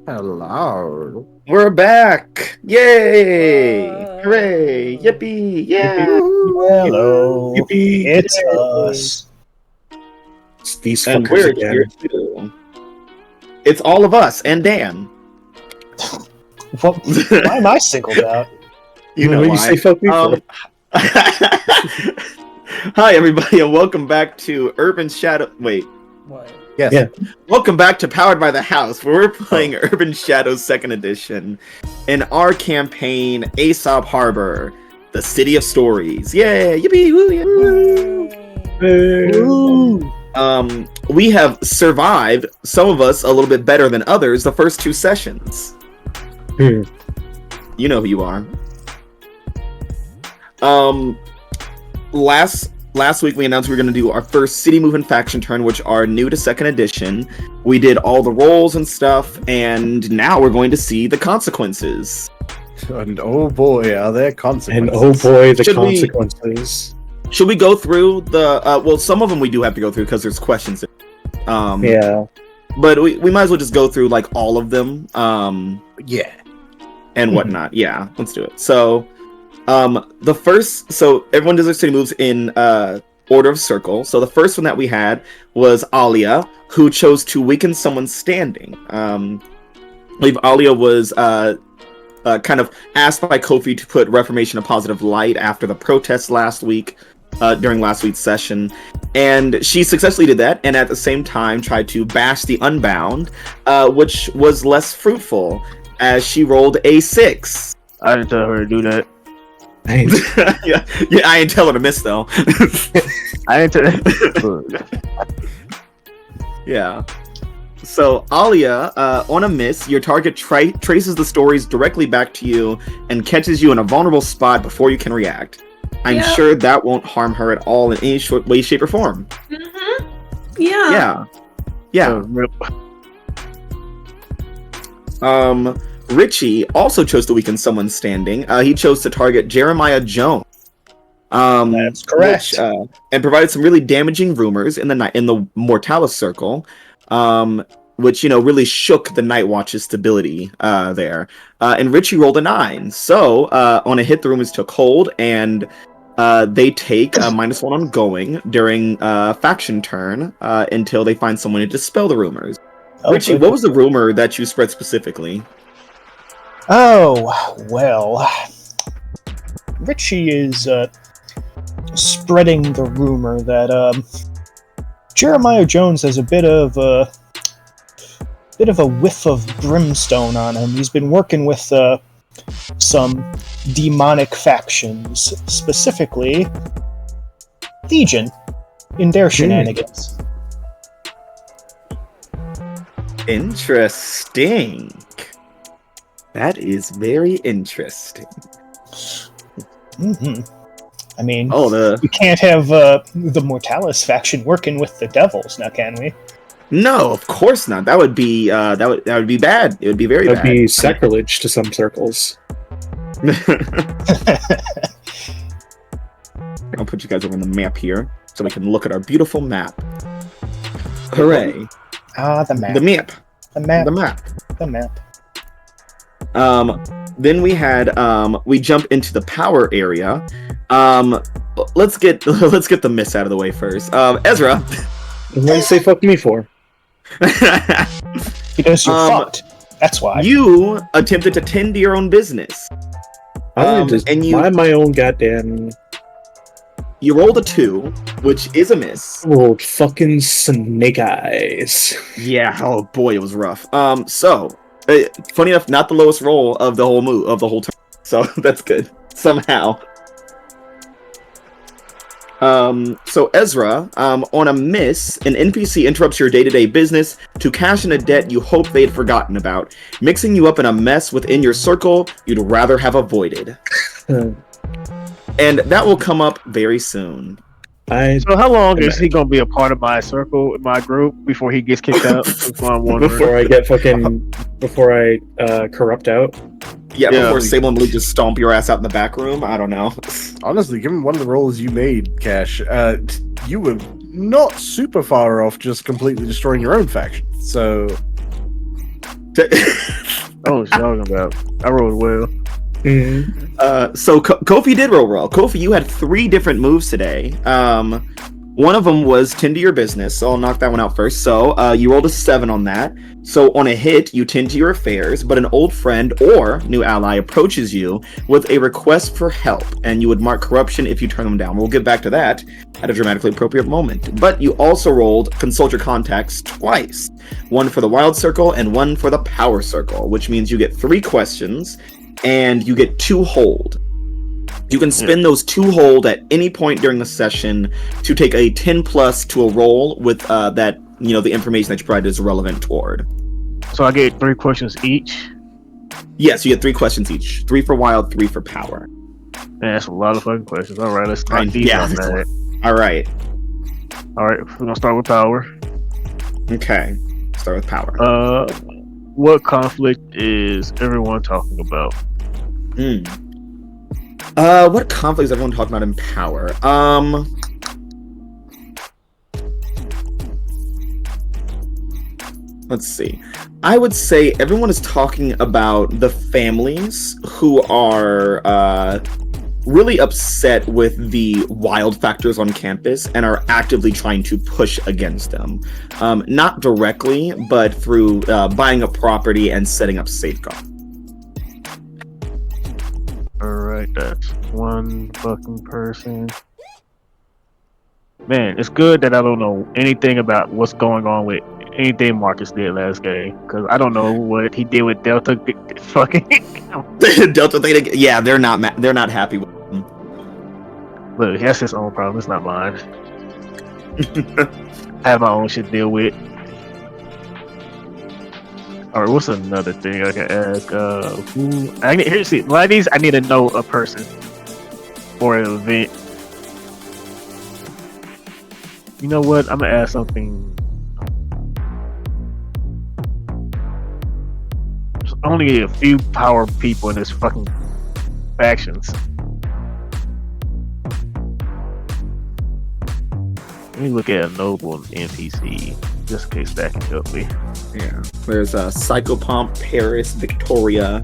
Hello. We're back! Yay! Hooray! Yippee! Yeah! Hello. Yippee! It's Yay. us. It's these And fuckers we're again. here too. It's all of us and Dan. Why am I singled out? You know What why. you say fuck me for? Hi everybody and welcome back to Urban Shadow. Wait. What? Yes. Yeah. Welcome back to Powered by the House, where we're playing Urban Shadows 2nd Edition in our campaign Aesop Harbor, the City of Stories. Yay! Yippee! Woo! Yeah. We have survived, some of us a little bit better than others, the first 2 sessions. You know who you are. Last week we announced we were going to do our first City Movement faction turn, which are new to 2nd edition. We did all the rolls and stuff, and now we're going to see the consequences. And oh boy, are there consequences. And oh boy, the Should we- consequences. Should we go through the well, some of them we do have to go through because there's questions. Yeah. But we might as well just go through like all of them Yeah. and whatnot. Yeah, let's do it. So everyone does their city moves in order of circle. So the first one that we had was Alia, who chose to weaken someone's standing. I believe Alia was kind of asked by Kofi to put Reformation in a positive light after the protests last week, during last week's session. And she successfully did that, and at the same time tried to bash the Unbound, which was less fruitful, as she rolled a 6. I didn't tell her to do that. yeah, I didn't tell her to miss though. I didn't tell Yeah. So Alia, on a miss, your target traces the stories directly back to you and catches you in a vulnerable spot before you can react. I'm sure that won't harm her at all in any way, shape, or form. Mm-hmm. Yeah. Yeah. Richie also chose to weaken someone's standing. He chose to target Jeremiah Jones. That's correct. And provided some really damaging rumors in the Mortalis Circle, which really shook the Night Watch's stability there. And Richie rolled a 9. So on a hit, the rumors took hold, and they take -1 ongoing during faction turn until they find someone to dispel the rumors. Richie, what was the rumor that you spread specifically? Oh, well. Richie is spreading the rumor that Jeremiah Jones has a bit of a whiff of brimstone on him. He's been working with some demonic factions, specifically Legion, in their shenanigans. Interesting. That is very interesting. Mm-hmm. I mean, we can't have the Mortalis faction working with the devils, now can we? No, of course not. That would be that would be bad. It would be very bad. That'd be sacrilege to some circles. I'll put you guys over on the map here so we can look at our beautiful map. Hooray! The map. The map. The map. The map. The map. Then we had we jump into the power area. Let's get the miss out of the way first. Ezra. What do you say fuck me for? Because you're fucked. That's why. You attempted to tend to your own business. And you mind my own goddamn. You rolled a 2, which is a miss. Rolled fucking snake eyes. Yeah. Oh boy, it was rough. Funny enough, not the lowest roll of the whole turn. So that's good somehow. So Ezra, on a miss, an NPC interrupts your day-to-day business to cash in a debt you hope they'd forgotten about, mixing you up in a mess within your circle you'd rather have avoided. And that will come up very soon. So how long is he gonna be a part of my circle, my group, before he gets kicked out? Before I corrupt out. Yeah, before Sable and Blue just stomp your ass out in the back room. I don't know. Honestly, given one of the rolls you made, Cash, you were not super far off just completely destroying your own faction. So Oh, what you're talking about. I rolled well. So Kofi did roll well. Kofi, you had 3 different moves today. One of them was tend to your business, so I'll knock that one out first. So you rolled a 7 on that. So on a hit, you tend to your affairs, but an old friend or new ally approaches you with a request for help, and you would mark corruption if you turn them down. We'll get back to that at a dramatically appropriate moment. But you also rolled consult your contacts twice. One for the wild circle and one for the power circle, which means you get 3 questions and you get 2 hold. You can spend those 2 hold at any point during the session to take a 10 plus to a roll with that, the information that you provided is relevant toward. So I get 3 questions each? Yes, you get 3 questions each. 3 for wild, 3 for power. Man, that's a lot of fucking questions. All right, let's start these on that. All right, we're gonna start with power. Okay, start with power. What conflict is everyone talking about? What conflict is everyone talking about in power? Let's see. I would say everyone is talking about the families who are really upset with the wild factors on campus and are actively trying to push against them. Not directly, but through buying a property and setting up safeguards. Alright, that's 1 fucking person. Man, it's good that I don't know anything about what's going on with anything Marcus did last game, because I don't know what he did with Delta fucking Delta Theta. Yeah, they're not happy with him. Look, he has his own problem. It's not mine. I have my own shit to deal with. Alright, what's another thing I can ask? Here's a lot of these I need to know a person or an event. You know what? I'm gonna ask something. There's only a few power people in this fucking factions. Let me look at a noble NPC just in case that can help me. Yeah, there's Psychopomp, Paris, Victoria.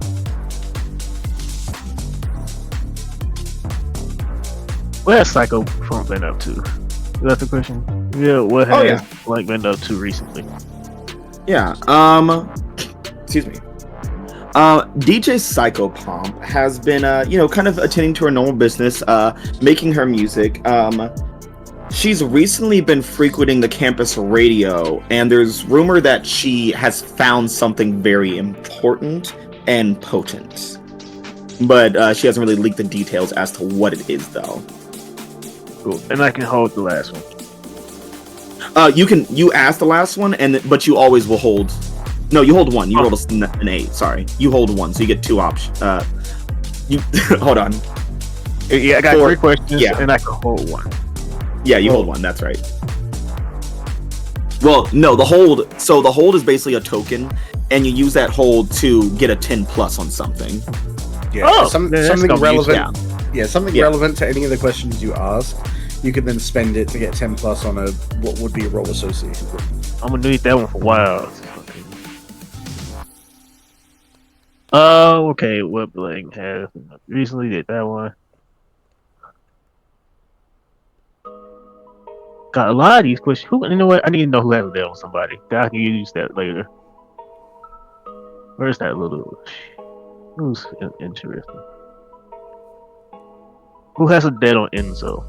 What has Psychopomp been up to? Is that the question? Yeah, what has been up to recently? Yeah. Excuse me. DJ Psychopomp has been kind of attending to her normal business, making her music. She's recently been frequenting the campus radio, and there's rumor that she has found something very important and potent. But she hasn't really leaked the details as to what it is, though. Cool. And I can hold the last one. You ask the last one, but you always will hold. No, you hold 1. You rolled an 8. Sorry, you hold 1, so you get 2 options. You hold on. Yeah, I got 3 questions, and I can hold 1. Yeah, you hold 1. That's right. Well, no, the hold. So the hold is basically a token, and you use that hold to get a 10 plus on something. Yeah, something relevant. Yeah, something relevant to any of the questions you ask. You can then spend it to get 10 plus on what would be a roll associated with. I'm gonna need that one for a while. Oh, okay. What Bling has recently did that one. Got a lot of these questions. You know what? I need to know who has a deal with somebody. I can use that later. Where's that little? Who's interesting? Who has a debt on Enzo?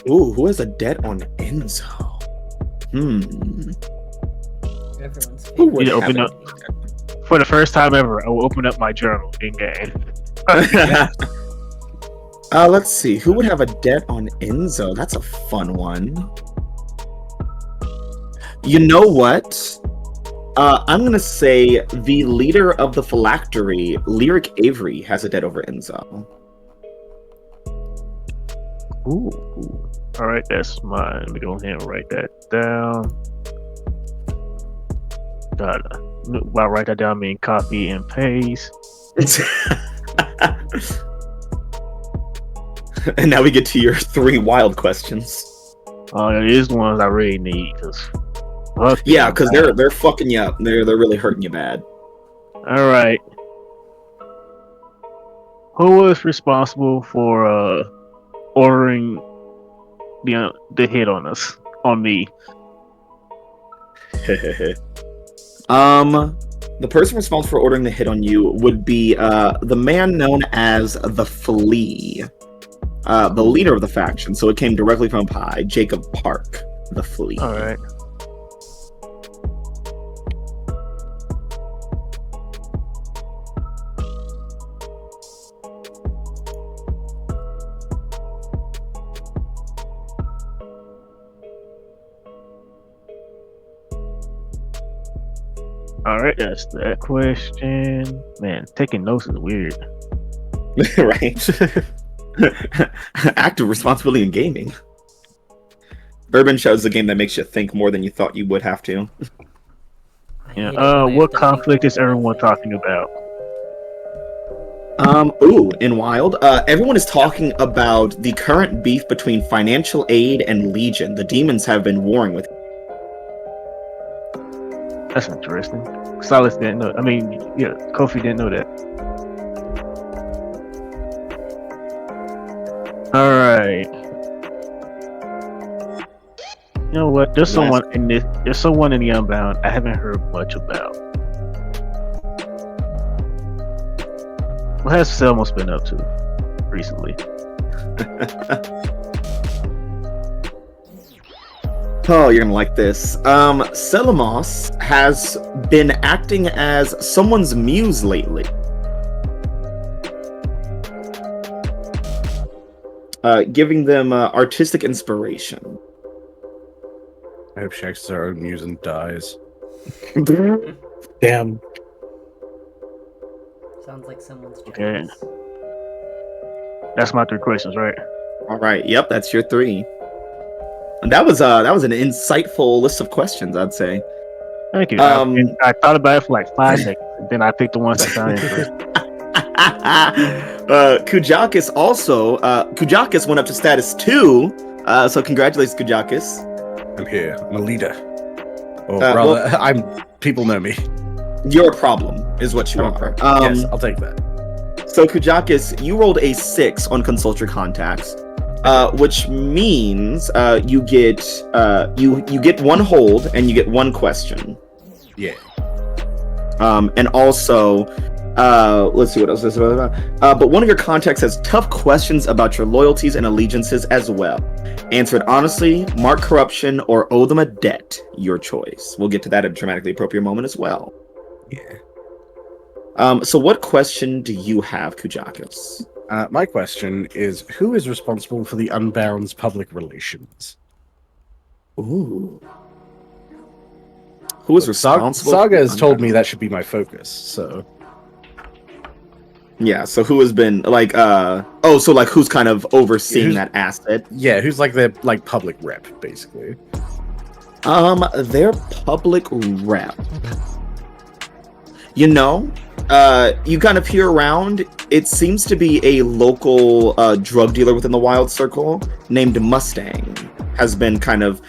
Ooh, who has a debt on Enzo? Everyone's Who you open up for the first time ever. I will open up my journal in game. Let's see. Who would have a debt on Enzo? That's a fun one. You know what? I'm gonna say the leader of the phylactery, Lyric Avery, has a debt over Enzo. Ooh. All right, that's mine. Let me go ahead and write that down. While write that down, I mean copy and paste. And now we get to your 3 wild questions. These ones I really need because Yeah, because they're fucking you up. They're really hurting you bad. All right. Who was responsible for ordering the hit on me? The person responsible for ordering the hit on you would be the man known as the Flea, the leader of the faction. So it came directly from Pi, Jacob Park, the Flea. All right. All right, that's that question. Man, taking notes is weird. Right? Active responsibility in gaming. Urban Show is a game that makes you think more than you thought you would have to. Yeah. What conflict is everyone talking about? In Wild, everyone is talking about the current beef between Financial Aid and Legion. The demons have been warring with. That's interesting. Silas didn't know. I mean, yeah, Kofi didn't know that. All right. You know what? There's someone in the Unbound I haven't heard much about. What has Selmos been up to recently? Oh, you're gonna like this. Selamos has been acting as someone's muse lately. Giving them artistic inspiration. I hope she acts as her own muse and dies. Damn. Sounds like someone's choice. Okay. That's my 3 questions, right? All right. Yep, that's your 3. And that was an insightful list of questions, I'd say. Thank you. I thought about it for like 5 seconds, and then I picked the ones that sounded interesting. Kujakis also. Kujakis went up to status 2. So congratulations, Kujakis. I'm here. I'm a leader. Or rather, people know me. You're a problem, is what you are. Yes, I'll take that. So Kujakis, you rolled a 6 on consult your contacts. Which means you get 1 hold and you get 1 question. Yeah. And also, let's see what else this is about. But one of your contacts has tough questions about your loyalties and allegiances as well. Answer it honestly, mark corruption, or owe them a debt. Your choice. We'll get to that at a dramatically appropriate moment as well. Yeah. So what question do you have, Kujakis? My question is, who is responsible for the Unbound's public relations? Ooh. Who is responsible? Saga has told me that should be my focus, so... Yeah, so who has been, like, who's kind of overseeing that asset? Yeah, who's, like, their, like, public rep, basically. Their public rep. You know, you kind of hear around, it seems to be a local drug dealer within the Wild Circle named Mustang has been kind of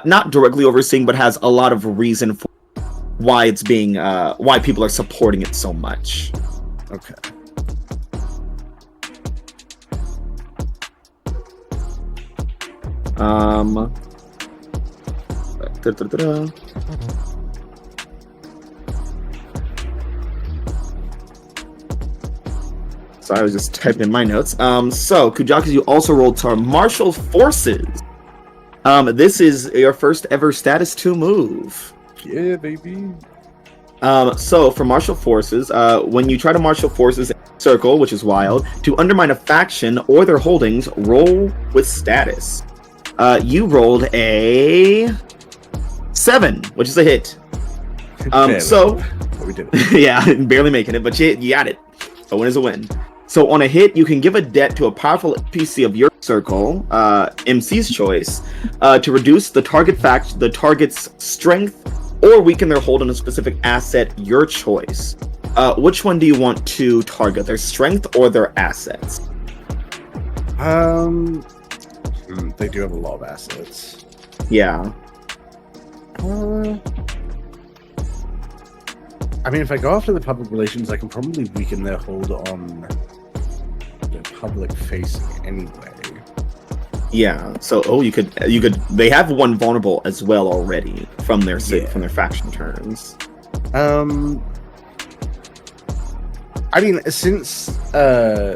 not directly overseeing, but has a lot of reason for why it's being why people are supporting it so much. Okay. So I was just typing in my notes. So Kujakis, you also rolled to Martial Forces. This is your first ever status 2 move. Yeah, baby. So for Martial Forces, when you try to Martial Forces circle, which is wild, to undermine a faction or their holdings, roll with status. You rolled a 7, which is a hit. So we did it. Yeah, barely making it, but you got it. A win is a win. So on a hit, you can give a debt to a powerful NPC of your circle, MC's choice, to reduce the target's strength, or weaken their hold on a specific asset, your choice. Which one do you want to target, their strength or their assets? They do have a lot of assets. Yeah. I mean, if I go after the public relations, I can probably weaken their hold on the public facing anyway. Yeah. So, you could. They have one vulnerable as well already from their faction turns. I mean, since I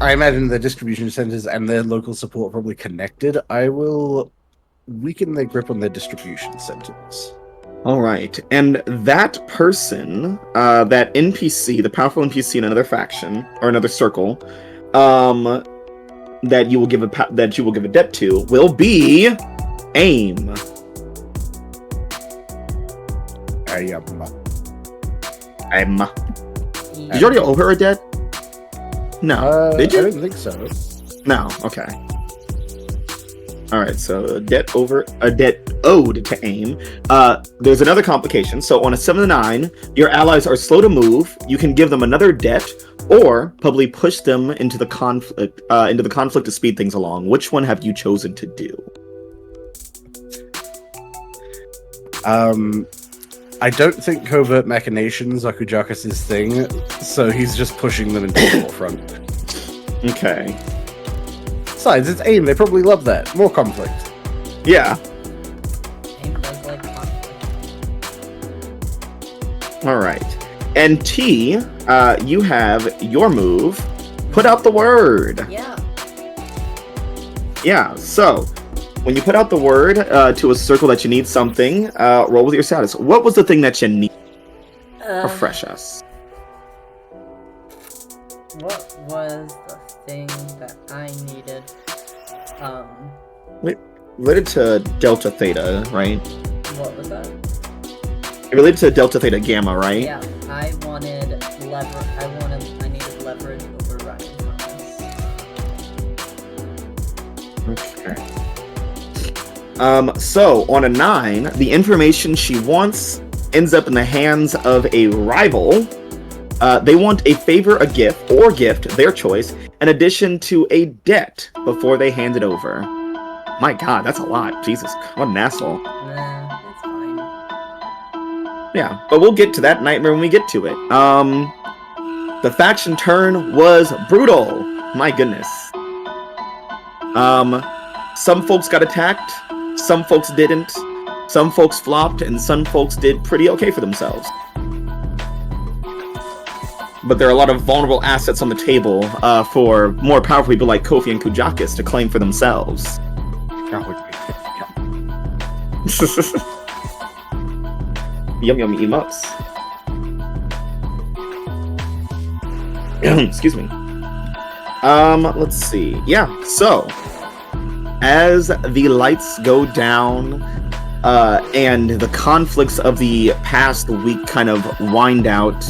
imagine the distribution centers and their local support are probably connected, I will weaken their grip on their distribution centers. All right, and that person, that NPC, the powerful NPC in another faction or another circle, that you will give a debt to, will be AIM. AIM. Did you already owe her a debt? No. Did you? I don't think so. No. Okay. All right, so a debt owed to AIM. There's another complication. So on a 7 to 9, your allies are slow to move. You can give them another debt, or probably push them into the conflict to speed things along. Which one have you chosen to do? I don't think covert machinations are Kujakas' thing, so he's just pushing them into the forefront. Okay. Besides, it's AIM. They probably love that. More conflict. Yeah. AIM does like conflict. All right. And T, you have your move. Put out the word. Yeah. Yeah. So, when you put out the word to a circle that you need something, roll with your status. What was the thing that you need? Refresh us. What was the thing that I needed? Related to Delta Theta, right? What was that? Related to Delta Theta Gamma, right? Yeah, I needed leverage over Ryan Thomas. Okay. So on a 9, the information she wants ends up in the hands of a rival. They want a favor, a gift, their choice, in addition to a debt before they hand it over. My God, that's a lot. Jesus, what an asshole. Nah, it's fine. Yeah, but we'll get to that nightmare when we get to it. The faction turn was brutal. My goodness. Some folks got attacked, some folks didn't, some folks flopped, and some folks did pretty okay for themselves. But there are a lot of vulnerable assets on the table for more powerful people like Kofi and Kujakas to claim for themselves. Yum yum emotes. Excuse me. Let's see. Yeah, so as the lights go down and the conflicts of the past week kind of wind out,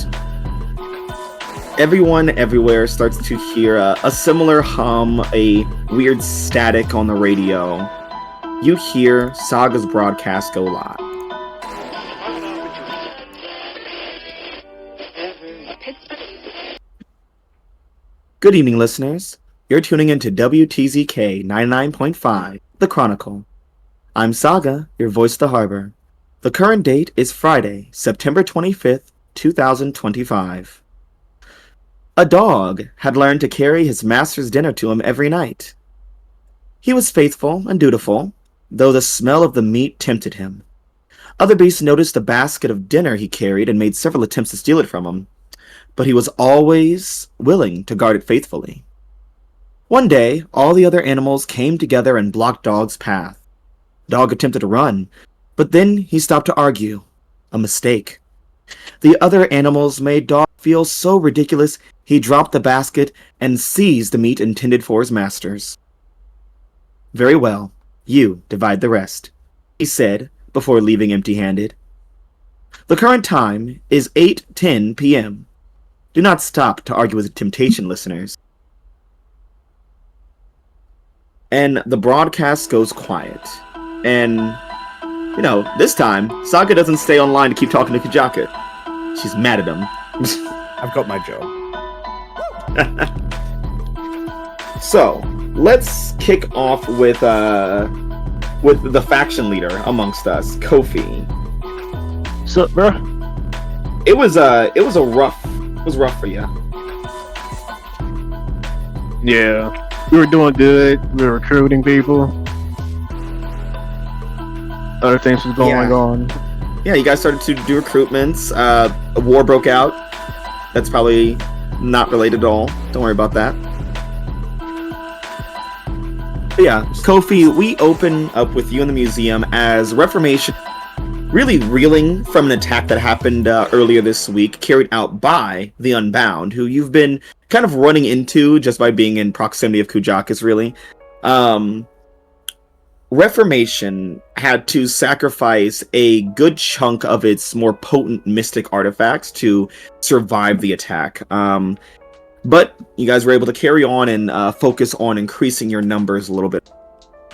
everyone everywhere starts to hear a similar hum, a weird static on the radio. You hear Saga's broadcast go live. Good evening, listeners. You're tuning into WTZK 99.5, The Chronicle. I'm Saga, your voice of the harbor. The current date is Friday, September 25th, 2025. A dog had learned to carry his master's dinner to him every night. He was faithful and dutiful, though the smell of the meat tempted him. Other beasts noticed the basket of dinner he carried and made several attempts to steal it from him, but he was always willing to guard it faithfully. One day, all the other animals came together and blocked Dog's path. Dog attempted to run, but then he stopped to argue. A mistake. The other animals made Dog feel so ridiculous, he dropped the basket and seized the meat intended for his masters. Very well, you divide the rest, he said before leaving empty-handed. The current time is 8:10 p.m. Do not stop to argue with temptation, listeners. And the broadcast goes quiet. And, this time, Saga doesn't stay online to keep talking to Kujaka. She's mad at him. I've got my job. So, let's kick off with with the faction leader amongst us, Kofi. What's up, bro? It was rough for you. Yeah, we were doing good. We were recruiting people. Other things was going on. Yeah, you guys started to do recruitments. A war broke out. That's probably not related at all. Don't worry about that. But yeah, Kofi, we open up with you in the museum as Reformation, really reeling from an attack that happened earlier this week, carried out by the Unbound, who you've been kind of running into just by being in proximity of Kujakis, really. Reformation had to sacrifice a good chunk of its more potent mystic artifacts to survive the attack. But you guys were able to carry on and focus on increasing your numbers a little bit.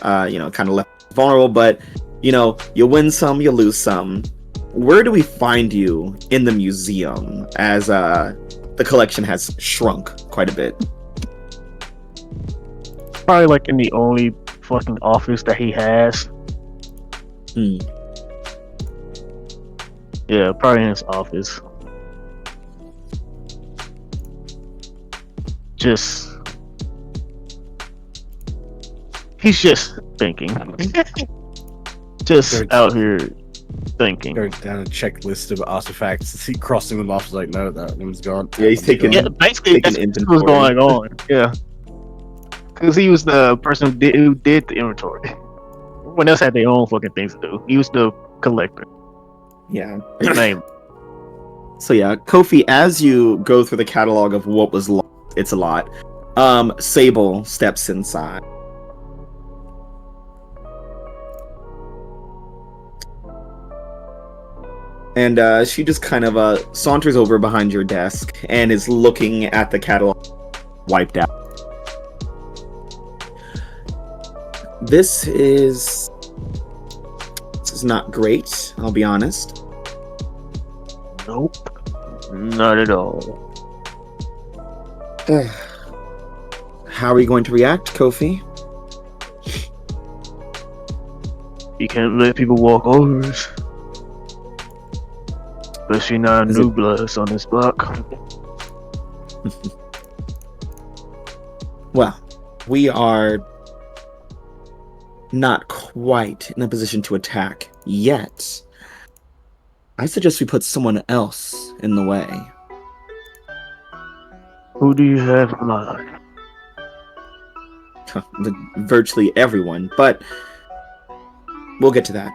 Kind of left vulnerable, but you win some, you lose some. Where do we find you in the museum as the collection has shrunk quite a bit? Probably like in the only fucking office that he has. Yeah, probably in his office. He's just thinking. Just out here thinking. Going down a checklist of artifacts, crossing them off, like, no, that one's gone. Yeah, he's taking. Yeah, basically that's what was going on. Yeah, because he was the person who did the inventory. Everyone else had their own fucking things to do. He was the collector. Yeah. His name. So yeah, Kofi, as you go through the catalog of what was lost, it's a lot. Sable steps inside. And she just kind of saunters over behind your desk and is looking at the catalog wiped out. This is not great, I'll be honest. Nope. Not at all. How are we going to react, Kofi? You can't let people walk over us. Especially not new bloods on this block. Well, we are not quite in a position to attack yet. I suggest we put someone else in the way. Who do you have in mind? Virtually everyone, but we'll get to that.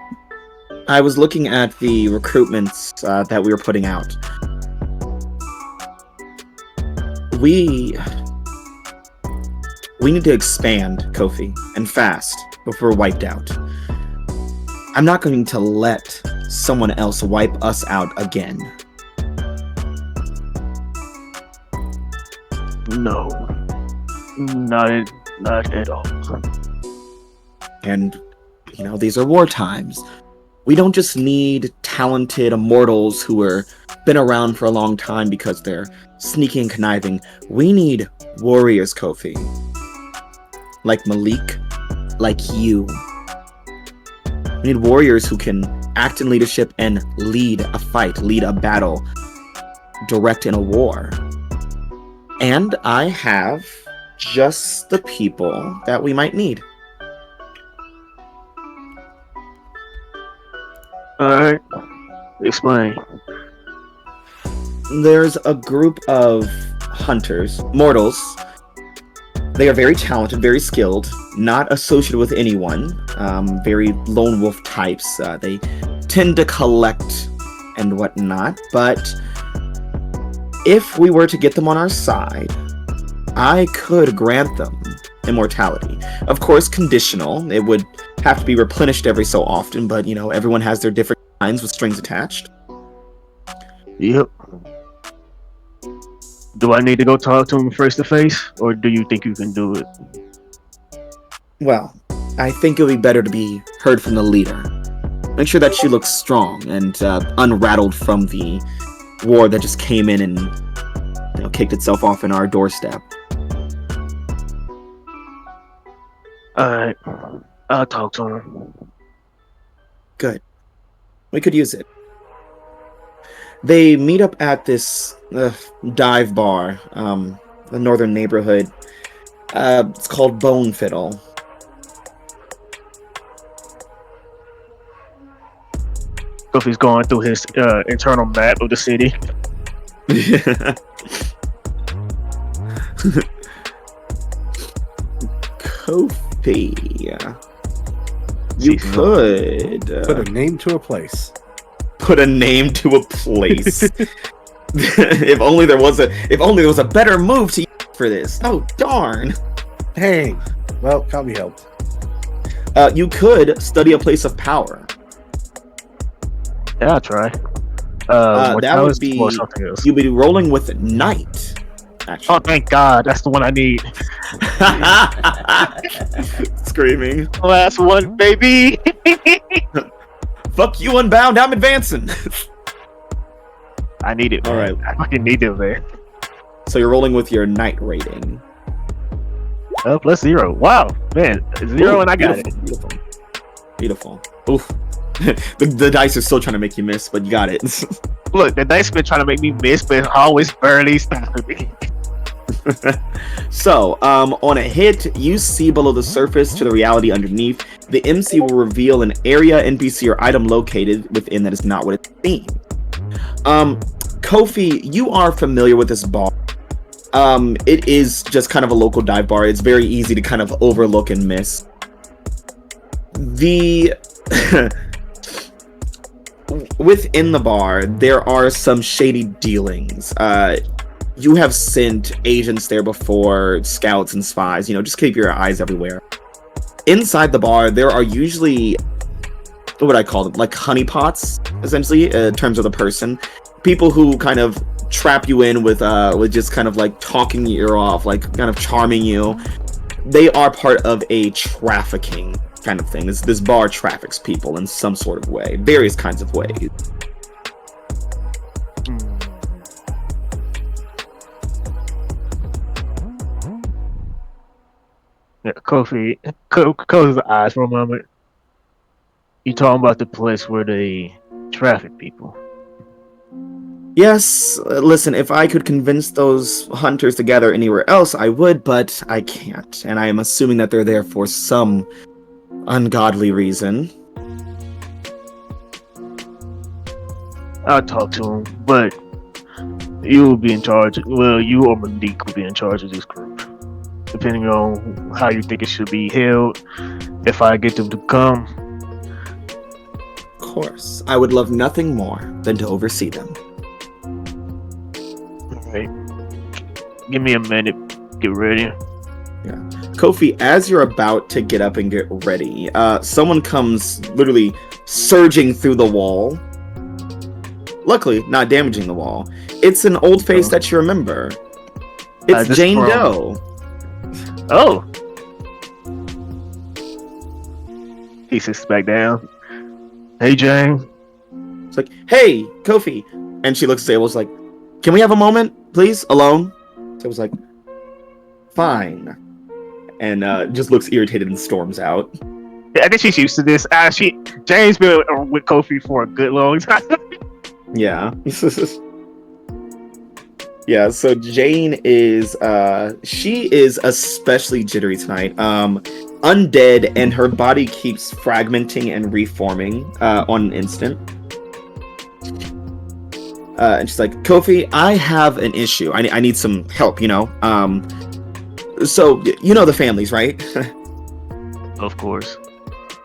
I was looking at the recruitments that we were putting out. We need to expand, Kofi, and fast before we're wiped out. I'm not going to let someone else wipe us out again. No. Not at all. And, these are war times. We don't just need talented immortals who are been around for a long time because they're sneaky and conniving. We need warriors, Kofi. Like Malik, like you. We need warriors who can act in leadership and lead a fight, lead a battle, direct in a war. And I have just the people that we might need. Alright. Explain. There's a group of hunters, mortals. They are very talented, very skilled, not associated with anyone. Very lone wolf types. They tend to collect and whatnot, but if we were to get them on our side, I could grant them immortality. Of course, conditional. It would have to be replenished every so often, but everyone has their different kinds with strings attached. Yep. Do I need to go talk to him face to face, or do you think you can do it? Well, I think it would be better to be heard from the leader. Make sure that she looks strong and unrattled from the war that just came in and kicked itself off in our doorstep. Alright. I'll talk to him. Good. We could use it. They meet up at this dive bar, the northern neighborhood. It's called Bone Fiddle. Kofi's going through his internal map of the city. Kofi. You could put a name to a place. Put a name to a place. if only there was a better move to use for this. Oh darn. Dang. Well, can't be helped. You could study a place of power. Yeah, I'll try. That would be something else. You'd be rolling with Knight. Actually. Oh, thank God! That's the one I need. Screaming. Last one, baby. Fuck you, Unbound. I'm advancing. I need it. Man. All right, I fucking need it, man. So you're rolling with your Knight rating. +0. Wow, man, 0 and I got it. Beautiful. Oof. the dice are still trying to make you miss, but you got it. Look, the dice been trying to make me miss, but always barely stopping me. So, on a hit, you see below the surface to the reality underneath. The MC will reveal an area, NPC, or item located within that is not what it's seen. Kofi, you are familiar with this bar. It is just kind of a local dive bar. It's very easy to kind of overlook and miss. Within the bar, there are some shady dealings. You have sent agents there before, scouts and spies. Just keep your eyes everywhere. Inside the bar, there are usually, what would I call them? Like honeypots, essentially, in terms of the person. People who kind of trap you in with just kind of like talking your ear off, like kind of charming you. They are part of a trafficking kind of thing. This bar traffics people in some sort of way, various kinds of ways. Yeah, Kofi, close his eyes for a moment. You talking about the place where they traffic people? Yes, listen, if I could convince those hunters to gather anywhere else, I would, but I can't. And I am assuming that they're there for some ungodly reason. I'll talk to him, but you will be in charge. Well, you or Malik will be in charge of this group, depending on how you think it should be held. If I get them to come, of course, I would love nothing more than to oversee them. Alright, give me a minute. Get ready. Yeah, Kofi, as you're about to get up and get ready, someone comes literally surging through the wall. Luckily, not damaging the wall. It's an old face that you remember. It's Jane Doe. Oh. He sits back down. Hey, Jane. It's like, hey, Kofi. And she looks at Sable's like, can we have a moment, please? Alone? Sable's like, fine. And just looks irritated and storms out. Yeah, I think she's used to this. Jane's been with Kofi for a good long time. Yeah. Yeah, so Jane is she is especially jittery tonight. Undead, and her body keeps fragmenting and reforming on an instant. And she's like, Kofi, I have an issue. I need some help, So you know the families, right? Of course.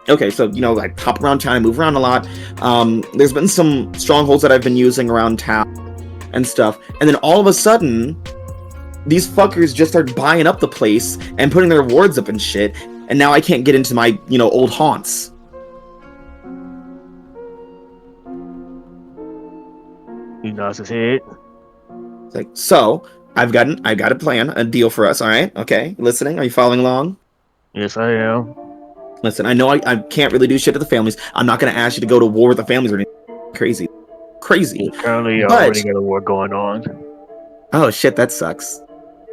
Okay, so I hop around town, I move around a lot. There's been some strongholds that I've been using around town and stuff, and then all of a sudden these fuckers just start buying up the place and putting their wards up and shit, and now I can't get into my old haunts. He nods his head. It's like, so I've got a plan, a deal for us. All right, okay, listening? Are you following along? Yes, I am. Listen, I know I can't really do shit to the families. I'm not gonna ask you to go to war with the families or anything crazy. We currently already got a war going on. Oh shit, that sucks.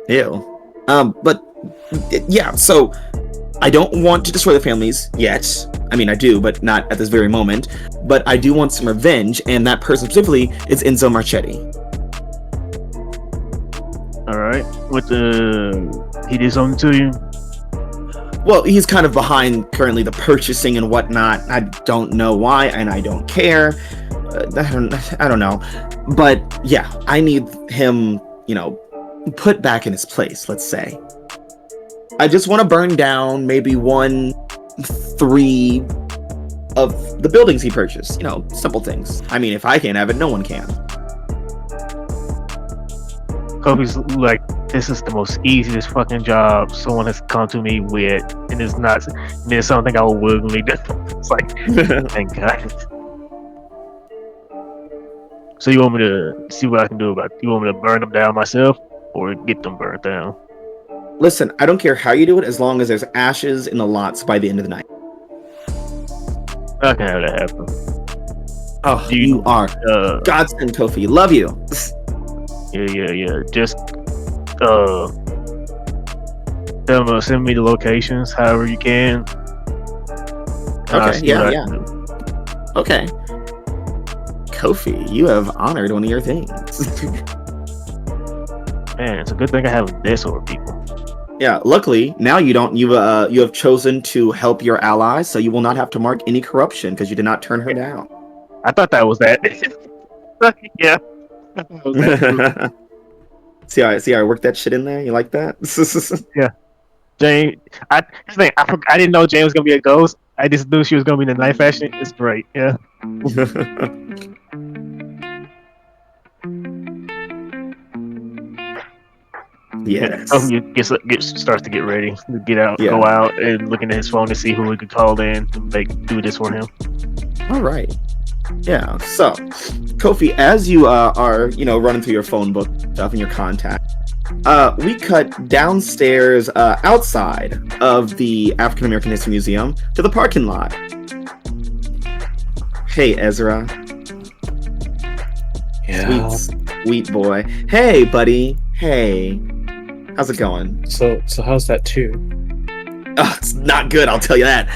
Ew. But yeah, so I don't want to destroy the families yet. I mean, I do, but not at this very moment. But I do want some revenge, and that person specifically is Enzo Marchetti. All right. He did something to you? Well, he's kind of behind currently the purchasing and whatnot. I don't know why, and I don't care. I don't know. But yeah, I need him, put back in his place, let's say. I just want to burn down maybe 3 of the buildings he purchased. Simple things. I mean, if I can't have it, no one can. Kobe's like, this is the most easiest fucking job someone has come to me with, and it's not. And it's something I will willingly do. It's like, thank God. So you want me to see what I can do about it? You want me to burn them down myself, or get them burnt down? Listen, I don't care how you do it, as long as there's ashes in the lots by the end of the night. I can have that happen. Oh, you are godsend, Kofi. Love you. Yeah. Just tell them to send me the locations, however you can. Okay. Yeah. Okay. Kofi, you have honored one of your things. Man, it's a good thing I have this over people. Yeah, luckily now you don't. You have chosen to help your allies, so you will not have to mark any corruption because you did not turn her down. I thought that was that. Yeah. See how I worked that shit in there? You like that? Yeah. Jane, I didn't know Jane was gonna be a ghost. I just knew she was gonna be in the night fashion. It's great. Yeah. Yes. Starts to get ready to get out, go out, and looking at his phone to see who he could call in to do this for him. All right. Yeah. So, Kofi, as you are running through your phone book stuff and your contact, we cut downstairs outside of the African American History Museum to the parking lot. Hey, Ezra. Yeah. Sweet boy. Hey, buddy. Hey. How's it going? So how's that too? Oh, it's not good, I'll tell you that.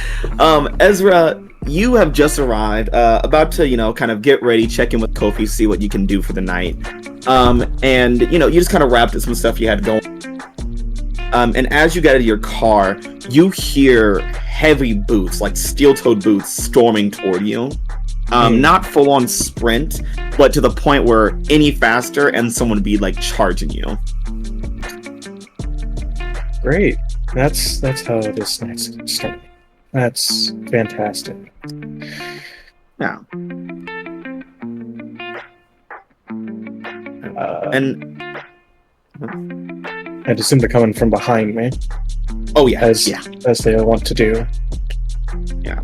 Ezra, you have just arrived, about to, kind of get ready, check in with Kofi, see what you can do for the night. And, you just kind of wrapped up some stuff you had going. And as you get out of your car, you hear heavy boots, like steel-toed boots, storming toward you. Not full-on sprint, but to the point where any faster and someone would be, like, charging you. Great. That's how this night's starting. That's fantastic. Yeah. And I'd assume they're coming from behind me. Oh yeah, as they want to do. Yeah.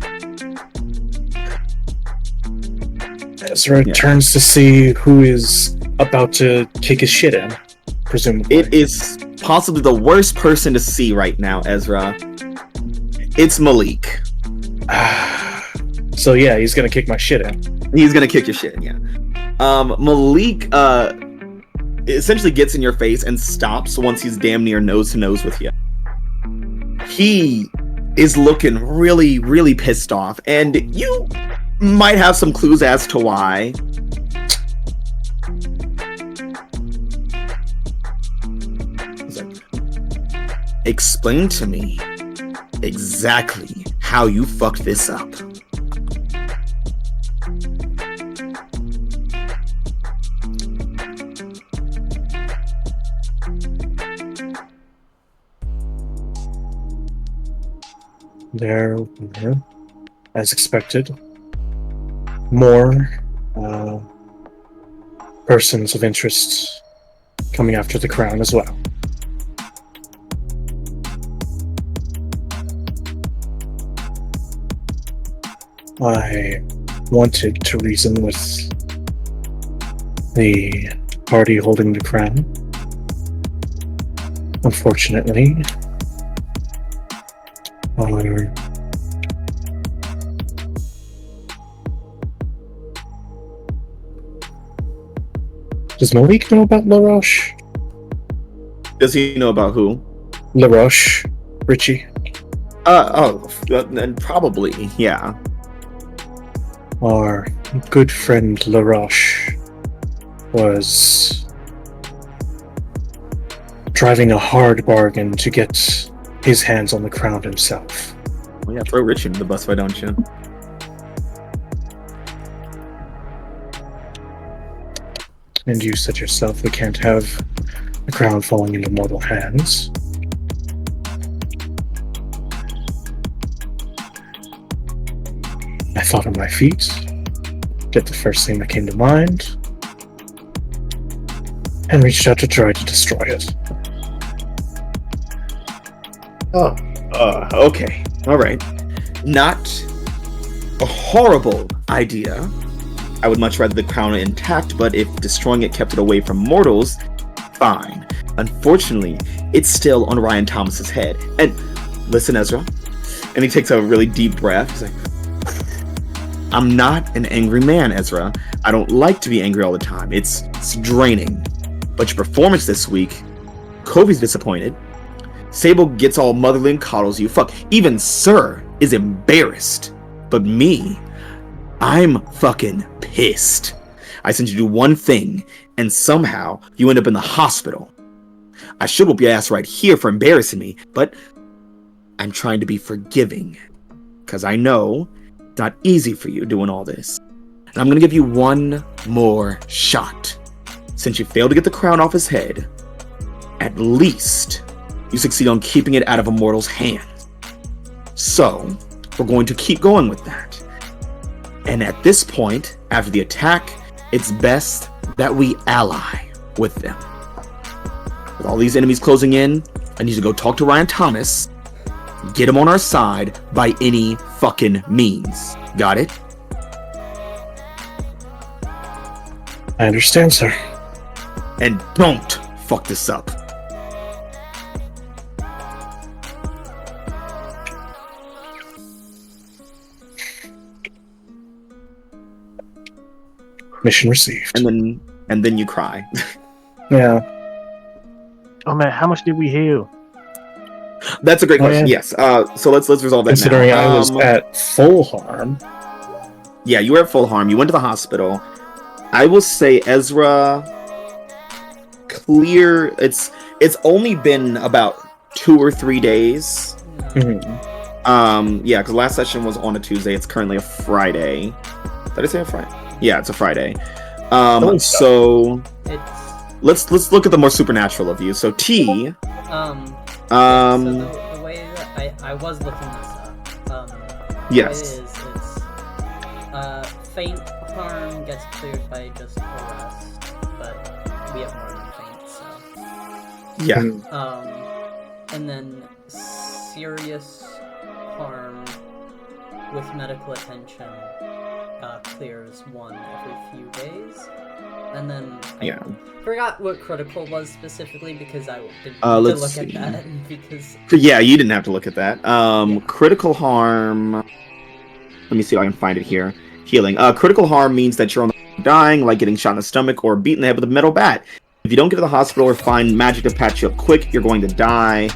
Ezra turns to see who is about to kick his shit in. Presumably, it is possibly the worst person to see right now, Ezra. It's Malik. So yeah, he's gonna kick my shit in. He's gonna kick your shit in, yeah. Malik essentially gets in your face and stops once he's damn near nose to nose with you. He is looking really, really pissed off, and you might have some clues as to why. Explain to me exactly how you fucked this up. There were, as expected, more persons of interest coming after the crown as well. I wanted to reason with the party holding the crown. Unfortunately, does Malik know about LaRoche? Does he know about who? LaRoche, Richie. And probably, yeah. Our good friend LaRoche was driving a hard bargain to get his hands on the crown himself. Well, yeah, throw Rich into the bus, why don't you? And you said yourself we can't have the crown falling into mortal hands. I thought on my feet, did the first thing that came to mind, and reached out to try to destroy it. Oh, okay. Alright. Not a horrible idea. I would much rather the crown intact, but if destroying it kept it away from mortals, fine. Unfortunately, it's still on Ryan Thomas's head. And listen, Ezra. And he takes a really deep breath. He's like, I'm not an angry man, Ezra. I don't like to be angry all the time. It's draining. But your performance this week, Kobe's disappointed. Sable gets all motherly and coddles you. Fuck, even Sir is embarrassed. But me, I'm fucking pissed. I sent you to do one thing, and somehow you end up in the hospital. I should whoop your ass right here for embarrassing me, but I'm trying to be forgiving. Because I know it's not easy for you doing all this. And I'm going to give you one more shot. Since you failed to get the crown off his head, at least you succeed on keeping it out of a mortal's hands. So, we're going to keep going with that. And at this point, after the attack, it's best that we ally with them. With all these enemies closing in, I need to go talk to Ryan Thomas, get him on our side by any fucking means. Got it? I understand, sir. And don't fuck this up. Mission received. And then you cry. Yeah. Oh man, how much did we heal? That's a great question. Yeah. Yes. So let's resolve that Considering now. I was at full harm. Yeah, you were at full harm. You went to the hospital. I will say Ezra clear. It's only been about 2 or 3 days. Mm-hmm. Yeah, because last session was on a Tuesday. It's currently a Friday. Did I say a Friday? Yeah, it's a Friday. So let's look at the more supernatural of you. So T. So the way that I was looking this up. Yes. It's faint harm gets cleared by just arrest, but we have more than faint, so. Yeah. And then serious harm with medical attention clears 1 every few days. And then I forgot what critical was specifically because I didn't look at that. Because yeah, you didn't have to look at that. Critical harm. Let me see if I can find it here. Healing. Critical harm means that you're on the dying, like getting shot in the stomach or beaten in the head with a metal bat. If you don't get to the hospital or find magic to patch you up quick, you're going to die.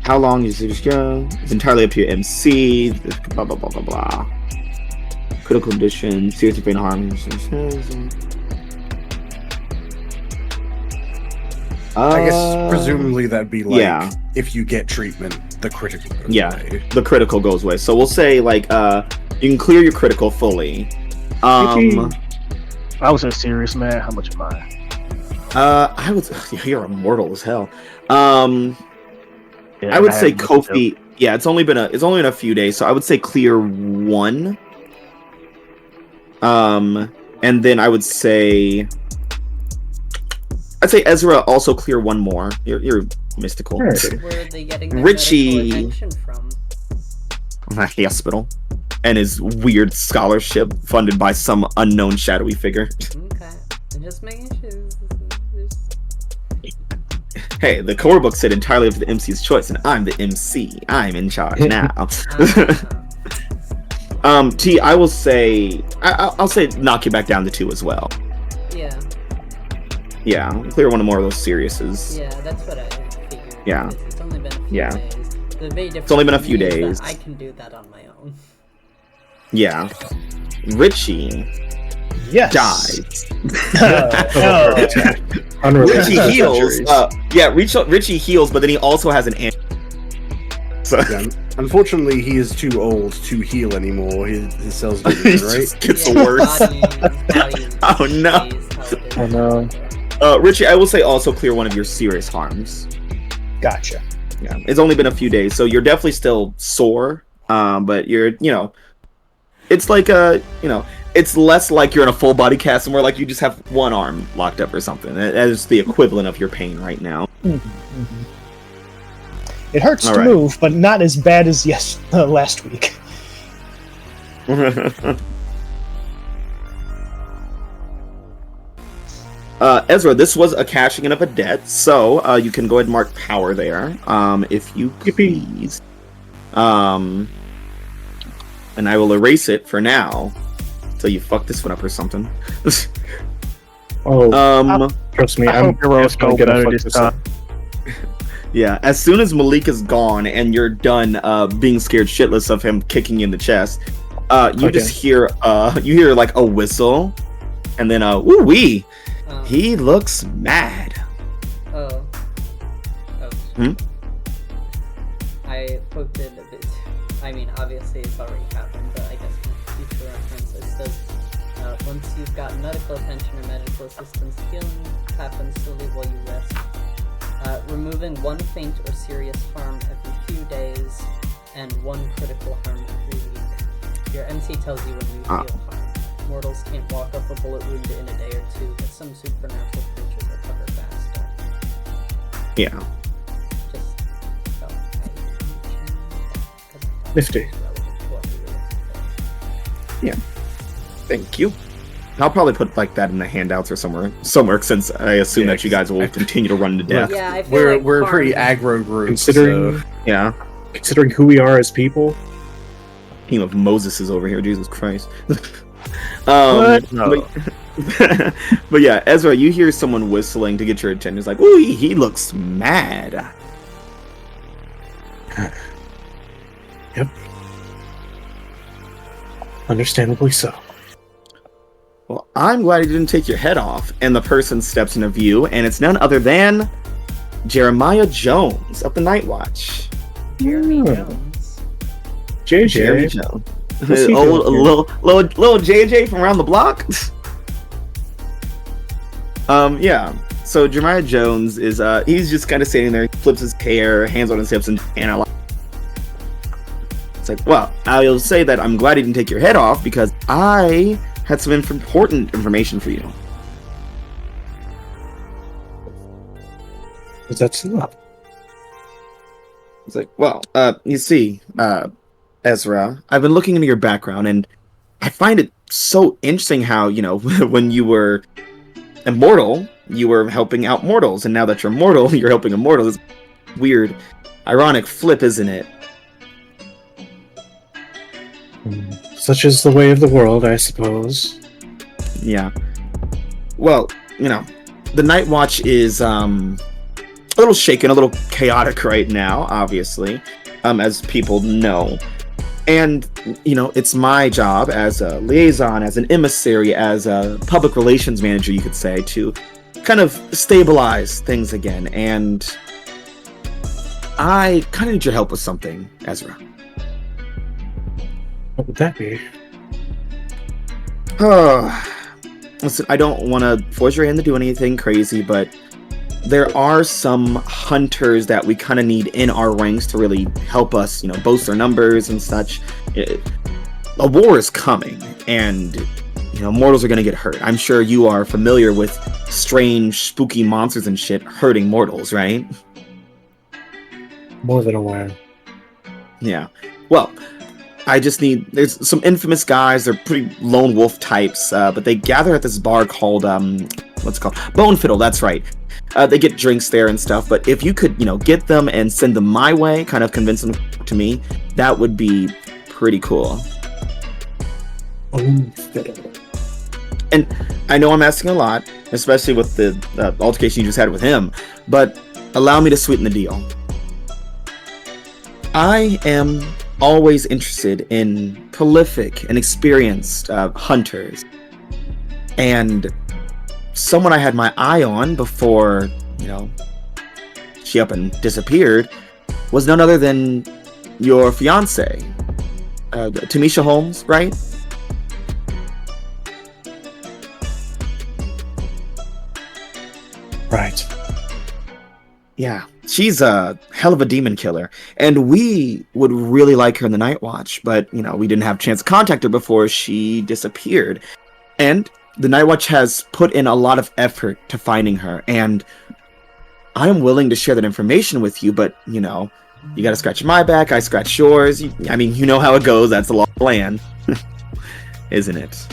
How long is it go? It's entirely up to your MC. Blah blah blah blah blah. Critical condition, serious brain harm. I guess presumably that'd be like if you get treatment, the critical goes away. The critical goes away. So we'll say like you can clear your critical fully. I was a serious man. How much am I? I would. You're immortal as hell. I would say Kofi. Yeah, it's only been a few days, so I would say clear 1. And then I'd say Ezra also clear 1 more. You're mystical. where are they getting their Richie medical attention from? a hospital and his weird scholarship funded by some unknown shadowy figure. Okay, I'm just making sure. Hey, the core book said entirely up to the MC's choice, and I'm the MC. I'm in charge now. T, I will say, I'll say knock you back down to 2 as well. Yeah. Yeah, clear one more of those seriouses. Yeah, that's what I figured. Yeah. It's only been a few Yeah. days. The very It's only been a few difference is that days. I can do that on my own. Yeah. Richie Yes. dies. Unrelated Richie to heals. injuries. Richie heals, but then he also has an so Yeah, unfortunately, he is too old to heal anymore. His cells don't he right? just gets Yeah, worse. body Oh, no. stays how it is. Oh, no. Richie, I will say also clear one of your serious harms. Gotcha. Yeah, it's only been a few days, so you're definitely still sore. But you're, it's like it's less like you're in a full body cast, and more like you just have one arm locked up or something. That is the equivalent of your pain right now. Mm-hmm. It hurts All to right. move, but not as bad as last week. Ezra, this was a cashing in of a debt, so you can go ahead and mark power there, if you please. And I will erase it for now, so you fuck this one up or something. Oh, trust me, I I'm hope your rolls definitely go gonna better fuck this this up. Yeah, as soon as Malik is gone and you're done being scared shitless of him kicking you in the chest, you just hear like a whistle, and then woo wee. He looks mad. Oh. Hmm? I poked it a bit. I mean, obviously it's already happened, but I guess for future reference, it says once you've got medical attention or medical assistance, healing happens slowly while you rest. Removing one faint or serious harm every few days, and one critical harm every week. Your MC tells you when you feel harm. Mortals can't walk up a bullet wound in a day or two, but some supernatural creatures recover faster. Yeah. Just felt I mentioned that 'cause I thought Nifty. it was relevant to what we were looking for. Yeah. Thank you. I'll probably put like that in the handouts or somewhere, since I assume that you guys will continue to run to death. Yeah, I feel We're like we're a pretty harm- aggro group. Considering, so- Yeah. considering who we are as people, Team of Moses is over here. Jesus Christ. What? No. But yeah, Ezra, you hear someone whistling to get your attention. It's like, ooh, he looks mad. Yep. Understandably so. Well, I'm glad he didn't take your head off. And the person steps into view, and it's none other than Jeremiah Jones of the Night Watch. Jeremy Hmm. Jones. Jeremy JJ. Jones. What's he Old, doing here? little JJ from around the block. Yeah. So Jeremiah Jones is he's just kind of sitting there, flips his hair, hands on his hips, and analyzes. It's like, well, I'll say that I'm glad he didn't take your head off because I had some important information for you. Is that so? It's like, well, you see, Ezra, I've been looking into your background, and I find it so interesting how, when you were immortal, you were helping out mortals, and now that you're mortal, you're helping immortals. It's weird, ironic flip, isn't it? Such is the way of the world, I suppose. Yeah. Well, the Night Watch is a little shaken, a little chaotic right now, obviously, as people know. And, it's my job as a liaison, as an emissary, as a public relations manager, you could say, to kind of stabilize things again. And I kind of need your help with something, Ezra. What would that be? Listen, I don't want to force your hand to do anything crazy, but there are some hunters that we kind of need in our ranks to really help us, boost our numbers and such. A war is coming, and mortals are going to get hurt. I'm sure you are familiar with strange, spooky monsters and shit hurting mortals, right? More than aware. Yeah. Well, I just there's some infamous guys, they're pretty lone wolf types, but they gather at this bar called, what's it called? Bone Fiddle, that's right. They get drinks there and stuff, but if you could, get them and send them my way, kind of convince them to me, that would be pretty cool. Oh, fiddle. And I know I'm asking a lot, especially with the altercation you just had with him, but allow me to sweeten the deal. I am always interested in prolific and experienced hunters. And someone I had my eye on before, she up and disappeared was none other than your fiance, Tamisha Holmes, right? Right. Yeah, she's a hell of a demon killer, and we would really like her in the Night Watch, but, we didn't have a chance to contact her before she disappeared. And the Night Watch has put in a lot of effort to finding her, and I'm willing to share that information with you, but, you gotta scratch my back, I scratch yours. You know how it goes, that's the law of the land. Isn't it?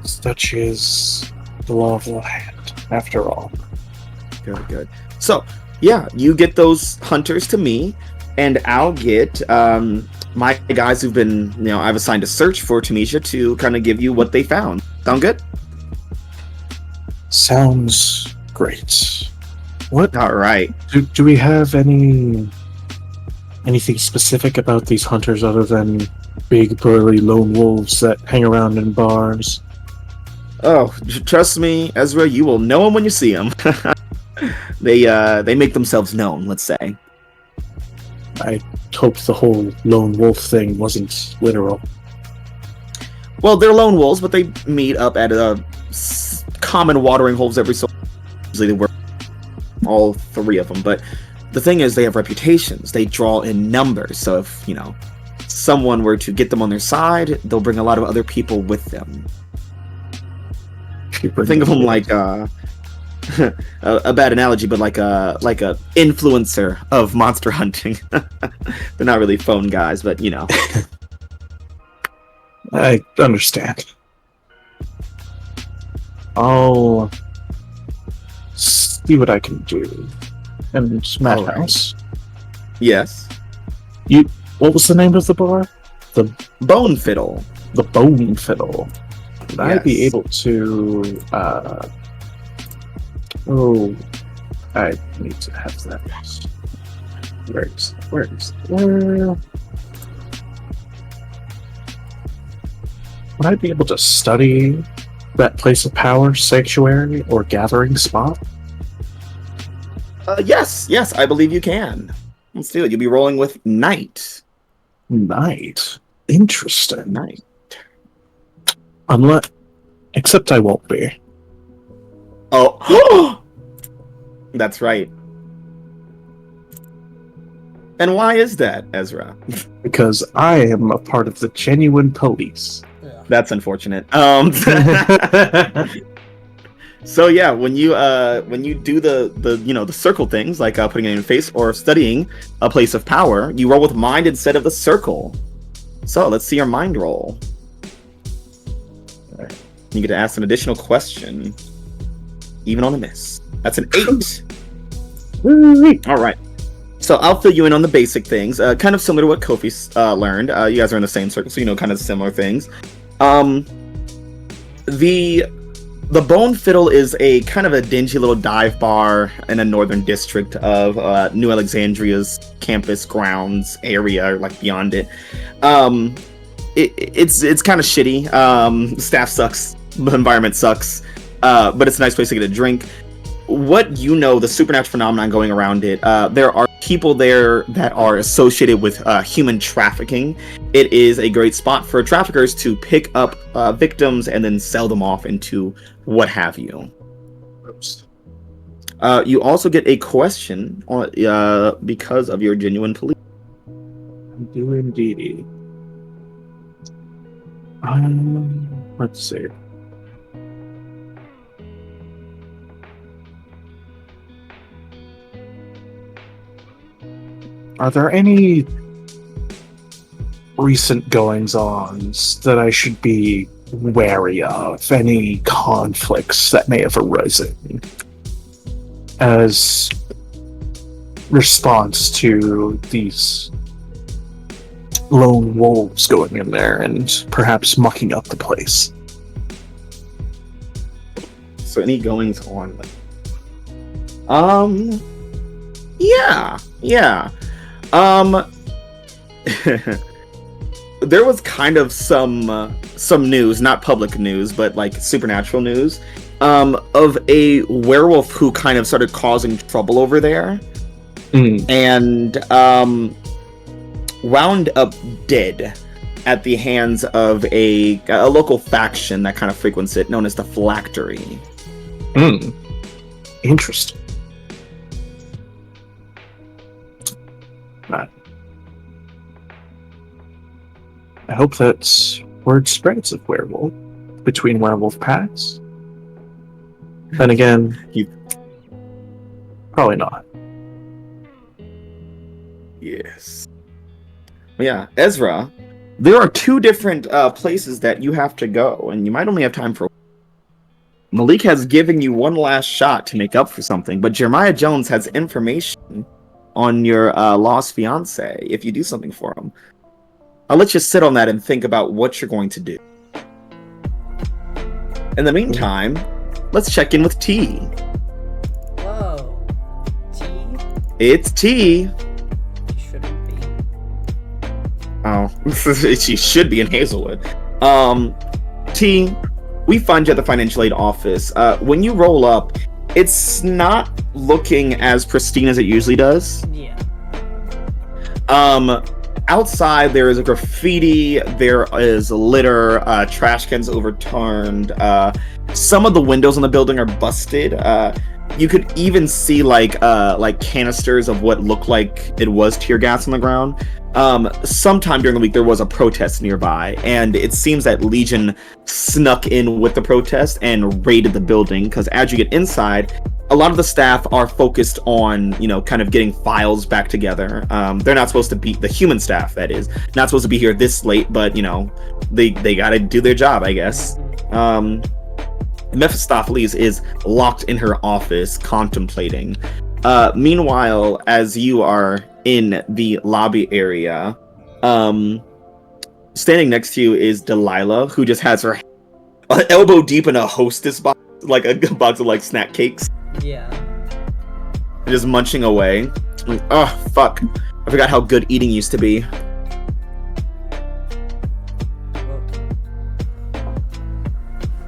Such is the law of the land, after all. Good. So, yeah, you get those hunters to me, and I'll get my guys who've been, I've assigned a search for Tamisha to kind of give you what they found. Sound good? Sounds great. What? All right. Do we have anything specific about these hunters other than big burly lone wolves that hang around in bars? Oh, trust me, Ezra, you will know them when you see them. They make themselves known, let's say. I hope the whole lone wolf thing wasn't literal. Well, they're lone wolves, but they meet up at common watering holes every so. Usually they work all three of them, but the thing is, they have reputations. They draw in numbers, so if someone were to get them on their side, they'll bring a lot of other people with them. Think of them like a bad analogy, but like a influencer of monster hunting. They're not really phone guys, but I understand. I'll see what I can do. And Madhouse. Yes. What was the name of the bar? The Bone Fiddle. The Bone Fiddle. Would I be Yes. able to? I need to have that. Where? Would I be able to study that place of power, sanctuary, or gathering spot? Yes, I believe you can. Let's do it. You'll be rolling with Night. Night. Interesting. Night. Except I won't be. Oh, that's right. And why is that, Ezra? Because I am a part of the genuine police. Yeah. That's unfortunate. So yeah, when you do the circle things like putting it in your face or studying a place of power, you roll with mind instead of the circle. So let's see your mind roll. All right. You get to ask an additional question, even on a miss. That's an 8. All right. So I'll fill you in on the basic things, kind of similar to what Kofi learned. You guys are in the same circle, so you know kind of similar things. The Bone Fiddle is a kind of a dingy little dive bar in a northern district of New Alexandria's campus grounds area, or like beyond it. It's kind of shitty. Staff sucks, the environment sucks, but it's a nice place to get a drink. What the supernatural phenomenon going around it, there are people there that are associated with human trafficking. It is a great spot for traffickers to pick up victims and then sell them off into what have you. You also get a question because of your genuine police. I do indeed. Let's see. Are there any recent goings-ons that I should be wary of? Any conflicts that may have arisen as response to these lone wolves going in there and perhaps mucking up the place. So any goings on? Yeah. There was kind of some news, not public news, but like supernatural news, of a werewolf who kind of started causing trouble over there, and wound up dead at the hands of a local faction that kind of frequents it, known as the Phylactery. Interesting. I hope that word spreads of werewolf between werewolf packs. Then again, probably not. Yes. Yeah, Ezra, there are 2 different places that you have to go, and you might only have time for. Malik has given you one last shot to make up for something, but Jeremiah Jones has information on your lost fiance if you do something for him. I'll let you sit on that and think about what you're going to do. In the meantime, let's check in with T. Whoa. T? It's T. She shouldn't be. Oh, she should be in Hazelwood. T, we find you at the financial aid office. When you roll up, it's not looking as pristine as it usually does. Yeah. Outside there is a graffiti, there is litter, trash cans overturned, some of the windows on the building are busted. You could even see like canisters of what looked like it was tear gas on the ground. Sometime during the week there was a protest nearby, and it seems that Legion snuck in with the protest and raided the building, because as you get inside, a lot of the staff are focused on, kind of getting files back together. They're not supposed to be, the human staff, that is, not supposed to be here this late, but, they gotta do their job, I guess. Mephistopheles is locked in her office, contemplating. Meanwhile, as you are in the lobby area, standing next to you is Delilah, who just has her elbow deep in a Hostess box, like a box of snack cakes. Yeah. Just munching away. Like, oh, fuck. I forgot how good eating used to be.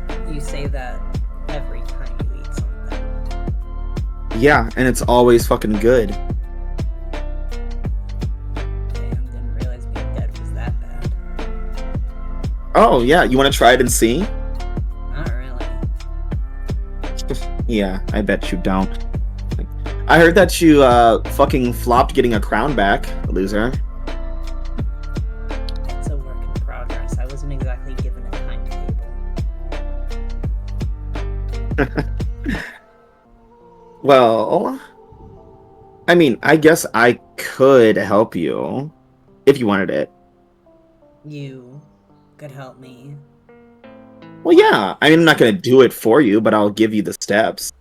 Well, you say that every time you eat something. Yeah, and it's always fucking good. Damn, didn't realize being dead was that bad. Oh, yeah, you want to try it and see? Not really. Yeah, I bet you don't. I heard that you fucking flopped getting a crown back, loser. It's a work in progress. I wasn't exactly given a timetable. Well, I mean, I guess I could help you if you wanted it. You could help me. Well, yeah. I mean, I'm not gonna do it for you, but I'll give you the steps.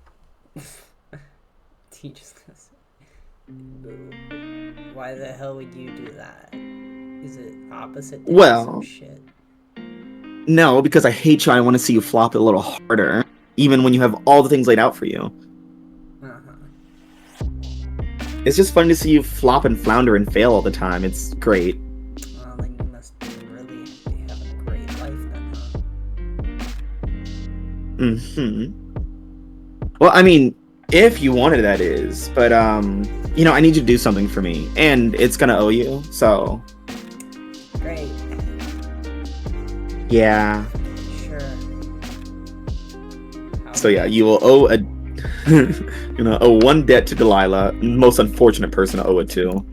He just goes, why the hell would you do that? Is it opposite day or some shit? No, because I hate you. I want to see you flop it a little harder, even when you have all the things laid out for you. It's just fun to see you flop and flounder and fail all the time. It's great. Well, then you must be really having a great life then, huh? Well, I mean, if you wanted, that is. But, I need you to do something for me. And it's gonna owe you, so... Great. Yeah. Sure. So yeah, you will owe a... owe one debt to Delilah. Most unfortunate person to owe it to.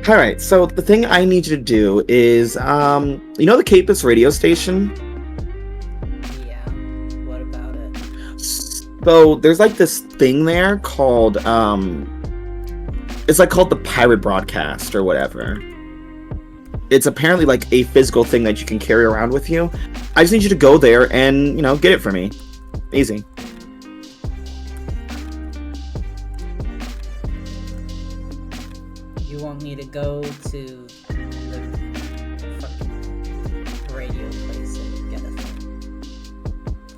Alright, so the thing I need you to do is, the Capus radio station? Yeah, what about it? So, there's this thing there called, it's called the Pirate Broadcast, or whatever. It's apparently a physical thing that you can carry around with you. I just need you to go there and, get it for me. Easy. You want me to go to the fucking radio place and get a thing?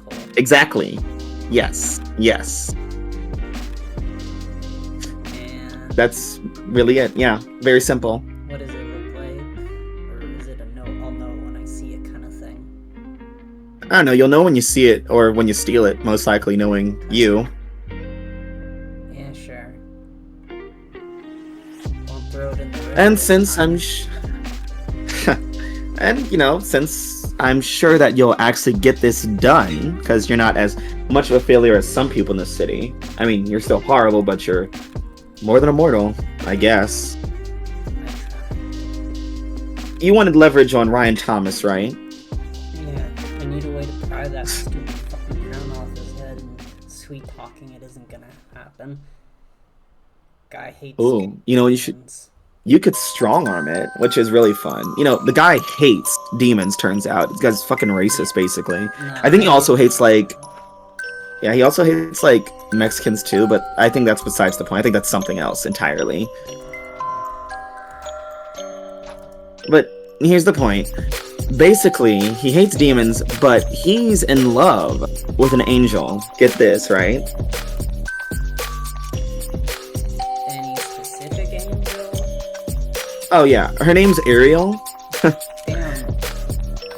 Cool. Exactly. Yes. And That's really it. Yeah, very simple. what does it look like? Or is it a no, I'll know when I see it kind of thing? I don't know. You'll know when you see it or when you steal it. Most likely, knowing you. Yeah, sure. Won't throw it in the river. And since I'm since I'm sure that you'll actually get this done, because you're not as much of a failure as some people in the city. I mean, you're still horrible, but you're more than immortal, I guess. You wanted leverage on Ryan Thomas, right? Yeah, I need a way to pry that stupid fucking crown off his head, and sweet talking it isn't gonna happen. Guy hates Ooh, you could strong arm it, which is really fun. The guy hates demons, turns out. This guy's fucking racist, basically. I think he also hates, he also hates, Mexicans, too, but I think that's besides the point. I think that's something else entirely. But here's the point. Basically, he hates demons, but he's in love with an angel. Get this, right? Any specific angel? Oh, yeah. Her name's Ariel. Damn.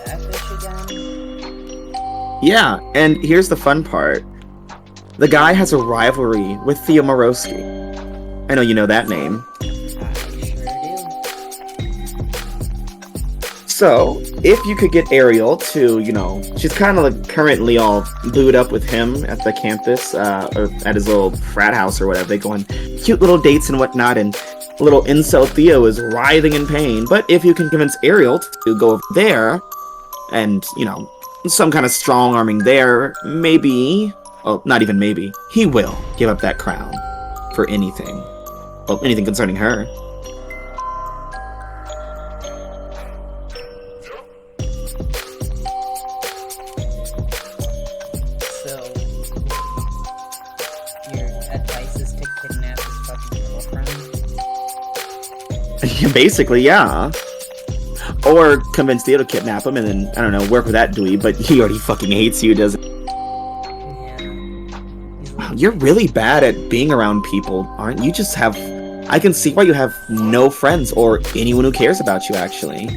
That bitch again? Yeah, and here's the fun part. The guy has a rivalry with Theo Morosky. I know you know that name. I sure do. So, if you could get Ariel to, she's kind of currently all booed up with him at the campus, or at his little frat house or whatever. They go on cute little dates and whatnot, and little incel Theo is writhing in pain. But if you can convince Ariel to go over there, and, some kind of strong arming there, maybe, well, not even maybe, he will give up that crown for anything. Well, anything concerning her. So, your advice is to kidnap his fucking girlfriend? Basically, yeah. Or convince Theo to kidnap him and then, I don't know, work with that dweeb, but he already fucking hates you, doesn't he? Wow, you're really bad at being around people, aren't you? I can see why you have no friends or anyone who cares about you, actually.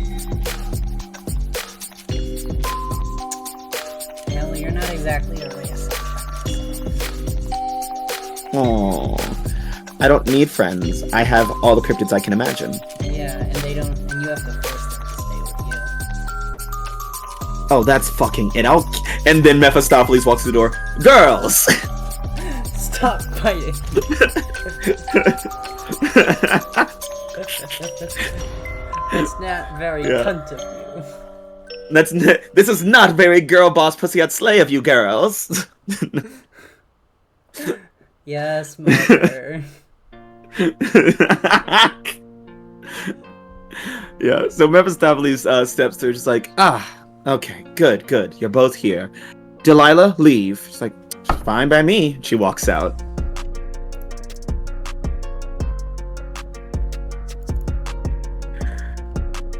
Hell, you're not exactly a racist. Oh, I don't need friends. I have all the cryptids I can imagine. Yeah, and you have to force them to stay with you. Oh, that's fucking it. And then Mephistopheles walks through the door. Girls! Stop fighting. That's not very cunt of you. This is not very girl boss pussy at slay of you girls. Yes, mother. Yeah, so Mephistopheles steps through, just like, okay, good, you're both here. Delilah, leave. She's like, fine by me. She walks out.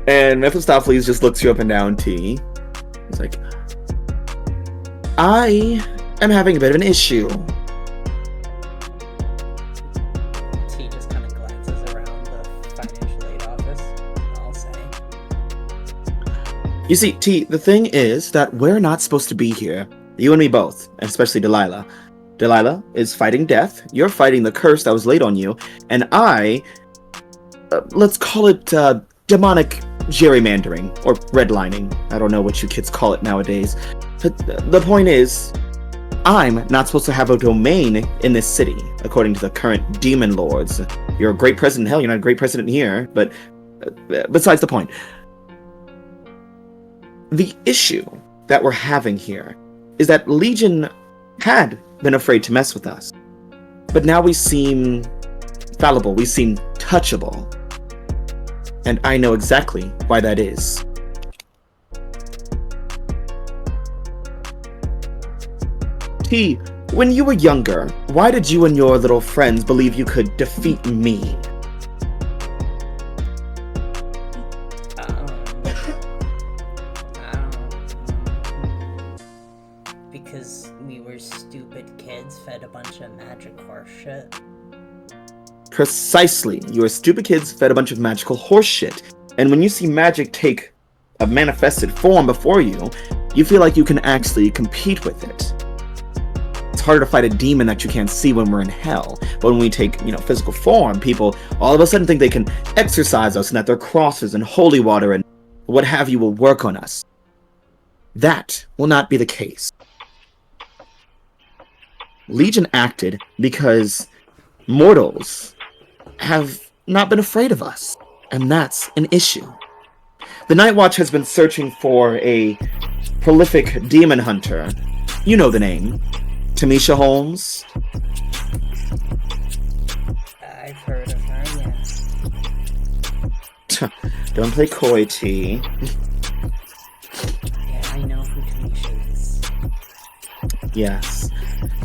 And Mephistopheles just looks you up and down, T. He's like, I am having a bit of an issue. T just kind of glances around the financial aid office, I'll say. You see, T, the thing is that we're not supposed to be here. You and me both, especially Delilah. Delilah is fighting death, you're fighting the curse that was laid on you, and I, let's call it demonic gerrymandering, or redlining. I don't know what you kids call it nowadays. But the point is, I'm not supposed to have a domain in this city, according to the current demon lords. You're a great president, hell, you're not a great president here, but besides the point. The issue that we're having here is that Legion had been afraid to mess with us. But now we seem fallible, we seem touchable. And I know exactly why that is. T, when you were younger, why did you and your little friends believe you could defeat me? Precisely. You are stupid kids fed a bunch of magical horse shit. And when you see magic take a manifested form before you, you feel like you can actually compete with it. It's harder to fight a demon that you can't see when we're in hell. But when we take, physical form, people all of a sudden think they can exorcise us and that their crosses and holy water and what have you will work on us. That will not be the case. Legion acted because mortals have not been afraid of us, and that's an issue. The Night Watch has been searching for a prolific demon hunter. You know the name. Tamisha Holmes. I've heard of her, yes. Don't play coy, T. Yeah, I know who Tamisha is. Yes.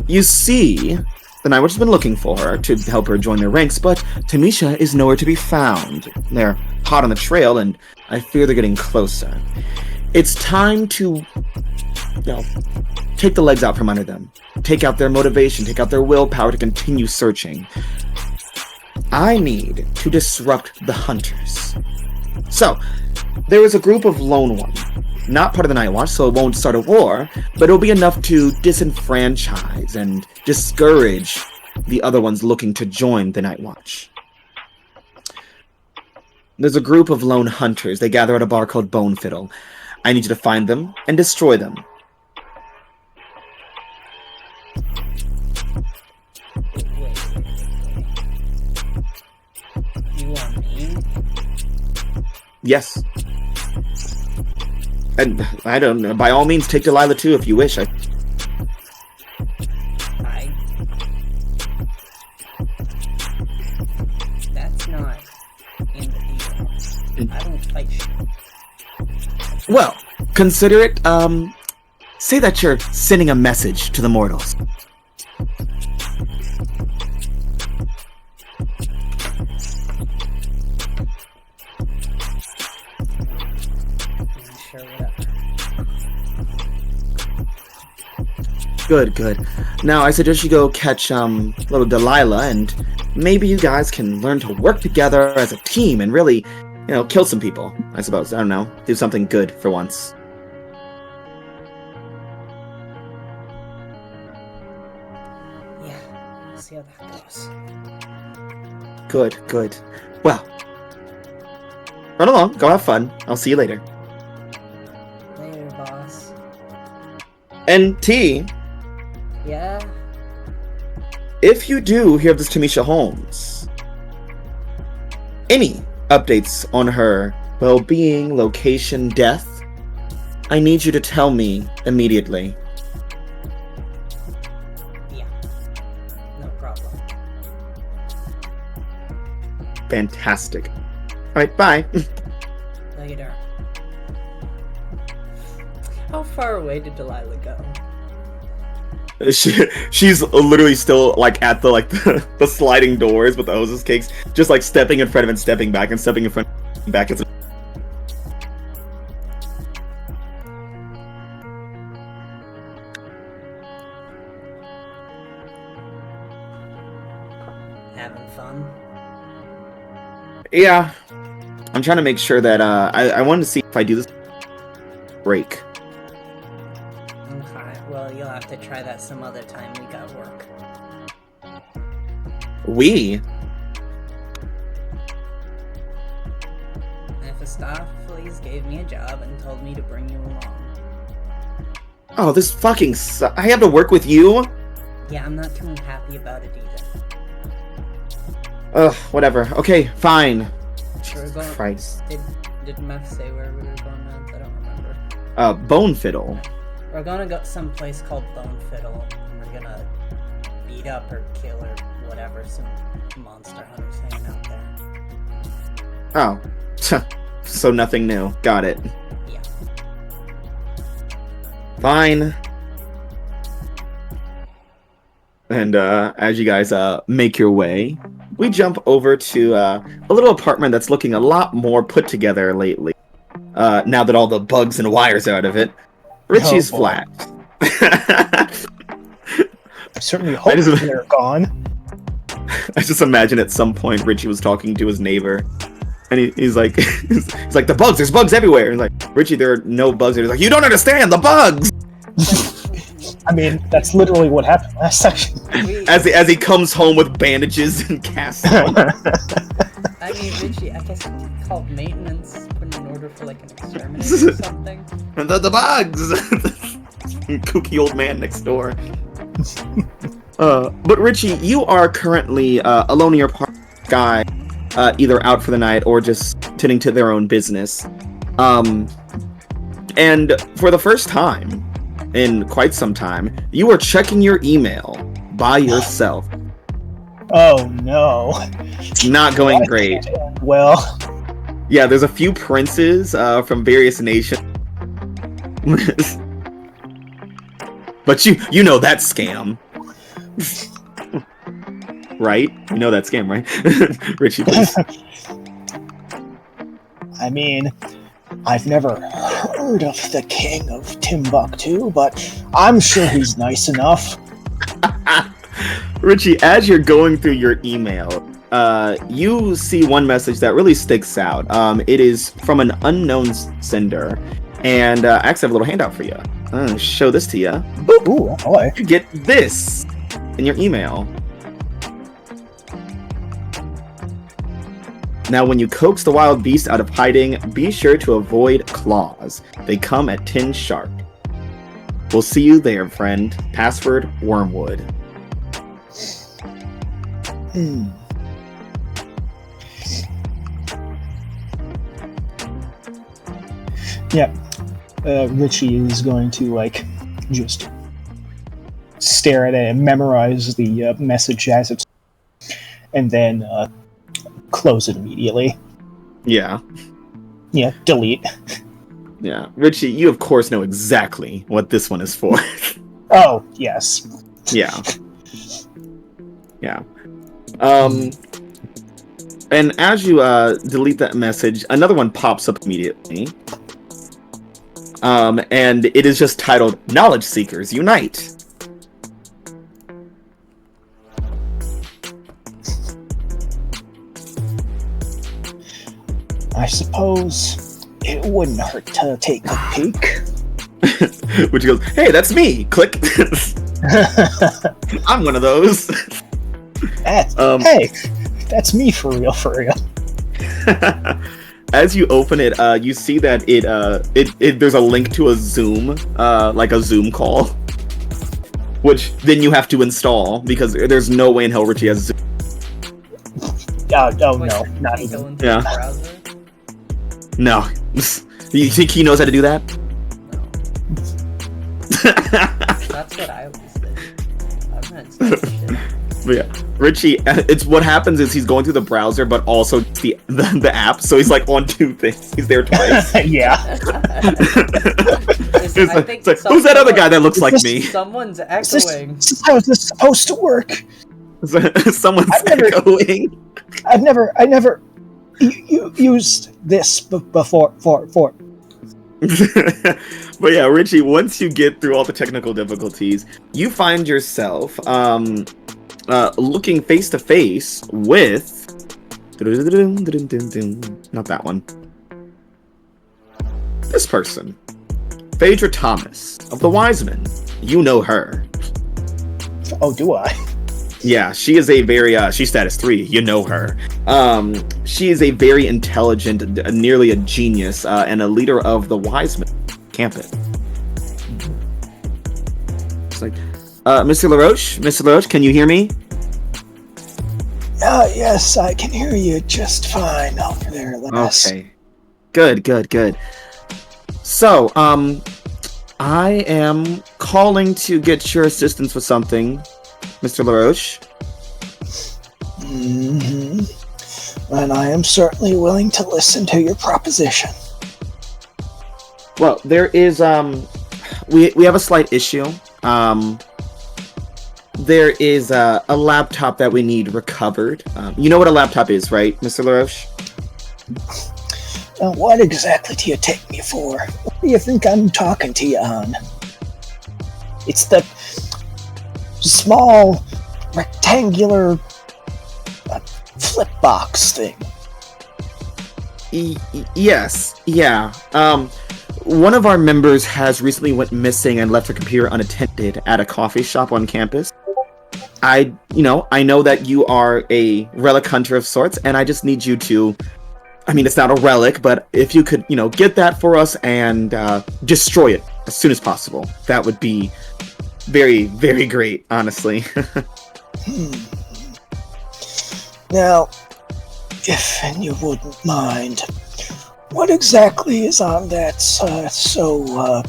You see, the Night Watch has been looking for her to help her join their ranks, but Tamisha is nowhere to be found. They're hot on the trail, and I fear they're getting closer. It's time to, take the legs out from under them. Take out their motivation, take out their willpower to continue searching. I need to disrupt the hunters. So, there is a group of lone ones. Not part of the Night Watch, so it won't start a war, but it'll be enough to disenfranchise and discourage the other ones looking to join the Night Watch. There's a group of lone hunters. They gather at a bar called Bone Fiddle. I need you to find them and destroy them. Wait. You want me? Yes. And I don't know. By all means, take Delilah too if you wish. That's not in the deal. I don't fight shit. Well, consider it, say that you're sending a message to the mortals. Sure, whatever. Good. Now, I suggest you go catch, little Delilah, and maybe you guys can learn to work together as a team and really, kill some people, I suppose. I don't know. Do something good for once. Yeah, we'll see how that goes. Good. Well, run along. Go have fun. I'll see you later. Later, boss. And T, Yeah? if you do hear of this Tamisha Holmes, any updates on her well-being, location, death, I need you to tell me immediately. Yeah. No problem. Fantastic. Alright, bye. Later. How far away did Delilah go? She's literally still at the sliding doors with the hostess cakes, just stepping in front of and stepping back and stepping in front and back. It's Having fun? yeah. I'm trying to make sure that I wanted to see if I do this break. Okay, well, you'll have to try that some other time. We got work. Mephistopheles gave me a job and told me to bring you along. Oh, this fucking I have to work with you? Yeah, I'm not too happy about it either. Ugh, whatever. Okay, fine. We're going, Christ. Did Meph say where we were going next? I don't remember. Bone Fiddle. We're gonna go someplace called Bone Fiddle, and we're gonna beat up or kill or whatever some monster hunters hanging out there. Oh. So nothing new. Got it. Yeah. Fine. And as you guys make your way, we jump over to a little apartment that's looking a lot more put together lately. Now that all the bugs and wires are out of it. Richie's flat. I certainly hope they're gone. I just imagine at some point Richie was talking to his neighbor, and he's like, he's like, the bugs. There's bugs everywhere. And like, Richie, there are no bugs. And he's like, you don't understand the bugs. I mean, that's literally what happened last section. As he comes home with bandages and casts on. I mean, Richie, I guess you could call maintenance, put in an order for like an exterminator or something. The bugs. Kooky old man next door. But Richie, you are currently alone in your park, guy, either out for the night or just tending to their own business. And for the first time in quite some time, you are checking your email by yourself. Oh no. It's not going great. Well. Yeah, there's a few princes from various nations. But you know that scam. Right? You know that scam, right? Richie, please. I mean, I've never heard of the king of Timbuktu, but I'm sure he's nice enough. Richie, as you're going through your email, you see one message that really sticks out. It is from an unknown sender, and I actually have a little handout for you. Show this to you. Boop. Ooh, boy. You get this in your email. Now, when you coax the wild beast out of hiding, be sure to avoid claws. They come at 10 sharp. We'll see you there, friend. Password, Wormwood. Yeah. Richie is going to, like, just stare at it and memorize the message as it's... and then close it immediately. Yeah. Yeah, delete. Yeah. Richie, you of course know exactly what this one is for. Oh, yes. Yeah. Yeah. And as you delete that message, another one pops up immediately. And it is just titled Knowledge Seekers Unite. I suppose it wouldn't hurt to take a peek. Which goes, hey, that's me! Click! I'm one of those. Hey, that's me for real, for real. As you open it, you see that it there's a link to a Zoom, like a Zoom call, which then you have to install because there's no way in hell Richie has Zoom. Oh no, Not even. Yeah. No. You think he knows how to do that? That's what I always did. I'm not saying shit. But yeah, Richie, it's what happens is he's going through the browser, but also the app, so he's like on two things. He's there twice. Yeah. It's like, who's that other guy that looks like me? Someone's echoing. How is this supposed to work? Someone's echoing. I've never used this before. But yeah, Richie, once you get through all the technical difficulties, you find yourself looking face to face with not that one. This person. Phaedra Thomas of the Wiseman. You know her. Oh, do I? Yeah, she is a very she's status 3. You know her. She is a very intelligent, nearly a genius, and a leader of the Wiseman campus. It's like, Mr. LaRoche, can you hear me? Yes, I can hear you just fine over there, Les. Okay. Good. So, I am calling to get your assistance with something, Mr. LaRoche. Mm-hmm. And I am certainly willing to listen to your proposition. Well, there is, we have a slight issue. There is a laptop that we need recovered. You know what a laptop is, right, Mr. LaRoche? What exactly do you take me for? What do you think I'm talking to you on? It's the small, rectangular flip box thing. Yes, yeah. One of our members has recently went missing and left her computer unattended at a coffee shop on campus. I know that you are a relic hunter of sorts, and I just need you to, I mean, it's not a relic, but if you could, get that for us and destroy it as soon as possible, that would be very, very great, honestly. Now, if you wouldn't mind, what exactly is on that so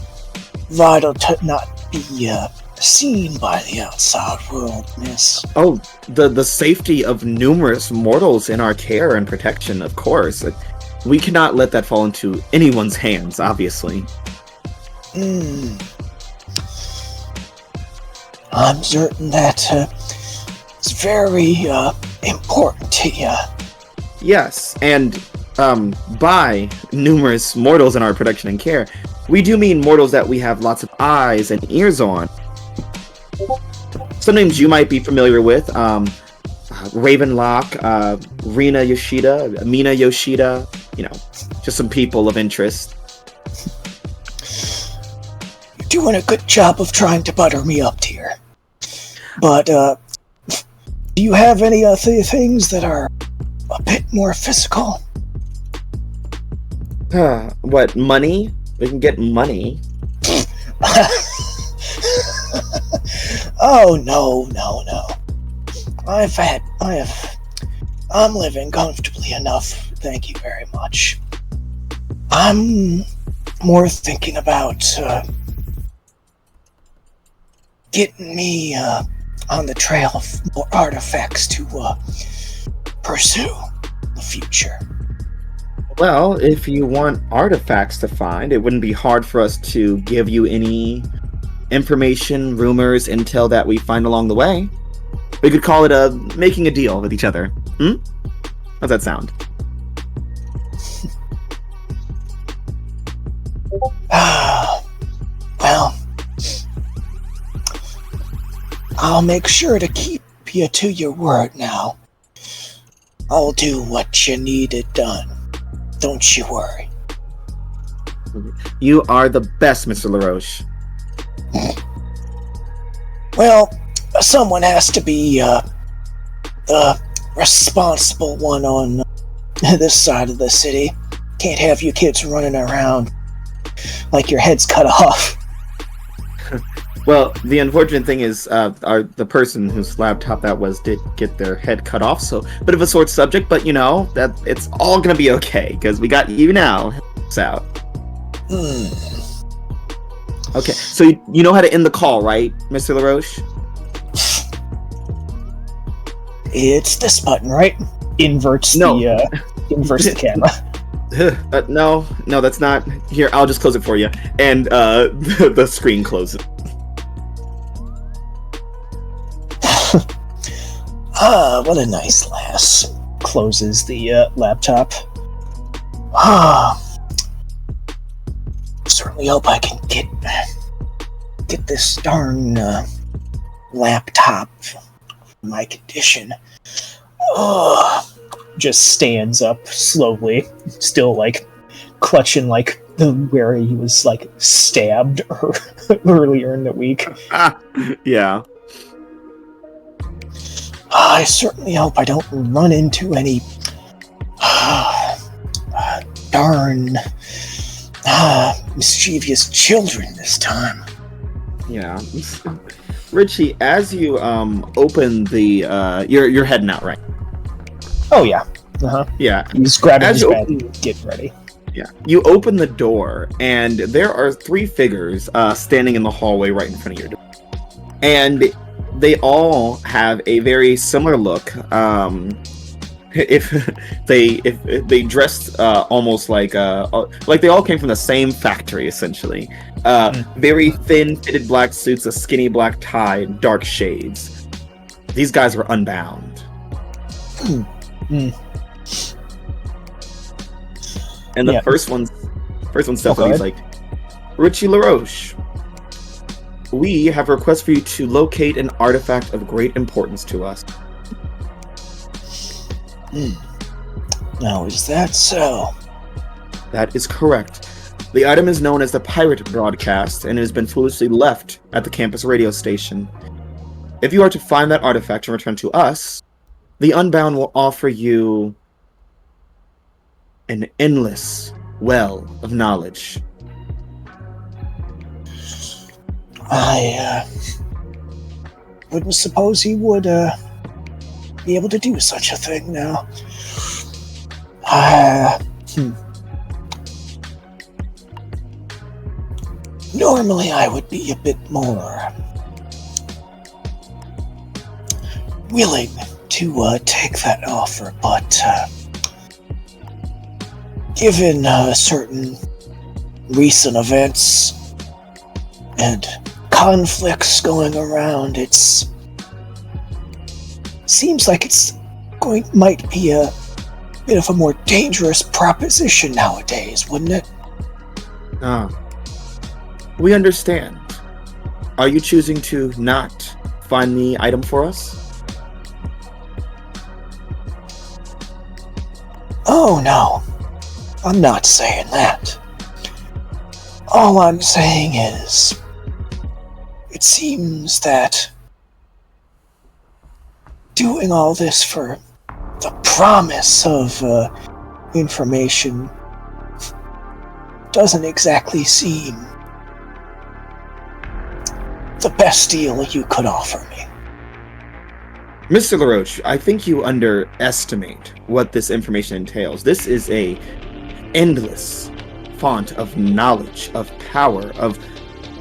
vital to not be seen by the outside world, miss? Oh, the safety of numerous mortals in our care and protection, of course. We cannot let that fall into anyone's hands, obviously. I'm certain that it's very important to you. Yes, and by numerous mortals in our protection and care, we do mean mortals that we have lots of eyes and ears on. Some names you might be familiar with, Ravenlock, Rina Yoshida, Mina Yoshida, just some people of interest. You're doing a good job of trying to butter me up, dear. But, do you have any other things that are a bit more physical? What, money? We can get money. Oh, no. I'm living comfortably enough, thank you very much. I'm more thinking about, getting me, on the trail of more artifacts to, pursue the future. Well, if you want artifacts to find, it wouldn't be hard for us to give you any information, rumors, intel that we find along the way. We could call it making a deal with each other. How's that sound? Well, I'll make sure to keep you to your word now. I'll do what you needed done. Don't you worry. You are the best, Mr. LaRoche. Well, someone has to be the responsible one on this side of the city. Can't have you kids running around like your head's cut off. Well, the unfortunate thing is, the person whose laptop that was did get their head cut off, so bit of a sore subject, but that it's all gonna be okay, because we got you now. It's out. Okay, so you know how to end the call, right, Mr. LaRoche? It's this button, right? Inverts the camera. No, that's not. Here, I'll just close it for you, and the screen closes. What a nice lass. Closes the laptop. Certainly hope I can get this darn laptop from my condition. Just stands up slowly, still clutching where he was stabbed earlier in the week. Yeah. I certainly hope I don't run into any darn mischievous children this time. Yeah. Richie, as you open the you're heading out, right? Oh yeah. Yeah. He's grabbing his bag and getting ready. Yeah. You open the door and there are 3 figures standing in the hallway right in front of your door. And they all have a very similar look. If they dressed almost like they all came from the same factory, essentially. Very thin fitted black suits, a skinny black tie, dark shades. These guys were unbound. And the first one steps up, he's like, Richie LaRoche, we have a request for you to locate an artifact of great importance to us. Now, is that so? That is correct. The item is known as the Pirate Broadcast, and it has been foolishly left at the campus radio station. If you are to find that artifact and return to us, the Unbound will offer you an endless well of knowledge. I wouldn't suppose he would be able to do such a thing now. Normally I would be a bit more willing to take that offer, but given certain recent events and conflicts going around, seems like might be a bit of a more dangerous proposition nowadays, wouldn't it? We understand. Are you choosing to not find the item for us? Oh no, I'm not saying that. All I'm saying is, it seems that doing all this for the promise of information doesn't exactly seem the best deal you could offer me. Mr. LaRoche, I think you underestimate what this information entails. This is a endless font of knowledge, of power, of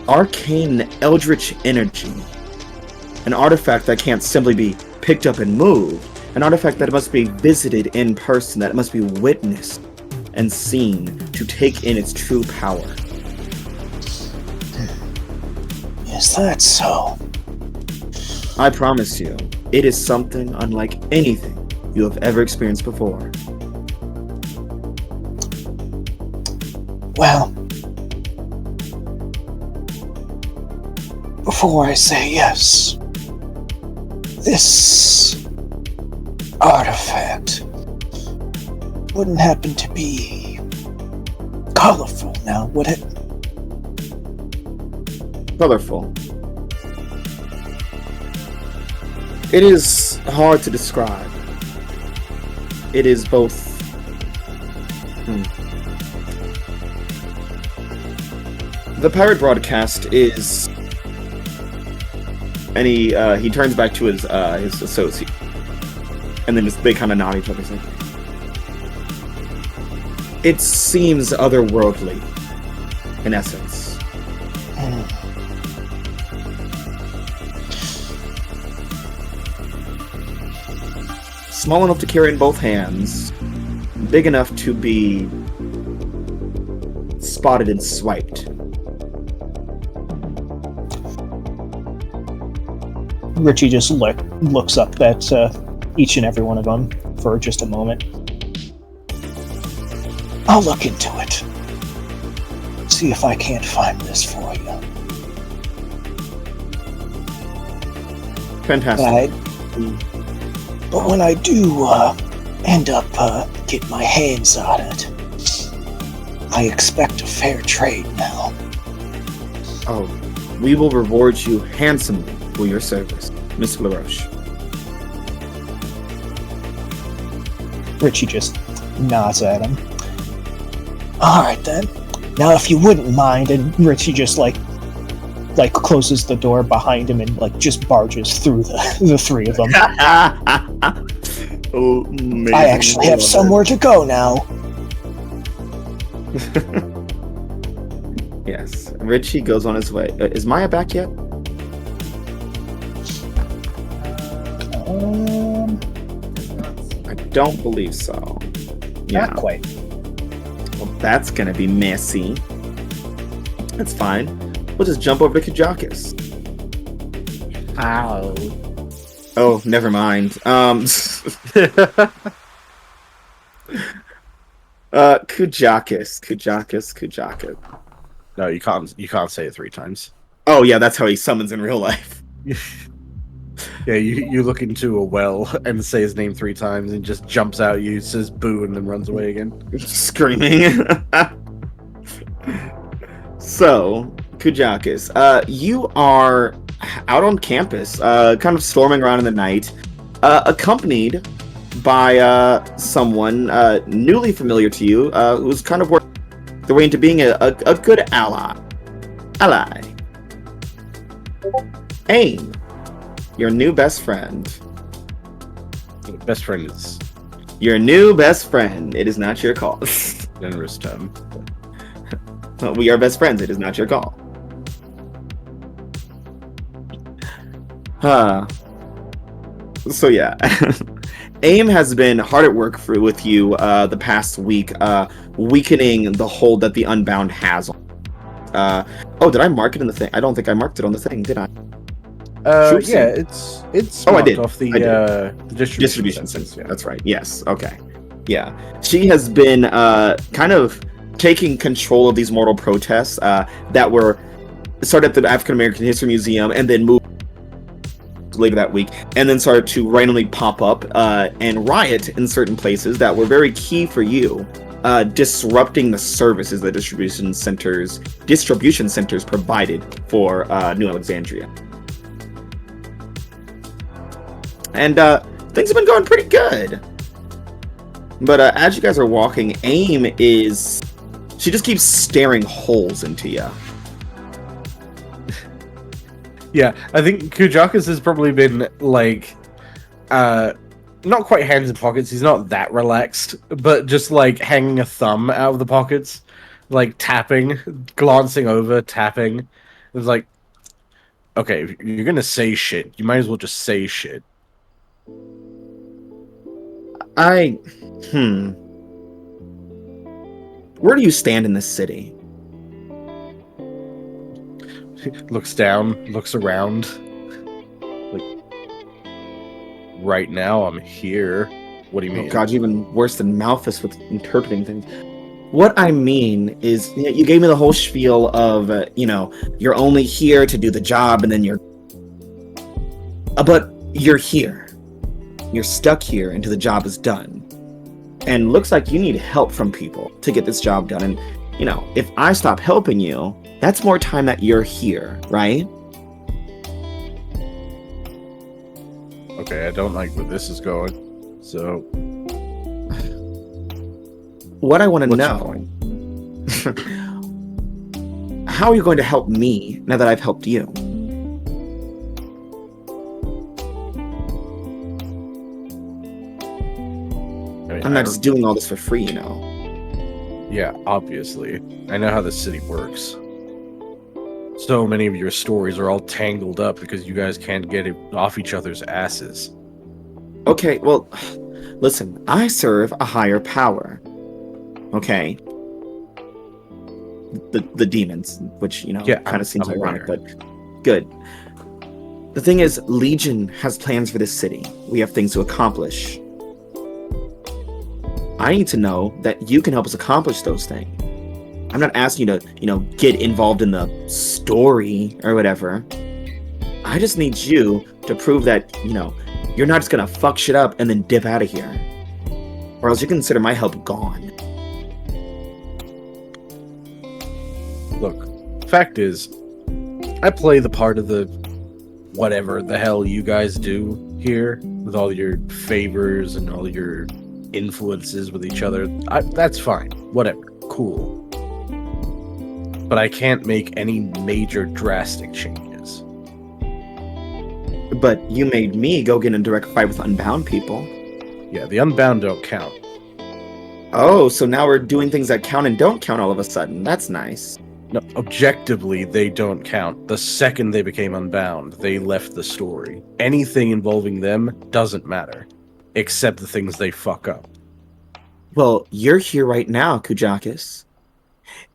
arcane eldritch energy. An artifact that can't simply be picked up and moved. An artifact that must be visited in person, that must be witnessed and seen to take in its true power. Is that so? I promise you, it is something unlike anything you have ever experienced before. Well, before I say yes, this artifact wouldn't happen to be colorful now, would it? Colorful. It is hard to describe. It is both... The pirate broadcast is... And he turns back to his associate. And then they kind of nod each other. Like, it seems otherworldly, in essence. Small enough to carry in both hands, big enough to be spotted and swiped. Richie just looks up at each and every one of them for just a moment. I'll look into it. See if I can't find this for you. Fantastic. But when I do end up getting my hands on it, I expect a fair trade now. Oh, we will reward you handsomely for your service, Miss LaRoche. Richie just nods at him. Alright then. Now if you wouldn't mind, and Richie just like closes the door behind him and just barges through the three of them. Oh, man. I actually have somewhere to go now. Yes, Richie goes on his way. Is Maya back yet? I don't believe so. Not quite. Well, that's gonna be messy. That's fine. We'll just jump over to Kajakis. Ow. Oh, never mind. Kujakis. No, you can't say it 3 times. Oh yeah, that's how he summons in real life. Yeah, you look into a well and say his name 3 times and just jumps out at you, says boo, and then runs away again. Screaming. So, Kujakis, you are out on campus, kind of storming around in the night, accompanied by someone newly familiar to you, who's kind of working their way into being a good ally. Aim, your new best friend. Best friend is Your new best friend. It is not your call. generous term. We are best friends. It is not your call. So yeah, AIM has been hard at work with you the past week, weakening the hold that the Unbound has on. Oh, did I mark it in the thing? I don't think I marked it on the thing, did I? Yeah, it's I did. off the Distribution sentence. center. That's right. Yes. Okay. Yeah. She has been kind of taking control of these mortal protests that were started at the African American History Museum and then moved later that week, and then started to randomly pop up and riot in certain places that were very key for you, disrupting the services that distribution centers provided for New Alexandria. And things have been going pretty good. But as you guys are walking, she just keeps staring holes into you. Yeah, I think Kujakas has probably been like, not quite hands in pockets. He's not that relaxed, but just like hanging a thumb out of the pockets, like tapping, glancing over, tapping. It's like, okay, if you're gonna say shit, you might as well just say shit. Where do you stand in this city? Looks down, looks around. Like, right now I'm here. What do you mean? Oh god, you're even worse than Malthus with interpreting things. What I mean is, you gave me the whole spiel of, you're only here to do the job, and then but you're here. You're stuck here until the job is done. And looks like you need help from people to get this job done. And, if I stop helping you, that's more time that you're here, right? Okay, I don't like where this is going. So, what I want to what's your know, how are you going to help me now that I've helped you? I mean, I'm not just doing all this for free, Yeah, obviously. I know how the city works. So many of your stories are all tangled up because you guys can't get it off each other's asses. Okay, well, listen, I serve a higher power. Okay? The demons, which, kind of seems I'm ironic, aware. but good. The thing is, Legion has plans for this city. We have things to accomplish. I need to know that you can help us accomplish those things. I'm not asking you to, get involved in the story or whatever. I just need you to prove that, you're not just gonna fuck shit up and then dip out of here. Or else you consider my help gone. Look, fact is, I play the part of the whatever the hell you guys do here with all your favors and all your influences with each other. That's fine. Whatever. Cool. But I can't make any major drastic changes. But you made me go get in a direct fight with Unbound people. Yeah, the Unbound don't count. Oh, so now we're doing things that count and don't count all of a sudden. That's nice. No, objectively, they don't count. The second they became Unbound, they left the story. Anything involving them doesn't matter. Except the things they fuck up. Well, you're here right now, Kujakis.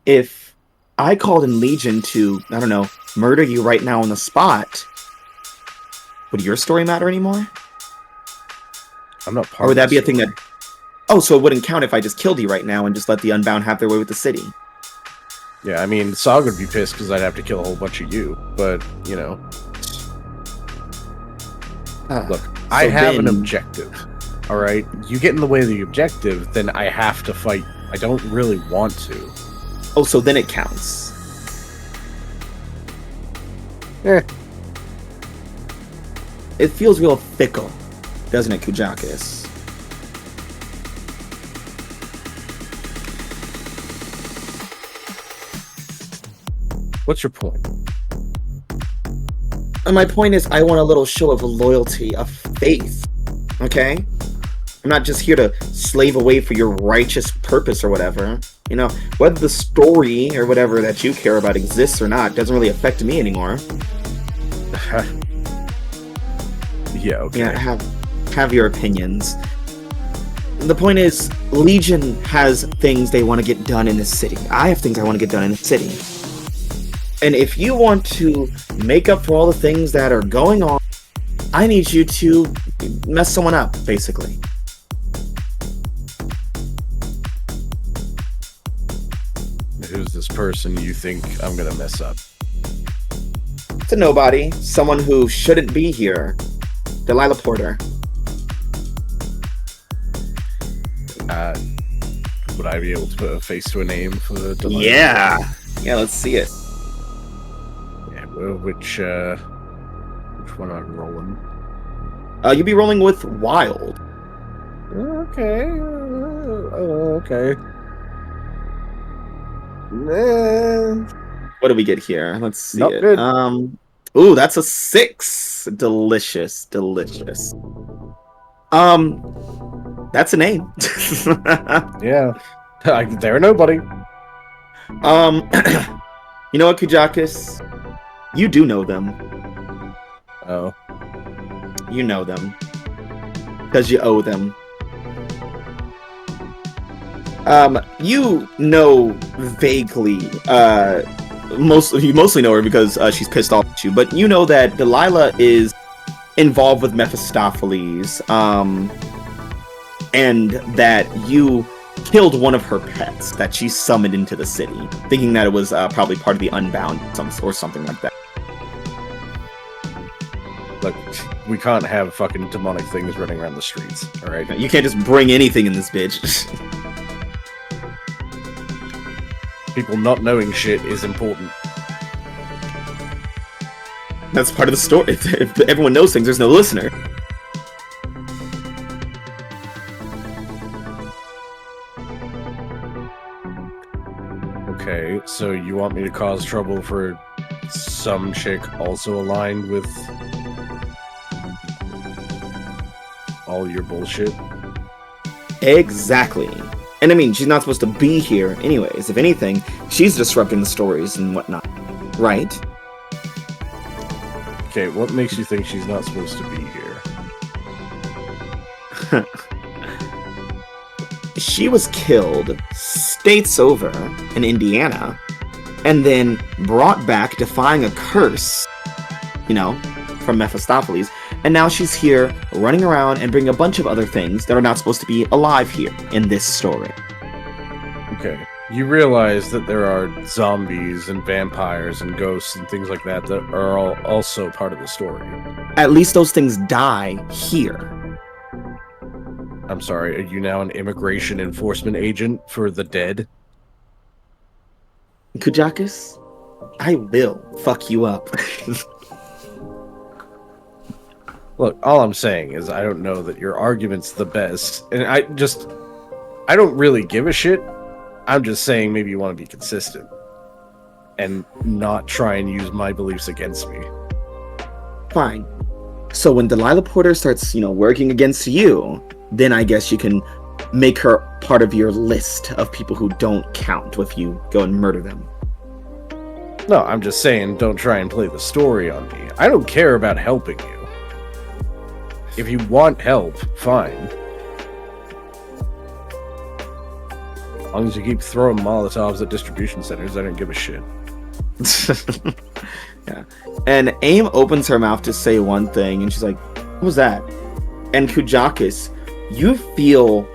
If I called in Legion to, I don't know, murder you right now on the spot, would your story matter anymore? I'm not part Or would of that be a the thing that... Oh, so it wouldn't count if I just killed you right now and just let the Unbound have their way with the city? Yeah, I mean, Saga would be pissed because I'd have to kill a whole bunch of you, but, Look, I have an objective. All right, you get in the way of the objective, then I have to fight. I don't really want to. Oh, so then it counts. Eh. It feels real fickle, doesn't it, Kujakis? What's your point? And my point is, I want a little show of loyalty, of faith. Okay? I'm not just here to slave away for your righteous purpose or whatever. You know, whether the story or whatever that you care about exists or not doesn't really affect me anymore. Yeah, okay. Yeah, have your opinions. The point is, Legion has things they want to get done in the city. I have things I want to get done in the city. And if you want to make up for all the things that are going on, I need you to mess someone up, basically. Who's this person you think I'm gonna mess up? It's a nobody. Someone who shouldn't be here. Delilah Porter. Would I be able to put a face to a name for Delilah? Yeah. Yeah, let's see it. Yeah, well, which one am I rolling? You'll be rolling with Wild. Okay. Okay. What do we get here? Let's see Not it. good. Ooh, that's a 6. Delicious, delicious. That's a name. Yeah. They're nobody. You know what, Kujakis? You do know them. Oh. You know them. Because you owe them. You know vaguely, you mostly know her because she's pissed off at you, but you know that Delilah is involved with Mephistopheles, and that you killed one of her pets that she summoned into the city, thinking that it was probably part of the Unbound or something like that. Look, we can't have fucking demonic things running around the streets, alright? You can't just bring anything in this bitch. People not knowing shit is important. That's part of the story. If everyone knows things, there's no listener. Okay, so you want me to cause trouble for some chick also aligned with all your bullshit? Exactly. And I mean, she's not supposed to be here anyways. If anything, she's disrupting the stories and whatnot. Right? Okay, what makes you think she's not supposed to be here? She was killed states over in Indiana and then brought back defying a curse, you know, from Mephistopheles. And now she's here running around and bringing a bunch of other things that are not supposed to be alive here in this story. Okay. You realize that there are zombies and vampires and ghosts and things like that that are all also part of the story. At least those things die here. I'm sorry, are you now an immigration enforcement agent for the dead? Kujakis, I will fuck you up. Look, all I'm saying is I don't know that your argument's the best, and I don't really give a shit. I'm just saying maybe you want to be consistent and not try and use my beliefs against me. Fine. So when Delilah Porter starts, working against you, then I guess you can make her part of your list of people who don't count if you go and murder them. No, I'm just saying don't try and play the story on me. I don't care about helping you. If you want help, fine. As long as you keep throwing Molotovs at distribution centers, I don't give a shit. Yeah. And AIM opens her mouth to say one thing, and she's like, what was that? And Kujakis, you feel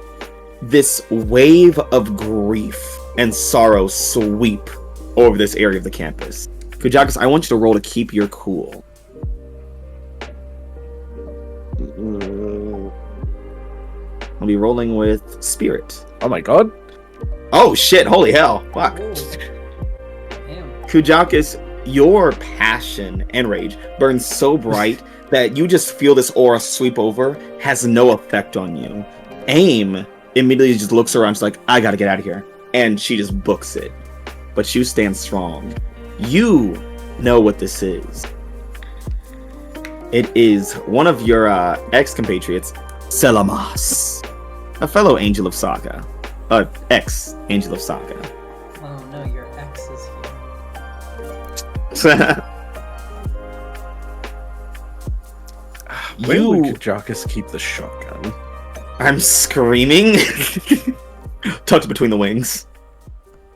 this wave of grief and sorrow sweep over this area of the campus. Kujakis, I want you to roll to keep your cool. I'll be rolling with Spirit. Oh my god. Oh shit! Holy hell! Fuck. Ooh. Damn. Kujakis, your passion and rage burns so bright that you just feel this aura sweep over, has no effect on you. Aim immediately just looks around, she's like, I gotta get out of here. And she just books it. But you stand strong. You know what this is. It is one of your ex-compatriots, Selamas, a fellow Angel of Saga. Ex-Angel of Saga. Oh no, your ex is here. Where would Kujakus keep the shotgun? I'm screaming. Tucked between the wings.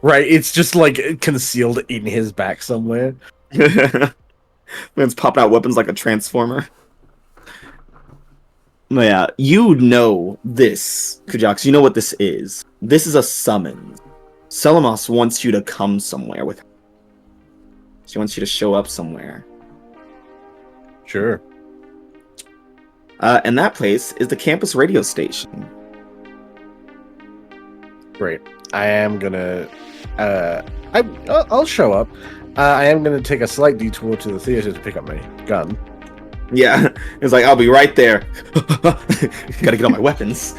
Right, it's just like concealed in his back somewhere. Man's popping out weapons like a transformer. But yeah, you know this, Kujakus. You know what this is. This is a summons. Selamos wants you to come somewhere with her. She wants you to show up somewhere. Sure. And that place is the campus radio station. Great. I am gonna. I'll show up. I am gonna take a slight detour to the theater to pick up my gun. Yeah, it's like, I'll be right there. Gotta get all my weapons.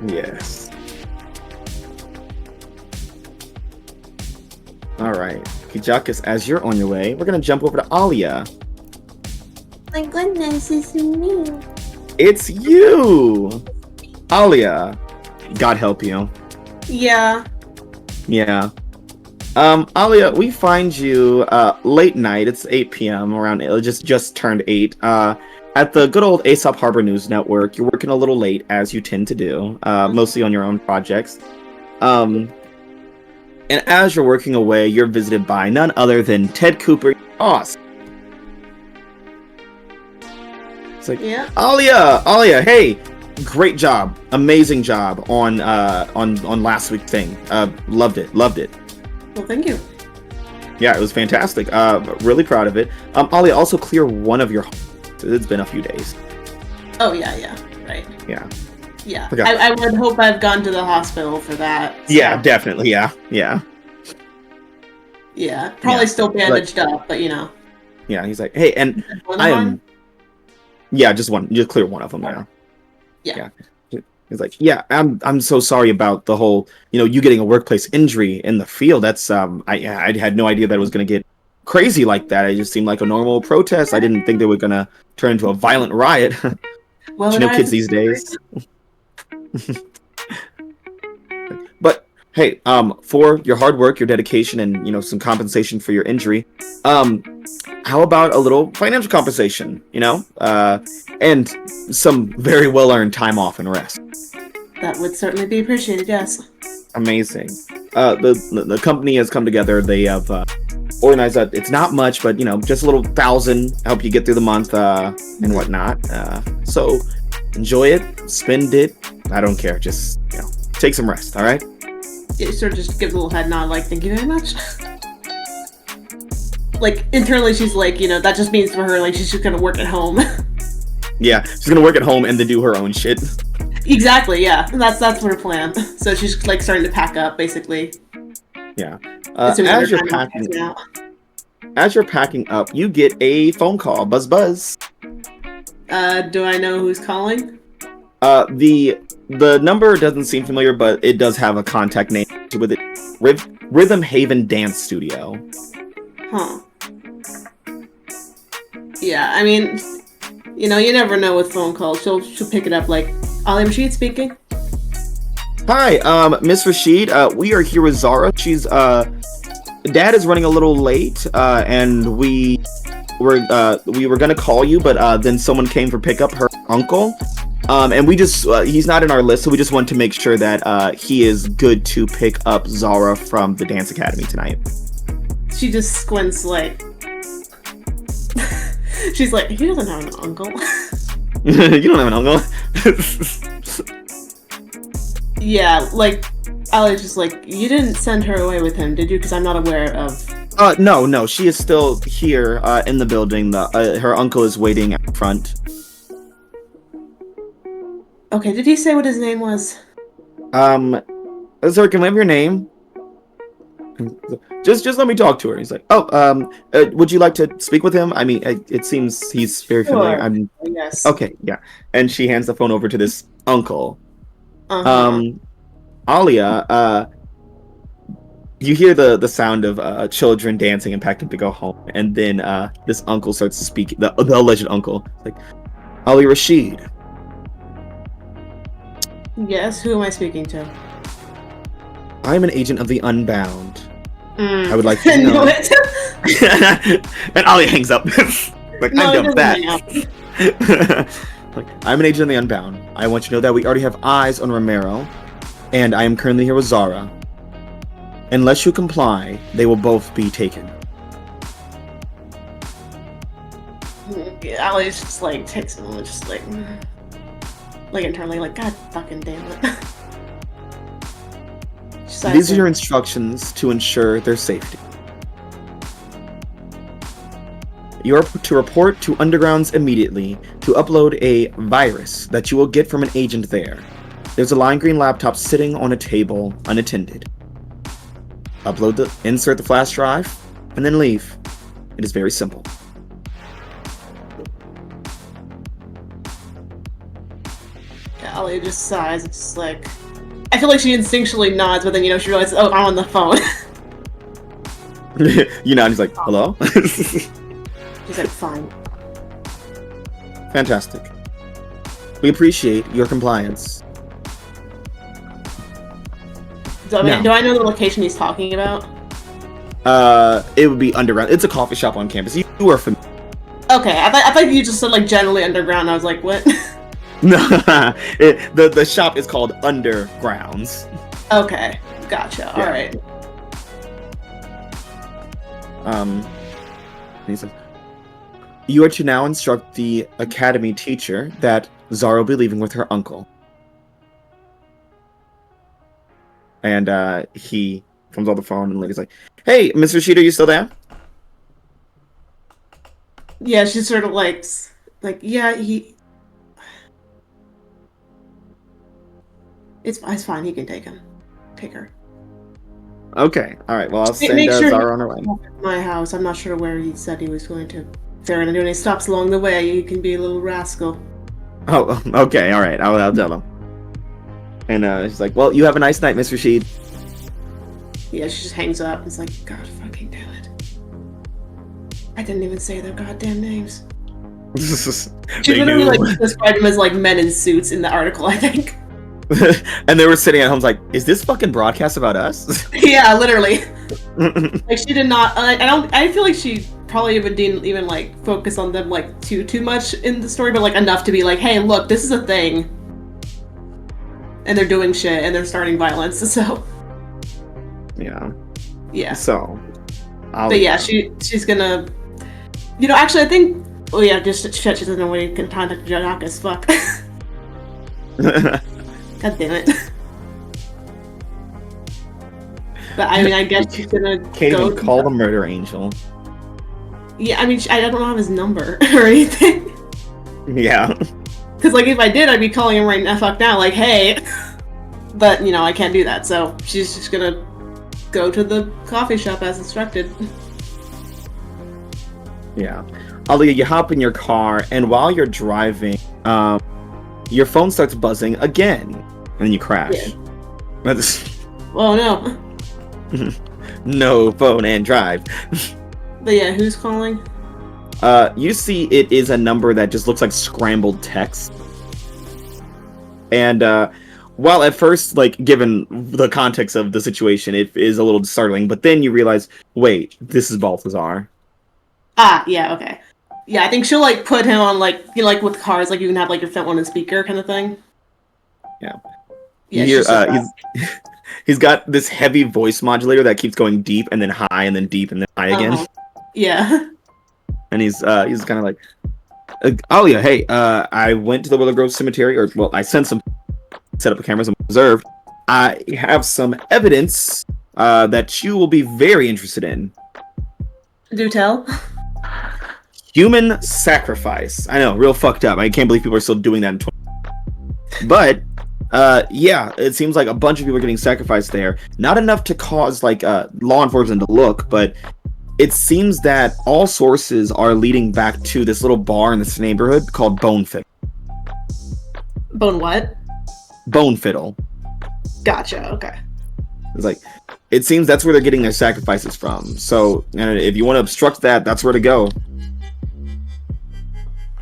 Yes. Alright, Kujakus, as you're on your way, we're gonna jump over to Alia. My goodness, it's me. It's you! Alia. God help you. Yeah. Yeah. Alia, we find you late night. It's 8 p.m. around. It just turned 8. At the good old Aesop Harbor News Network. You're working a little late, as you tend to do, mostly on your own projects. And as you're working away, you're visited by none other than Ted Cooper, your boss. It's like, Yeah. Alia, hey, great job, amazing job on last week's thing. Loved it. Well, thank you. Yeah, it was fantastic. Really proud of it. Alia, also clear one of your. It's been a few days. Oh yeah, right. Yeah. Yeah. Okay. I would hope I've gone to the hospital for that. So. Yeah, definitely. Yeah. Yeah. Probably Yeah. still bandaged up, but you know. Yeah, he's like, hey, and One I of am. mine? Yeah, just clear one of them now. Yeah. He's like, yeah, I'm so sorry about the whole, you getting a workplace injury in the field. That's I had no idea that it was gonna get crazy like that. It just seemed like a normal protest. I didn't think they were gonna turn into a violent riot. Well, Kids these days. But hey, for your hard work, your dedication, and some compensation for your injury, how about a little financial compensation? And some very well earned time off and rest. That would certainly be appreciated. Yes. Amazing. The company has come together. They have organized that. It's not much, but just a little 1,000 help you get through the month and whatnot. So enjoy it, spend it. I don't care. Just take some rest. All right. It sort of just gives a little head nod, like, thank you very much. Like, internally, she's like, that just means for her, like, she's just gonna work at home. Yeah, she's gonna work at home and then do her own shit. Exactly, yeah. That's her plan. So she's, like, starting to pack up, basically. Yeah. Assuming As her you're time packing, is out. as you're packing up, you get a phone call. Buzz, buzz. Do I know who's calling? The number doesn't seem familiar, but it does have a contact name with it. Rhythm Haven Dance Studio. Huh. Yeah, I mean, you never know with phone calls. She'll pick it up like, Ali Rashid speaking. Hi, Miss Rashid. We are here with Zara. She's Dad is running a little late, and we were gonna call you, but then someone came for pick up her uncle. And we just he's not in our list, so we just want to make sure that he is good to pick up Zara from the dance academy tonight. She just squints like. She's like, he doesn't have an uncle. You don't have an uncle. Yeah, like, Ali's just like, you didn't send her away with him, did you? Because I'm not aware of No, she is still here in the building. Her uncle is waiting out front. Okay, did he say what his name was? Sir, can we have your name? Just let me talk to her. He's like, would you like to speak with him? I mean, it seems he's very familiar. Sure. Yes. Okay, yeah. And she hands the phone over to this uncle. Uh-huh. Alia, you hear the sound of children dancing and packing to go home, and then this uncle starts speaking. The alleged uncle, like, Ali Rashid. Yes, who am I speaking to? I'm an agent of the Unbound. I would like to know. And Ali hangs up. Like, no, I'm done with that. hang up. Like, I'm an agent of the Unbound. I want you to know that we already have eyes on Romero, and I am currently here with Zara. Unless you comply, they will both be taken. Ali's just like takes a moment, just like internally, like, God fucking damn it. These are your instructions to ensure their safety. You are to report to Undergrounds immediately to upload a virus that you will get from an agent there. There's a lime green laptop sitting on a table, unattended. Insert the flash drive, and then leave. It is very simple. Ali just sighs. It's just like, I feel like she instinctually nods, but then she realizes, oh, I'm on the phone. You know, and he's like, hello? She's like, fine. Fantastic. We appreciate your compliance. Do I know the location he's talking about? It would be underground. It's a coffee shop on campus. You are familiar. Okay, I thought you just said like generally underground. I was like, what? No, the shop is called Undergrounds. Okay, gotcha. Yeah. All right. He says, you are to now instruct the academy teacher that Zara will be leaving with her uncle. And he comes on the phone and the lady's like, hey, Mr. Rashid, are you still there? Yeah, she's sort of like, yeah, it's fine. He can take her. Okay, all right. Well, I'll send sure Zara on her way. My house. I'm not sure where he said he was going to. If there are any stops along the way, you can be a little rascal. Oh, okay, all right. I'll tell him. And she's like, well, you have a nice night, Miss Rashid. Yeah, she just hangs up. It's like, God fucking damn it. I didn't even say their goddamn names. She literally like described them as like men in suits in the article, I think. And they were sitting at home like, is this fucking broadcast about us? Yeah, literally. Like she did not. I feel like she probably didn't even like focus on them like too much in the story, but like enough to be like, hey, look, this is a thing, and they're doing shit and they're starting violence. So yeah. So, but yeah, she's gonna. Actually, I think. Oh yeah, just shit. She doesn't know where you can contact Jonakas. Fuck. God damn it. But I mean, I guess she's gonna can't even call the murder angel. Yeah, I mean, I don't have his number or anything. Yeah. Because like if I did, I'd be calling him right now. Fuck now, like hey. But I can't do that, so she's just gonna go to the coffee shop as instructed. Yeah. Alia, you hop in your car, and while you're driving, your phone starts buzzing again, and then you crash. Yeah. Oh no. No phone and drive. But yeah, who's calling? You see it is a number that just looks like scrambled text. And while at first, like, given the context of the situation, it is a little startling, but then you realize, wait, this is Balthazar. Ah, yeah, okay. Yeah, I think she'll like put him on like like with cars, like you can have like your phone on a speaker kind of thing. Yeah. Yeah. He's got this heavy voice modulator that keeps going deep and then high and then deep and then high again. Yeah. And he's kind of like, Alia, hey, I went to the Willow Grove Cemetery, I sent some, set up the cameras and observed. I have some evidence that you will be very interested in. Do tell. Human sacrifice. I know, real fucked up. I can't believe people are still doing that in 20. But yeah, it seems like a bunch of people are getting sacrificed there. Not enough to cause like law enforcement to look, but it seems that all sources are leading back to this little bar in this neighborhood called Bone Fiddle. Bone what? Bone Fiddle. Gotcha. Okay. It's like, it seems that's where they're getting their sacrifices from. So, if you want to obstruct that, that's where to go.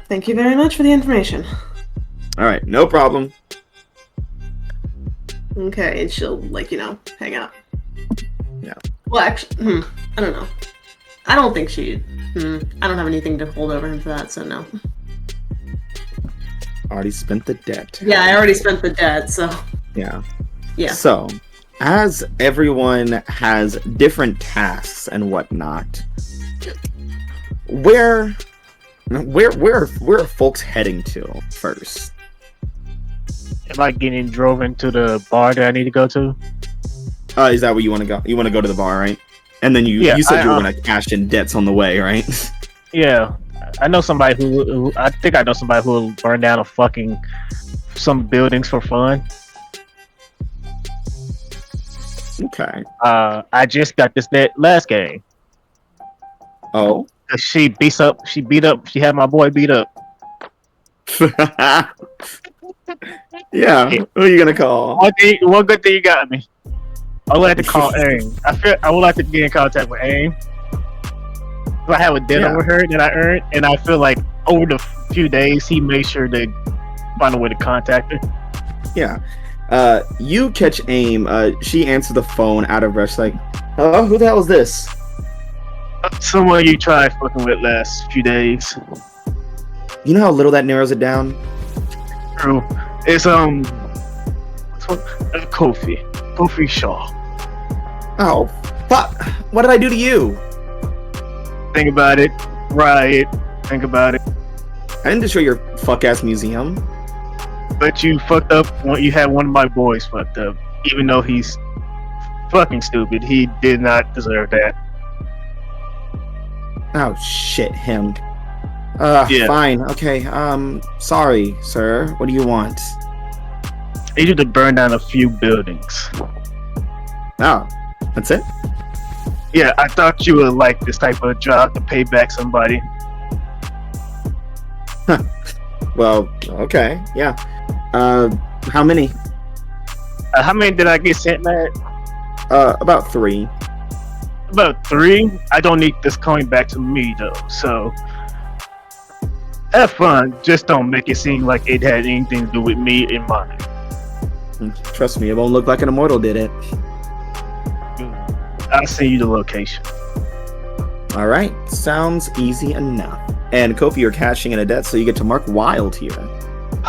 Thank you very much for the information. All right, no problem. Okay, and she'll, like, hang out. Yeah. Well, actually, I don't know. I don't think she. I don't have anything to hold over him for that, so no. Already spent the debt. Yeah, I already spent the debt, so. Yeah. Yeah. So, as everyone has different tasks and whatnot, where are folks heading to first? Am I getting drove into the bar that I need to go to? Is that where you want to go? You want to go to the bar, right? And then you said you were going to cash in debts on the way, right? Yeah, I know somebody who I think I know somebody who will burn down some buildings for fun. Okay. I just got this last game. Oh. She had my boy beat up. Yeah. Who are you gonna call? One good thing you got me. I would like to call AIM. I would like to get in contact with AIM. I have a dinner with her that I earned, and I feel like over the few days he made sure to find a way to contact her. Yeah. You catch AIM. She answers the phone out of rush, like, "Hello, who the hell is this?" Someone you tried fucking with last few days. You know how little that narrows it down? True. It's Kofi Shaw. Oh, fuck! What did I do to you? Think about it. Right. Think about it. I didn't destroy your fuck ass museum. But you fucked up. You had one of my boys fucked up, even though he's fucking stupid. He did not deserve that. Oh shit, him. Yeah. Fine. Okay. Sorry, sir. What do you want? I need you to burn down a few buildings. Oh, that's it? Yeah, I thought you would like this type of job to pay back somebody. Huh. Well, okay. Yeah. How many? How many did I get sent, Matt? About 3. About 3? I don't need this coming back to me, though, so... Have fun, just don't make it seem like it had anything to do with me in mind. Trust me, it won't look like an immortal did it. I'll send you the location. Alright, sounds easy enough. And Kofi, you're cashing in a debt, so you get to mark wild here.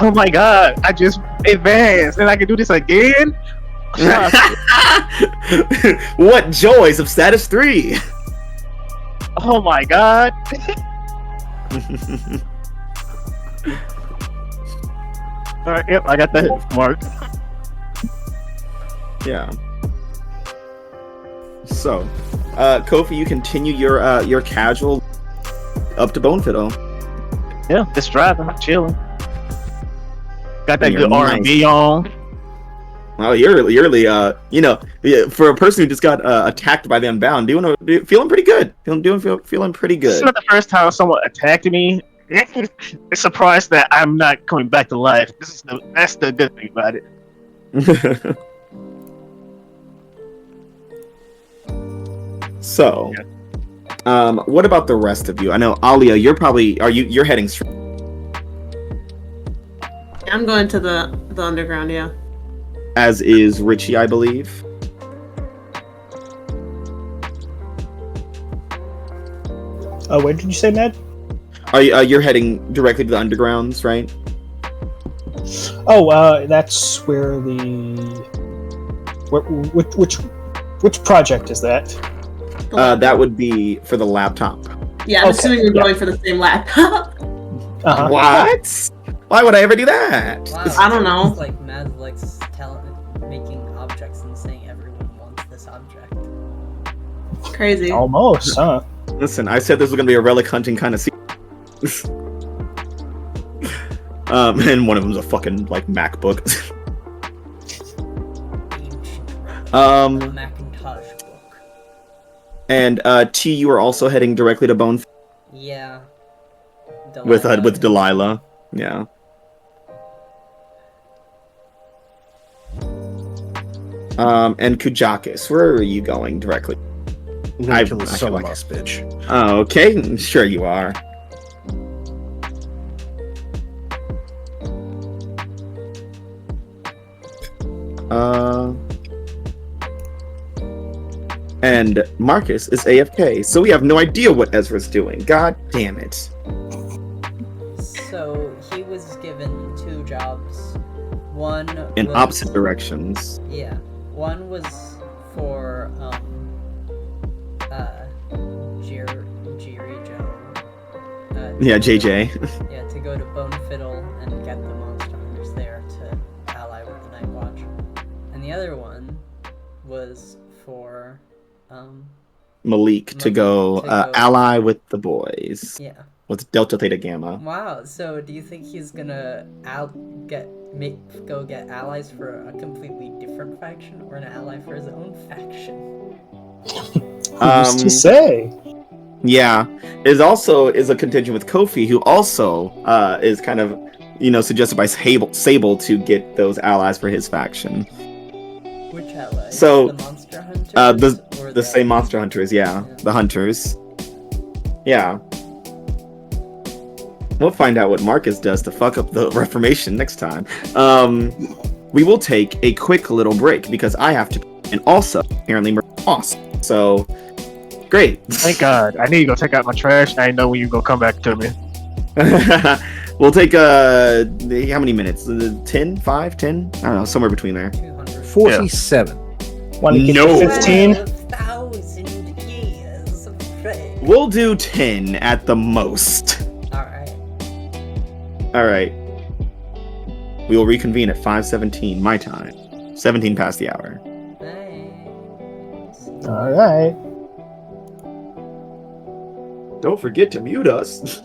Oh my god, I just advanced, and I can do this again? What joys of status 3! Oh my god. Alright, yep, I got that marked. Yeah. So, Kofi, you continue your casual up to Bone Fiddle. Yeah, just driving, chilling. Got that And you're good R&B nice. on. Well, you're really, for a person who just got attacked by the Unbound, feeling pretty good. Feeling pretty This is good. not the first time someone attacked me. It's surprised that I'm not coming back to life. That's the good thing about it. So, what about the rest of you? I know Alia, you're heading straight. I'm going to the underground, yeah. As is Richie, I believe. Where did you say, Ned? You're heading directly to the undergrounds, right? Oh, that's where which project is that? That would be for the laptop. Yeah, I'm assuming we're going for the same laptop. Uh-huh. What? Why would I ever do that? Wow, I don't know. It's like Mad likes making objects and saying everyone wants this object. Crazy. Almost, huh? Listen, I said this was gonna be a relic hunting kind of season. And one of them's a fucking like MacBook. The Macintosh book. And T, you are also heading directly to Bone Yeah. with Delilah. Yeah. And Kujakis, where are you going directly? I'm gonna kill the I son feel of like this bitch. Oh, okay, sure you are. And Marcus is AFK, so we have no idea what Ezra's doing. God damn it. So he was given 2 jobs. One In was, opposite directions. Yeah. One was for Jiri Joe. Yeah, JJ. Yeah, to go to Bone Fiddle and get the monster hunters there to ally with the Night Watch. And the other one was for Malik to go ally with the boys. Yeah. With Delta Theta Gamma. Wow. So do you think he's gonna go get allies for a completely different faction, or an ally for his own faction? Who's to say? Yeah. Is a contingent with Kofi, who also is kind of, suggested by Sable to get those allies for his faction. Which allies? So, the monster hunters? The same monster hunters, yeah. The hunters. Yeah. We'll find out what Marcus does to fuck up the Reformation next time. We will take a quick little break because I have to, and also apparently we're lost. So, great. Thank God. I need to go take out my trash. I know when you gonna come back to me. We'll take how many minutes? 10, 5, 10? I don't know, somewhere between there. 47. Want to get No. to 15? 12,000 years of trade. We'll do 10 at the most. Alright. We will reconvene at 5:17 my time. 17 past the hour. Thanks. Alright. Don't forget to mute us.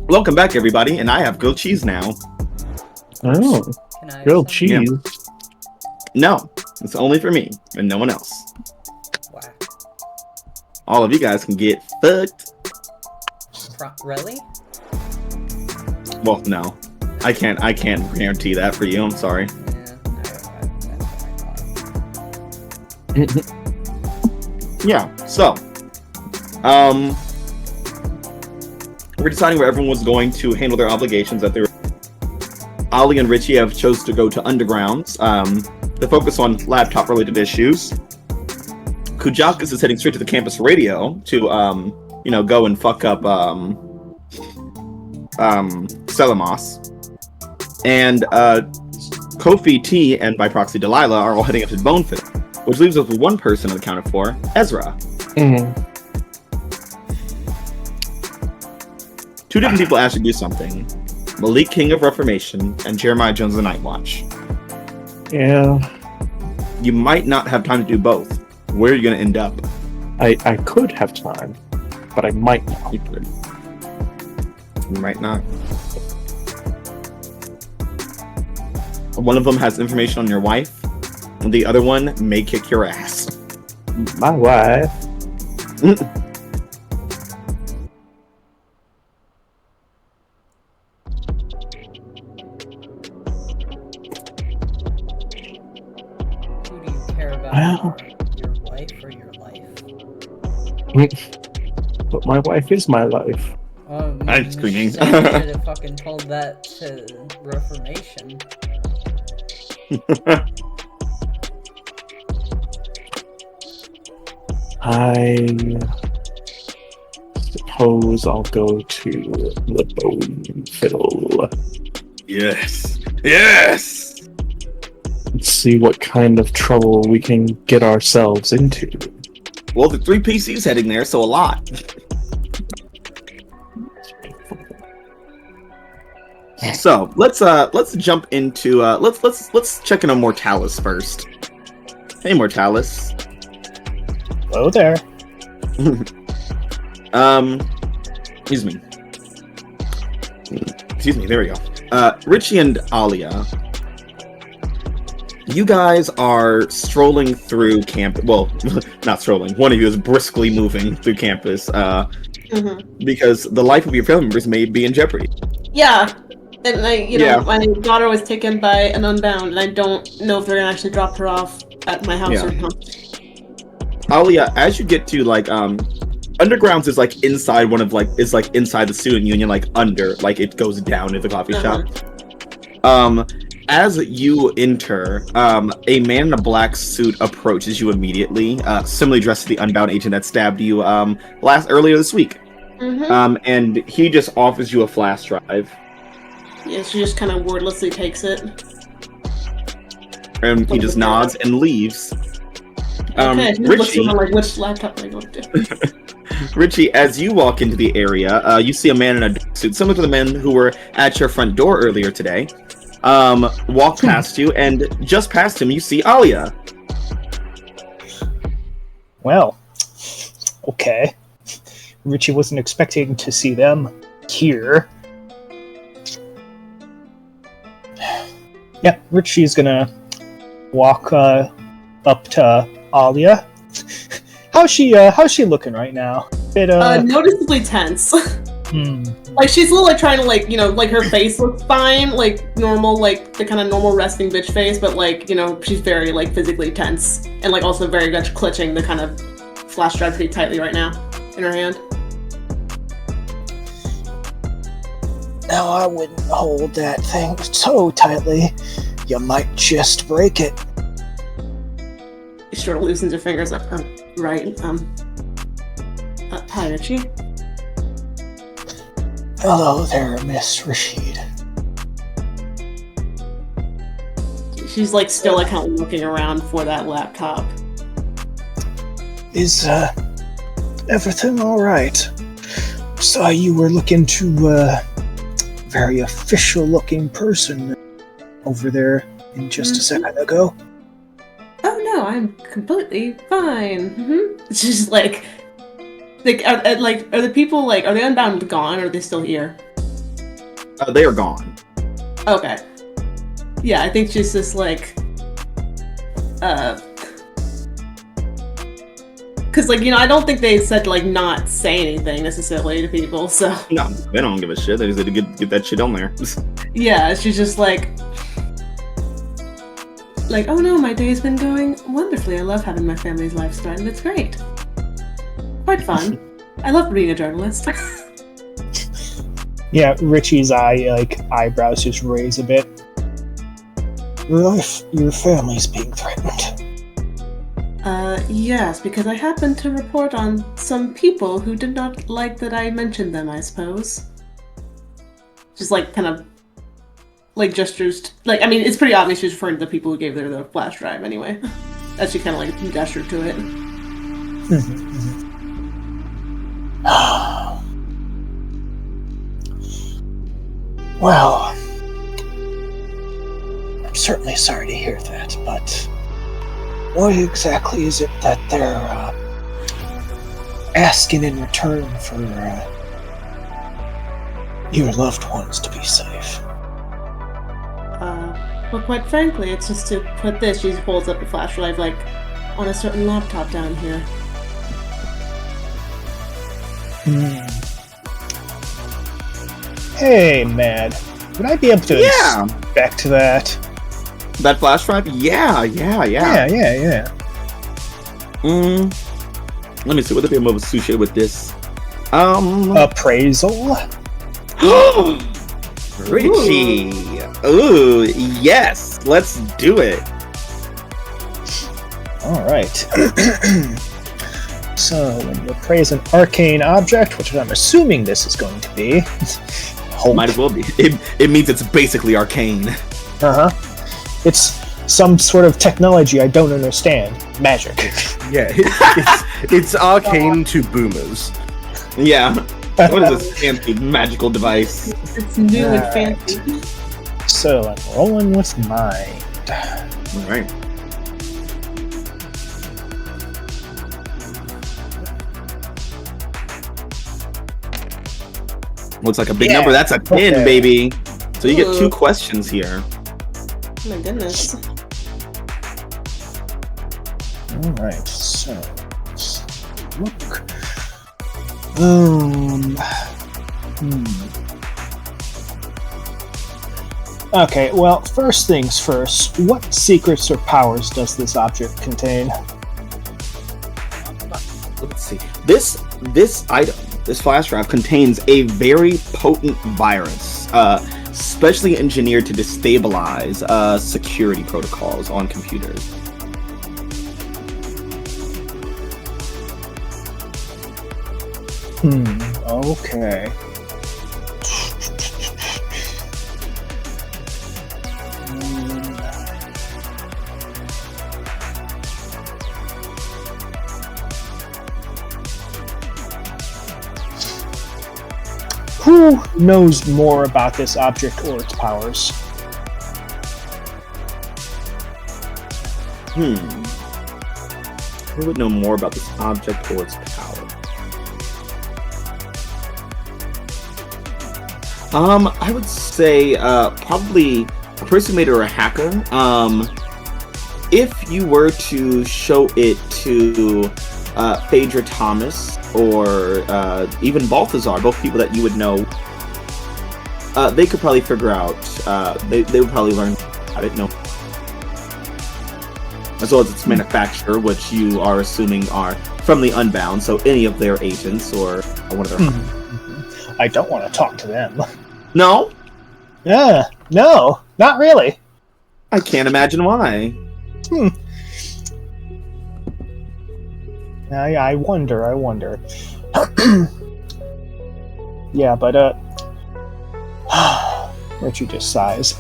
Welcome back, everybody, and I have grilled cheese now. Oh, Can I have grilled some? cheese. No, it's only for me and no one else. Whack. All of you guys can get fucked. Really? Well, no, I can't guarantee that for you. I'm sorry. Yeah. So, we're deciding where everyone was going to handle their obligations. That they were. Ollie and Richie have chose to go to undergrounds to focus on laptop-related issues. Kujakus is heading straight to the campus radio to, go and fuck up Selamos. And Kofi T and by proxy Delilah are all heading up to Bonefield, which leaves us with one person unaccounted for, Ezra. Two different people asked you to do something. Malik, King of Reformation, and Jeremiah Jones of the Night Watch. Yeah, You might not have time to do both. Where are you going to end up? I could have time, but I might not. You could. You might not. One of them has information on your wife, and the other one may kick your ass. My wife. Who do you care about Well. more, your wife or your life? But my wife is my life. I'm screaming. You should have fucking told that to Reformation. I suppose I'll go to the Bone Fiddle Yes. Yes! and see what kind of trouble we can get ourselves into. Well, the 3 PCs heading there, so a lot. So let's jump into let's check in on Mortalis first. Hey, Mortalis. Hello there. Excuse me. There we go. Richie and Alia, you guys are strolling through camp. Well, not strolling. One of you is briskly moving through campus because the life of your family members may be in jeopardy. Yeah. And my daughter was taken by an Unbound, and I don't know if they're gonna actually drop her off at my house or not. Alia, as you get to Undergrounds is inside inside the student union, under, it goes down to the coffee shop. As you enter, a man in a black suit approaches you immediately, similarly dressed to the Unbound agent that stabbed you earlier this week. And he just offers you a flash drive. Yeah, she just kind of wordlessly takes it. And he just nods and leaves. Okay, she looks Richie, around which laptop am I going to? Richie, as you walk into the area, you see a man in a dark suit, similar to the men who were at your front door earlier today, walk past you, and just past him, you see Alia. Well, okay. Richie wasn't expecting to see them here. Yeah, Richie's gonna walk up to Alia. How's she looking right now? Noticeably tense. She's a little trying to her face looks fine, normal, the kind of normal resting bitch face, but she's very physically tense and also very much clutching the kind of flash drive pretty tightly right now in her hand. Now I wouldn't hold that thing so tightly. You might just break it. She sort of loosens her fingers up. Right. Hi, Richie. Hello there, Miss Rashid. She's still kind of looking around for that laptop. Is everything all right? Saw you were looking to a very official-looking person over there just a second ago. Oh no, I'm completely fine. She's Like, are the people like are they unbound gone or are they still here? They are gone. Okay. Yeah, I think she's just like, because like I don't think they said like not say anything necessarily to people. So No, they don't give a shit. They just need to get that shit on there. yeah, she's just like, oh no, my day's been going wonderfully. I love having my family's lives threatened. It's great. Quite fun. I love being a journalist. Yeah, Richie's eyebrows just raise a bit. Your family's being threatened. Yes, because I happened to report on some people who did not like that I mentioned them, I suppose. Just like kind of like gestures I mean, it's pretty obvious she's referring to the people who gave her the flash drive anyway. As she kind of like gestured to it. Well, I'm certainly sorry to hear that, but what exactly is it that they're asking in return for your loved ones to be safe? Well, quite frankly, it's just to put this. She holds up the flash drive like on a certain laptop down here. Hey, Mad. Would I be able to inspect that? That flash drive? Yeah. Yeah. Let me see. Would there be a move associated with this? Appraisal? Richie. Ooh, yes. Let's do it. All right. So, when you appraise an arcane object, which I'm assuming this is going to be. Might as well be. It means it's basically arcane. Uh-huh. It's some sort of technology I don't understand. Magic. Yeah, it's arcane to boomers. Yeah. What is this fancy magical device? It's new and fancy. So, I'm rolling with mind. Alright. Looks like a big number. That's a 10, baby. So you get 2 questions here. Oh my goodness. Alright, so let's look. Okay, well, first things first, what secrets or powers does this object contain? Let's see. This item, this flash drive, contains a very potent virus, specially engineered to destabilize security protocols on computers. Okay. Who knows more about this object or its powers? Who would know more about this object or its power? I would say probably a person who made it or a hacker. If you were to show it to Phaedra Thomas or even Balthazar, both people that you would know, they could probably figure out, they would probably learn how to know. As well as its manufacturer, which you are assuming are from the Unbound, so any of their agents or one of their... I don't want to talk to them. No? Yeah, no, not really. I can't imagine why. I wonder. Yeah, but, Richie just sighs.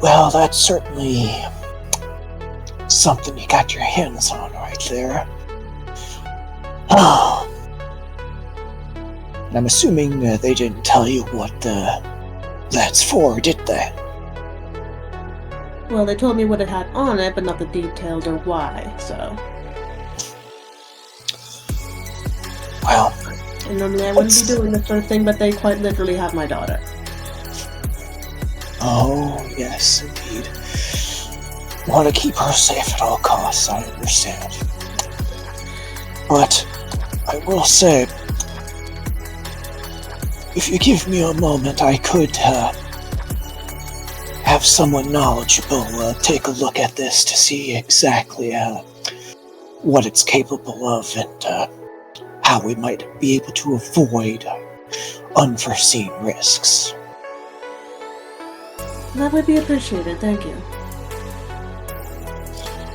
Well, that's certainly something you got your hands on right there. I'm assuming they didn't tell you what that's for, did they? Well, they told me what it had on it, but not the details or why, so... Well, And normally I wouldn't be doing this sort of thing, but they quite literally have my daughter. oh, yes, indeed. Want to keep her safe at all costs, I understand. But I will say, if you give me a moment, I could have someone knowledgeable take a look at this to see exactly what it's capable of and how we might be able to avoid unforeseen risks. That would be appreciated, thank you.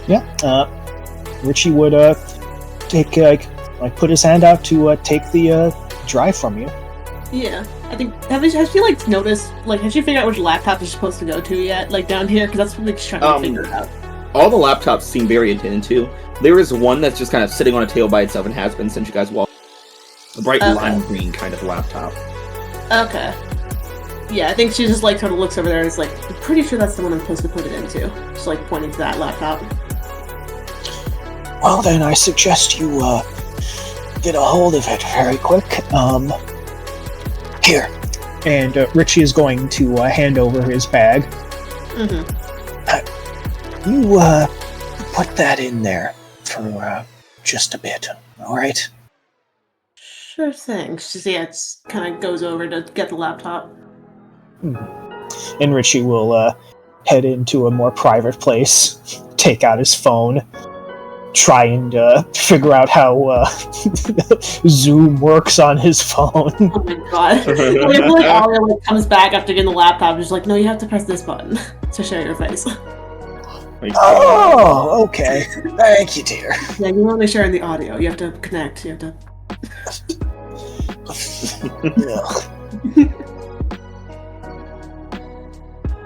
Yeah. Richie would take put his hand out to take the drive from you. Yeah, I think has she like noticed, like, has she figured out which laptop she's supposed to go to yet, like down here? Because that's what she's trying to figure out. All the laptops seem very attended to. There is one that's just kind of sitting on a table by itself and has been since you guys walked. A bright lime green kind of laptop. Okay. Yeah, I think she just like sort of looks over there and is like, I'm pretty sure that's the one I'm supposed to put it into. Just like pointing to that laptop. Well, then I suggest you get a hold of it very quick. Here. And Richie is going to hand over his bag. Mm-hmm. You put that in there for just a bit, all right? Sure thing. She kind of goes over to get the laptop. And Richie will head into a more private place, take out his phone, try and figure out how Zoom works on his phone. Oh my god. I feel like Alia comes back after getting the laptop and she's like, no, you have to press this button to show your face. Oh, okay. Thank you, dear. Yeah, you're only sharing the audio. You have to connect. You have to...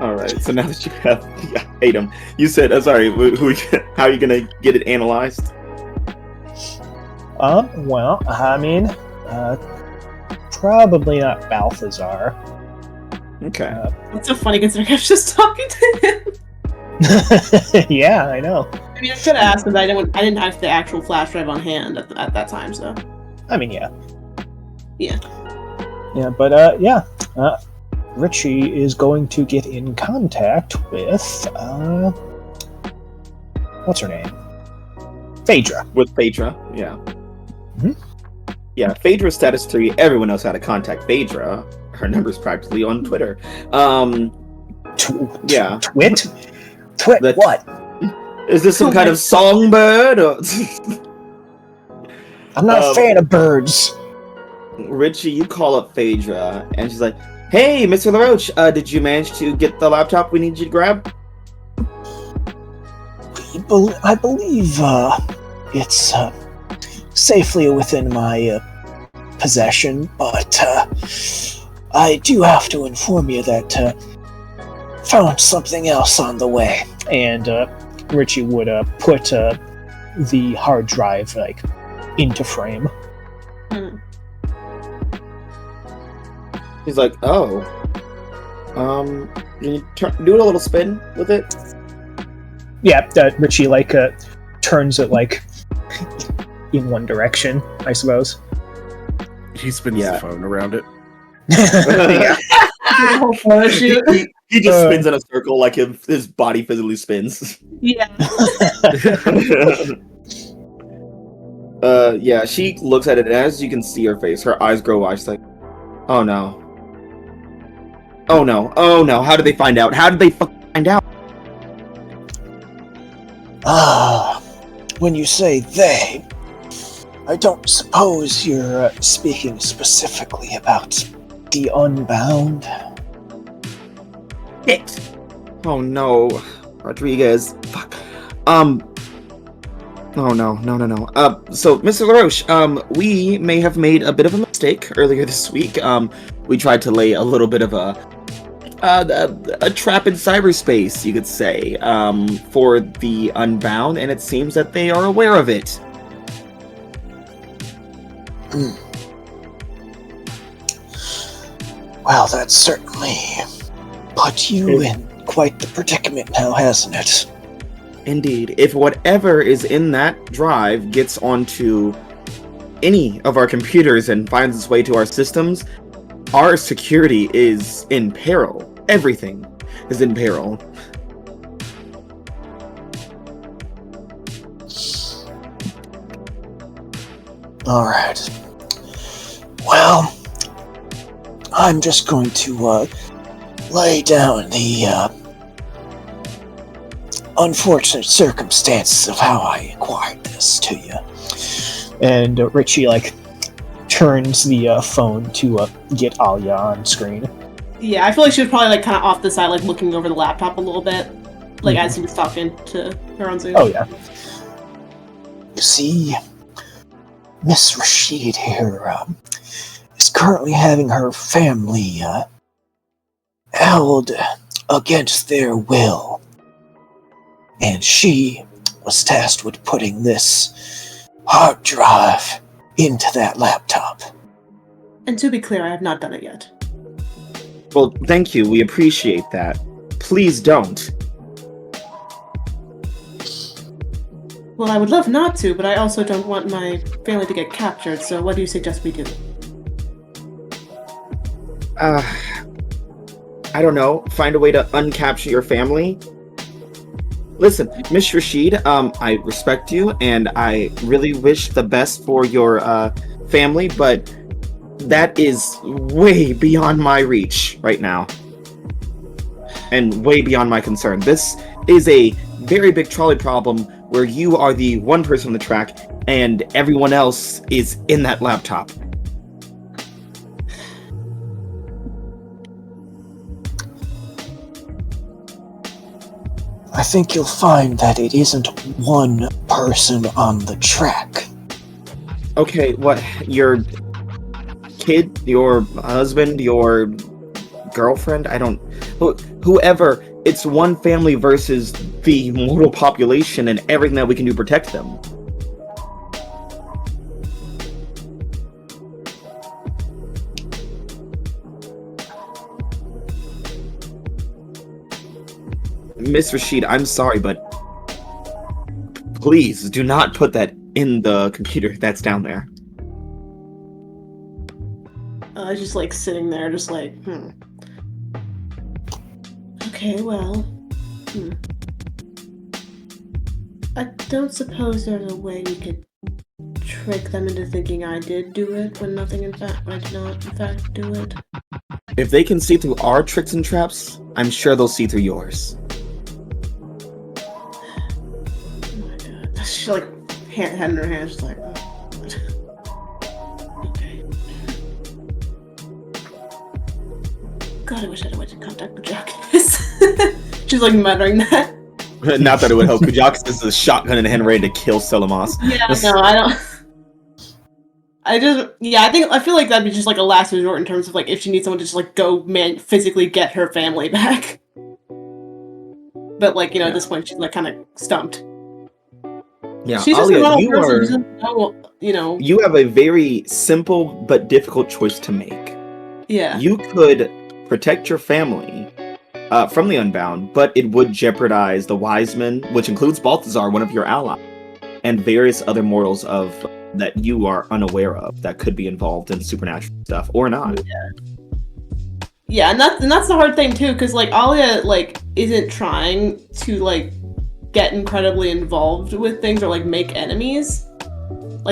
Alright, so now that you have Adam, you said, how are you gonna get it analyzed? Well, I mean, probably not Balthazar. Okay. It's so funny considering I was just talking to him. Yeah, I know. I mean, I could have asked him, but I didn't have the actual flash drive on hand at that time, so. I mean, yeah. Yeah. Yeah, but, Richie is going to get in contact with, what's her name? Phaedra. With Phaedra, yeah. Mm-hmm. Yeah, Phaedra's status 3, everyone knows how to contact Phaedra. Her number's practically on Twitter. Yeah. Twit? What? Is this some kind of songbird? Or... I'm not a fan of birds. Richie, you call up Phaedra, and she's like, hey, Mr. LaRoche, did you manage to get the laptop we need you to grab? I believe it's safely within my possession, but I do have to inform you that found something else on the way. And Richie would put the hard drive into frame. He's like, oh. Can you do a little spin with it? Yeah, Richie turns it in one direction, I suppose. He spins the phone around it. Yeah. He just spins in a circle like his body physically spins. Yeah. Yeah, she looks at it, and as you can see her face, her eyes grow wide. She's like, oh no. Oh no. Oh no. How did they find out? How did they find out? When you say they, I don't suppose you're speaking specifically about the Unbound? Shit. Oh no. Rodriguez. Fuck. Oh no. So, Mr. LaRoche, we may have made a bit of a mistake earlier this week. We tried to lay a little bit of a trap in cyberspace, you could say, for the Unbound, and it seems that they are aware of it. Well, that's certainly put you in quite the predicament now, hasn't it? Indeed. If whatever is in that drive gets onto any of our computers and finds its way to our systems, our security is in peril. Everything is in peril. Alright. Well, I'm just going to lay down the unfortunate circumstances of how I acquired this to you. And Richie turns the phone to get Alia on screen. Yeah, I feel like she was probably kind of off the side, looking over the laptop a little bit, as he was talking to her on Zoom. Oh yeah. You see, Miss Rashid here is currently having her family held against their will. And she was tasked with putting this hard drive into that laptop. And to be clear, I have not done it yet. Well, thank you. We appreciate that. Please don't. Well, I would love not to, but I also don't want my family to get captured, so what do you suggest we do? I don't know. Find a way to uncapture your family? Listen, Miss Rashid, I respect you, and I really wish the best for your family, but that is way beyond my reach right now. And way beyond my concern. This is a very big trolley problem where you are the one person on the track, and everyone else is in that laptop. I think you'll find that it isn't one person on the track. Okay, what? Your kid? Your husband? Your girlfriend? I don't... Whoever. It's one family versus the mortal population and everything that we can do to protect them. Miss Rashid, I'm sorry, but please do not put that in the computer that's down there. Just sitting there, Okay, well, I don't suppose there's a way we could trick them into thinking I did do it when I did not in fact do it. If they can see through our tricks and traps, I'm sure they'll see through yours. Oh my god. She hand in her hand, just oh, God. Okay. God, I wish I'd went to contact Kujakis. She's muttering that. Not that it would help. Kujakis is a shotgun in hand ready to kill Selamos. Yeah, no, I don't. I feel like that'd be just a last resort in terms of if she needs someone to just go physically get her family back. But at this point she's kind of stumped. Yeah, she's Alia, just a person who doesn't know, you have a very simple but difficult choice to make. Yeah. You could protect your family from the Unbound, but it would jeopardize the Wise Men, which includes Balthazar, one of your allies, and various other mortals that you are unaware of that could be involved in supernatural stuff or not. Yeah, and that's the hard thing too, because Alia isn't trying to get incredibly involved with things or make enemies.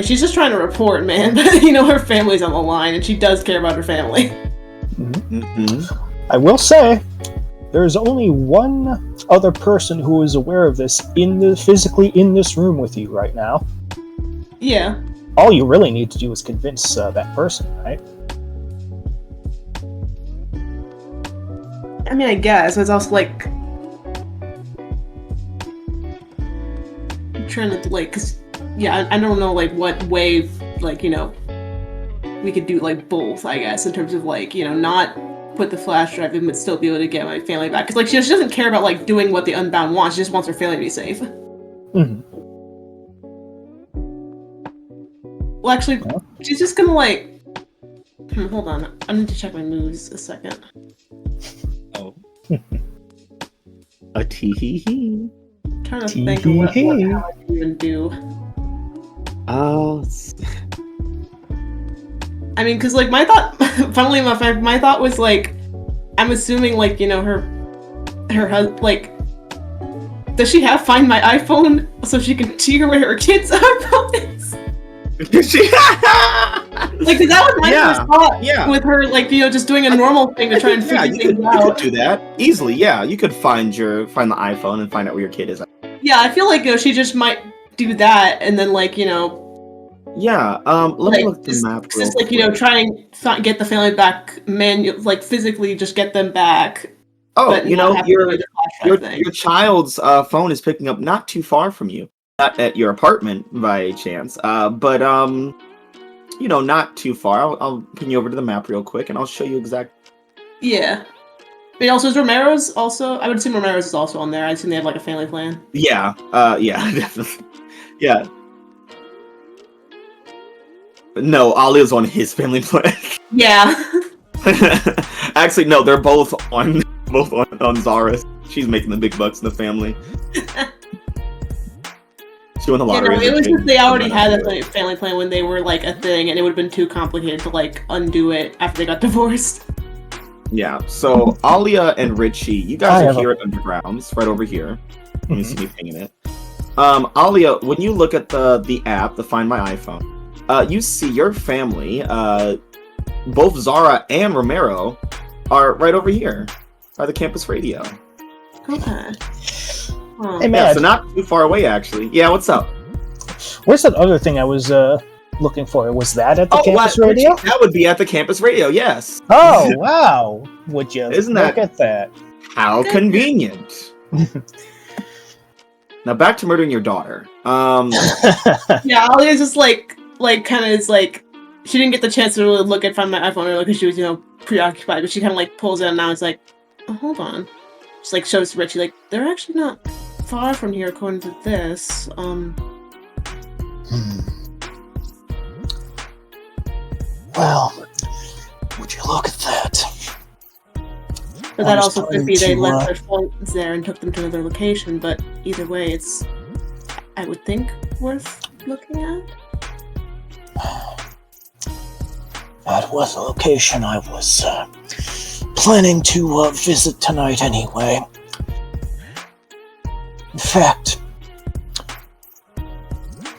She's just trying to report, man. But her family's on the line, and she does care about her family. Mm-hmm. I will say, there's only one other person who is aware of this physically in this room with you right now. Yeah. All you really need to do is convince that person, right? I mean, I guess, but it's also I'm trying to because I don't know what way we could do both, I guess, in terms of not put the flash drive in but still be able to get my family back, because she doesn't care about doing what the Unbound wants. She just wants her family to be safe. Mm-hmm. Well, actually, she's just gonna hold on, I need to check my moves a second. Oh. A tee-hee-hee. Trying to think of what the hell I can even do. I mean, because like my thought, funnily enough, my thought was like, I'm assuming like her husband like. Does she have Find My iPhone so she can see where her kids' iPhone is? Like, 'cause that was my first thought with her, like, just doing a normal thing to try and figure things out. You could do that easily. Yeah, you could find the iPhone and find out where your kid is. Yeah, I feel like she just might do that, and then like Yeah. Let me look at the map. Just like try and get the family back, physically just get them back. Oh, your child's phone is picking up not too far from you, not at your apartment by chance, but not too far. I'll pin you over to the map real quick, and I'll show you exactly. Yeah. I mean, also is Romero's also? I would assume Romero's is also on there. I assume they have like a family plan. Yeah. Yeah, definitely. Yeah. No, Alia's on his family plan. Yeah. Actually, no, they're both on Zara's. She's making the big bucks in the family. She won the lottery. It was just they already had a family plan when they were like a thing, and it would have been too complicated to like undo it after they got divorced. Yeah. So Alia and Richie, you guys are here at Undergrounds, right over here. Let me see me pinging it. Alia, when you look at the app, the Find My iPhone, you see your family. Both Zara and Romero are right over here by the campus radio. Okay. Oh. Hey, man, so not too far away, actually. Yeah, what's up? Where's that other thing I was looking for? Was that at the campus radio? That would be at the campus radio, yes. Oh, wow. Would you look at that? How convenient. Now back to murdering your daughter. Yeah, Alia's just like kind of is like, she didn't get the chance to really look at Find My iPhone earlier because she was, preoccupied, but she kind of like pulls it out now. It's like, oh, hold on. Just like shows Richie, like, they're actually not far from here according to this. Well, would you look at that? But that also could be they left their phones there and took them to another location, but either way, it's, I would think, worth looking at. That was a location I was planning to visit tonight anyway. In fact...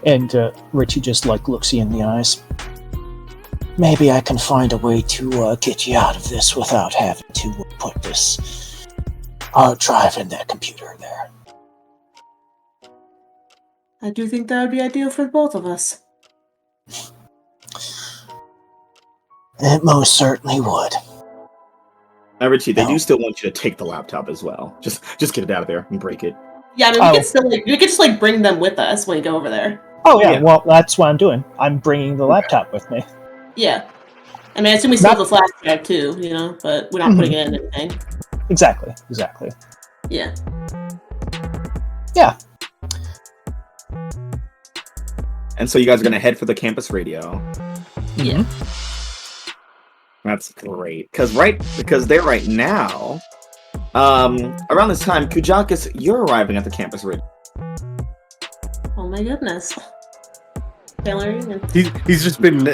And Richie just looks you in the eyes. Maybe I can find a way to get you out of this without having to put this hard drive in that computer there. I do think that would be ideal for both of us. It most certainly would. Now, Richie, they do still want you to take the laptop as well. Just get it out of there and break it. Yeah, I mean, we could just bring them with us when we go over there. Oh yeah, well that's what I'm doing. I'm bringing the laptop with me. Yeah. I mean, I assume we still have the flash drive too, but we're not putting it in anything. Exactly. Yeah. Yeah. And so you guys are going to head for the campus radio. Yeah. That's great. Because they're right now, around this time, Kujakis, you're arriving at the campus radio. Oh my goodness. He's just been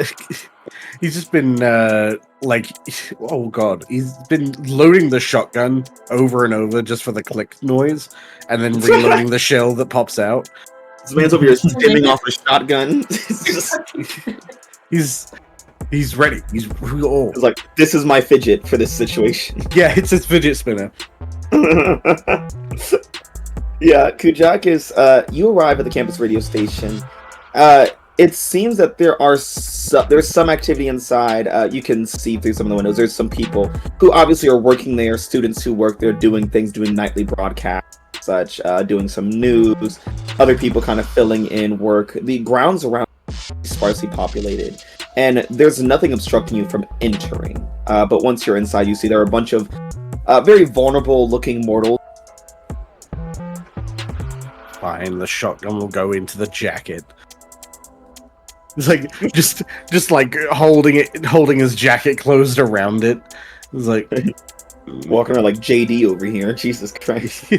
oh god, he's been loading the shotgun over and over just for the click noise, and then reloading the shell that pops out. This man's over here stimming off a shotgun. He's ready. He's like, this is my fidget for this situation. Yeah, it's his fidget spinner. Yeah, Kujakis, you arrive at the campus radio station. It seems that there's some activity inside. You can see through some of the windows. There's some people who obviously are working there, students who work there, doing nightly broadcasts, such, doing some news. Other people kind of filling in work. The grounds around are sparsely populated, and there's nothing obstructing you from entering. But once you're inside, you see there are a bunch of very vulnerable-looking mortals. Fine, the shotgun will go into the jacket. It's like just like holding his jacket closed around it. It's like walking around like JD over here. Jesus Christ.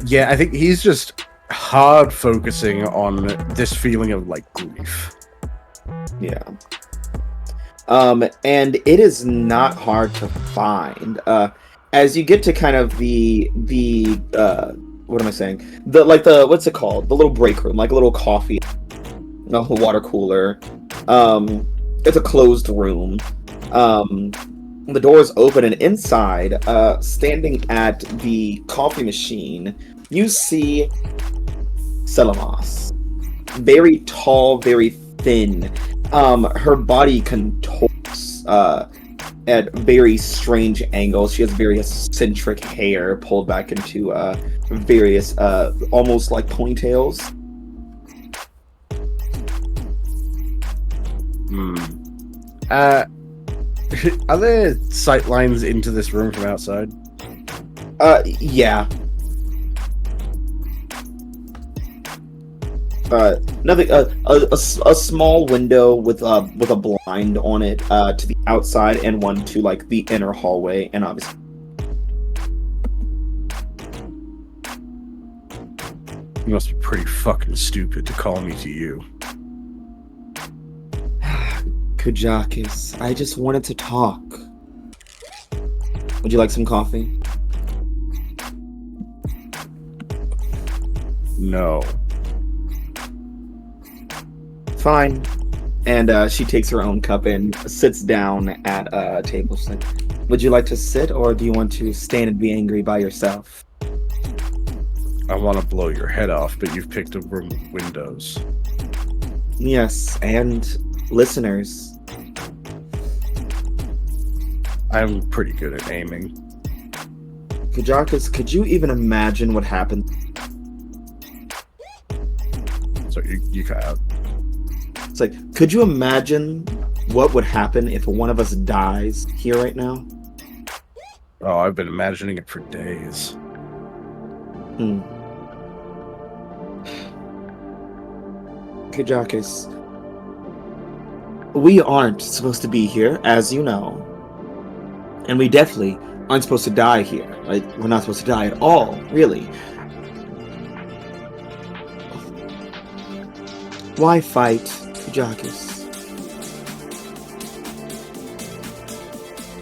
Yeah, I think he's just hard focusing on this feeling of like grief. Yeah. And it is not hard to find. As you get to kind of the what am I saying? What's it called? The little break room, like a little coffee, a water cooler. It's a closed room. The door is open, and inside, standing at the coffee machine, you see Selamas. Very tall, very thin. Her body contorts at very strange angles. She has very eccentric hair pulled back into various, almost like ponytails. Are there sight lines into this room from outside? Yeah. Nothing. A small window with a blind on it to the outside, and one to like the inner hallway, and obviously. You must be pretty fucking stupid to call me to you. Kujakis, I just wanted to talk. Would you like some coffee? No. Fine. And she takes her own cup and sits down at a table. She's like, would you like to sit, or do you want to stand and be angry by yourself? I want to blow your head off, but you've picked a room with windows. Yes, and listeners. I'm pretty good at aiming. Kujakis, could you even imagine what happened? So you cut out. It's like, could you imagine what would happen if one of us dies here right now? Oh, I've been imagining it for days. Kujakis, we aren't supposed to be here, as you know. And we definitely aren't supposed to die here. Like, we're not supposed to die at all, really. Why fight, Kujakis?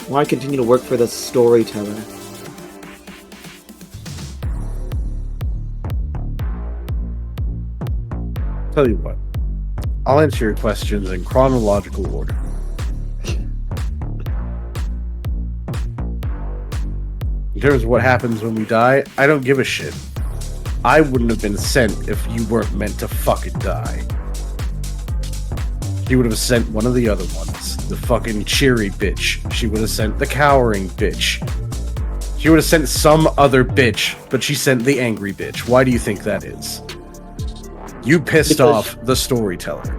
Why continue to work for the storyteller? Tell you what, I'll answer your questions in chronological order. In terms of what happens when we die, I don't give a shit. I wouldn't have been sent if you weren't meant to fucking die. She would have sent one of the other ones. The fucking cheery bitch. She would have sent the cowering bitch. She would have sent some other bitch, but she sent the angry bitch. Why do you think that is? You pissed off the storyteller.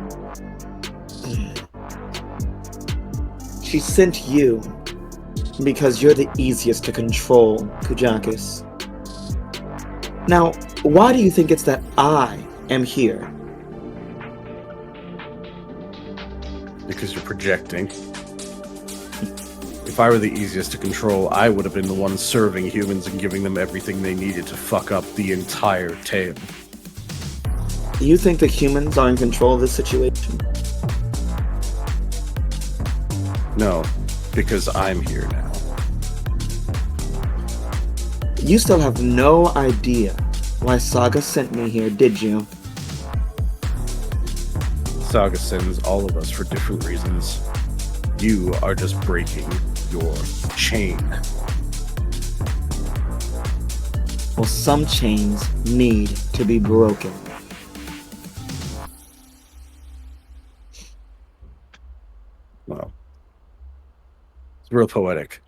She sent you because you're the easiest to control, Kujakis. Now, why do you think it's that I am here? Because you're projecting. If I were the easiest to control, I would have been the one serving humans and giving them everything they needed to fuck up the entire tale. You think the humans are in control of this situation? No, because I'm here now. You still have no idea why Saga sent me here, did you? Saga sends all of us for different reasons. You are just breaking your chain. Well, some chains need to be broken. Well, it's real poetic.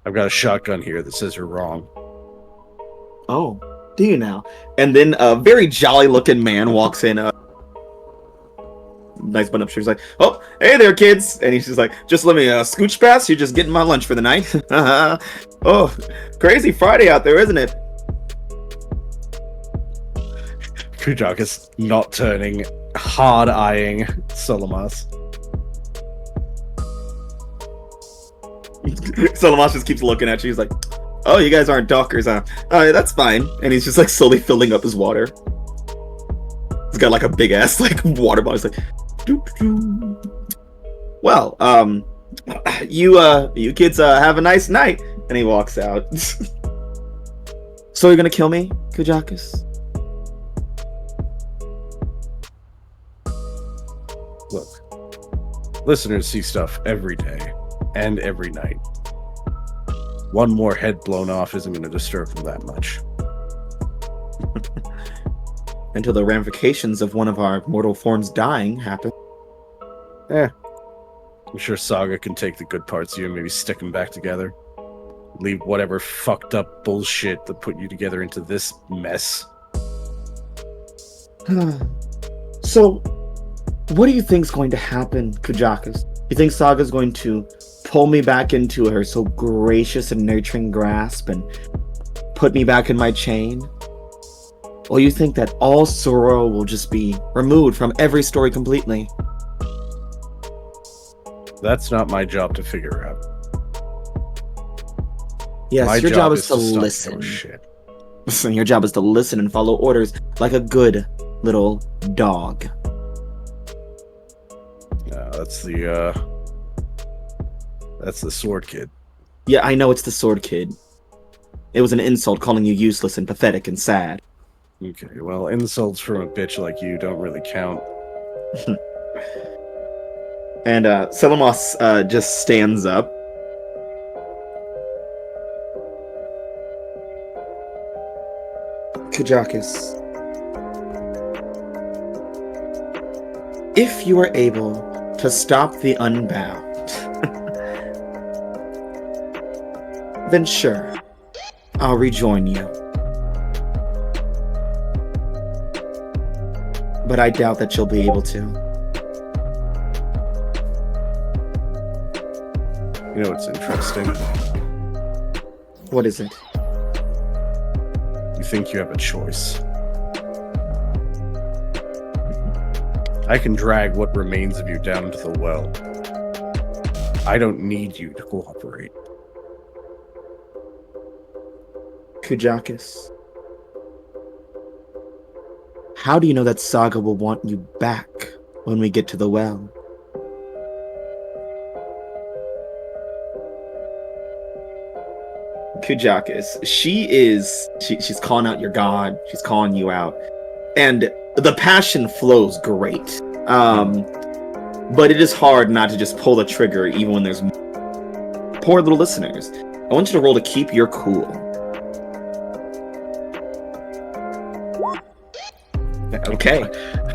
I've got a shotgun here that says you're wrong. Oh, do you now? And then a very jolly looking man walks in. Nice bun up shirt. He's like, oh, hey there, kids. And he's just like, just let me scooch past. You're just getting my lunch for the night. Oh, crazy Friday out there, isn't it? Kujak is not turning, hard eyeing Solamas. Solamas just keeps looking at you. He's like, Oh, you guys aren't dockers, huh? That's fine. And he's just like slowly filling up his water. He's got like a big ass like water bottle. He's like, doo-doo-doo. Well, you kids have a nice night. And he walks out. So you're gonna kill me, Kujakus? Look, listeners see stuff every day and every night. One more head blown off isn't going to disturb them that much. Until the ramifications of one of our mortal forms dying happen. I'm sure Saga can take the good parts of you and maybe stick them back together. Leave whatever fucked up bullshit that put you together into this mess. So, what do you think's going to happen, Kujakus? You think Saga's going to pull me back into her so gracious and nurturing grasp and put me back in my chain? Or you think that all sorrow will just be removed from every story completely? That's not my job to figure out. Yes, my your job is to stop listen. your shit. Your job is to listen and follow orders like a good little dog. That's the sword kid. Yeah, I know it's the sword kid. It was an insult calling you useless and pathetic and sad. Okay, well, insults from a bitch like you don't really count. And Selamos just stands up. Kujakus, if you are able to stop the Unbound, then sure, I'll rejoin you. But I doubt that you'll be able to. You know what's interesting? What is it? You think you have a choice. I can drag what remains of you down into the well. I don't need you to cooperate. Kujakus, how do you know that Saga will want you back when we get to the well? Kujakus, she's calling out your god, she's calling you out, and the passion flows great. But it is hard not to just pull the trigger even when there's poor little listeners. I want you to roll to keep your cool. Okay.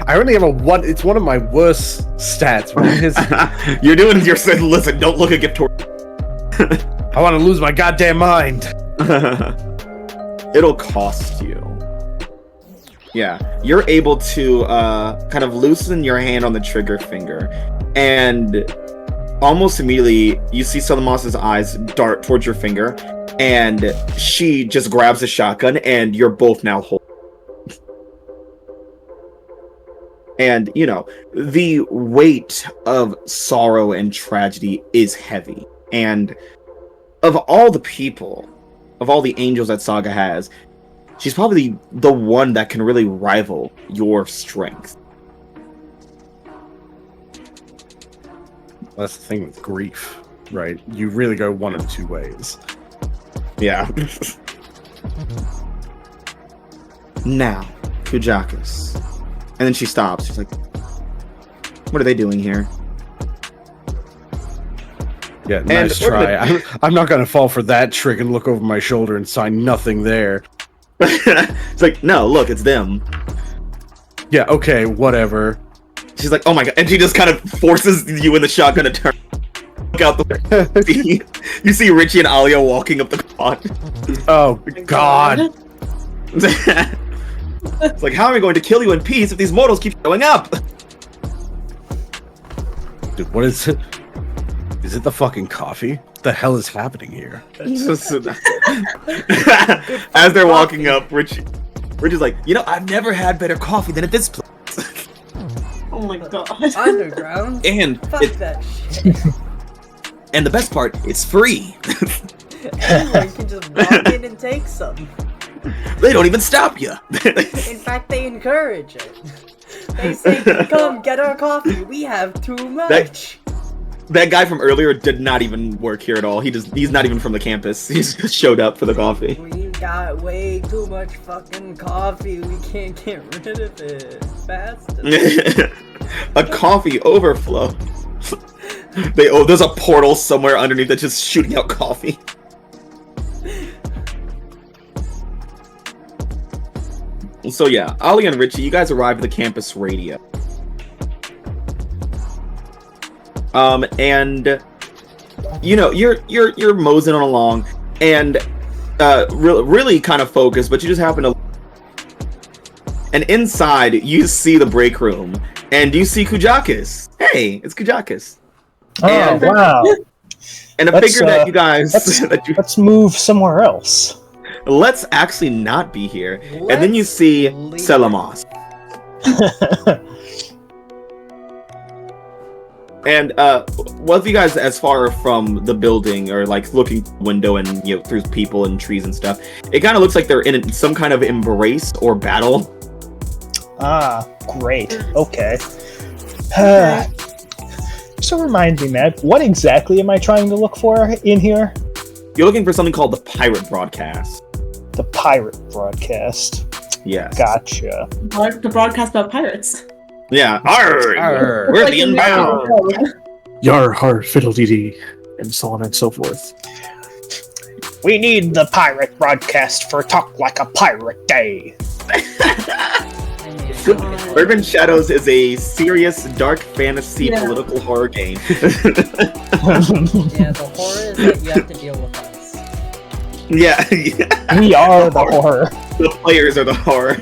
I only have a 1. It's one of my worst stats. You're saying, listen, don't look at gift horse. I want to lose my goddamn mind. It'll cost you. Yeah, you're able to kind of loosen your hand on the trigger finger, and almost immediately you see Solomon's eyes dart towards your finger, and she just grabs a shotgun, and you're both now holding. And, you know, the weight of sorrow and tragedy is heavy. And of all the people, of all the angels that Saga has, she's probably the one that can really rival your strength. That's the thing with grief, right? You really go one of two ways. Yeah. Now, Kujakus. And then she stops. She's like, what are they doing here? Yeah, nice try. I'm not going to fall for that trick and look over my shoulder and sign nothing there. It's like, no, look, it's them. Yeah, okay, whatever. She's like, oh my god. And she just kind of forces you in the shotgun to turn. Look out the You see Richie and Alia walking up the quad. Oh, god. It's like, how am I going to kill you in peace if these mortals keep showing up? Dude, what is it? Is it the fucking coffee? What the hell is happening here? As they're walking up, Richie's like, you know, I've never had better coffee than at this place. Oh my god. Underground? And Fuck that shit. and the best part, it's free. Anyone can just walk in and take some. They don't even stop you. In fact, they encourage it. They say, "Come get our coffee. We have too much." That guy from earlier did not even work here at all. He's not even from the campus. He just showed up for the coffee. We got way too much fucking coffee. We can't get rid of it fast enough. A coffee overflow. There's a portal somewhere underneath that's just shooting out coffee. So yeah, Ollie and Richie, you guys arrived at the campus radio. And you know, you're moseying on along and really kind of focused, but you just happen to, and inside you see the break room and you see Kujakis. Hey, it's Kujakis. Oh, And- wow. And I Let's, figured that you guys Let's move somewhere else. let's actually not be here. And then you see leave. Selamos. And was you guys as far from the building or like looking through the window and through people and trees and stuff? It kind of looks like they're in some kind of embrace or battle. Ah, great. Okay. So remind me, Matt, what exactly am I trying to look for in here? You're looking for something called the pirate broadcast. The pirate broadcast. Yes. Gotcha. To broadcast about pirates. Yeah. Arr! Arr. We're Like the in inbound. Yar har fiddle-dee-dee, and so on and so forth. We need the pirate broadcast for Talk Like a Pirate Day. Urban Shadows is a serious, dark fantasy Yeah. political horror game. Yeah, the horror is that you have to deal with us. yeah, We are the horror. the players are the horror.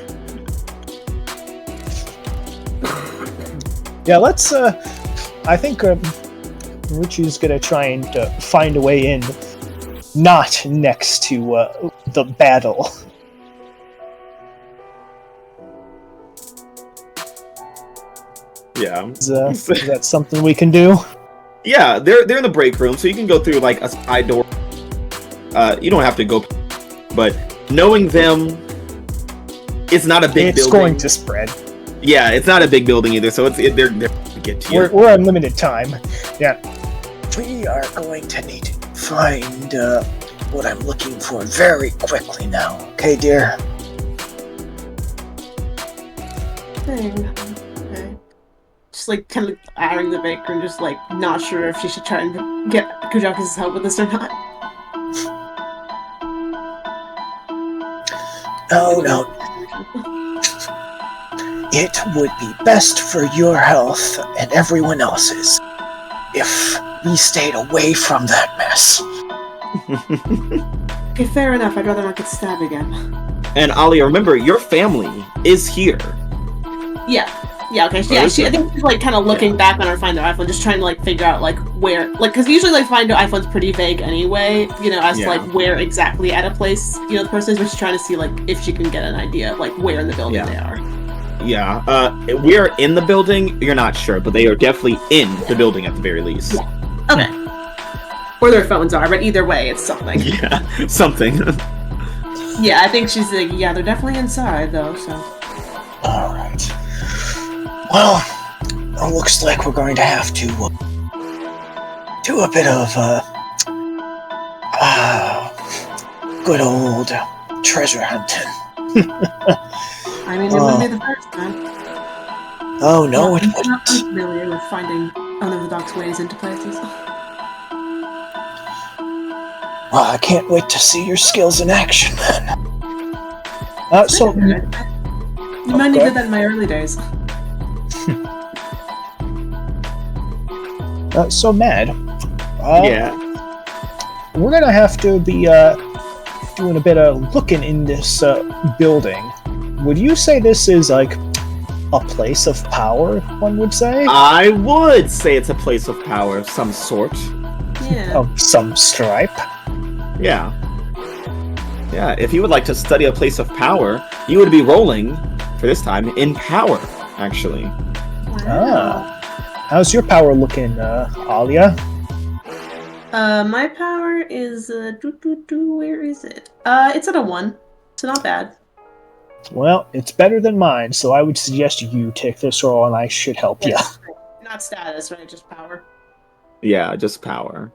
Yeah, let's, I think Richie's gonna try and find a way in, not next to the battle. Yeah. Is that something we can do? Yeah, they're in the break room, so you can go through like a side door. You don't have to go, but knowing them, it's not a big It's building. going to spread. Yeah, it's not a big building either, so they're to get to you. We're on limited time. Yeah. We are going to need to find what I'm looking for very quickly now. Okay, dear? Okay. Just like kind of eyeing the baker and just like not sure if she should try and get Kujakis' help with this or not. No. It would be best for your health and everyone else's if we stayed away from that mess. Okay, fair enough. I'd rather not get stabbed again. And Ali, remember, your family is here. Yeah, okay. I think she's like kind of looking back on her Find Their iPhone, just trying to like figure out like where, like, because usually like Find Their iPhone's pretty vague anyway, as to like where exactly at a place the person is, but she's trying to see like if she can get an idea of like where in the building they are. Yeah, we're in the building. You're not sure, but they are definitely in the building at the very least. Yeah. Okay. Where their phones are, but either way, it's something. Yeah, something. Yeah, I think she's like, yeah, they're definitely inside though. So. Alright. Well, it looks like we're going to have to do a bit of good old treasure hunting. I mean, it wouldn't be the first time. Oh no, it I'm wouldn't. not familiar with finding unorthodox ways into places. Well, I can't wait to see your skills in action then. So You might Okay. need that in my early days. so Mad. Yeah. We're gonna have to be doing a bit of looking in this building. Would you say this is like a place of power? One would say I would say it's a place of power of some sort. Yeah. of some stripe. Yeah. Yeah, if you would like to study a place of power, you would be rolling, for this time, in power, actually. Ah. How's your power looking, Alia? My power is where is it? It's at a 1, so not bad. Well, it's better than mine, so I would suggest you take this roll, and I should help you. Yeah, not status, right? Just power. Yeah, just power.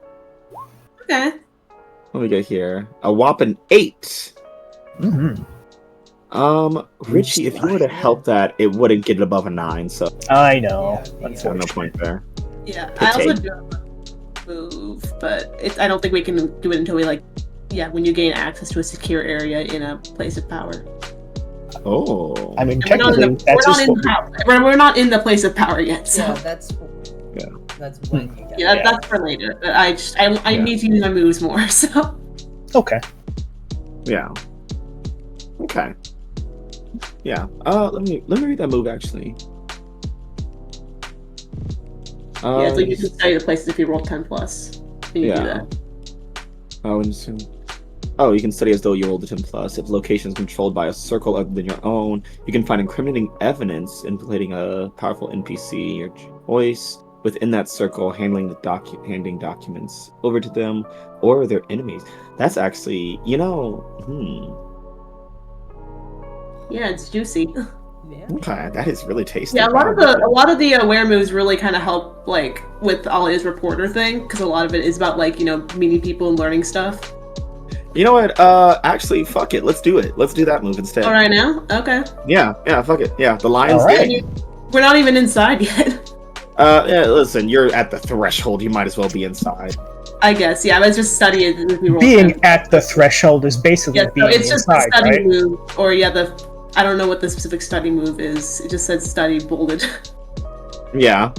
Okay. What do we get here? A whopping 8. Mm-hmm. Richie, if you were to help that, it wouldn't get it above a 9, so I know. so no point there. Yeah, I also do have a move, but I don't think we can do it until we when you gain access to a secure area in a place of power. Oh. I mean, technically, we're not in the place of power yet. So. Yeah, that's when you get Yeah, that's for later. But I need to use my moves more. So. Okay. Yeah. Okay. Yeah. Let me read that move actually. It's like you can study the places if you roll 10+. When you do that. Oh, you can study as though you rolled a 10+. If the location is controlled by a circle other than your own, you can find incriminating evidence implicating a powerful NPC, your choice, within that circle, handing documents over to them or their enemies. That's actually, Yeah, it's juicy. Yeah. Okay, that is really tasty. Yeah, a lot of the aware moves really kind of help, with Alia's reporter thing, because a lot of it is about meeting people and learning stuff. You know what? Actually, fuck it. Let's do it. Let's do that move instead. All right now? Okay. Yeah, fuck it. Yeah, the lion's right. We're not even inside yet. Yeah, listen, you're at the threshold. You might as well be inside. I guess, yeah. Let's just study it if we roll. Being at the threshold is basically being it's just inside, the study right? move, or I don't know what the specific study move is. It just said study bolded. Yeah,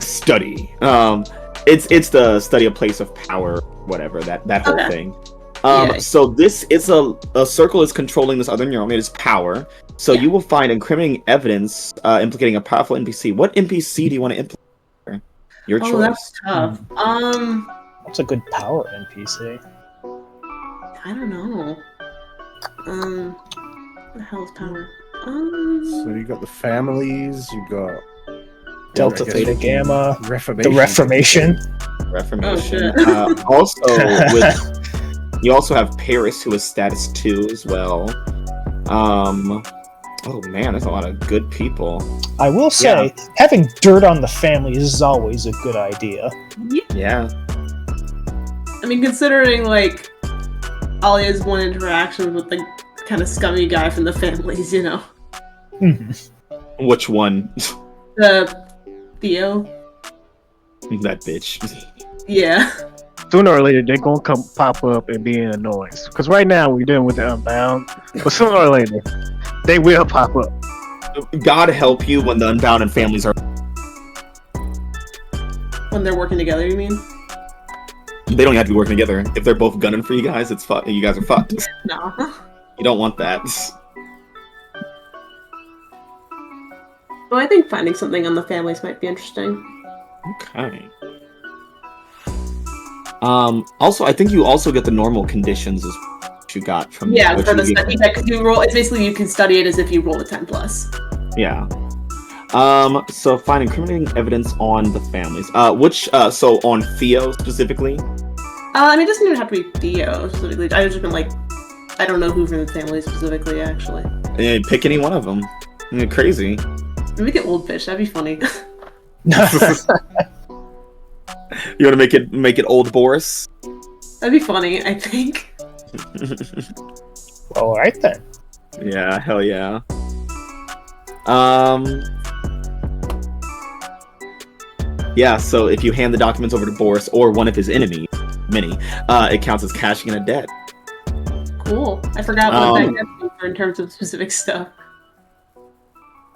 study. It's the study of place of power, whatever that whole thing. So this is a circle is controlling this other neuron. It is power. So you will find incriminating evidence implicating a powerful NPC. What NPC do you want to implicate? Your choice. Oh, that's tough. What's a good power NPC? I don't know. What the hell is power? So you got the families. You got Delta, Theta, Gamma. Reformation. The Reformation. Reformation. Oh, You also have Paris, who is status 2 as well. Oh man, there's a lot of good people. I will say, having dirt on the families is always a good idea. Yeah. I mean, considering Alia's one interaction with the kind of scummy guy from the families, Mm-hmm. Which one? The Theo. That bitch. Yeah. Sooner or later, they're gonna pop up and be an annoyance. Because right now we're dealing with the Unbound, but sooner or later, they will pop up. God help you when the Unbound and families are. When they're working together, you mean? They don't have to be working together. If they're both gunning for you guys, it's fuck. You guys are fucked. No. You don't want that. Well, I think finding something on the families might be interesting. Okay. Also, I think you also get the normal conditions as you got from for the study. Yeah, because you roll. It's basically you can study it as if you roll a 10+. Yeah. So find incriminating evidence on the families. So on Theo specifically? I mean, it doesn't even have to be Theo specifically. I just been I don't know who from the family specifically, actually. Yeah, pick any one of them. You're crazy. Maybe get Old Fish. That'd be funny. You want to make it Old Boris? That'd be funny, I think. All right then. Yeah, hell yeah. Yeah, so if you hand the documents over to Boris or one of his enemies, it counts as cashing in a debt. Cool. I forgot what that gets for in terms of specific stuff.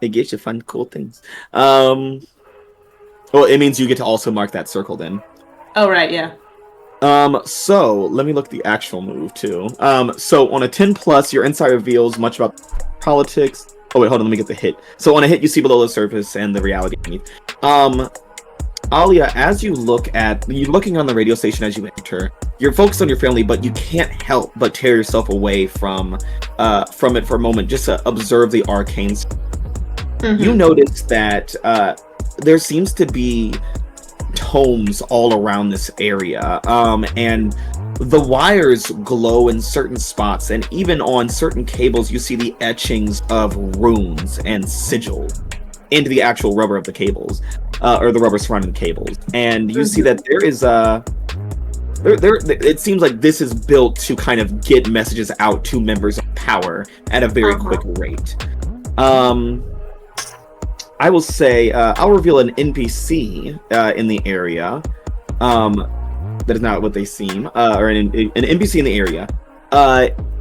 It gets you fun, cool things. Well, it means you get to also mark that circle then. Oh, right, yeah. So let me look at the actual move too. So on a 10+, your insight reveals much about politics. Oh wait, hold on, let me get the hit. So on a hit, you see below the surface and the reality beneath. Alia, as you're looking on the radio station as you enter, you're focused on your family, but you can't help but tear yourself away from it for a moment, just to observe the arcanes. Mm-hmm. You notice that there seems to be homes all around this area, and the wires glow in certain spots, and even on certain cables you see the etchings of runes and sigil into the actual rubber of the cables, or the rubber surrounding the cables. And you see that there is it seems like this is built to kind of get messages out to members of power at a very quick rate. I will say, I'll reveal an NPC in the area. That is not what they seem. Or an NPC in the area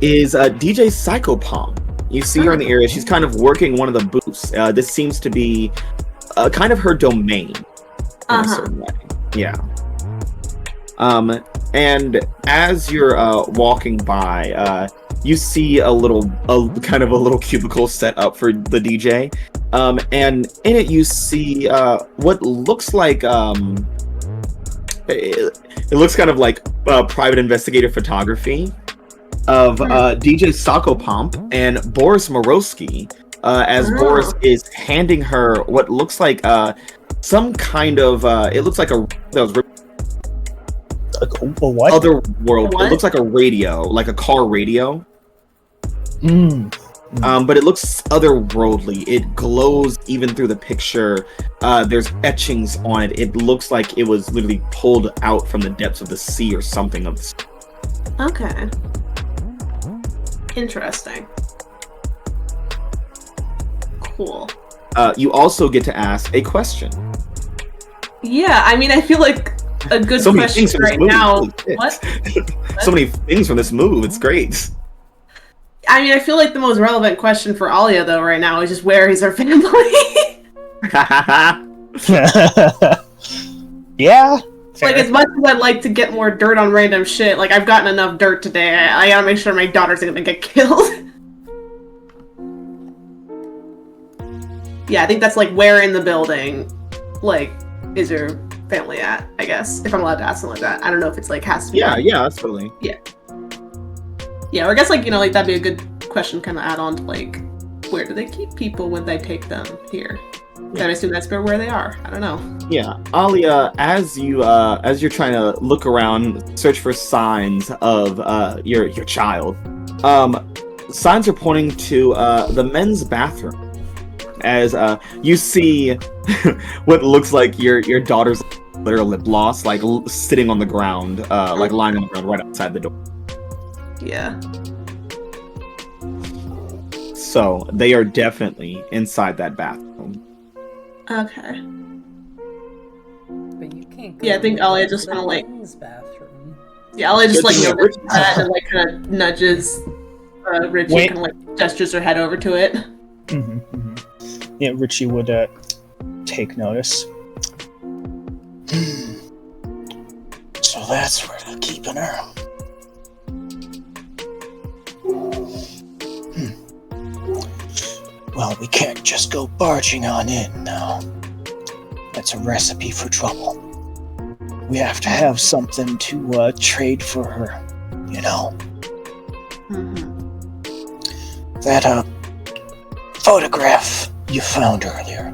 is DJ Psychopomp. You see her in the area. She's kind of working one of the booths. This seems to be kind of her domain in a certain way. Yeah. And as you're walking by, you see a little cubicle set up for the DJ. And in it you see what looks like it looks kind of like private investigative photography of DJ Psychopomp and Boris Morosky, as Boris is handing her what looks like some kind of it looks like a what? Other world. What? It looks like a radio, like a car radio. But it looks otherworldly. It glows even through the picture. There's etchings on it. It looks like it was literally pulled out from the depths of the sea or something of this. Okay. Interesting. Cool. You also get to ask a question. Yeah, I mean, I feel like a good question right now. What? So many things from this move. It's great. I mean, I feel like the most relevant question for Alia, though, right now is just where is her family? Yeah. Like, as much as I'd like to get more dirt on random shit, like, I've gotten enough dirt today. I gotta make sure my daughter's gonna get killed. Yeah, I think that's, like, where in the building, like, is your family at, I guess, if I'm allowed to ask something like that. I don't know if it's, like, has to be. Yeah, absolutely. Yeah, or I guess, like, you know, like, that'd be a good question kind of add on to, like, where do they keep people when they take them here? Yeah. I assume that's where they are. I don't know. Yeah, Alia, as you're trying to look around, search for signs of your child, signs are pointing to the men's bathroom. As you see what looks like your daughter's literal lip gloss, like sitting on the ground, like lying on the ground right outside the door. Yeah. So they are definitely inside that bathroom. Okay. But you can't. Yeah, I think Alia just kind of like. Bathroom. Yeah, Alia just like and like kind of nudges Richie, kind of like gestures her head over to it. Yeah, Richie would take notice. So that's where they're keeping her. Well, we can't just go barging on in now. That's a recipe for trouble. We have to have something to trade for her, you know. That photograph you found earlier.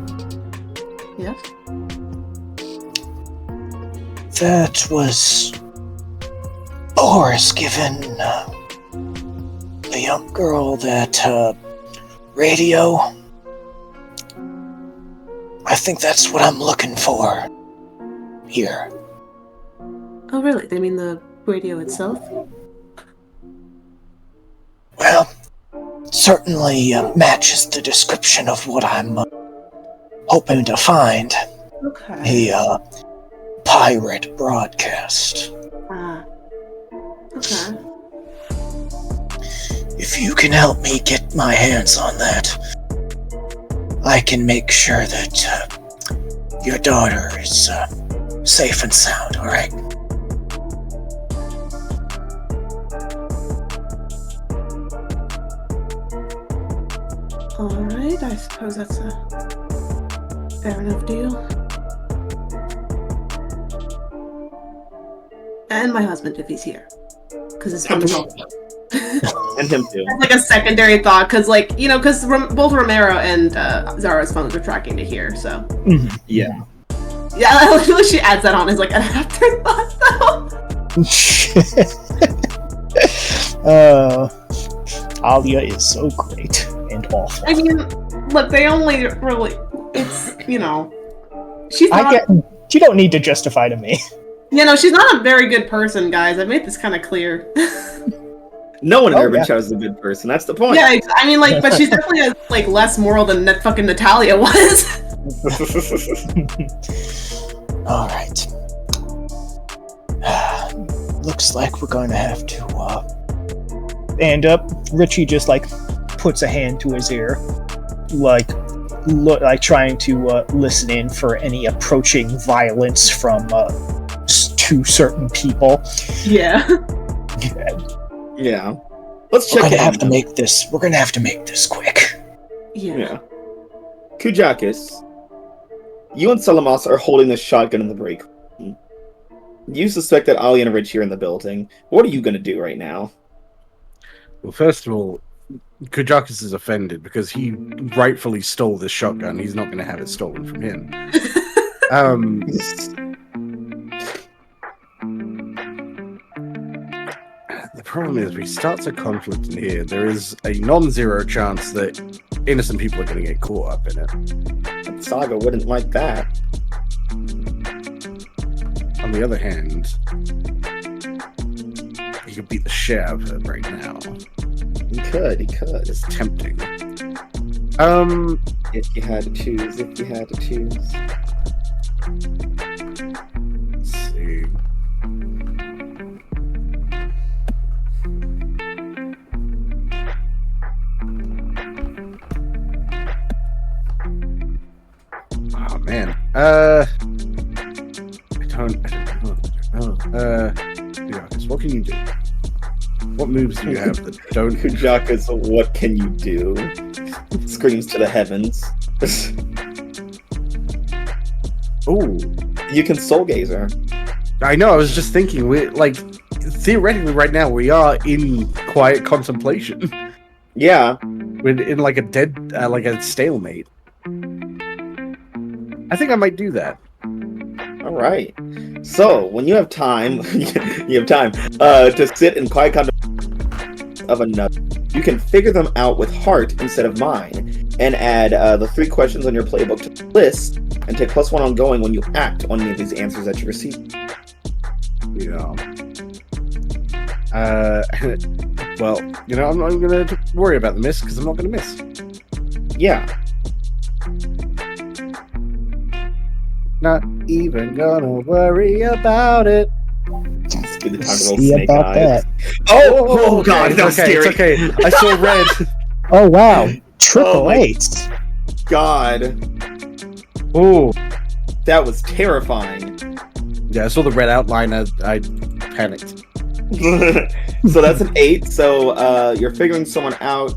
Yes. That was Boris given the young girl that radio. I think that's what I'm looking for here. Oh, really? They mean the radio itself? Well, certainly matches the description of what I'm hoping to find. Okay. A pirate broadcast. Okay. If you can help me get my hands on that, I can make sure that your daughter is safe and sound, alright? Alright, I suppose that's a fair enough deal. And my husband, if he's here. Because his phone is all. And him too. That's like a secondary thought, because, like, you know, because both Romero and Zara's phones are tracking to here, so. Yeah. Yeah, I like she adds that on as like an afterthought though. Alia is so great and awful. I mean, look, they only really, it's, you know, she's not, you don't need to justify to me. You know, she's not a very good person, guys. I made this kind of clear. No one in Urban Chow is a good person. That's the point. Yeah, I mean, like, but she's definitely like less moral than fucking Natalia was. All right. Looks like we're going to have to. And Richie just like puts a hand to his ear, like trying to listen in for any approaching violence from two certain people. Yeah. Yeah. Let's check. We're gonna have to make this. We're gonna have to make this quick. Yeah. Kujakis, you and Salamos are holding the shotgun in the break room. You suspect that Ali and Richie are in the building. What are you gonna do right now? Well, first of all, Kujakis is offended because he rightfully stole this shotgun. He's not going to have it stolen from him. The problem is, if he starts a conflict in here, there is a non-zero chance that innocent people are going to get caught up in it. Saga wouldn't like that. On the other hand, he could beat the shit out of her right now. He could. It's tempting. If you had to choose. Let's see. Oh man. I don't know. Kujakis, what can you do? What moves do you have that don't... Kujakis, what can you do? Screams to the heavens. Ooh. You can soul gaze her. I know, I was just thinking, theoretically right now, we are in quiet contemplation. Yeah. We're in like a stalemate. I think I might do that. Alright. So, when you have time, to sit in quiet contemplation of another, you can figure them out with heart instead of mind, and add the 3 questions on your playbook to the list, and take +1 ongoing when you act on any of these answers that you receive. Yeah. Well, I'm not going to worry about the miss, because I'm not going to miss. Yeah. Not even gonna worry about it. Let's do the time to roll See snake about eyes. that. Oh god, that was scary. It's okay. I saw red. Oh wow, triple my- eights. God, Oh. that was terrifying. Yeah, I saw the red outline. I panicked. So that's an 8. So you're figuring someone out.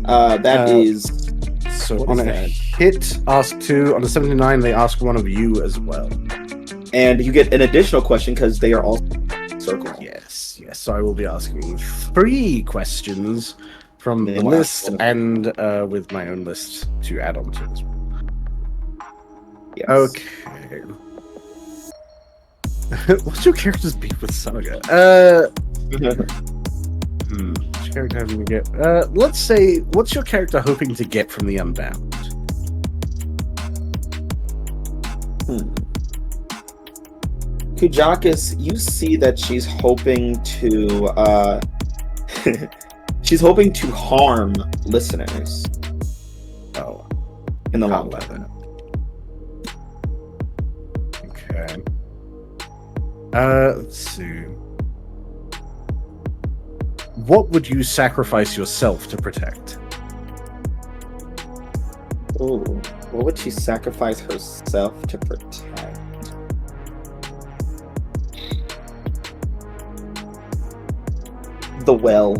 That is. So What on is a that? hit, ask 2. On a 79, they ask one of you as well. And you get an additional question because they are all circle. Yes. So I will be asking 3 questions from the Wow. list and with my own list to add on to as well. Yes. Okay. What's your character's beef with Saga? Which character having to get? Let's say, what's your character hoping to get from the Unbound? Kujakis, you see that she's hoping to she's hoping to harm listeners Oh, in the can't long let run. that. Okay. Let's see. What would you sacrifice yourself to protect? Ooh, what would she sacrifice herself to protect? The well.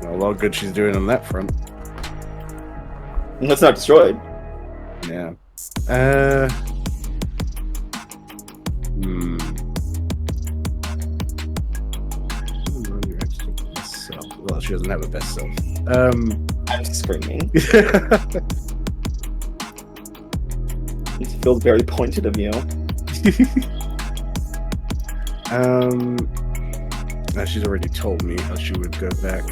Well, a lot of good she's doing on that front. It's not destroyed. Yeah. Well, she doesn't have a best self. I'm screaming. feels very pointed of you. No, she's already told me how she would go back.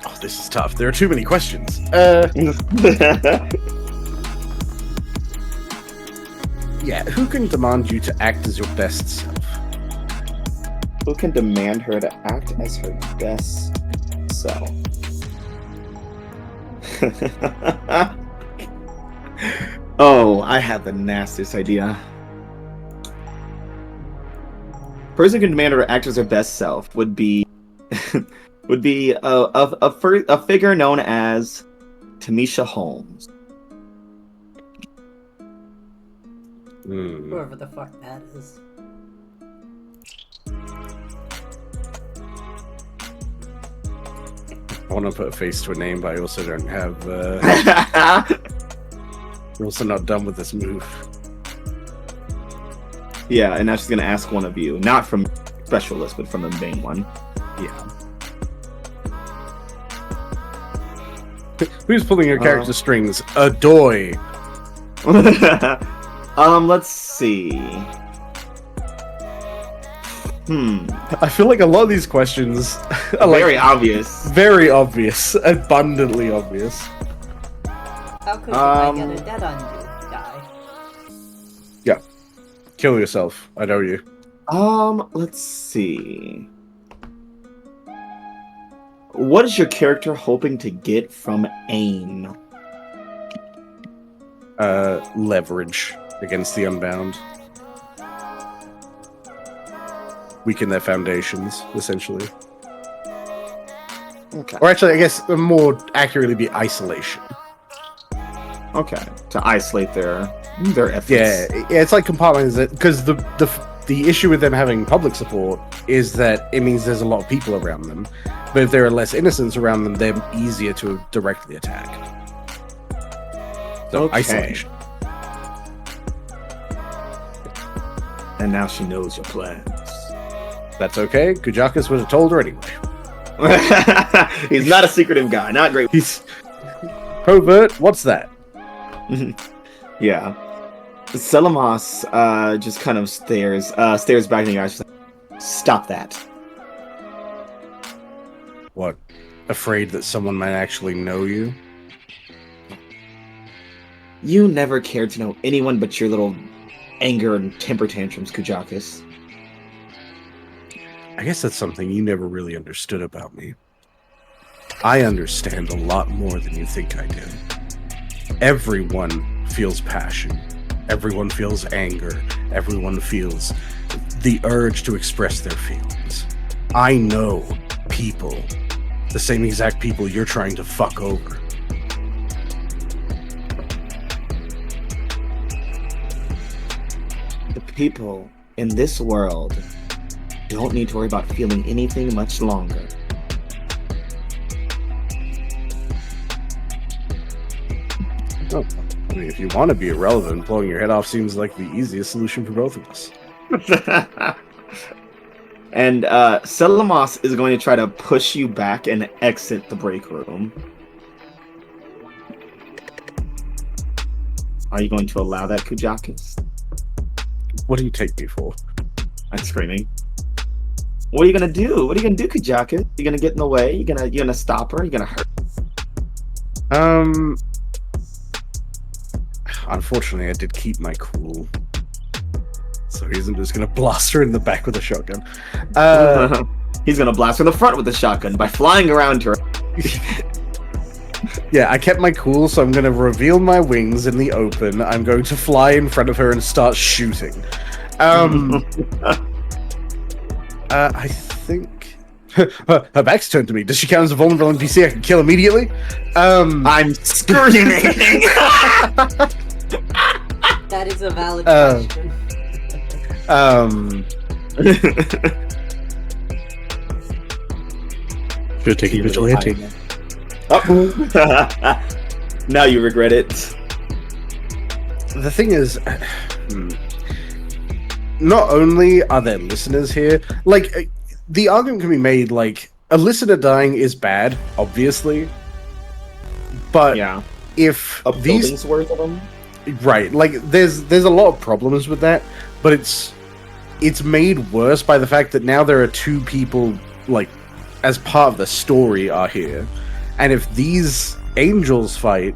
Oh, this is tough. There are too many questions. Yeah, who can demand you to act as your best self? Who can demand her to act as her best self? Oh, I have the nastiest idea. Person who can demand her to act as her best self would be would be a figure known as Tamisha Holmes. Whoever the fuck that is. I want to put a face to a name, but I also don't have. We're also not done with this move. Yeah, and now she's gonna ask one of you, not from specialist, but from the main one. Yeah. Who's pulling your character strings? Adoy. Let's see. I feel like a lot of these questions are Very obvious. Very obvious. Abundantly obvious. How could I get a dead on you, guy? Yeah. Kill yourself. I know you. Let's see. What is your character hoping to get from AIM? Leverage against the Unbound. Weaken their foundations, essentially. Okay. Or actually, I guess more accurately be isolation. Okay. To isolate their efforts. Yeah, it's like compartmentalization, because the issue with them having public support is that it means there's a lot of people around them. But if there are less innocents around them, they're easier to directly attack. So, Okay. isolation. And now she knows your plans. That's okay. Kujakas would have told her anyway. He's not a secretive guy. Not great. He's covert. What's that? Yeah. Selamos just kind of stares back in the eyes. Stop that. What? Afraid that someone might actually know you? You never cared to know anyone but your little anger and temper tantrums, Kujakas. I guess that's something you never really understood about me. I understand a lot more than you think I do. Everyone feels passion. Everyone feels anger. Everyone feels the urge to express their feelings. I know people. The same exact people you're trying to fuck over. The people in this world don't need to worry about feeling anything much longer. Oh, I mean, if you want to be irrelevant, blowing your head off seems like the easiest solution for both of us. And Selamos is going to try to push you back and exit the break room. Are you going to allow that, Kujakas? What do you take me for? I'm screaming. What are you gonna do? What are you gonna do, Kujakas? You gonna get in the way? You gonna stop her? You gonna hurt? Unfortunately, I did keep my cool. So he isn't just gonna blast her in the back with a shotgun. He's gonna blast her in the front with a shotgun by flying around her. Yeah, I kept my cool, so I'm gonna reveal my wings in the open. I'm going to fly in front of her and start shooting. I think her back's turned to me. Does she count as a vulnerable NPC I can kill immediately? I'm screaming. That is a valid question. Should have taken vigilante. Oh. Now you regret it. The thing is, not only are there listeners here, like, the argument can be made, like, a listener dying is bad, obviously. But Yeah. if A these building's worth of them. right, like there's a lot of problems with that, but it's made worse by the fact that now there are two people like as part of the story are here, and if these angels fight,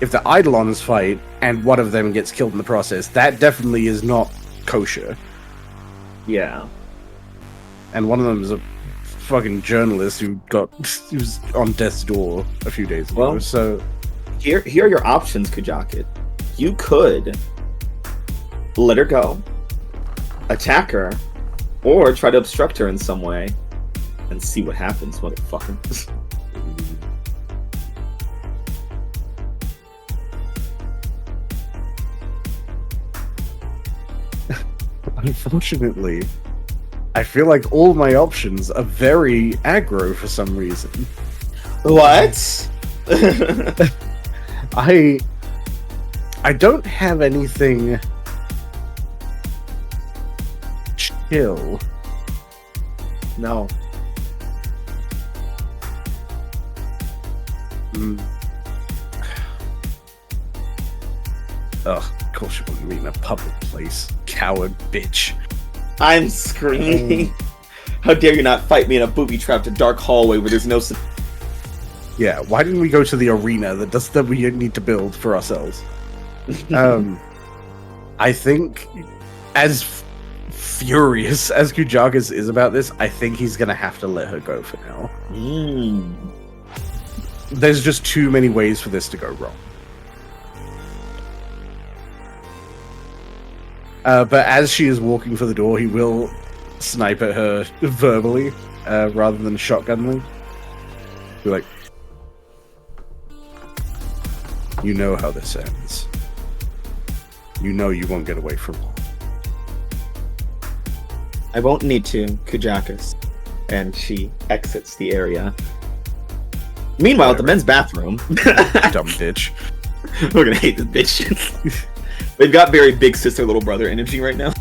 if the Eidolons fight, and one of them gets killed in the process, that definitely is not kosher. Yeah. And one of them is a fucking journalist who was on death's door a few days ago. Well, so here are your options, Kujakit. You could let her go, attack her, or try to obstruct her in some way, and see what happens, motherfucker. unfortunately, I feel like all my options are very aggro for some reason. What? I don't have anything chill. No. Ugh, of course you wouldn't meet in a public place. Coward bitch. I'm screaming. How dare you not fight me in a booby-trapped dark hallway where there's no... Yeah, why didn't we go to the arena that we need to build for ourselves? I think, as furious as Kujakas is about this, I think he's gonna have to let her go for now. There's just too many ways for this to go wrong. But as she is walking for the door, he will snipe at her verbally, rather than shotgunly. Be like, you know how this ends. You know you won't get away from long. I won't need to, Kujakas. And she exits the area. Meanwhile, at the men's bathroom... Dumb bitch. We're gonna hate this bitch. They've got very big sister, little brother energy right now.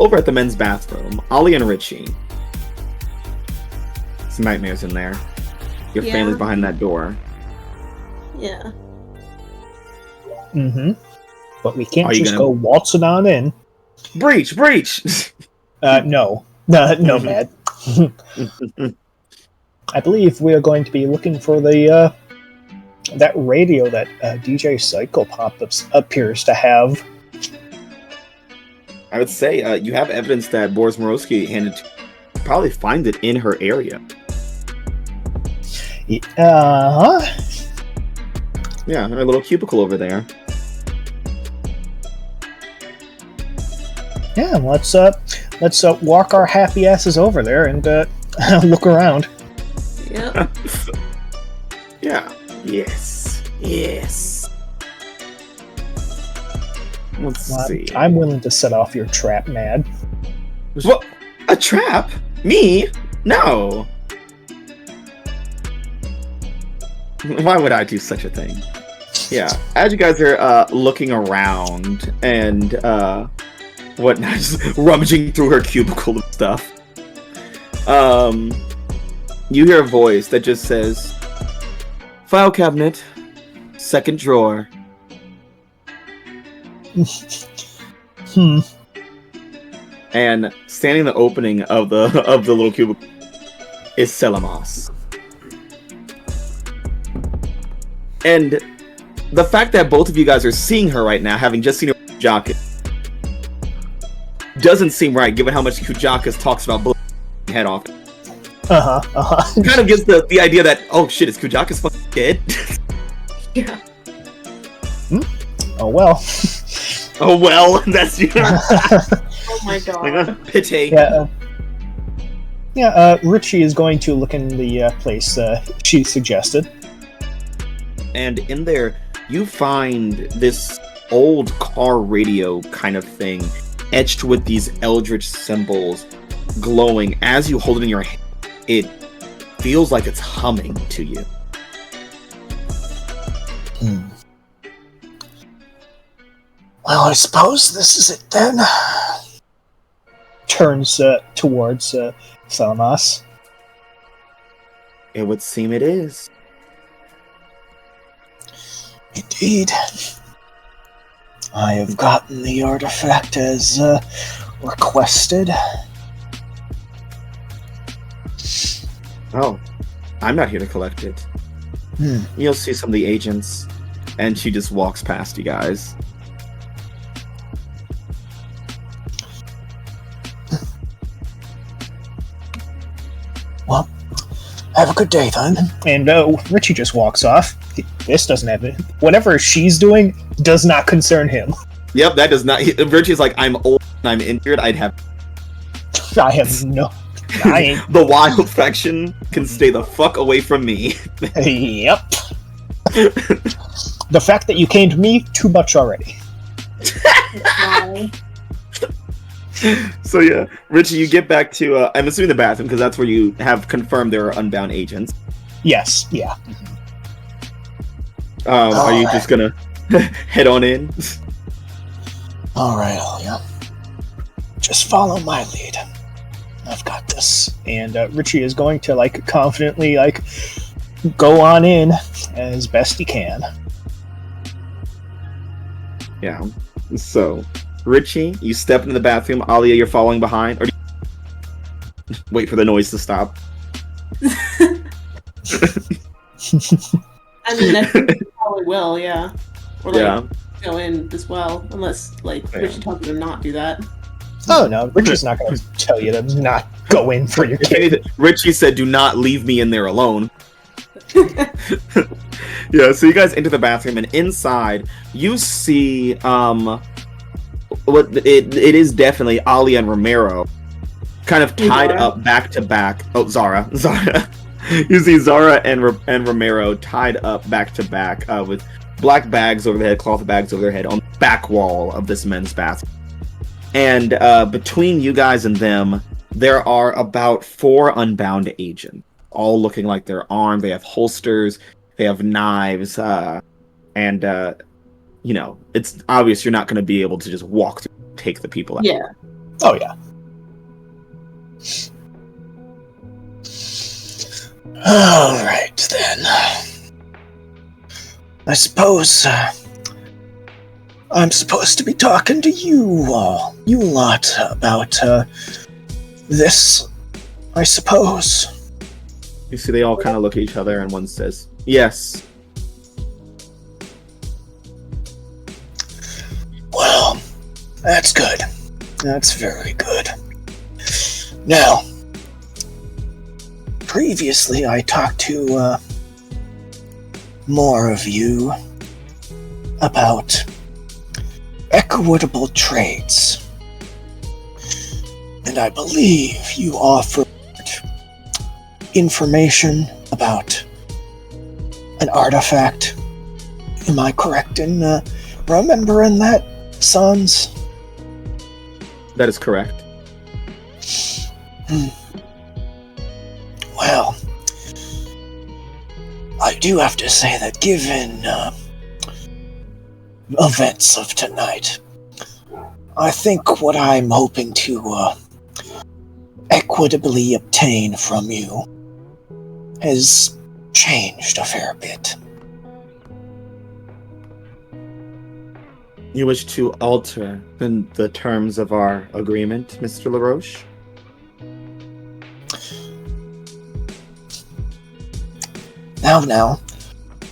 Over at the men's bathroom, Ollie and Richie. Some nightmares in there. Your family's behind that door. Yeah. Mm-hmm. But we can't Are you just gonna- go waltzing on in. Breach! Breach! No, Mad. I believe we are going to be looking for the that radio that DJ Psychopop appears to have. I would say you have evidence that Boris Morosky handed to... Probably find it in her area. Uh-huh. Yeah, her little cubicle over there. Yeah, let's walk our happy asses over there and look around. Yep. Yeah. Yes. Yes. Let's see. I'm willing to set off your trap, Mad. What? A trap? Me? No. Why would I do such a thing? Yeah. As you guys are looking around and whatnot, just rummaging through her cubicle and stuff, you hear a voice that just says, "File cabinet, second drawer." And standing in the opening of the little cubicle is Selamos. And the fact that both of you guys are seeing her right now, having just seen her with Kujakas, doesn't seem right, given how much Kujakas talks about blowing your head off. Kind of gives the idea that, oh shit, is Kujakas fucking dead? Yeah. Oh well. Oh well, that's you. Oh my god. Pity. Yeah, Richie is going to look in the place she suggested. And in there, you find this old car radio kind of thing, etched with these eldritch symbols, glowing. As you hold it in your hand, it feels like it's humming to you. Well, I suppose this is it then. turns towards Thelmas. It would seem it is. Indeed. I have gotten the artifact as requested. Oh, I'm not here to collect it. You'll see some of the agents, and she just walks past you guys. Well, have a good day then. And Richie just walks off. This doesn't have it. Whatever she's doing does not concern him. Yep, that does not. Virtue's like, I'm old and I'm injured. I'd have. I have no. I ain't. The wild faction can stay the fuck away from me. Yep. The fact that you came to me, too much already. So yeah, Richie, you get back to, I'm assuming the bathroom, because that's where you have confirmed there are unbound agents. Yes, yeah. Are you just gonna head on in? Alright, Alia. Just follow my lead. I've got this. And Richie is going to, like, confidently, like, go on in as best he can. Yeah. So, Richie, you step into the bathroom. Alia, you're following behind. Or do you wait for the noise to stop? I mean, I think you probably will, yeah. Or like Yeah. go in as well, unless like Richie tells you to not do that. Oh no, Richie's not going to tell you to not go in for your If kid. anything, Richie said, "Do not leave me in there alone." Yeah. So you guys enter the bathroom, and inside you see what it is definitely Ali and Romero, kind of tied Zara. up back to back. Oh, Zara. You see Zara and Romero tied up back to back with black bags over their head, cloth bags over their head on the back wall of this men's bathroom. And between you guys and them, there are about 4 unbound agents, all looking like they're armed. They have holsters, they have knives, and you know, it's obvious you're not going to be able to just walk through and take the people out. Yeah. Oh yeah. Alright then. I suppose I'm supposed to be talking to you lot about this, I suppose. You see, they all kind of look at each other, and one says, "Yes." Well, that's good. That's very good. Now, previously I talked to more of you about equitable trades. And I believe you offered information about an artifact. Am I correct in remembering that, sons? That is correct. Well, I do have to say that given events of tonight, I think what I'm hoping to equitably obtain from you has changed a fair bit. You wish to alter the terms of our agreement, Mr. LaRoche? Now,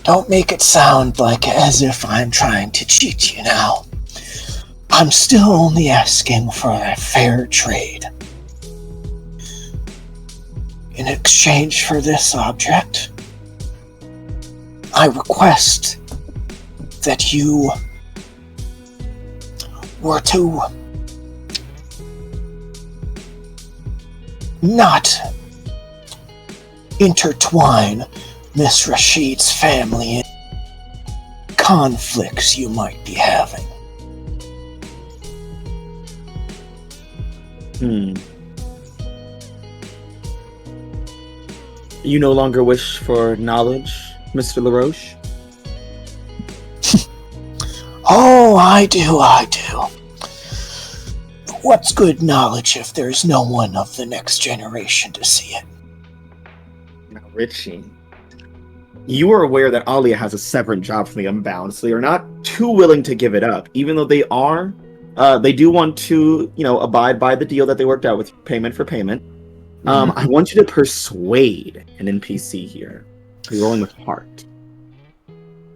don't make it sound like as if I'm trying to cheat you now. I'm still only asking for a fair trade. In exchange for this object, I request that you were to not intertwine Miss Rashid's family in conflicts you might be having. You no longer wish for knowledge, Mr. LaRoche? Oh, I do. what's good knowledge if there's no one of the next generation to see it? Now, Richie, you are aware that Alia has a separate job from the Unbound, so they are not too willing to give it up, even though they are. They do want to, abide by the deal that they worked out with payment for payment. I want you to persuade an NPC here. You're rolling with heart.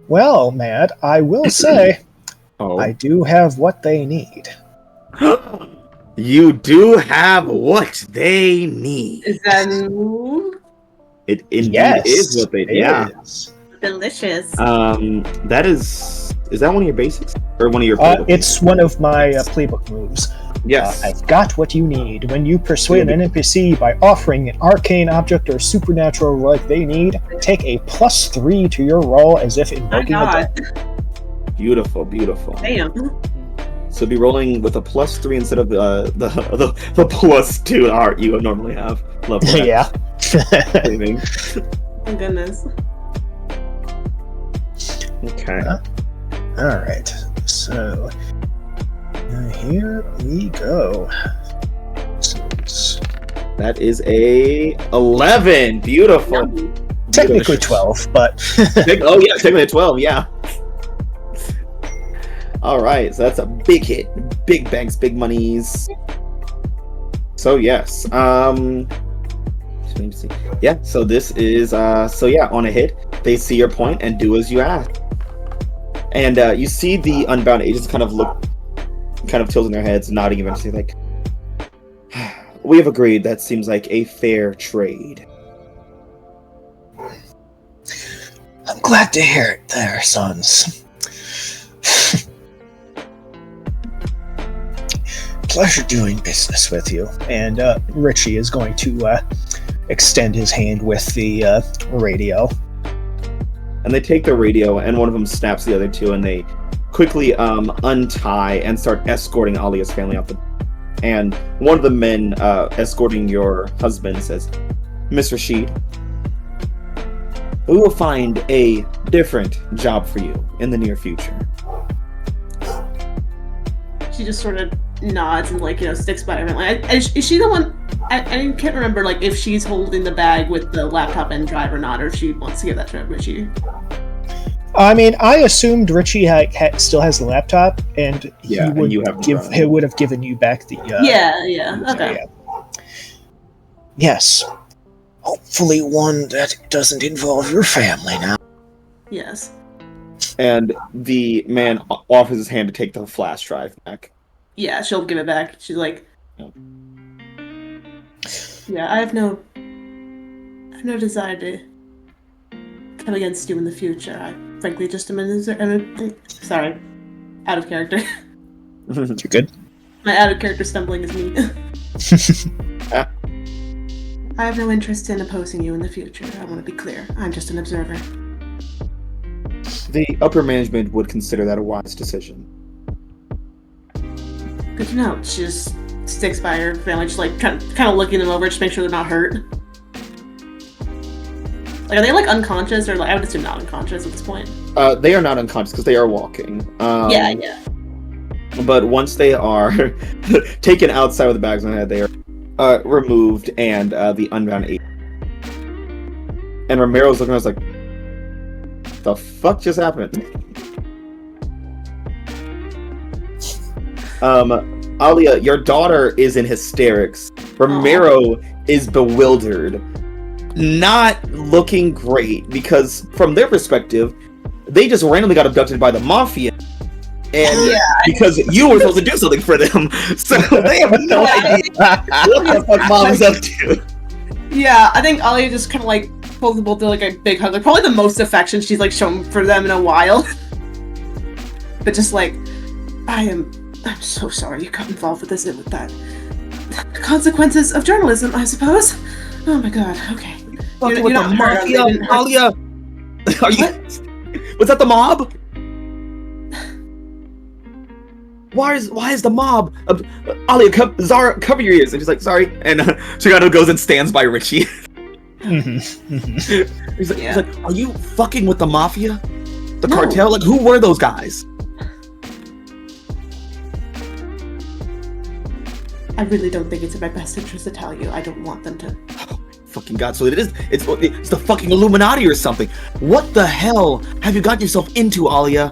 Well, Matt, I will say I do have what they need. You do have what they need. Is that It indeed is what they need. Yeah. delicious? That is that one of your basics or one of your? It's one of my playbook moves. Yes. I've got what you need. When you persuade an NPC by offering an arcane object or supernatural relic they need, take a +3 to your roll as if invoking a death. Beautiful, beautiful. Damn. So be rolling with a +3 instead of the +2 art you normally have. Love that. Yeah. Oh goodness. Okay. All right. So here we go. That is a 11. Beautiful. Technically 12, but oh yeah, technically a 12. Yeah. All right, so that's a big hit. Big banks, big monies. So yes, yeah. So this is on a hit, they see your point and do as you ask. And you see the Unbound agents kind of tilting their heads, nodding eventually, like, we have agreed. That seems like a fair trade. I'm glad to hear it there, sons. Pleasure doing business with you. And Richie is going to extend his hand with the radio. And they take the radio, and one of them snaps the other two, and they quickly untie and start escorting Alia's family out the. And one of the men escorting your husband says, "Miss Rashid, we will find a different job for you in the near future." She just sort of nods and sticks by her. Is she the one? I can't remember if she's holding the bag with the laptop and drive or not, or if she wants to give that to Richie. I mean, I assumed Richie still has the laptop, and he would have given you back the. Yeah. Okay. Yes. Hopefully, one that doesn't involve your family now. Yes. And the man offers his hand to take the flash drive back. Yeah, she'll give it back. She's like, "Yeah, I have no desire to come against you in the future. I frankly just am sorry, out of character." You're good. My out of character stumbling is me. I have no interest in opposing you in the future. I want to be clear. I'm just an observer. The upper management would consider that a wise decision. Good to know. She just sticks by her family, just kind of looking them over, just make sure they're not hurt. Are they unconscious, or I would assume not unconscious at this point? They are not unconscious because they are walking. Yeah. But once they are taken outside with the bags on their head, they are removed, and the Unbound agent. And Romero's looking at us like, the fuck just happened? Alia, your daughter is in hysterics. Romero is bewildered. Not looking great, because from their perspective, they just randomly got abducted by the mafia. And because you were supposed to do something for them. So they have no idea what the fuck mom's up to. Yeah, I think Alia just kind of pulls them both to a big hug. Probably the most affection she's shown for them in a while. But just I'm so sorry you got involved with with that. The consequences of journalism, I suppose. Oh my god, okay. Fucking with the mafia, Alia! Are you... Was that the mob? Why is the mob? Alia, Zara, cover your ears. And she's like, sorry. And Chigano goes and stands by Richie. He's like, are you fucking with the mafia? The cartel? Who were those guys? I really don't think it's in my best interest to tell you. I don't want them to. Oh, fucking God. So it's the fucking Illuminati or something. What the hell have you got yourself into, Alia?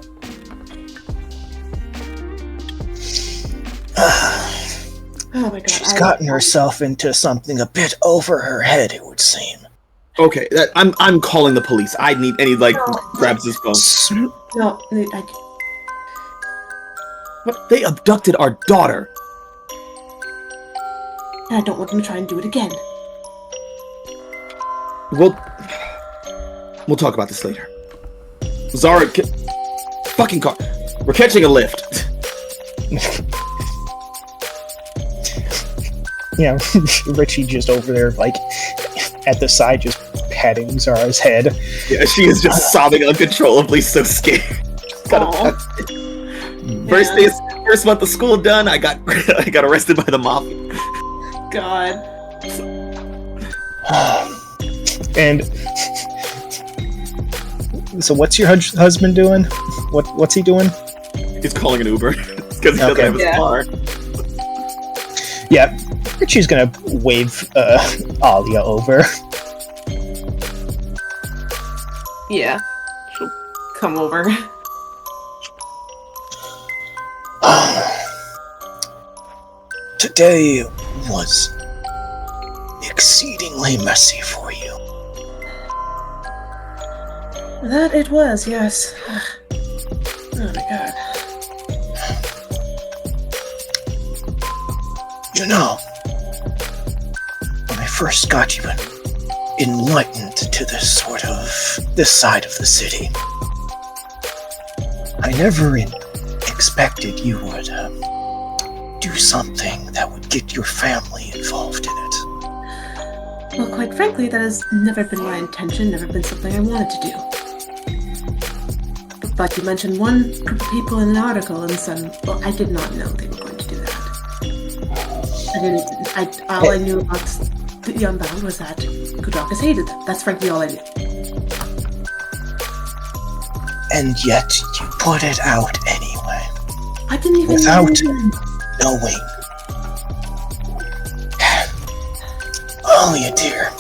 Oh my God. She's gotten herself into something a bit over her head, it would seem. Okay, I'm calling the police. Grabs his phone. No, What? They abducted our daughter. I don't want them to try and do it again. We'll talk about this later. Zara, fucking car. We're catching a lift. Yeah, Richie just over there, like, at the side, just patting Zara's head. Yeah, she is just sobbing uncontrollably, so scared. First month of school done, I got arrested by the mafia. God. And so, what's your husband doing? What's he doing? He's calling an Uber because he doesn't have his car. Yeah, Richie's gonna wave Alia over. Yeah. She'll come over. Today was exceedingly messy for you. That it was, yes. Oh my God. You know, when I first got you enlightened to this side of the city, I never expected you would do something that would get your family involved in it. Well, quite frankly, that has never been my intention, never been something I wanted to do. But you mentioned one group of people in an article and said, well, I did not know they were going to do that. All I knew about the Unbound was that Kudakas hated them. That's frankly all I knew. And yet, you put it out anyway. I didn't even without know. knowing. Alia, dear.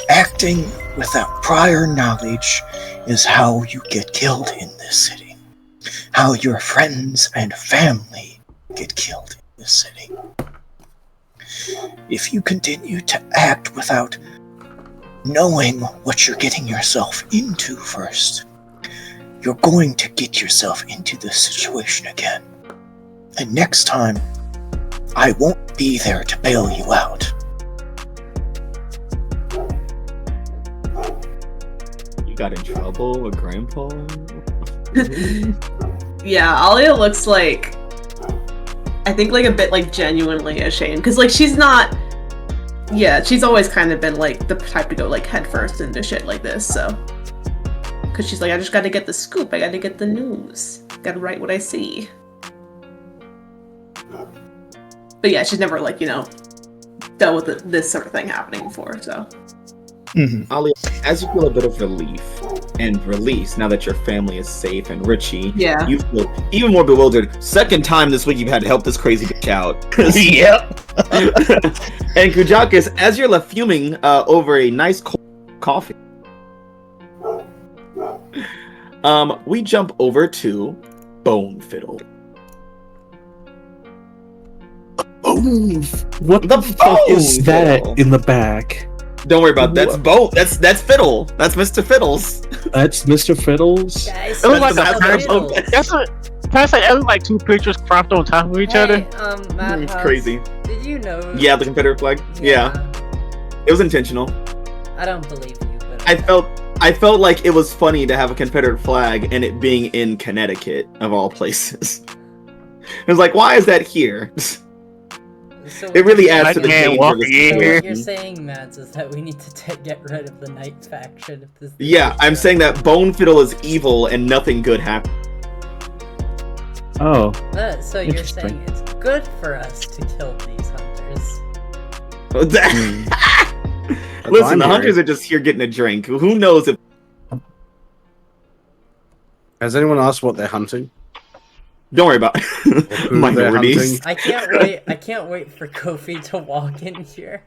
Acting without prior knowledge is how you get killed in this city. How your friends and family get killed in this city. If you continue to act without knowing what you're getting yourself into first, you're going to get yourself into this situation again. And next time, I won't be there to bail you out. You got in trouble with Grandpa? Yeah, Alia looks like, I think like a bit like genuinely ashamed. Because like she's not, yeah, she's always kind of been like the type to go like head first into shit like this, so. Because she's like, I just gotta get the scoop, I gotta get the news. Gotta write what I see. But yeah, she's never like, dealt with this sort of thing happening before, so. Mm-hmm. Alia, as you feel a bit of relief and release now that your family is safe and Richie, you feel even more bewildered. Second time this week you've had to help this crazy bitch out. Yep. And Kujakus, as you're left fuming over a nice cold coffee, we jump over to Bone Fiddle. What the fuck is that Fiddle? in the back? Don't worry about that. That's Bone. That's Fiddle. That's Mr. Fiddles. That's Mr. Fiddles? It was like That's a Fiddle. That's what. Can I say it was like two pictures cropped on top of each other? Matt, Crazy. Did you know? Yeah, the Confederate flag. Yeah. It was intentional. I don't believe you, but I felt like it was funny to have a Confederate flag and it being in Connecticut of all places. It was like, why is that here? So It really adds to the Man, danger of walking this in So here. what you're saying, Mads, is that we need to get rid of the Knight faction. If this Yeah, I'm saying that Bone Fiddle is evil and nothing good happens. Oh. So you're Interesting. saying it's good for us to kill these hunters? Listen, the hunters are just here getting a drink. Who knows if Has anyone asked what they're hunting? Don't worry about minorities. I can't wait for Kofi to walk in here.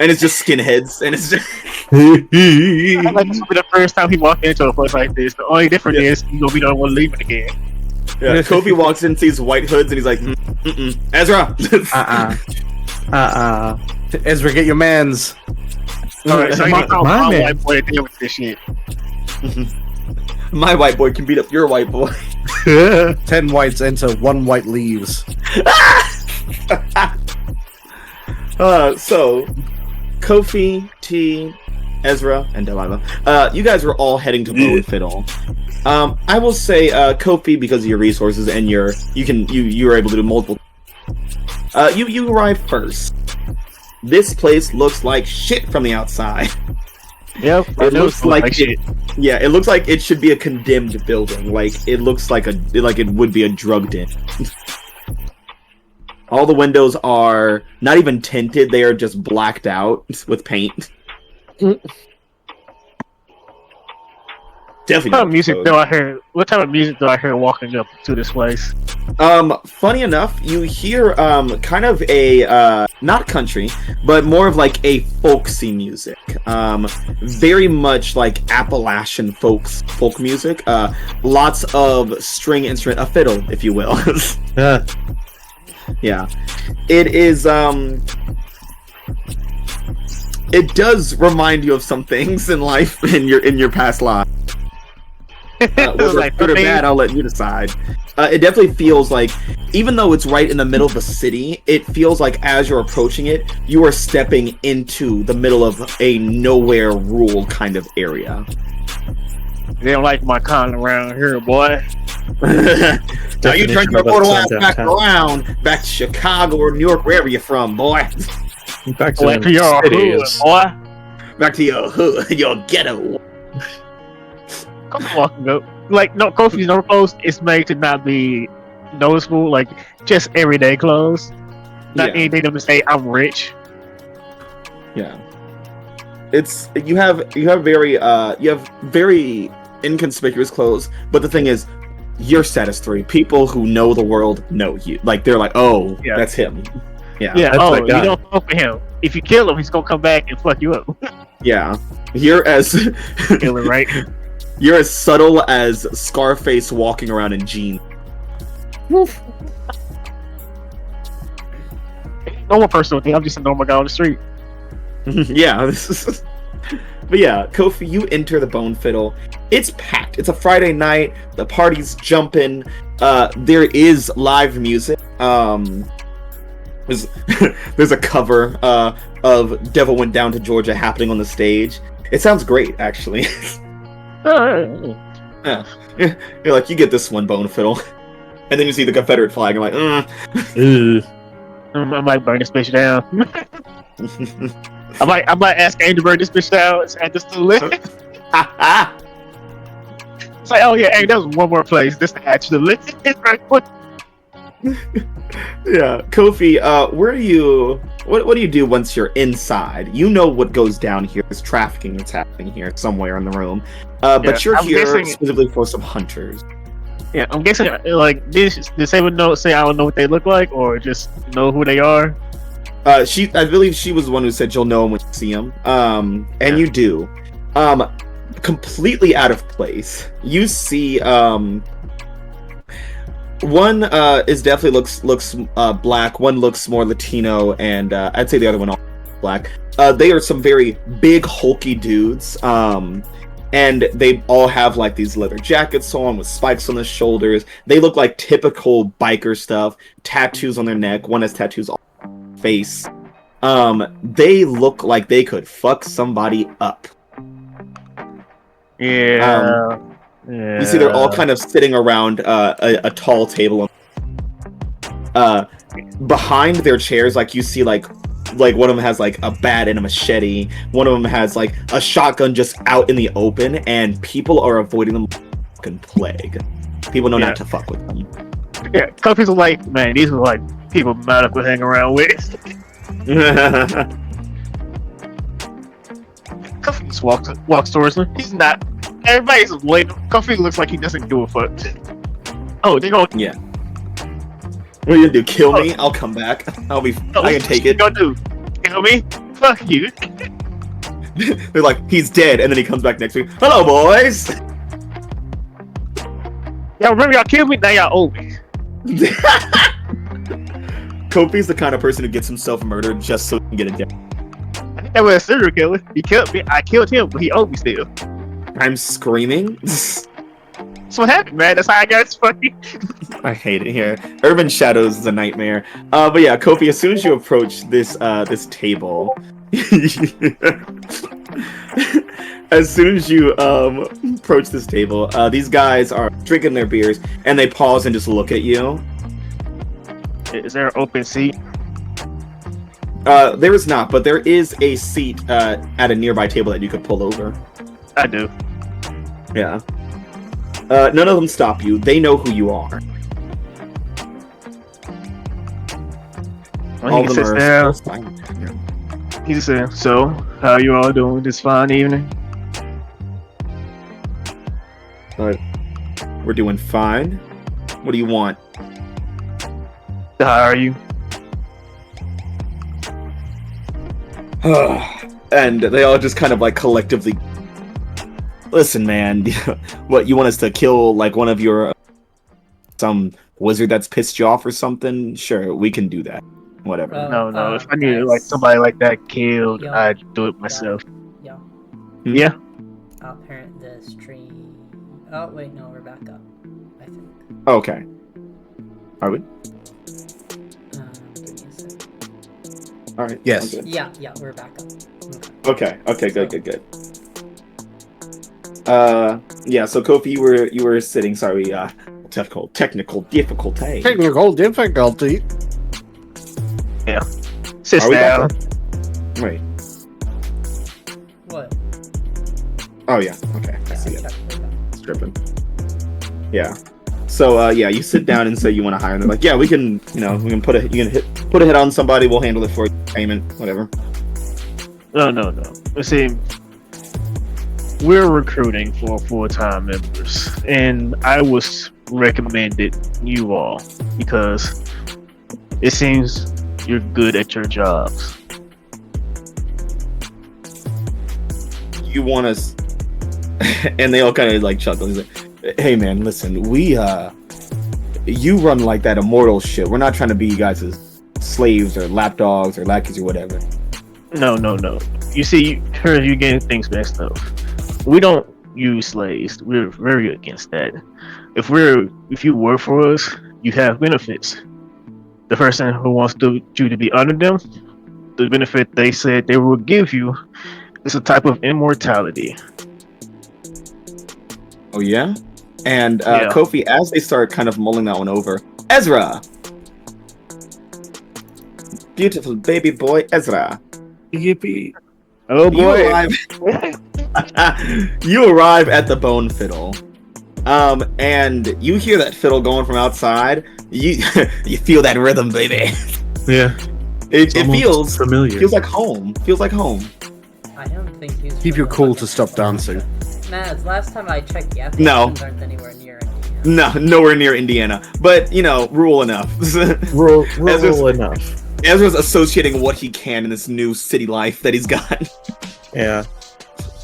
And it's just skinheads, and it's just. Like this will be the first time he walked into a place like this. The only difference is he's gonna be the one leaving again. Yeah, Kofi walks in, sees white hoods, and he's like, Ezra. Ezra, get your mans. Alright, so my man. white boy to deal with this shit. My white boy can beat up your white boy. 10 whites enter, 1 white leaves. So, Kofi, T, Ezra, and Delilah. You guys were all heading to Bone Fiddle. I will say, Kofi, because of your resources and you were able to do multiple. You arrive first. This place looks like shit from the outside. Yep, It looks like shit. Yeah, it looks like it should be a condemned building. Like it looks like it would be a drug den. All the windows are not even tinted; they are just blacked out with paint. Definitely. What type of music do I hear? What type of music do I hear walking up to this place? Funny enough, you hear kind of a not country, but more of like a folksy music. Very much like Appalachian folk music. Lots of string instrument, a fiddle, if you will. Yeah. It is it does remind you of some things in life in your past life. Whether Like, it's good or bad, I'll let you decide. It definitely feels like, even though it's right in the middle of the city, it feels like as you're approaching it, you are stepping into the middle of a nowhere rural kind of area. They don't like my kind around here, boy. Now you turn your portal ass back around, back to Chicago or New York, wherever you're from, boy. Back to Back to the your cities. hood, boy. Back to your hood, your ghetto. Kofi walking up. Like, no, Kofi's no clothes is made to not be noticeable. Like, just everyday clothes. Not Yeah. anything to say I'm rich. Yeah, it's you have very inconspicuous clothes, but the thing is, you're status 3. People who know the world know you. Like they're like, oh, Yeah. that's him. Yeah, Yeah, that's that you guy. don't fuck with him. If you kill him, he's gonna come back and fuck you up. yeah. You're as Kill him, right? you're as subtle as Scarface walking around in jeans. Normal personal thing. I'm just a normal guy on the street. Yeah, this is. But yeah, Kofi, you enter the Bone Fiddle. It's packed. It's a Friday night. The party's jumping. There is live music. There's there's a cover of "Devil Went Down to Georgia" happening on the stage. It sounds great, actually. Yeah. You're like, you get this one, Bone Fiddle, and then you see the Confederate flag. And like, I might burn this bitch down. I might ask Angel to burn this bitch down and just to live. It's like, oh yeah, hey, that was one more place. This to add to the list. It's right. Yeah, Kofi, where do you what do you do once you're inside? You know what goes down here. There's trafficking that's happening here somewhere in the room. But Yeah, you're I'm here guessing- specifically for some hunters. Yeah, I'm guessing like this. Does anyone know? Say I don't know what they look like, or just know who they are. I believe she was the one who said you'll know them when you see them. And you do. Completely out of place. You see, one is definitely looks black. One looks more Latino, and I'd say the other one all black. They are some very big, hulky dudes. And they all have like these leather jackets on with spikes on the shoulders. They look like typical biker stuff. Tattoos on their neck. One has tattoos on their face. They look like they could fuck somebody up. Yeah. You see, they're all kind of sitting around a tall table. Behind their chairs, like you see, like one of them has like a bat and a machete. One of them has like a shotgun just out in the open, and people are avoiding them like fucking plague. People know not to fuck with them. Yeah, Kofi's like, man, these are like people Maddox would hang around with. Kofi just walks towards him. He's not. Everybody's waiting. Kofi looks like he doesn't give a fuck. Oh, they gonna. Yeah. What are you gonna do? Kill me? I'll come back. I can take it. What you gonna do? Kill me? Fuck you. They're like, he's dead, and then he comes back next week. Hello, boys. Y'all remember y'all killed me? Now y'all owe me. Kofi's the kind of person who gets himself murdered just so he can get it down. I think that was a serial killer. He killed me. I killed him, but he owed me still. I'm screaming. That's what happened, man. That's how I got funny. I hate it here. Urban Shadows is a nightmare. But yeah, Kofi, as soon as you approach this table, as soon as you approach this table, these guys are drinking their beers, and they pause and just look at you. Is there an open seat? There is not, but there is a seat at a nearby table that you could pull over. I do. Yeah. None of them stop you. They know who you are. Well, he sits down. He just said, "So, how you all doing this fine evening?" We're doing fine. What do you want? To hire you. And they all just kind of like collectively. Listen, man. What, you want us to kill like one of your some wizard that's pissed you off or something? Sure, we can do that. Whatever. No. If I needed like somebody like that killed, I'd do it myself. Yeah. Yeah. I'll parent the stream. Oh wait, no, we're back up. I think. Okay. Are we? Give me a sec. All right. Yes. Good. Yeah, we're back up. Okay. Good. Yeah. So Kofi, you were sitting. Sorry. Technical difficulty. Technical difficulty. Yeah. Sit Are we down. back up? Wait. What? Oh yeah. Okay. I see Yeah, it. we're back. It's dripping. Yeah. So yeah, you sit down and say you want to hire. And they're like, yeah, we can. We can put a hit on somebody. We'll handle it for you. Payment, whatever. No. You see, we're recruiting for full-time members, and I was recommended you all because it seems you're good at your jobs. You want us? And they all kind of like chuckle. He's like, hey man, listen, you run like that immortal shit. We're not trying to be you guys' slaves or lapdogs or lackeys or whatever. No. You see, you're getting things messed up. We don't use slaves. We're very against that. If you work for us, you have benefits. The person who wants you to be under them, the benefit they said they will give you is a type of immortality. Oh yeah? And Yeah. Kofi, as they start kind of mulling that one over, Ezra! Beautiful baby boy Ezra. Yippee. Oh boy. You arrive at the Bone Fiddle. And you hear that fiddle going from outside. You feel that rhythm, baby. Yeah. It feels familiar. Feels like home. I don't think he's. Keep your cool to stop dancing. Maz, last time I checked, the No. Appalachians aren't anywhere near Indiana. No, nowhere near Indiana. But, rural enough. Rural enough. Ezra's associating what he can in this new city life that he's got. Yeah.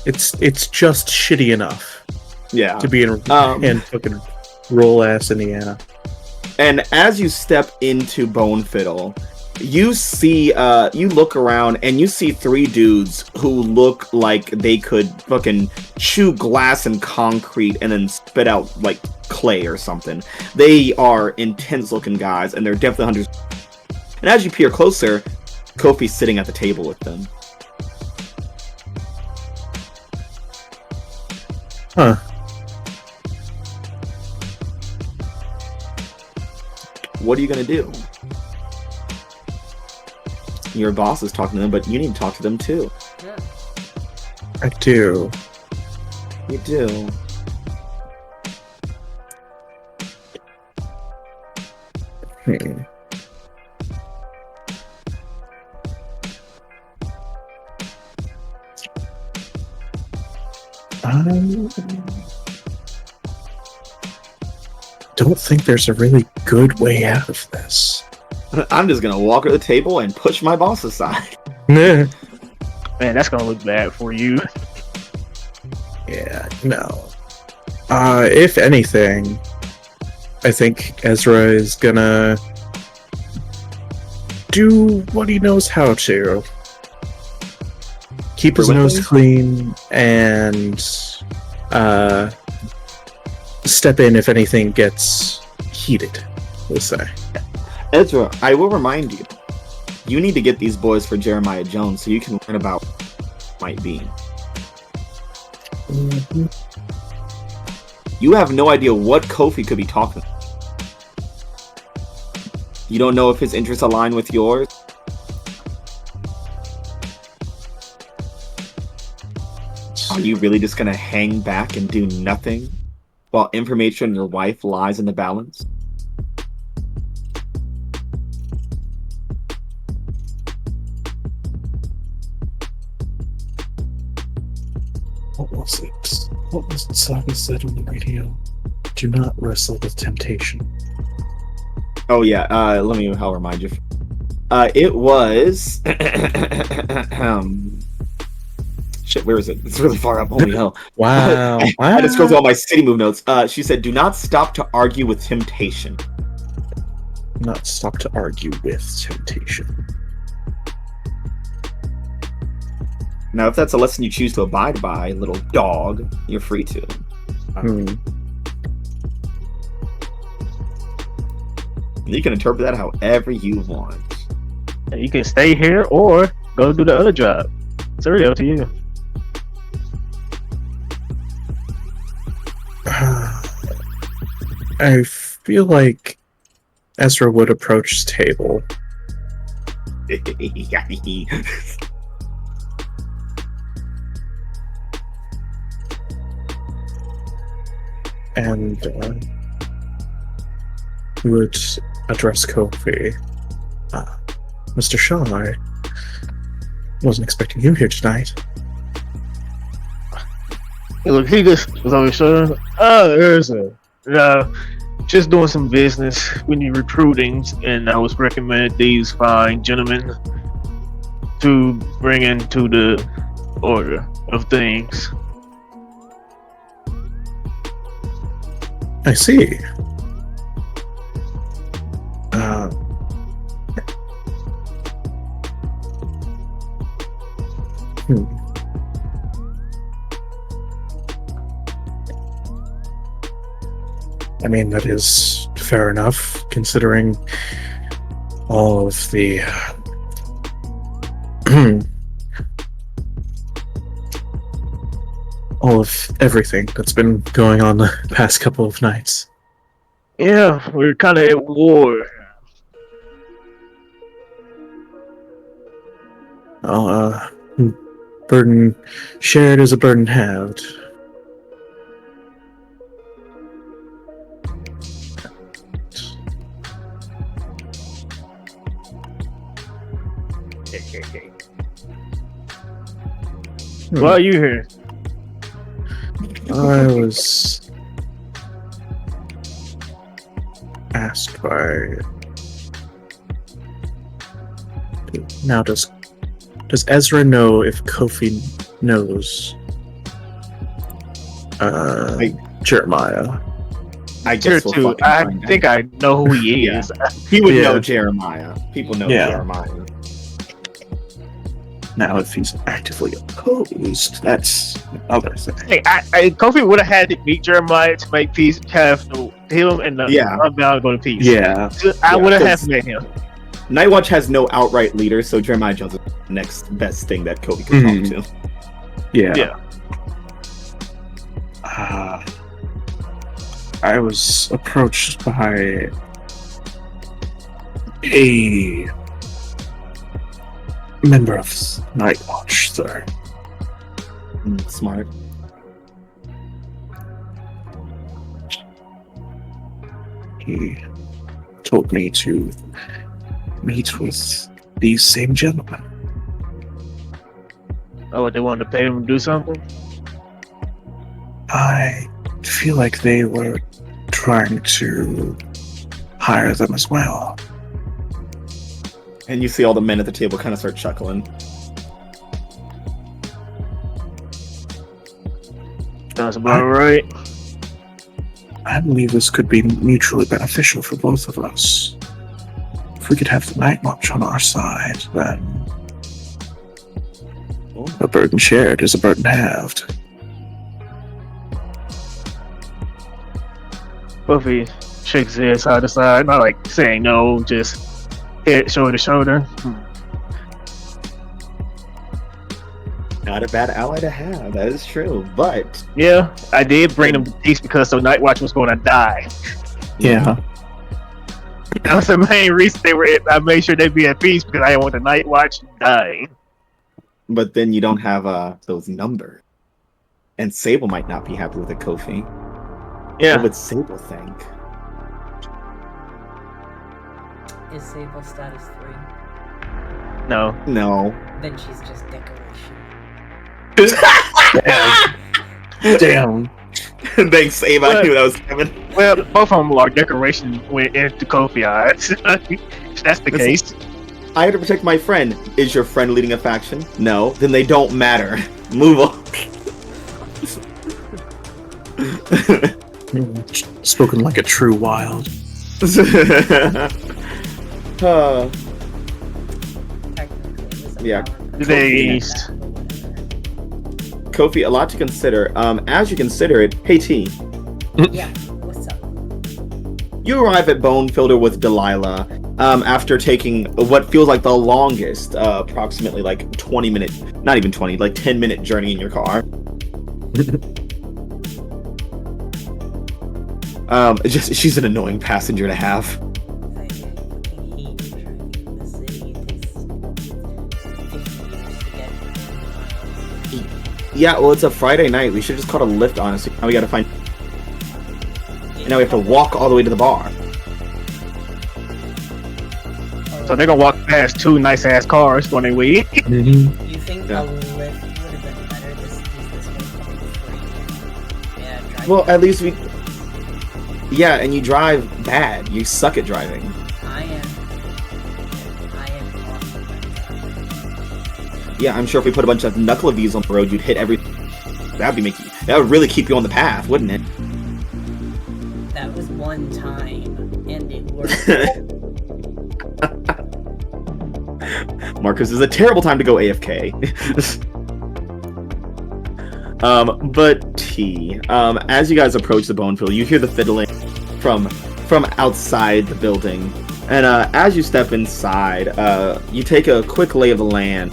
It's just shitty enough Yeah. to be in fucking rural ass Indiana. And as you step into Bone Fiddle, you see, you look around and you see three dudes who look like they could fucking chew glass and concrete and then spit out like clay or something. They are intense looking guys and they're definitely hunters. And as you peer closer, Kofi's sitting at the table with them. Huh. What are you gonna do? Your boss is talking to them, but you need to talk to them too. Yeah. I do. You do. don't think there's a really good way out of this. I'm just gonna walk to the table and push my boss aside. Man, that's gonna look bad for you. Yeah, no. If anything, I think Ezra is gonna do what he knows how to. Keep his nose clean and step in if anything gets heated, we'll say. Ezra, I will remind you, you need to get these boys for Jeremiah Jones so you can learn about what might be. Mm-hmm. You have no idea what Kofi could be talking about. You don't know if his interests align with yours. Are you really just gonna hang back and do nothing while information on your wife lies in the balance? What was it? What was it Saga said on the radio? Do not wrestle with temptation. Oh yeah, I'll remind you. It was shit, where is it? It's really far up. Holy hell. Wow. I had to scroll through all my city move notes. She said, do not stop to argue with temptation. Not stop to argue with temptation. Now, if that's a lesson you choose to abide by, little dog, you're free to. You can interpret that however you want. You can stay here or go do the other job. It's really up to you. I feel like Ezra would approach his table. And would address Kofi. Mr. Shaw, I wasn't expecting you here tonight. Hey, look, he just was always saying, there's just doing some business. We need recruiting, and I was recommended these fine gentlemen to bring into the order of things. I see. I mean, that is fair enough, considering all of the all of everything that's been going on the past couple of nights. Yeah, we're kind of at war. Burden shared is a burden halved. Why are you here? I was asked by. Now, does Ezra know if Kofi knows Jeremiah? I guess I think I know who he is. He would know Jeremiah. People know Jeremiah. Now, if he's actively opposed, that's another thing. Hey, Kofi would have had to meet Jeremiah to make peace, have him and I'm now going to peace. Yeah. I would have met him. Nightwatch has no outright leader, so Jeremiah Jones is the next best thing that Kofi can talk to. Yeah. I was approached by a member of Nightwatch, sir. Smart. He told me to meet with these same gentlemen. Oh, they wanted to pay him to do something? I feel like they were trying to hire them as well. And you see all the men at the table kind of start chuckling. Sounds about right. I believe this could be mutually beneficial for both of us. If we could have the night watch on our side, then a burden shared is a burden halved. Buffy shakes his head side to side, not like saying no, just head shoulder to shoulder. Not a bad ally to have, that is true. But Yeah, I did bring them to peace because the Night Watch was going to die. Yeah. That was the main reason I made sure they'd be at peace because I didn't want the Night Watch dying. but then you don't have those numbers. And Sable might not be happy with it, Kofi. Yeah. What would Sable think? Is Sable status 3? No. No. Then she's just decoration. Damn. Thanks, Sable. I knew that was coming. Well, both of them are decoration with into Kofi eyes. If that's the case. I have to protect my friend. Is your friend leading a faction? No. Then they don't matter. Move on. Spoken like a true wild. Technically, Yeah. Kofi, a lot to consider. As you consider it, hey T, Yeah, what's up? you arrive at Bone Fielder with Delilah after taking what feels like the longest, approximately like 20 minute, not even 20, like 10-minute journey in your car. She's an annoying passenger to have. I fucking hate driving in the city. It takes 50 years to get. Yeah, well, it's a Friday night. We should just call it a Lyft, honestly. Now we gotta find. And now we have to walk all the way to the bar. So they're gonna walk past two nice ass cars when they wait. You think Yeah. a Lyft would have been better? This one coming free. Yeah, driving. Well, at least we. Yeah, and you drive bad. You suck at driving. I am awesome at driving. Yeah, I'm sure if we put a bunch of knuckle of these on the road, you'd hit every. That would really keep you on the path, wouldn't it? That was one time, and it worked. Marcus is a terrible time to go AFK. But T, as you guys approach the Bonefield, you hear the fiddling from outside the building, and as you step inside, you take a quick lay of the land,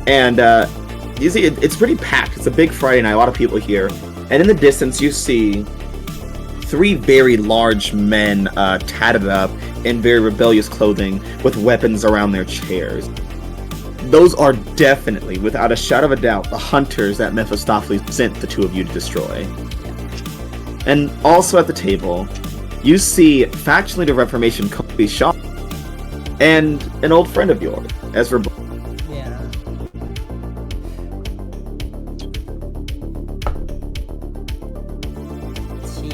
and you see it's pretty packed. It's a big Friday night, a lot of people here, and in the distance you see three very large men tatted up in very rebellious clothing with weapons around their chairs. Those are definitely, without a shadow of a doubt, the hunters that Mephistopheles sent the two of you to destroy. And also at the table, you see faction leader Reformation Kobe Shaw and an old friend of yours, Ezra. Yeah. She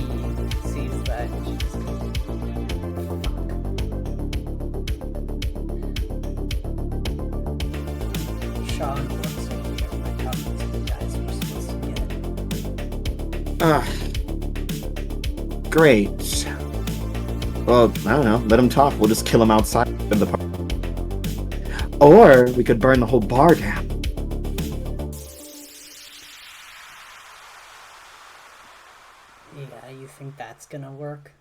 sees that and she's Sean looks over here. We're talking to the guys we're supposed to get. Great. Well, I don't know. Let him talk. We'll just kill him outside of the park. Or we could burn the whole bar down. Yeah, you think that's gonna work?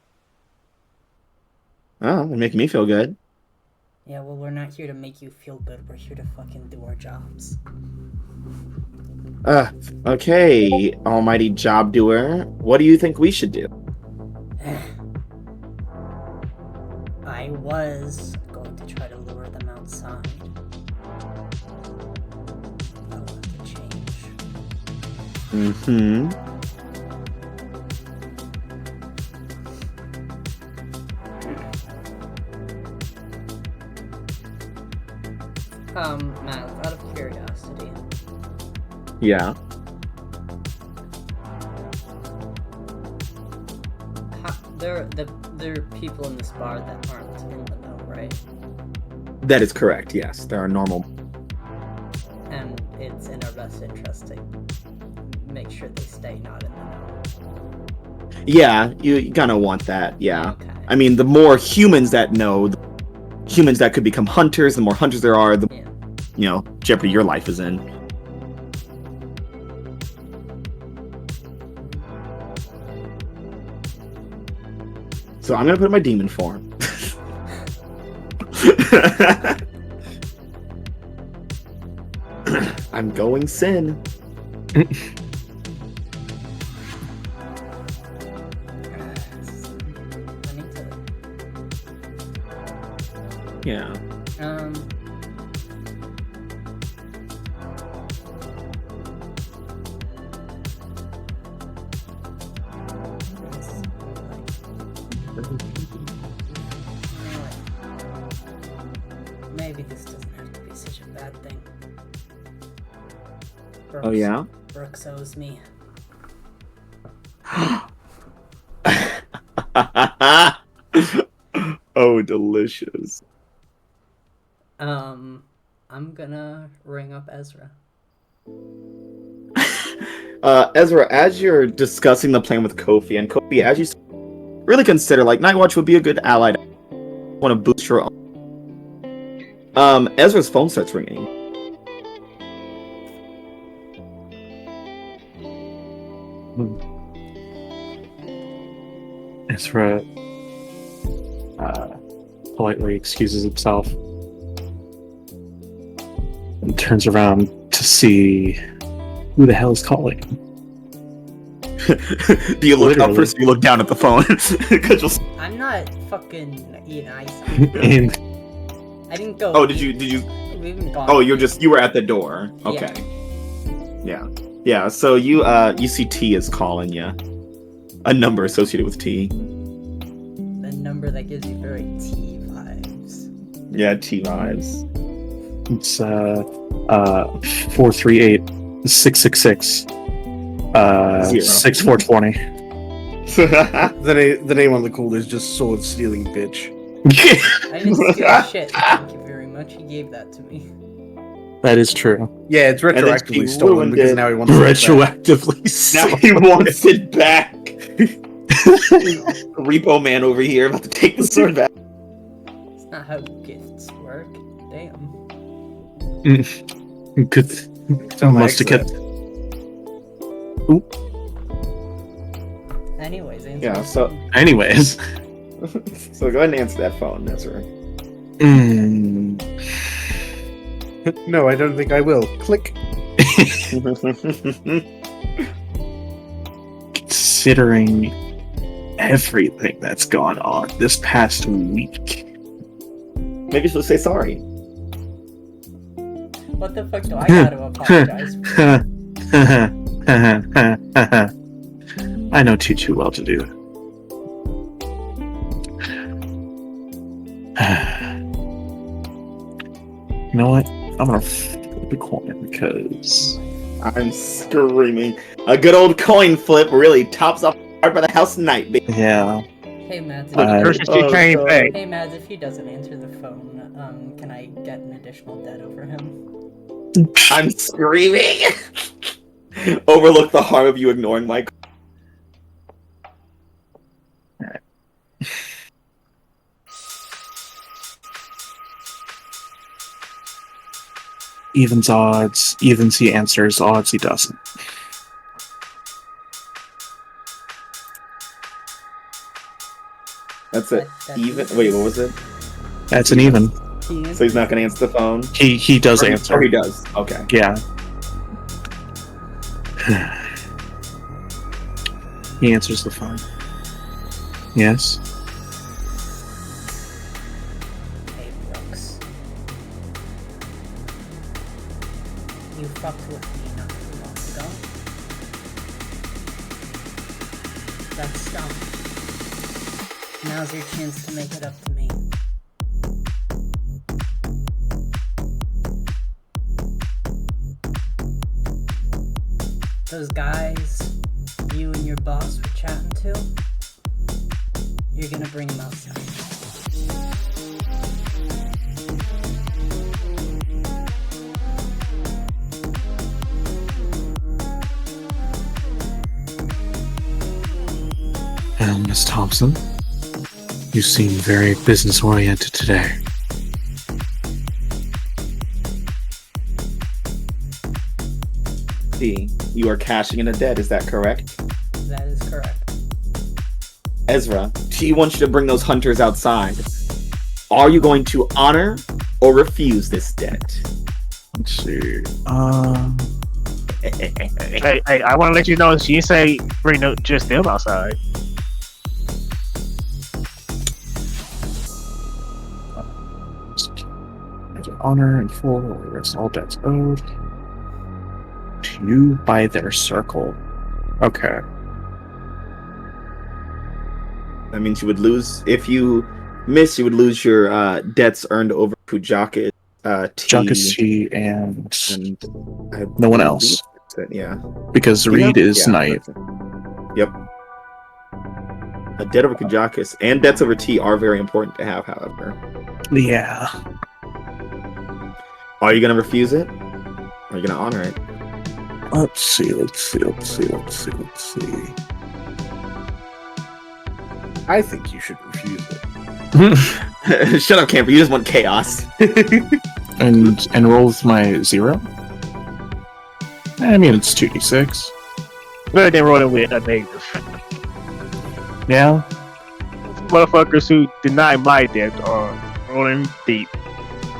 Oh, it'd make me feel good. Yeah, well, we're not here to make you feel good. We're here to fucking do our jobs. Okay, almighty job doer. What do you think we should do? I was going to try to lure them outside. I'll have to change. Mm-hmm. Matt, out of curiosity, Yeah. There are people in this bar that aren't in the know, right? That is correct, yes. There are normal. And it's in our best interest to make sure they stay not in the know. Yeah, you kind of want that, yeah. Okay. I mean, the more humans that know, the humans that could become hunters, the more hunters there are, the jeopardy your life is in. So I'm gonna put my demon form. I'm going sin. Yeah. Maybe this doesn't have to be such a bad thing. Oh yeah? Brooks owes me. Oh, delicious. I'm gonna ring up Ezra. Ezra, as you're discussing the plan with Kofi, and Kofi, as you really consider, like, Nightwatch would be a good ally to want to boost your own. Ezra's phone starts ringing. Ezra politely excuses himself and turns around to see who the hell is calling. Do you look up first or you look down at the phone? I'm not fucking eating ice. And I didn't go. Oh, did you? We haven't gone. Oh, you were at the door. Okay. Yeah. So you see T is calling you. A number associated with T. The number that gives you very T vibes. Yeah, T vibes. it's 438-666 6420. The name on the call is just sword stealing bitch. I didn't steal shit. Thank you very much. He gave that to me. That is true. Yeah, it's then she retroactively stolen ruined because it. now he wants it back. Retroactively. Now he wants it back. Repo man over here about to take the sword back. It's not how gifts work. Damn. Good. Must have kept. Anyways, answer Yeah, the so- phone. Anyways. So go ahead and answer that phone, Ezra. No, I don't think I will. Click. Considering everything that's gone on this past week. Maybe she'll say sorry. What the fuck do I gotta apologize for? I know too well to do it. You know what? I'm gonna flip a coin because I'm screaming. A good old coin flip really tops off part by the house night, baby. yeah. Hey Mads, Oh, came God. back. hey Mads, if he doesn't answer the phone, can I get an additional debt over him? I'm screaming. Overlook the harm of you ignoring my. Evens odds. Evens he answers. Odds he doesn't. That's it. That's Even. even. Wait, what was it? That's an even. So he's not gonna answer the phone. He does answer. Or he does. Okay. Yeah. He answers the phone. Yes. Hey Brooks. You fucked with me not too long ago. That's dumb. Now's your chance to make it up to me. Those guys you and your boss were chatting to, You're gonna bring him outside. Miss Thompson, you seem very business-oriented today. See, you are cashing in a debt, is that correct? That is correct. Ezra, T wants you to bring those hunters outside. Are you going to honor or refuse this debt? Let's see. Hey, I want to let you know she didn't say bring just them outside. Honor and full rest all debts owed to you by their circle. Okay. That means you would lose, if you miss, you would lose your debts earned over Kujakus, Jakus T and I no one else. Yeah. Because Reed is Knight. Yep. A debt over Kujakus and debts over T are very important to have, however. Yeah. Are you going to refuse it? Or are you going to honor it? Let's see. I think you should refuse it. Shut up, Camper. You just want chaos. and roll with my 0? I mean, it's 2d6. But then rolling with a negative. Yeah. Motherfuckers who deny my debt are rolling deep.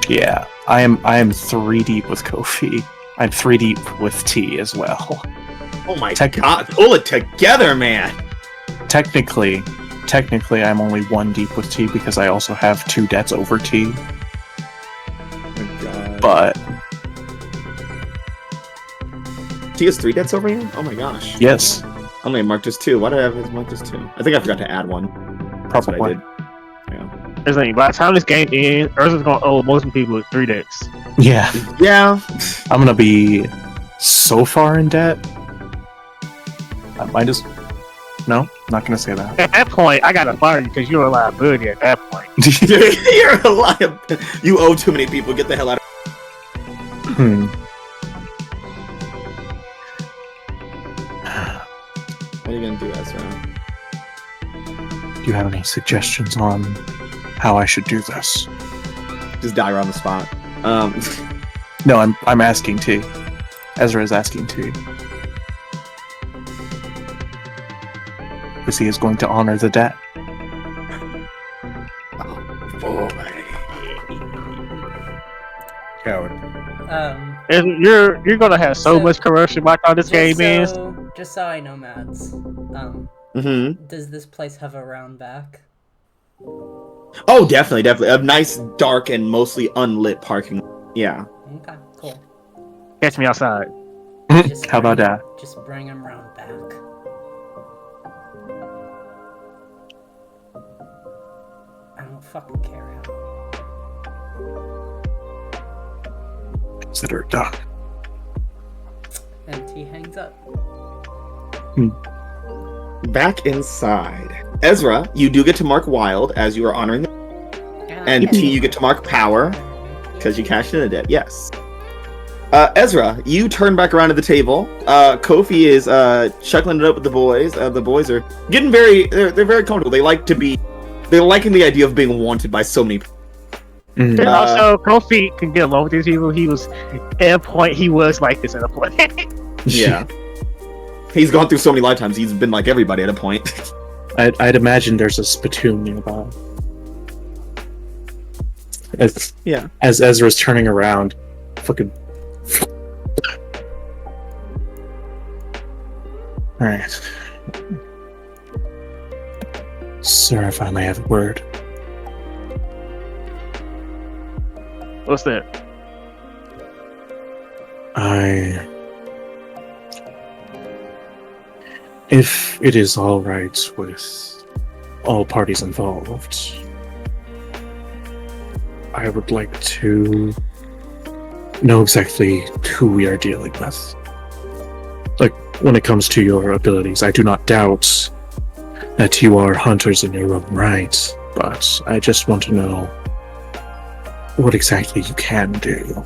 Yeah. I am 3 deep with Kofi. I'm 3 deep with T as well. Oh my god. Pull it together, man. Technically, I'm only 1 deep with T because I also have 2 debts over T. Oh my god. But T has 3 debts over you? Oh my gosh. yes, I'm gonna mark this 2. Why did I have this marked as 2? I think I forgot to add 1. That's what I probably. did. Yeah. There's like, by the time this game ends, Urza's gonna owe most people with 3 debts. Yeah, Yeah. I'm gonna be so far in debt. I might just. No, not gonna say that. At that point, I gotta fire you because you're a liability at that point. You're a liar. You owe too many people. Get the hell out of What are you gonna do, Ezra? Do you have any suggestions on how I should do this? Just die right on the spot. No, I'm asking T. Ezra is asking T. Because he is going to honor the debt. Oh boy. Coward. And you're gonna have so much corruption by the time this game ends. Just so I know, Mads. Does this place have a round back? Oh, definitely. A nice, dark, and mostly unlit parking. Yeah. Okay, cool. Catch me outside. How about that? Just bring him round back. I don't fucking care how. Consider it done. And T hangs up. Back inside. Ezra, you do get to mark wild as you are honoring them. And T, you get to mark power because you cashed in a debt. Yes. Ezra, you turn back around to the table. Kofi is chuckling it up with the boys. The boys are getting they're very comfortable. They're liking the idea of being wanted by so many people. And also, Kofi can get along with these people. He was at a point. He was like this at a point. Yeah. He's gone through so many lifetimes. He's been like everybody at a point. I'd imagine there's a spittoon nearby. As Ezra's turning around, fucking. Alright. Sir, if I may have a word. What's that? If it is all right with all parties involved, I would like to know exactly who we are dealing with. Like, when it comes to your abilities, I do not doubt that you are hunters in your own right, but I just want to know what exactly you can do.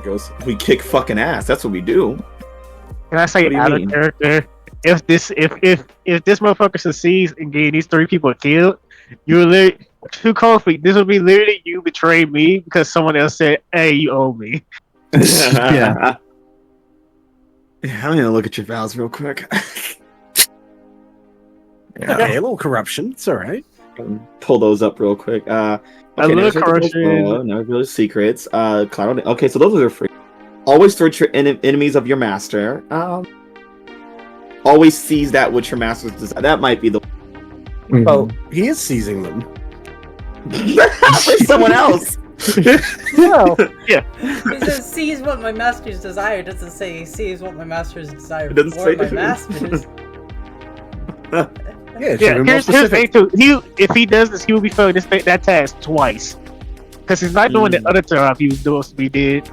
Goes, we kick fucking ass. That's what we do. Can I say What do you out mean? of character? If this motherfucker succeeds in getting these 3 people killed, you're literally too Kofi. This will be literally you betrayed me because someone else said, "Hey, you owe me." Yeah. Yeah, I'm gonna look at your vows real quick. Yeah, a little corruption. It's all right. Pull those up real quick. A little corruption. No real secrets. Cloud. Okay, so those are free. Always threat your enemies of your master. Always seize that which your master's desire. That might be the Well, he is seizing them. for someone else. Well, Yeah. It says seize what my master's desire. It doesn't say seize what my master's desire It doesn't for say my that. master's. Yeah, Yeah, here's the thing too. If he does this, he will be failing that task twice. Because he's not doing the other job he was doing we did.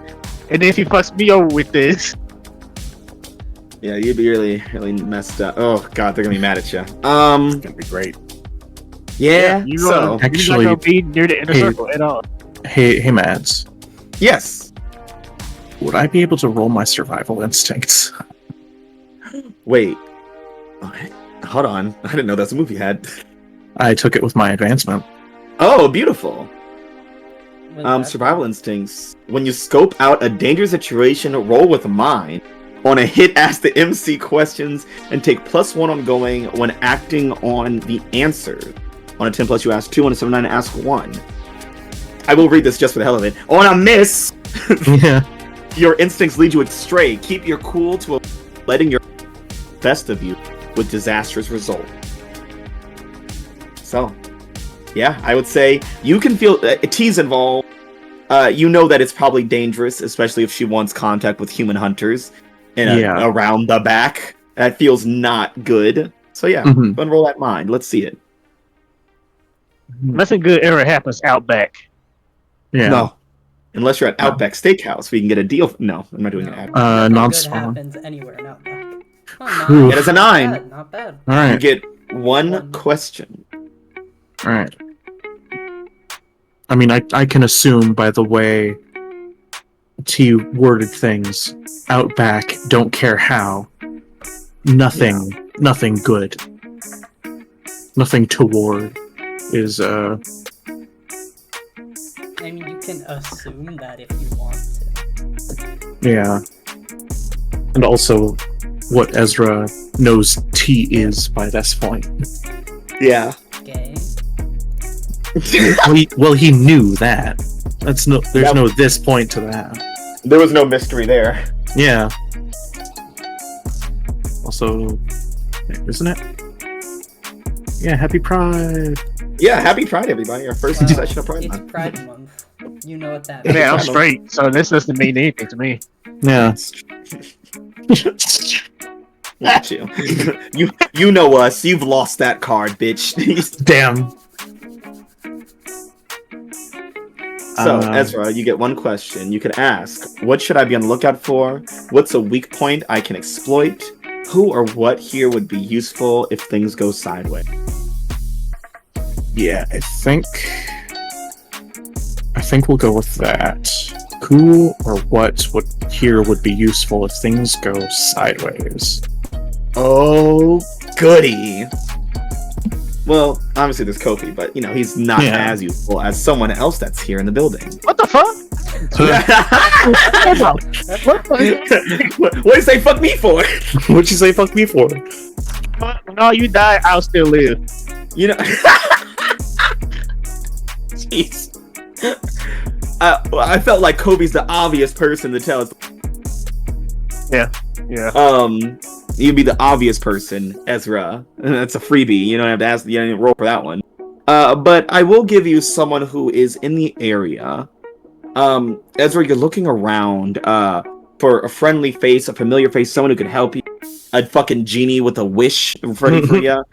And then if he fucks me over with this. Yeah, you'd be really, really messed up. Oh god, they're gonna be mad at you. It's gonna be great. Yeah. You're So not Actually, gonna be near the inner hey- circle at all. Hey, Mads. yes. Would I be able to roll my survival instincts? Wait. Hold on. I didn't know that's a movie had. I took it with my advancement. Oh, beautiful. What is that? Survival instincts. When you scope out a dangerous situation, roll with mine. On a hit, ask the MC questions and take +1 ongoing when acting on the answer. On a 10 plus, you ask 2. On a 7-9, ask 1. I will read this just for the hell of it. On a miss, Yeah. your instincts lead you astray. Keep your cool to letting your best of you with disastrous result. So, yeah, I would say you can feel T's involved. You know that it's probably dangerous, especially if she wants contact with human hunters and Yeah. around the back. That feels not good. So yeah, Mhm. go and roll that mind. Let's see it. Nothing good ever happens out back. Yeah. No, unless you're at No. Outback Steakhouse, we can get a deal. No, I'm not doing an ad. Nothing non-spawn. good happens anywhere in Outback. Oh, Ooh. nine. It is a Not 9. bad, not bad. All You right. get one One. question. All right. I mean, I can assume by the way T worded things, Outback, don't care how, nothing good, nothing toward is I mean, you can assume that if you want to. yeah, and also what Ezra knows T is by this point. Yeah. Gay. Well, he knew that. There's That- no this point to that. There was no mystery there. Yeah. Also, isn't it? Yeah, happy Pride. Yeah, happy Pride, everybody. Our first Well, session of Pride It's Month. Pride Month. You know what that means. Yeah, I'm straight, so this doesn't mean anything to me. Yeah. Got you. You know us. You've lost that card, bitch. Damn. So, Ezra, you get one question. You could ask, what should I be on the lookout for? What's a weak point I can exploit? Who or what here would be useful if things go sideways? Yeah, I think we'll go with that. Who or what would be useful if things go sideways? Oh, goody. Well, obviously there's Kofi, but he's not Yeah. as useful as someone else that's here in the building. What the fuck? What do you say fuck me for? What'd you say fuck me for? When all you die, I'll still live. Jeez. I felt like Kobe's the obvious person to tell us. Yeah. You'd be the obvious person, Ezra. That's a freebie. You don't have to ask. You don't even roll for that one. But I will give you someone who is in the area. Ezra, you're looking around for a friendly face, a familiar face, someone who could help you. A fucking genie with a wish ready for you,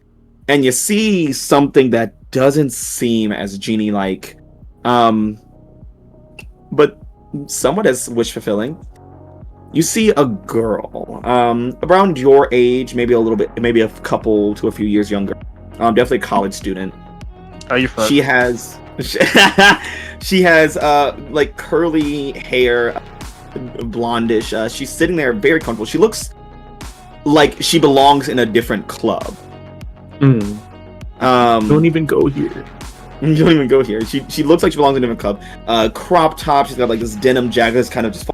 and you see something that doesn't seem as genie-like, but somewhat as wish fulfilling. You see a girl, around your age, maybe a little bit, maybe a couple to a few years younger. Definitely a college student. Are you fucking? She has, she has like curly hair, blondish. She's sitting there very comfortable. She looks like she belongs in a different club. Don't even go here. You don't even go here. She looks like she belongs in a different club. Crop top. She's got like this denim jacket that's kind of just,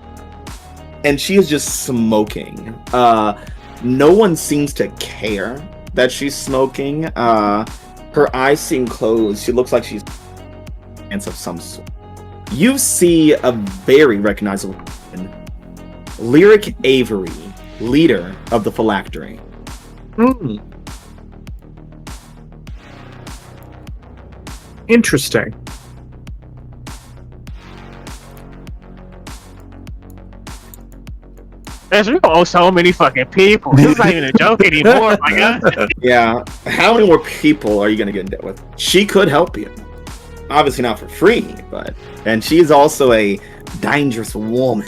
and she is just smoking. No one seems to care that she's smoking. Her eyes seem closed. She looks like she's of some sort. You see a very recognizable woman, Lyric Avery, leader of the phylactery. Interesting. There's so many fucking people. This is not even a joke anymore, my god. Yeah. How many more people are you gonna get in debt with? She could help you. Obviously not for free, but... And she's also a dangerous woman.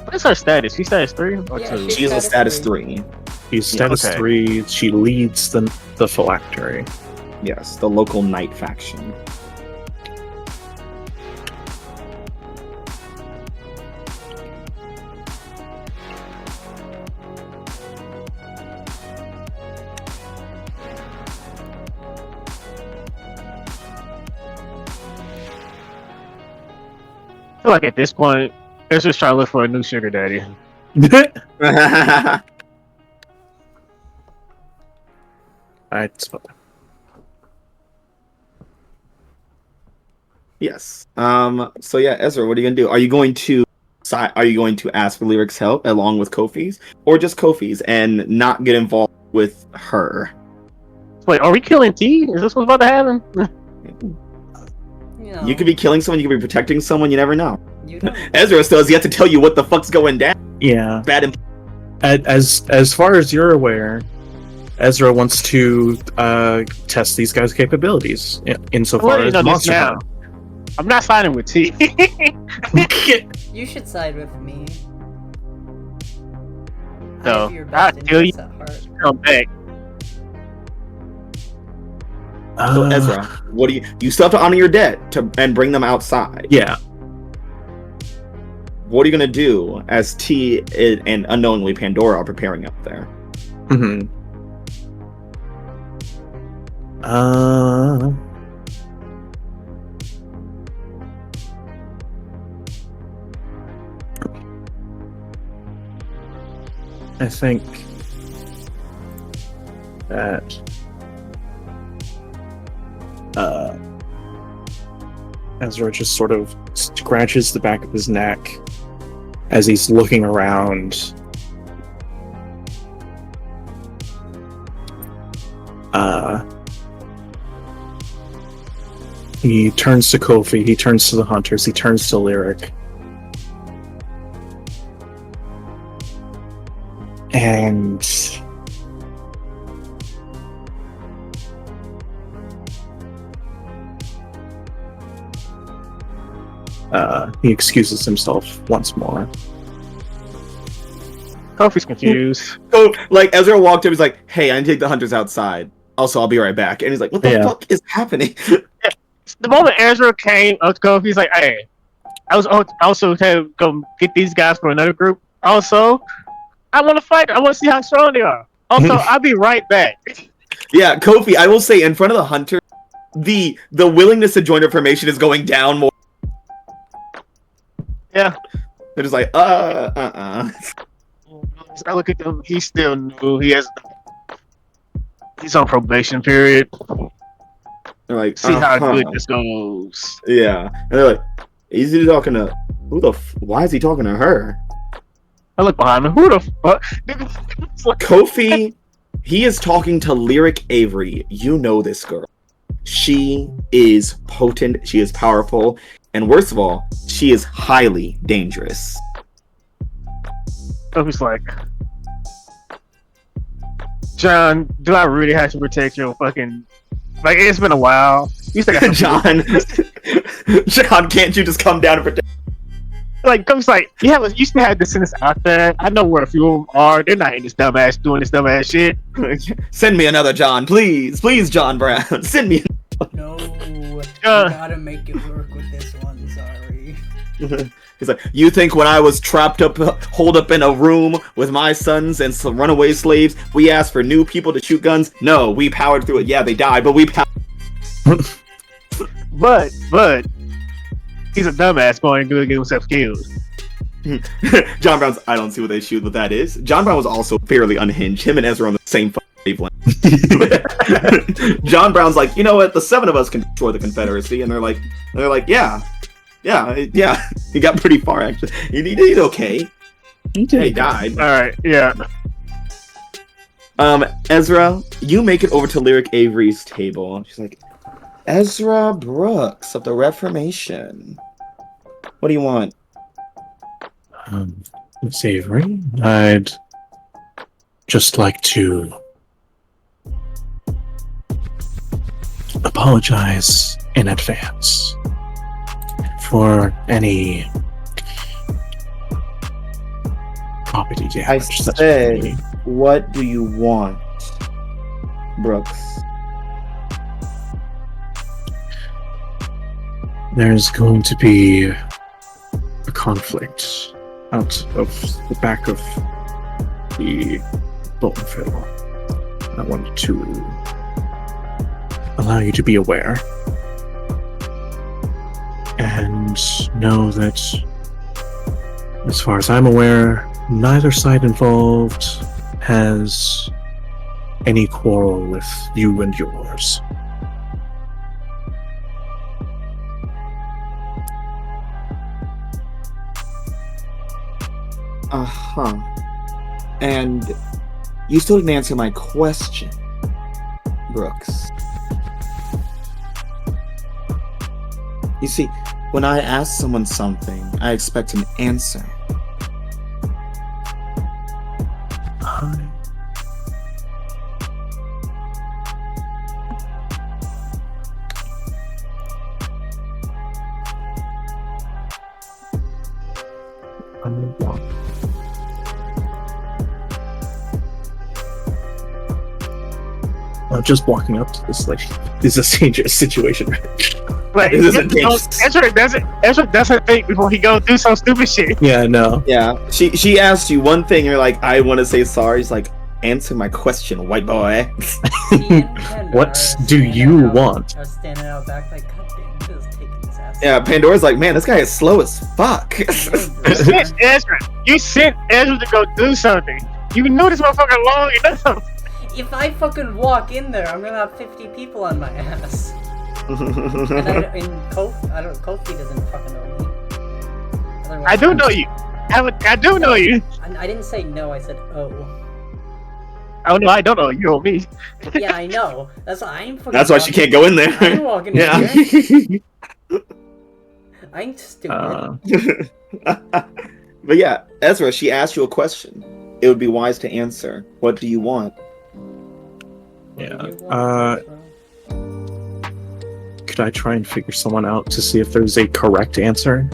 What's her status? She's status 3 or Yeah, 2? She's a status 3. She's status okay. 3. She leads the phylactery. Yes, the local knight faction. I feel like at this point, let's just try to look for a new sugar daddy. Alright, Yes. So yeah, Ezra, what are you gonna do? Are you going to ask for Lyric's help along with Kofi's, or just Kofi's and not get involved with her? Wait, are we killing T? Is this what's about to happen? You know, You could be killing someone, you could be protecting someone, you never know. you don't. Ezra still has yet to tell you what the fuck's going down. yeah. Bad As far as you're aware, Ezra wants to test these guys' capabilities insofar Well, as this Monster now. I'm not signing with T. Hunter. You should side with me. I No, have your I best feel interests at heart. Come back. So Ezra, what do you still have to honor your debt and bring them outside? Yeah. What are you gonna do as T and unknowingly Pandora are preparing up there? Mm-hmm. I think that Ezra just sort of scratches the back of his neck as he's looking around. He turns to Kofi, he turns to the hunters, he turns to Lyric. And he excuses himself once more. Kofi's confused. So, like, Ezra walked up, he's like, "Hey, I need to take the hunters outside. Also, I'll be right back." And he's like, "What the fuck is happening?" The moment Ezra came up to Kofi, he's like, "Hey, I was also to go get these guys for another group. Also, I want to fight. I want to see how strong they are. Also, I'll be right back." Yeah, Kofi, I will say, in front of the hunter, the willingness to join their formation is going down more. Yeah. They're just like, I look at him. He's still new. He's on probation period. They're like, See how good this goes. Yeah, and they're like, is he talking to who the? Why is he talking to her? I look behind me. Who the fuck? Kofi, he is talking to Lyric Avery. You know this girl. She is potent. She is powerful. And worst of all, she is highly dangerous. Kofi's like, John, do I really have to protect your fucking Like it's been a while. You still got John, John, can't you just come down and protect? like comes like you still have the sentence out there. I know where a few of them are. They're not in this dumbass doing this dumbass shit. Send me another John, please, please, John Brown. Send me. No, you gotta make it work with this one. Sorry. He's like, you think when I was holed up in a room with my sons and some runaway slaves, we asked for new people to shoot guns? No, we powered through it. Yeah, they died, but we powered. But he's a dumbass going to get himself killed. John Brown's. I don't see what they shoot. What that is. John Brown was also fairly unhinged. Him and Ezra on the same wavelength. John Brown's like, you know what? The 7 of us can destroy the Confederacy, and they're like, yeah. He got pretty far actually. He's okay. He died. All right, yeah. Ezra, you make it over to Lyric Avery's table. She's like, Ezra Brooks of the Reformation. What do you want? Miss Avery, I'd just like to apologize in advance for any property damage. I said, what do you want, Brooks? There's going to be a conflict out of the back of the Boltonville. I wanted to allow you to be aware and know that, as far as I'm aware, neither side involved has any quarrel with you and yours. Uh-huh. And you still didn't answer my question, Brooks. You see, when I ask someone something, I expect an answer. Just walking up to this, this is a dangerous situation. Like, Ezra doesn't think before he goes do some stupid shit. Yeah, no. Yeah, she asked you one thing, you're like, I want to say sorry. He's like, answer my question, white boy. What do you want? I was standing out back like, God damn, he was taking his ass. Yeah, Pandora's like, man, this guy is slow as fuck. You sent Ezra to go do something. You know this motherfucker long enough. If I fucking walk in there, I'm gonna have 50 people on my ass. And Kofi doesn't fucking know me. Otherwise, I do know you. I do know you. I didn't say no, I said oh. Oh no, I don't know you. Know me. Yeah, I know. That's why I ain't fucking. That's why she can't go in there. I ain't walking Yeah. in here. I ain't stupid. But yeah, Ezra, she asked you a question. It would be wise to answer. What do you want? Yeah. Could I try and figure someone out to see if there's a correct answer?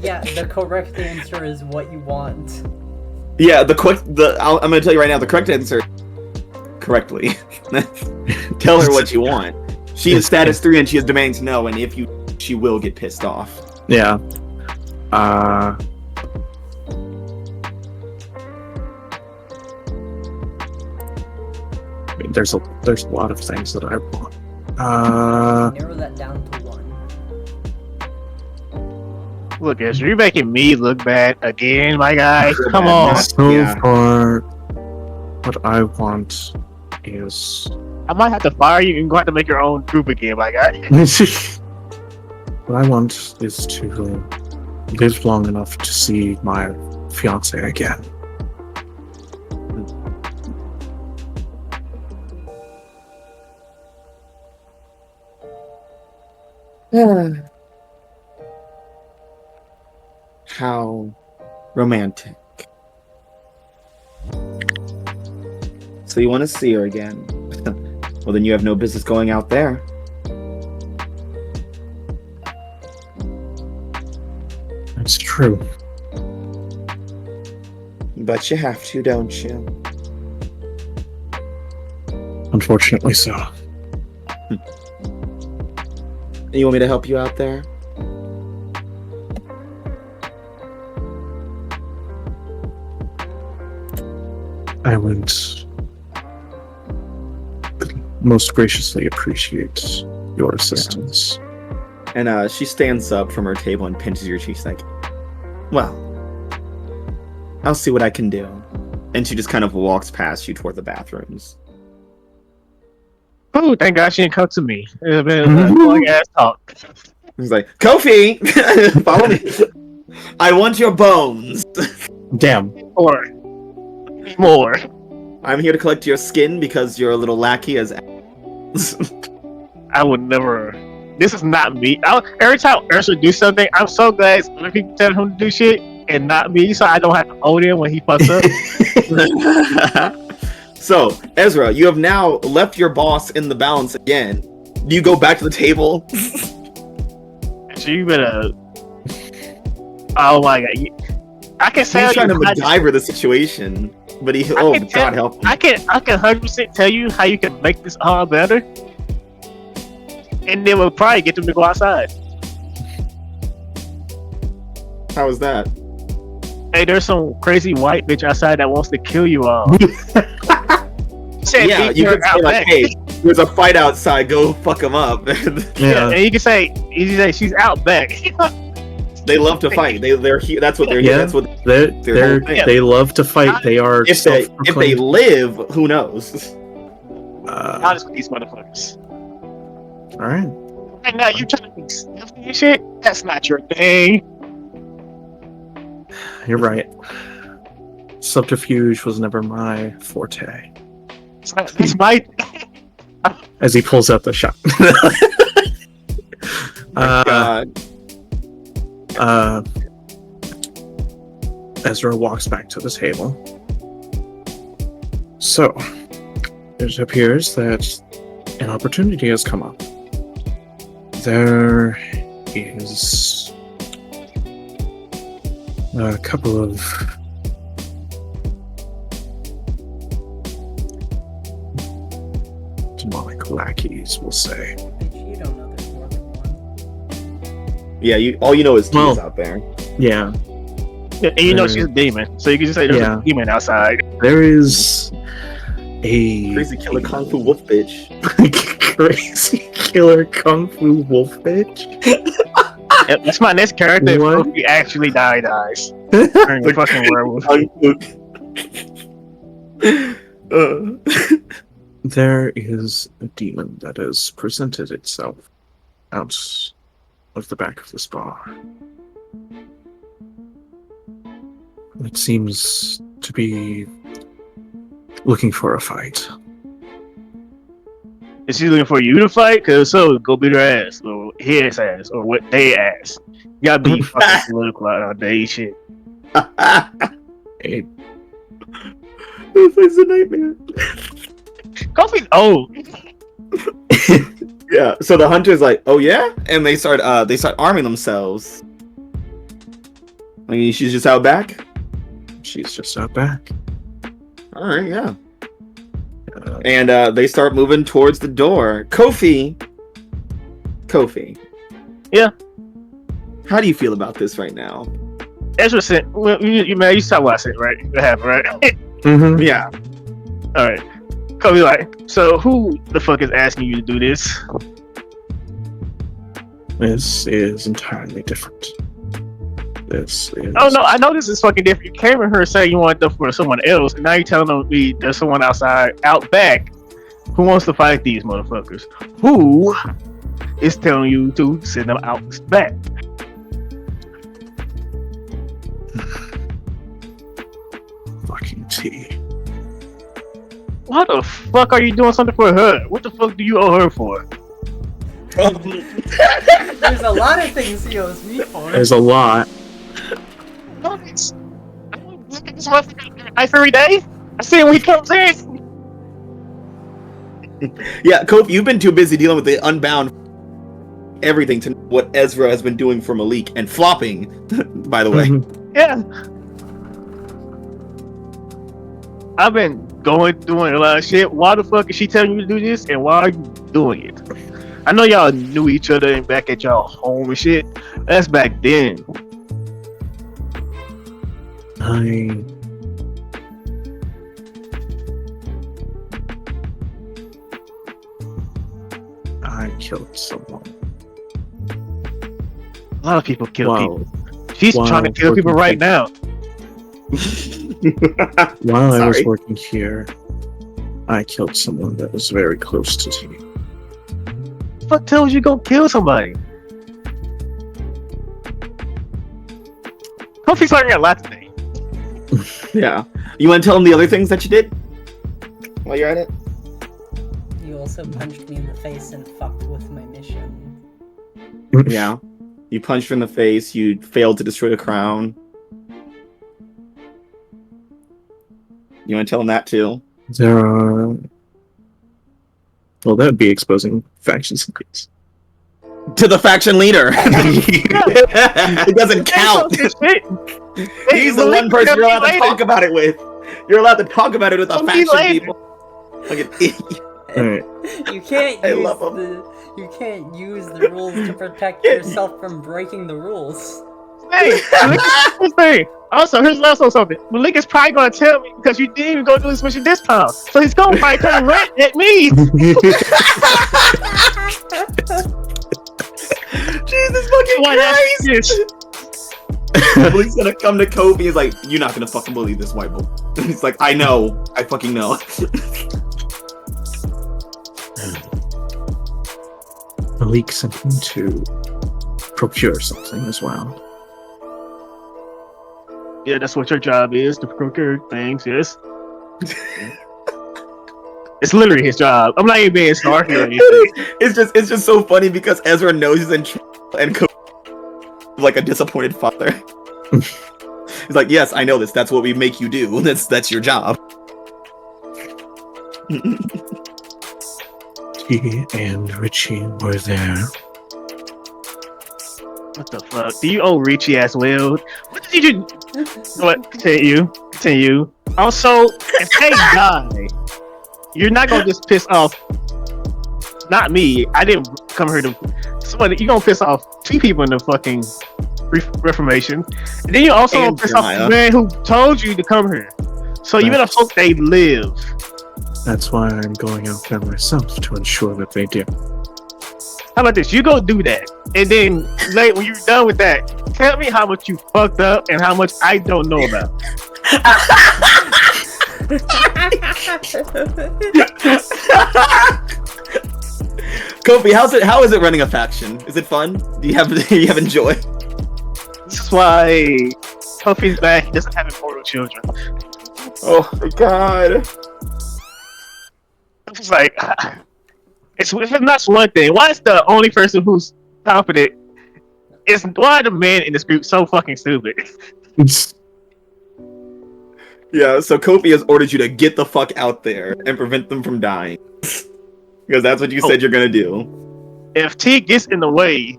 Yeah, the correct answer is what you want. Yeah, I'm gonna tell you right now, the correct answer correctly. Tell her what you want. She is status 3 and she is demanding to know, and if you she will get pissed off. Yeah. I mean, there's a lot of things that I want. Narrow that down to 1. Look, Ezra, you're making me look bad again, my guy. Come on. So far, what I want is... I might have to fire you and go have to make your own group again, my guy. What I want is to live long enough to see my fiance again. How romantic. So you want to see her again. Well, then you have no business going out there. That's true. But you have to, don't you? Unfortunately so. You want me to help you out there? I would most graciously appreciate your assistance. And she stands up from her table and pinches your cheeks like, well, I'll see what I can do. And she just kind of walks past you toward the bathrooms. Oh, thank God she didn't come to me. It's been a long ass talk. He's like, Kofi, follow me. I want your bones. Damn. More. I'm here to collect your skin because you're a little lackey as I would never. This is not me. Every time Ursula do something, I'm so glad other people tell him to do shit and not me, so I don't have to own him when he fucks up. So, Ezra, you have now left your boss in the balance again. Do you go back to the table? So you better. Oh my God! I can say He's trying to MacGyver the situation, but he. Oh, God help him. I can 100% tell you how you can make this all better, and then we'll probably get them to go outside. How is that? Hey, there's some crazy white bitch outside that wants to kill you all. Yeah, you can say like, hey, there's a fight outside, go fuck them up. Yeah, and you can say she's out back. They love to fight. They're here. That's what they're here. Yeah. That's what They love to fight. They are if they live, who knows? Honest with these motherfuckers. All right. Right now, you trying to be sniffy and shit? That's not your thing. You're right. Subterfuge was never my forte. That's my. As he pulls out the shot. God. Ezra walks back to the table. So, it appears that an opportunity has come up. There is a couple of demonic lackeys, we'll say. You don't know there's more than one. Yeah, all you know is Tina's out there. Yeah. And you know she's a demon, so you can just say there's a demon outside. There is a crazy killer kung fu wolf bitch. Crazy killer kung fu wolf bitch. That's my next character. If he actually dies. The fucking werewolf. There is a demon that has presented itself out of the back of this bar. It seems to be looking for a fight. Is he looking for you to fight? Cause so go beat her ass, or his ass, or what they ass. You gotta be fucking political all day, shit. Hey. This is a nightmare. Kofi's old. Yeah. So the hunter's like, "Oh yeah," and they start arming themselves. I mean, she's just out back. She's just out back. All right, yeah. And they start moving towards the door. Kofi. Yeah. How do you feel about this right now? Ezra said, well, you saw what I said, right? It happened, right? Mm-hmm. Yeah. All right. Kofi like, so who the fuck is asking you to do this? This is entirely different. This is... Oh no, I know this is fucking different. You came in here saying you want them for someone else, and now you're telling me there's someone outside, out back, who wants to fight these motherfuckers. Who is telling you to send them out back? Fucking tea. What the fuck are you doing something for her? What the fuck do you owe her for? There's a lot of things he owes me for. There's a lot. No, it's... I don't look at this motherfucker in life every day. I see him when he comes in. Yeah, Kofi, you've been too busy dealing with the Unbound everything to know what Ezra has been doing for Malik and flopping, by the way. Yeah. I've been doing a lot of shit. Why the fuck is she telling you to do this? And why are you doing it? I know y'all knew each other and back at y'all home and shit. That's back then. I killed someone. A lot of people kill Wow. people. She's Wow, trying to kill people right now. While I was Sorry. working here, I killed someone that was very close to me. What tells you gonna kill somebody? Kofi's learning a lot today. Yeah. You want to tell him the other things that you did while you're at it? You also punched me in the face and fucked with my mission. Yeah. You punched her in the face. You failed to destroy the crown. You want to tell him that too? There are. Well, that would be exposing factions. To the faction leader. It doesn't count. He's the one person you're allowed to talk about it with. You're allowed to talk about it with the faction people. Like an idiot. Alright. You can't I use love 'em. you can't use the rules to protect yourself from breaking the rules. Hey, hey. Also, here's also something. Malik is probably gonna tell me because you didn't even go do this mission this time. So he's gonna probably come rant at me. Jesus fucking Christ! Malik's gonna come to Kobe. He's like, "You're not gonna fucking believe this, white boy." He's like, "I know. I fucking know." Malik sent me to procure something as well. Yeah, that's what your job is, to procure things, yes. It's literally his job. I'm not even being snarky or anything. It's just so funny because Ezra knows he's in trouble and Kobe like a disappointed father. He's like, "Yes, I know this. That's what we make you do. That's your job." He and Richie were there. What the fuck? Do you owe Richie as well? What did you do? What? Continue. Also, if they die, you're not gonna just piss off. Not me. I didn't come here to. Somebody, you gonna piss off 2 people in the fucking Reformation, and then you also And gonna piss off Jeremiah. the man who told you to come here. So you better hope they live. That's why I'm going out there myself to ensure that they do. How about this? You go do that, and then late when you're done with that, tell me how much you fucked up and how much I don't know about. Kofi, how is it running a faction? Is it fun? Do you have enjoy? This is why Kofi's back. He doesn't have immortal children. Oh my god. It's like it's not one thing. Why is the only person who's confident? Is why are the men in this group so fucking stupid? Yeah, so Kofi has ordered you to get the fuck out there and prevent them from dying. Because that's what you said you're gonna do. If T gets in the way,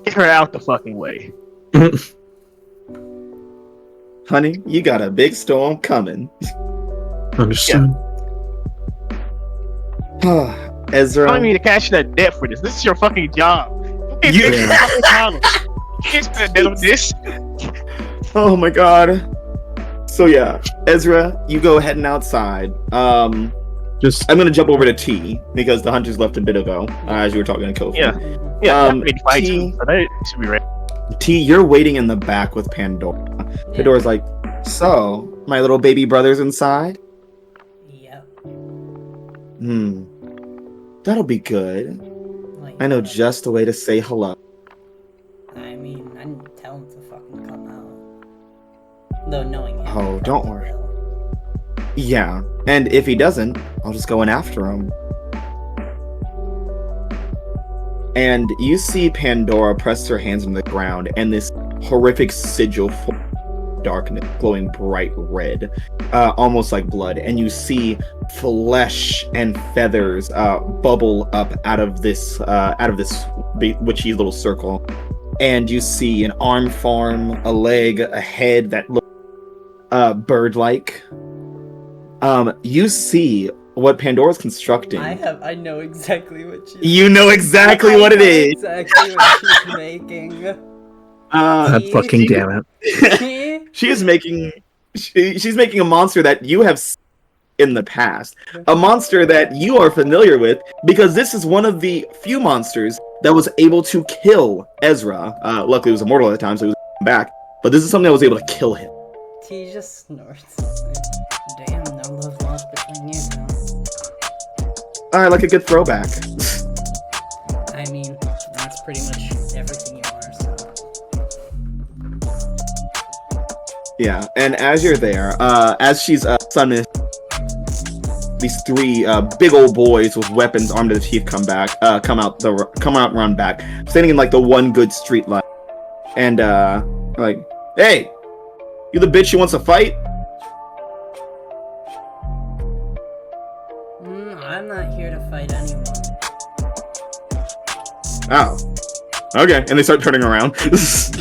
get her out the fucking way. Honey, you got a big storm coming. Understood. Telling Ezra. me to cash that debt for this. This is your fucking job. You can't spend a debt on this. Oh my god. So yeah, Ezra, you go heading outside. I'm gonna jump over to T because the hunters left a bit ago, as you were talking to Kofi. Yeah. T, So that should be right. T, you're waiting in the back with Pandora. Pandora's like, "So, my little baby brother's inside? Yep. That'll be good. Like, I know just the way to say hello." I mean, I didn't tell him to fucking come out. Though knowing him. Oh, he don't probably worry. will. Yeah, and if he doesn't, I'll just go in after him. And you see Pandora press her hands on the ground, and this horrific sigil darkness, glowing bright red, almost like blood, and you see flesh and feathers bubble up out of this witchy little circle, and you see an arm form, a leg, a head that looks bird-like. You see what Pandora's constructing. I know exactly what she's. You know exactly what it is. Exactly what she's making. God fucking damn it. She's making a monster that you have seen in the past. A monster that you are familiar with, because this is one of the few monsters that was able to kill Ezra. Luckily, he was immortal at the time, so he was back. But this is something that was able to kill him. T just snorts. Damn, no love lost between you two. Alright, like a good throwback. I mean, that's pretty much everything you are, so. Yeah, and as you're there, as she's summoning these three big old boys with weapons armed to the teeth come out, run back, standing in like the one good street light, and like, hey, you the bitch who wants to fight? I'm not here to fight anyone. Oh, okay, and they start turning around.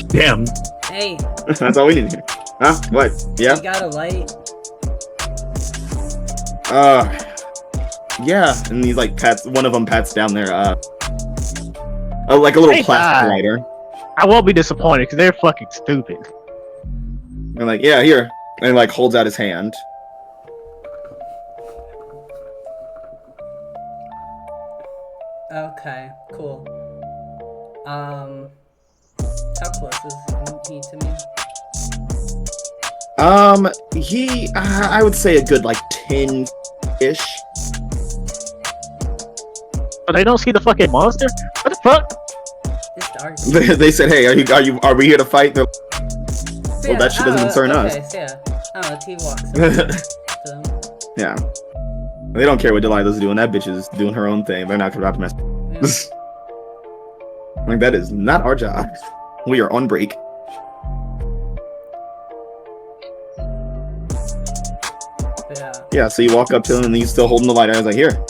Damn. Hey, That's all we need here. Huh? What? Yeah. you got a light? Yeah, and he's like one of them pats down there, like a little Hey, plastic guy. lighter. I won't be disappointed because they're fucking stupid. And like, yeah, here. And like holds out his hand. Okay, cool. How close is he to me? I would say a good like 10-ish. But they don't see the fucking monster? What the fuck? It's dark. They said, "Hey, are we here to fight?" They're So well, that shit doesn't concern okay, us. So yeah. Oh, T walks up to them. Yeah. They don't care what Delilah's doing. That bitch is doing her own thing. They're not about to mess. Yeah. Like, that is not our job. We are on break. Yeah. Yeah, so you walk up to him and he's still holding the lighter. I was like, here.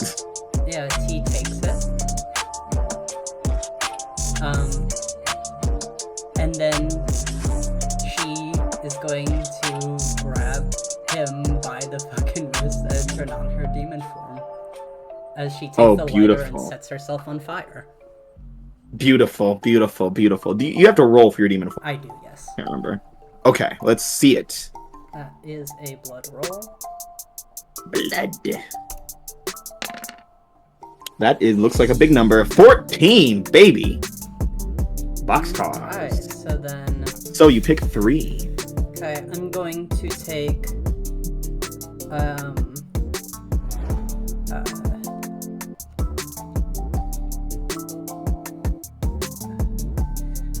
Yeah, T takes it. And then she is going to grab him by the fucking wrist and turn on her demon form. As she takes the lighter and beautiful. sets herself on fire. Beautiful, beautiful, beautiful. You have to roll for your demon form. I do, yes. I can't remember. Okay, let's see it. That is a blood roll. Blood. That looks like a big number. 14, baby. Boxcar. Alright, so then... So you pick 3. Okay, I'm going to take...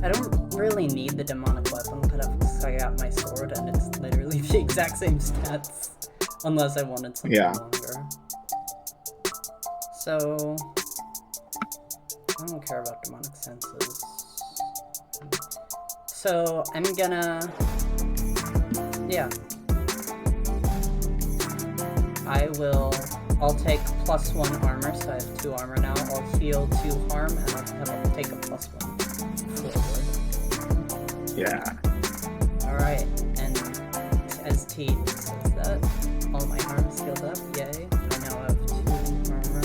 I don't really need the demonic weapon, but I got my sword and it's literally the exact same stats. Unless I wanted something longer. So... I don't care about demonic senses. So, I'm gonna... Yeah. I'll take +1 armor, so I have 2 armor now. I'll heal 2 harm, and I'll take a +1 forward. Yeah. Alright, and as T says that, all my harm is healed up, yay. I now have 2 armor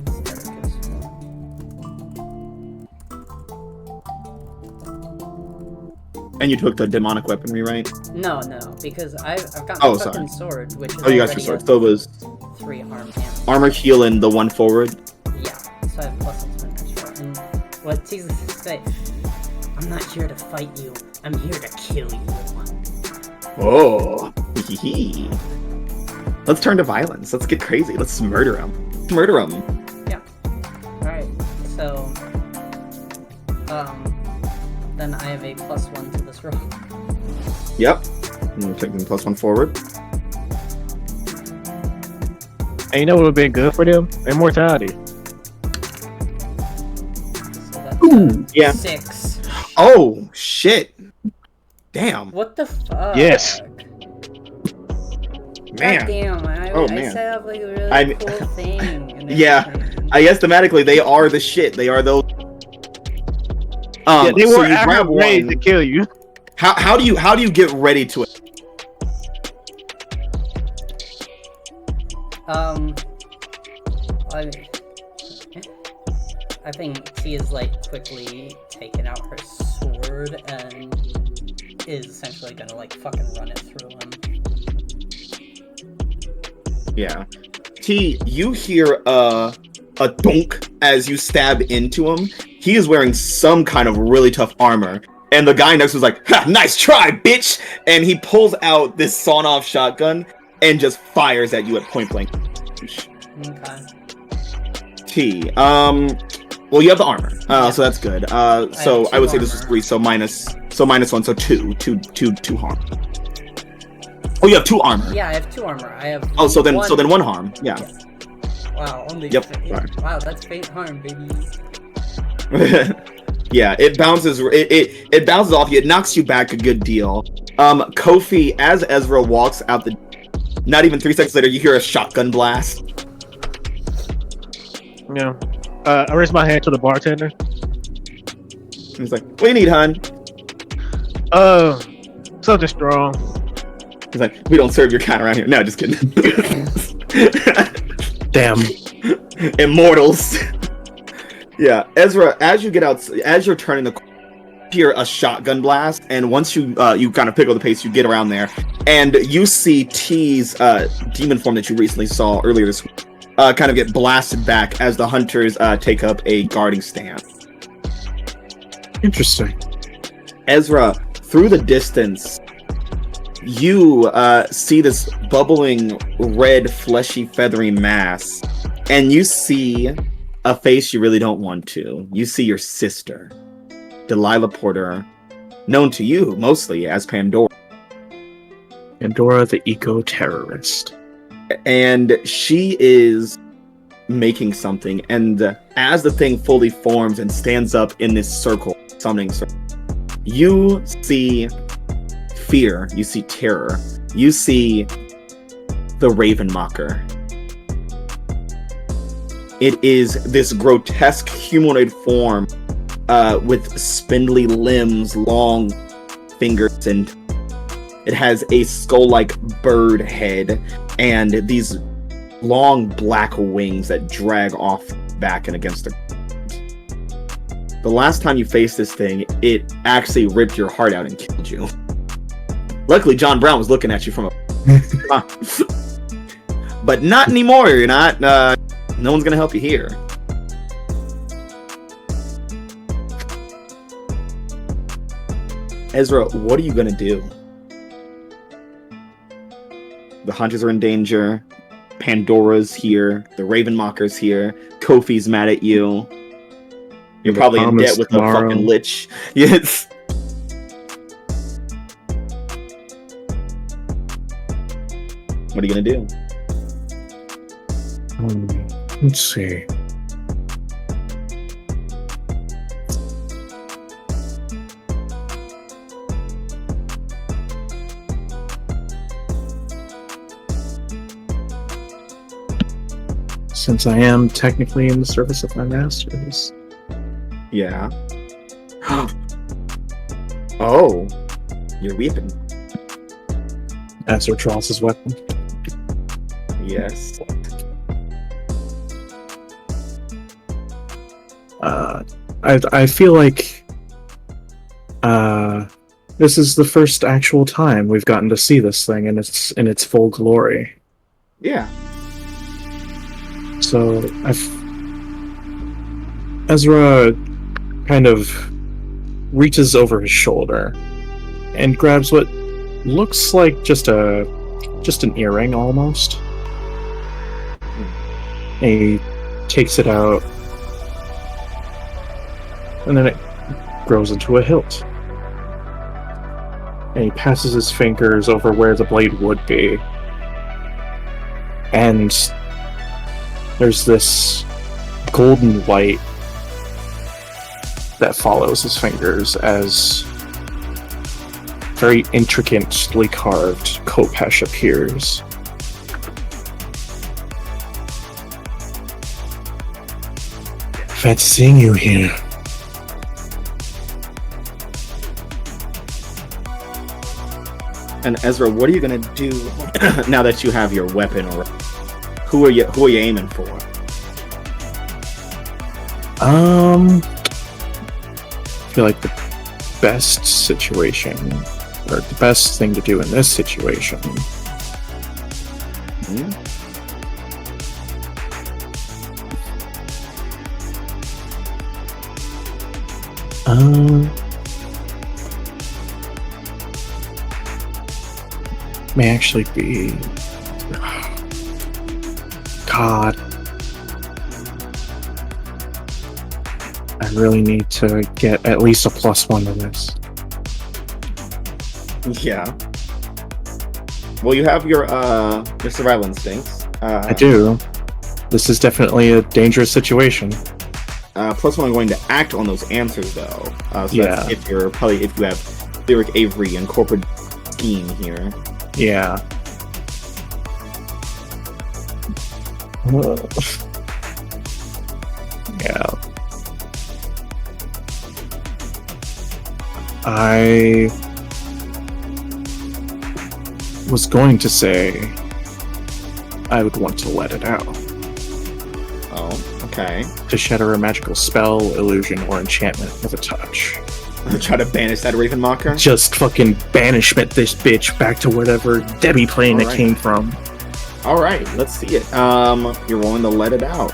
instead of just 1. And you took the demonic weaponry, right? No, because I've got my fucking sword, which is you got your sword. So it was 3 harm and armor, heal, and the 1 forward. yeah, so I have +1 extra. And what Jesus say, I'm not here to fight you, I'm here to kill you. Oh. Let's turn to violence. Let's get crazy. Let's murder him. Murder him. Yeah. Alright, so... then I have a +1 to this roll. Yep. I'm taking +1 forward. And you know what would have been good for them? Immortality. So that's Yeah. 6. Oh, shit. Damn. What the fuck? Yes. Man. God damn, Oh, I man. set up like a really I mean- cool thing. And Yeah. everything. I guess thematically they are the shit. They are those. Yeah, they so were you grab ready to one. kill you. How do you get ready to it? I think she is like quickly taken out her sword and is essentially gonna like fucking run it through him. Yeah. T, you hear a dunk as you stab into him. He is wearing some kind of really tough armor. And the guy next to him is like, ha, nice try, bitch! And he pulls out this sawn-off shotgun and just fires at you at point blank. Okay. T, well, you have the armor, so that's good. So I would say this was 3, so minus 1, so 2 harm. Oh, you have 2 armor. Yeah, I have 2 armor. I have. Oh, so then 1 harm. Yeah. Wow, only. Yep. Wow, that's faint harm, baby. Yeah, it bounces. It bounces off you. It knocks you back a good deal. Kofi, as Ezra walks out the, not even 3 seconds later, you hear a shotgun blast. Yeah. I raise my hand to the bartender. He's like, "What do you need, hun?" Something strong. He's like, "We don't serve your kind around here." No, just kidding. Damn. Immortals. Yeah, Ezra, as you get out, as you're turning the corner, you hear a shotgun blast, and once you kind of pick up the pace, you get around there, and you see T's demon form that you recently saw earlier this week kind of get blasted back as the hunters take up a guarding stand. Interesting. Ezra, through the distance, you see this bubbling red, fleshy, feathery mass, and you see a face you really don't want to. You see your sister, Delilah Porter, known to you mostly as Pandora. Pandora the eco-terrorist. And she is making something, and as the thing fully forms and stands up in this circle, summoning circle, you see fear, you see terror, you see the Raven Mocker. It is this grotesque humanoid form with spindly limbs, long fingers, and it has a skull-like bird head and these long black wings that drag off back and against the ground. The last time you faced this thing, it actually ripped your heart out and killed you. Luckily, John Brown was looking at you from a... But not anymore, you're not. No one's gonna help you here. Ezra, what are you gonna do? The hunters are in danger. Pandora's here. The Raven Mocker's here. Kofi's mad at you. You're probably in debt with the fucking lich. Yes. What are you gonna do? Let's see. Since I am technically in the service of my masters. Yeah. Oh, you're weeping. Ezra draws his weapon. Yes. I feel like this is the first actual time we've gotten to see this thing in its full glory. Yeah. So Ezra kind of reaches over his shoulder and grabs what looks like just an earring almost. And he takes it out, and then it grows into a hilt. And he passes his fingers over where the blade would be. And there's this golden light that follows his fingers as very intricately carved khopesh appears. Fancy seeing you here. And Ezra, what are you gonna do now that you have your weapon? Or who are you aiming for? I feel like the best situation, or the best thing to do in this situation, may actually be. God. I really need to get at least a +1 to this. Yeah. Well, you have your survival instincts. I do. This is definitely a dangerous situation. +1, I'm going to act on those answers, though. So Yeah. that's if you have Lyric Avery and Corporate Scheme here. Yeah. Yeah. I was going to say I would want to let it out. Oh, okay. To shatter a magical spell, illusion, or enchantment with a touch. Try to banish that Raven Mocker? Just fucking banishment this bitch back to whatever Debbie plane it Alright. came from. Alright, let's see it. You're rolling to let it out.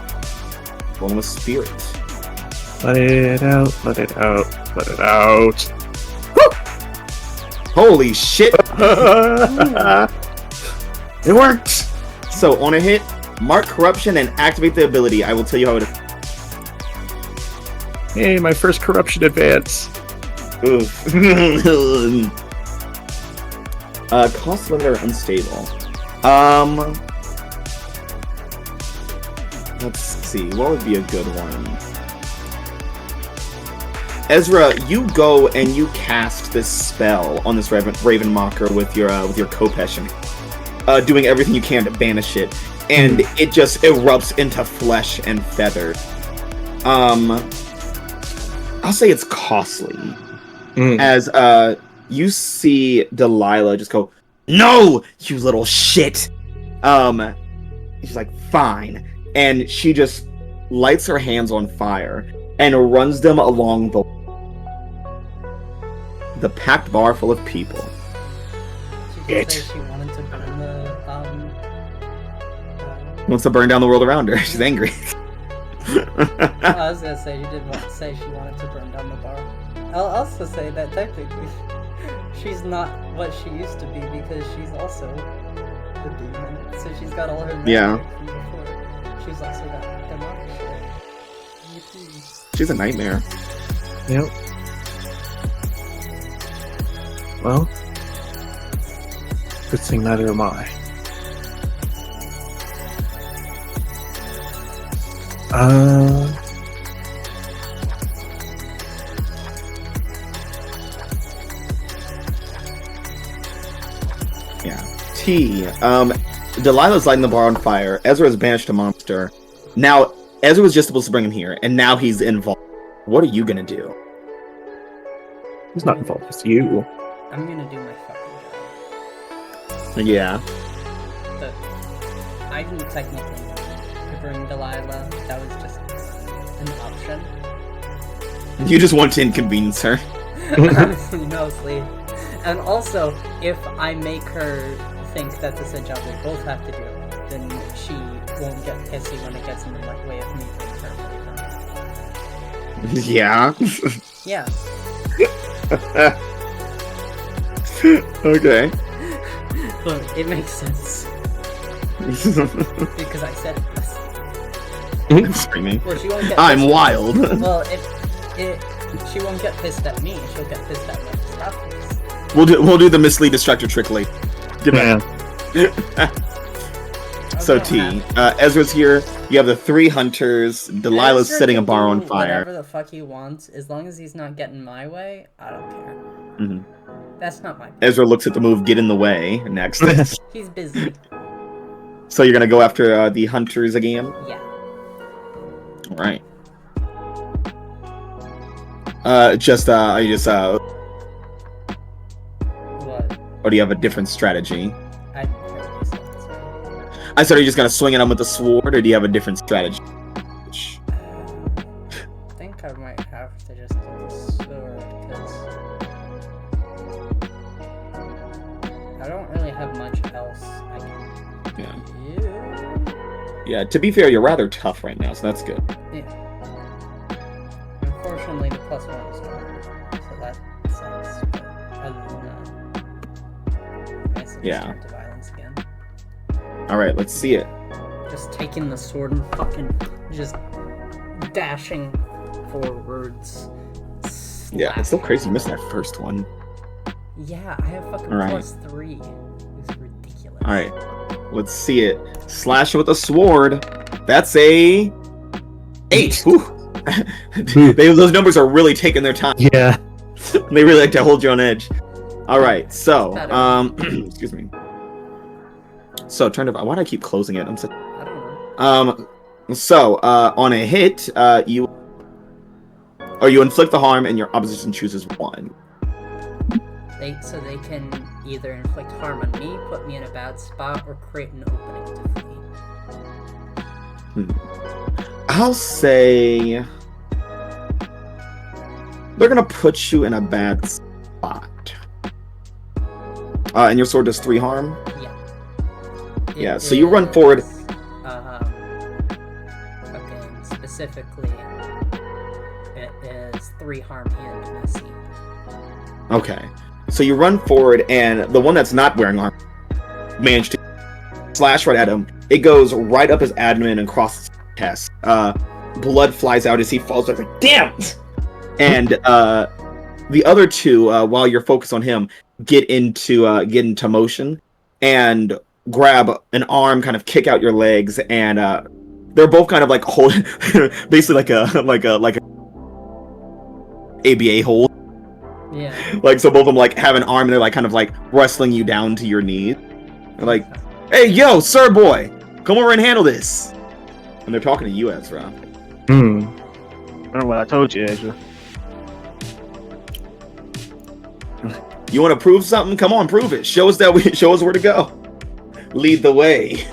Rolling with spirit. Let it out, let it out, let it out. Holy shit! It worked! So on a hit, mark corruption and activate the ability. I will tell you how it. Hey, my first corruption advance. Oof. Cost limiter unstable. Let's see. What would be a good one? Ezra, you go and you cast this spell on this Raven Mocker with your khopesh, doing everything you can to banish it, and it just erupts into flesh and feather. I'll say it's costly, as you see Delilah just go, "No, you little shit." She's like, "Fine," and she just lights her hands on fire and runs them along the packed bar full of people. She did say she wanted to burn the Wants to burn down the world around her. She's angry. I was gonna say she did say she wanted to burn down the bar. I'll also say that technically she's not what she used to be because she's also the demon. So she's got all her magic from before. She's also got demonic shit. She's a nightmare. Yep. Well, good thing neither am I. Yeah. T. Delilah's lighting the bar on fire. Ezra has banished a monster. Now, Ezra was just supposed to bring him here, and now he's involved. What are you gonna do? He's not involved, it's you. I'm gonna do my fucking job. Yeah. But I didn't technically need to bring Delilah. That was just an option. You just want to inconvenience her. Mostly. And also, if I make her think that this is a job we both have to do, then she won't get pissy when it gets in the way of me bringing her. Yeah. Yeah. Okay. But it makes sense. Because I said it. Screaming. Well, she won't get I'm pissed wild. Well, she won't get pissed at me, she'll get pissed at my stuff. We'll do the mislead distractor trick later. Yeah. So T, Ezra's here. You have the 3 hunters. Delilah's Ezra setting a can bar do on fire. Whatever the fuck he wants, as long as he's not getting my way, I don't care. Mm-hmm. That's not my. Ezra looks at the move "Get in the way" next. He's busy. So you're gonna go after the hunters again? Yeah. All right. I just What? or do you have a different strategy? I barely said it, sorry. I said, are you just gonna swing at him with the sword, or do you have a different strategy? I think I might have to just do the sword because I don't really have much else I can do. Yeah. To be fair, you're rather tough right now, so that's good. Yeah. Unfortunately, the +1 is hard, so that sucks. But other than that, I just turn to violence again. All right, let's see it. Just taking the sword and fucking just dashing forwards. Yeah, it's so crazy you missed that first one. Yeah, I have fucking All right. +3. It's ridiculous. All right, let's see it. Slash with a sword. That's a 8. Ooh. Those numbers are really taking their time. Yeah. They really like to hold you on edge. All right, so excuse me. So turn to. Why do I keep closing it? I'm so. I don't know. So on a hit, you inflict the harm, and your opposition chooses 1. So they can either inflict harm on me, put me in a bad spot, or create an opening to flee. I'll say they're gonna put you in a bad spot. And your sword does 3 harm. Yeah. Yeah. So you run forward. Okay. Specifically, it is 3 harm and messy. Okay. So you run forward, and the one that's not wearing armor managed to slash right at him. It goes right up his abdomen and crosses his chest. Blood flies out as he falls back, like, damn! And the other 2, while you're focused on him, get into motion and grab an arm, kind of kick out your legs, and they're both kind of like holding, basically like a ABA hold. Yeah. Like, so both of them like have an arm, and they're like kind of like wrestling you down to your knees. They're like, "Hey, yo, sir, boy, come over and handle this." And they're talking to you, Ezra. Remember what I told you, Ezra. You want to prove something? Come on, prove it. Show us where to go. Lead the way.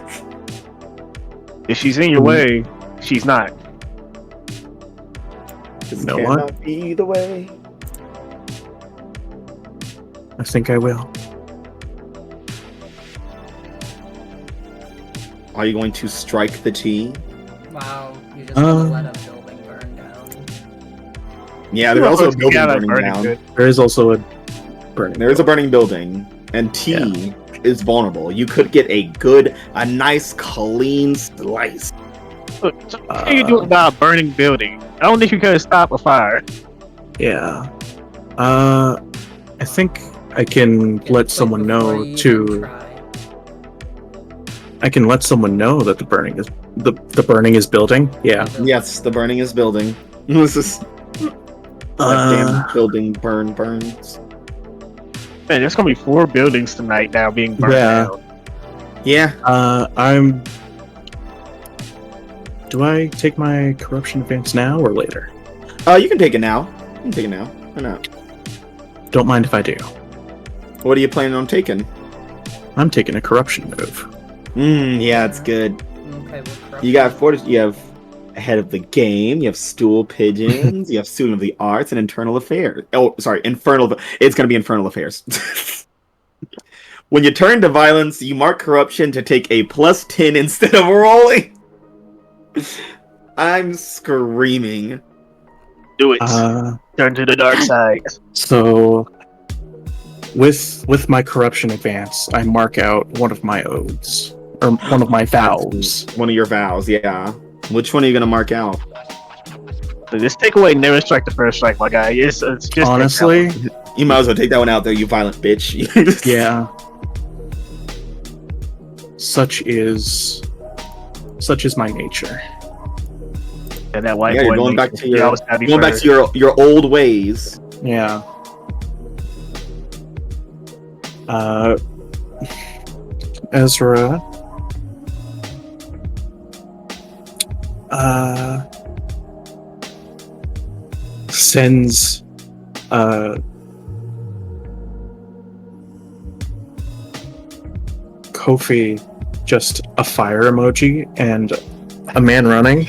If she's in your way, she's not. This No cannot one? be the way. I think I will. Are you going to strike the T? Wow, you just want to let a building burn down. Yeah, there's also a building burning down. Good. There is also a burning. There is a burning building, and T is vulnerable. You could get a nice, clean slice. Look, so what are you doing about a burning building? I don't think you can stop a fire. Yeah. I think I can let someone know to. I can let someone know that the burning is building. Yeah. Yes, the burning is building. This is damn building burns. Man, there's gonna be 4 buildings tonight now being burned down. Yeah. Do I take my corruption advance now or later? You can take it now. Why not? Don't mind if I do. What are you planning on taking? I'm taking a corruption move. Yeah, it's good. Okay, You got you have head of the game, you have stool pigeons, you have student of the arts, and internal affairs. Oh, sorry, infernal. It's going to be infernal affairs. When you turn to violence, you mark corruption to take a +10 instead of rolling. I'm screaming. Do it. Turn to the dark side. So, with my corruption advance, I mark out one of my oaths or one of my vows. One of your vows, yeah. Which one are you going to mark out? So just take away never strike the first strike, my guy. It's just Honestly, you might as well take that one out there, you violent bitch. yeah. Such is my nature. And that white Yeah, boy you're going makes back to me always happy your first. your old ways. Yeah. Ezra sends Kofi just a fire emoji and a man running.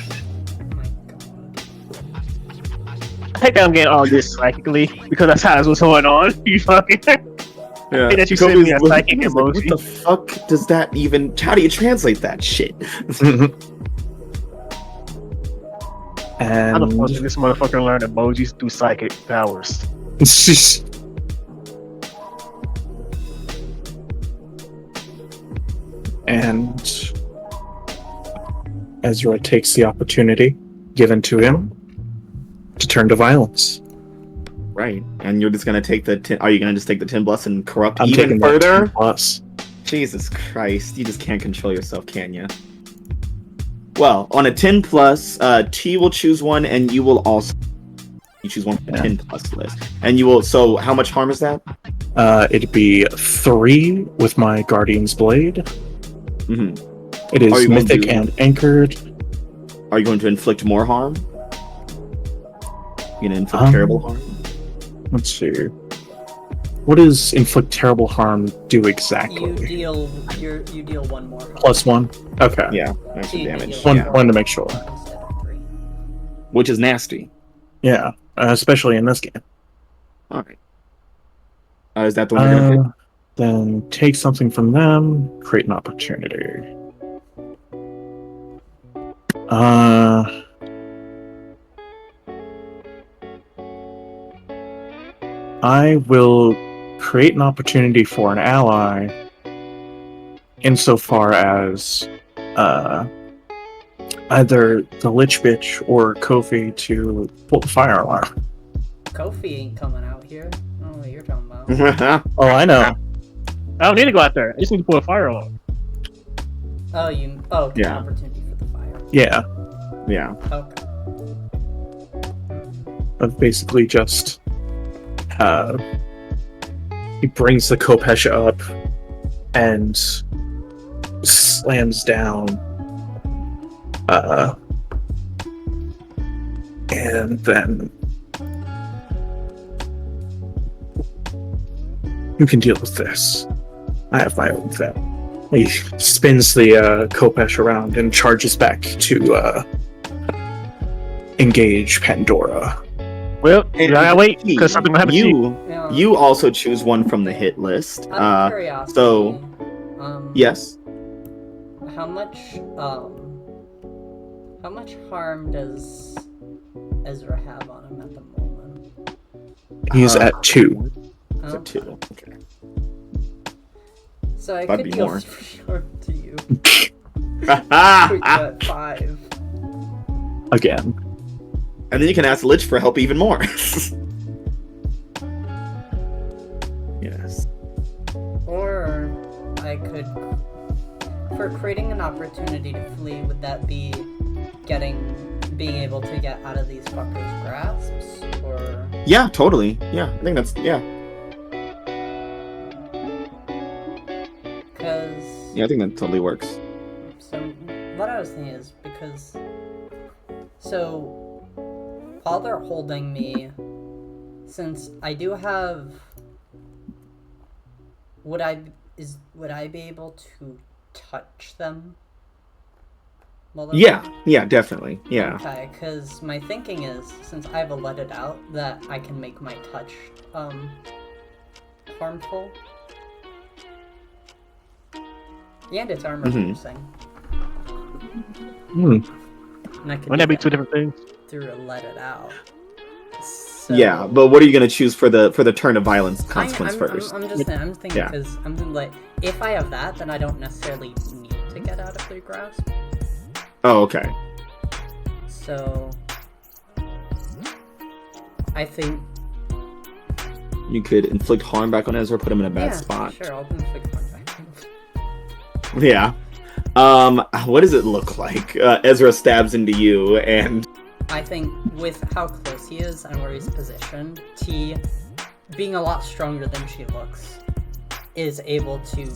I think I'm getting all this psychically because that's how what's going on. You fucking. Yeah. That you sent me a psychic He's like, emoji. what the fuck does that even? How do you translate that shit? How the fuck did And this motherfucker learn emojis through psychic powers? and Ezra takes the opportunity given to him to turn to violence. Right, and you're just gonna take the 10. Are you gonna just take the 10 plus and corrupt I'm even taking that further? 10 plus. Jesus Christ, you just can't control yourself, can you? Well, on a 10 plus, T will choose one, and you will also choose one from the 10 plus list. And you will. So, how much harm is that? It'd be 3 with my Guardian's Blade. Mm-hmm. It Are is you going mythic to- and anchored. Are you going to inflict more harm? You gonna inflict terrible harm? Let's see. What does inflict terrible harm do exactly? You deal one more. harm. Plus 1? Okay. Yeah, So extra you damage. deal Yeah. One to make sure. instead of 3. Which is nasty. Yeah, especially in this game. All right. Is that the one you're gonna pick? Then take something from them, create an opportunity. I will create an opportunity for an ally insofar as either the Lich Bitch or Kofi to pull the fire alarm. Kofi ain't coming out here. I don't know what you're talking about. Oh, I know. I don't need to go out there. I just need to pull a fire alarm. An Yeah. opportunity for the fire. Yeah, Yeah. Okay. of basically just he brings the Kopesh up and slams down and then you can deal with this. I have my own thing. He spins the Kopesh around and charges back to engage Pandora. Well, you gotta wait because something will happen to you. Yeah. You also choose one from the hit list. Out of curiosity, so- Yes. How much harm does Ezra have on him at the moment? He's at 2. It's a Okay. 2. Okay. So I That'd could be deal more. harm to you. Put you at 5. Again. And then you can ask Lich for help even more. Yes. Or I could, for creating an opportunity to flee, would that be being able to get out of these fuckers' grasps? Or Yeah, totally. Yeah, I think that's yeah. because Yeah, I think that totally works. so what I was thinking is because so while they're holding me, since I do have, would I be able to touch them? While they're Yeah, yeah, definitely. Yeah. Okay, because my thinking is, since I have a let it out, that I can make my touch, harmful. And it's armor piercing. Hmm. And I can Wouldn't that be 2 different things? through a let it out. So, Yeah, but what are you gonna choose for the turn of violence consequence I'm first? I'm thinking Yeah. because I'm thinking like, if I have that, then I don't necessarily need to get out of their grasp. Oh, okay. So, I think You could inflict harm back on Ezra, put him in a bad yeah, spot. sure, I'll inflict harm back. Yeah. What does it look like? Ezra stabs into you, and I think with how close he is and where he's positioned, T being a lot stronger than she looks, is able to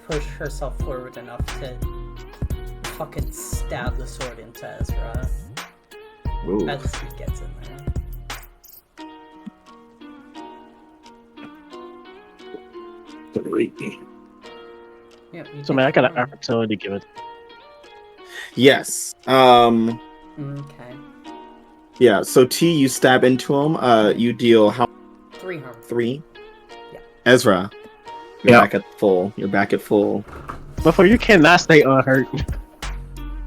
push herself forward enough to fucking stab the sword into Ezra Ooh. as he gets in there. Yeah, So man, I got an opportunity to give it. Yes. Okay. Yeah. So T, you stab into him. You deal how 3 harm. 3? Yeah. Ezra, you're Yeah. back at full. You're back at full. But for you cannot stay unhurt.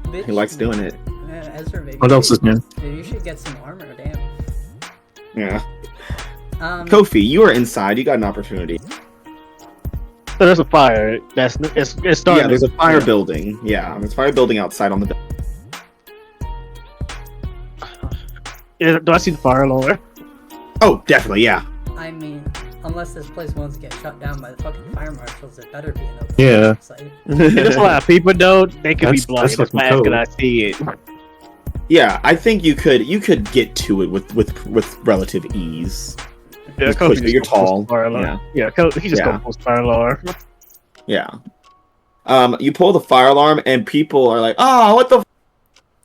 Bitch, He likes doing it. Ezra, maybe What else is new? maybe you should get some armor, damn. Yeah. Kofi, Kofi, you are inside. You got an opportunity. So there's a fire. It's starting. Yeah, there's a fire building. Yeah, there's a fire building outside on the. Do I see the fire alarm? Oh, definitely. Yeah. I mean, unless this place wants to get shut down by the fucking fire marshals, it better be an open Yeah. site. There's a lot of people though. They could be That's blind. That's why fucking can I see it? Yeah, I think you could get to it with relative ease. Yeah, Just Kofi push it, just you're gonna post tall. fire alarm. Yeah, he just Yeah. gonna post fire alarm. Yeah. You pull the fire alarm and people are like, "Oh, what the?"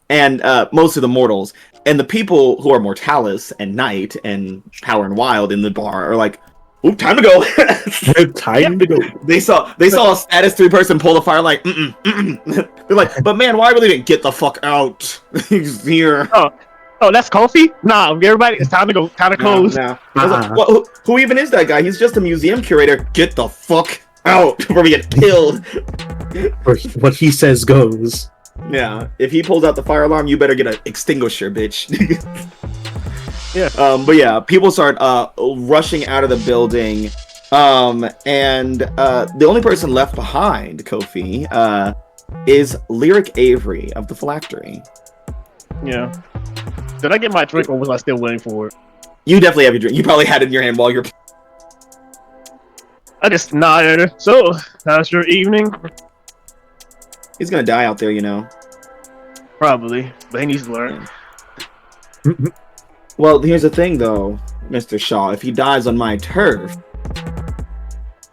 And most of the mortals and the people who are Mortalis and Knight and Power and Wild in the bar are like, "Oop, time to go." Time to go. They saw a status 3 person pull the fire like, They're like, "But man, why are we leaving? Get the fuck out!" He's here. Oh, that's Kofi? Nah, everybody, it's time to go. Time to close. No. I was like, well, who even is that guy? He's just a museum curator. Get the fuck out before we get killed. Or what he says goes. Yeah. If he pulls out the fire alarm, you better get an extinguisher, bitch. Yeah. But yeah, people start rushing out of the building. And the only person left behind, Kofi, is Lyric Avery of the Phylactery. Yeah. Did I get my drink or was I still waiting for it? You definitely have your drink. You probably had it in your hand while you're. I just nodded. So, how's your evening? He's gonna die out there, you know. Probably, but he needs to learn. Well, here's the thing, though, Mr. Shaw. If he dies on my turf,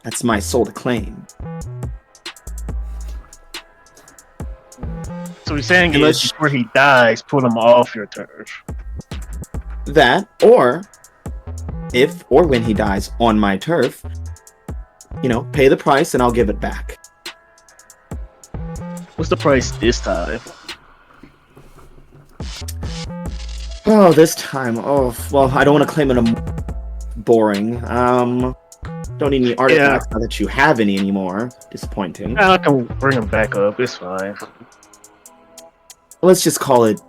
that's my sole to claim. So he's saying Unless- is before he dies, pull him off your turf. That, or if or when he dies on my turf, pay the price and I'll give it back. What's the price this time? Oh, this time. Oh, well, I don't want to claim it boring. Don't need any artifacts now that you have any anymore. Disappointing. I can bring him back up. It's fine. Let's just call it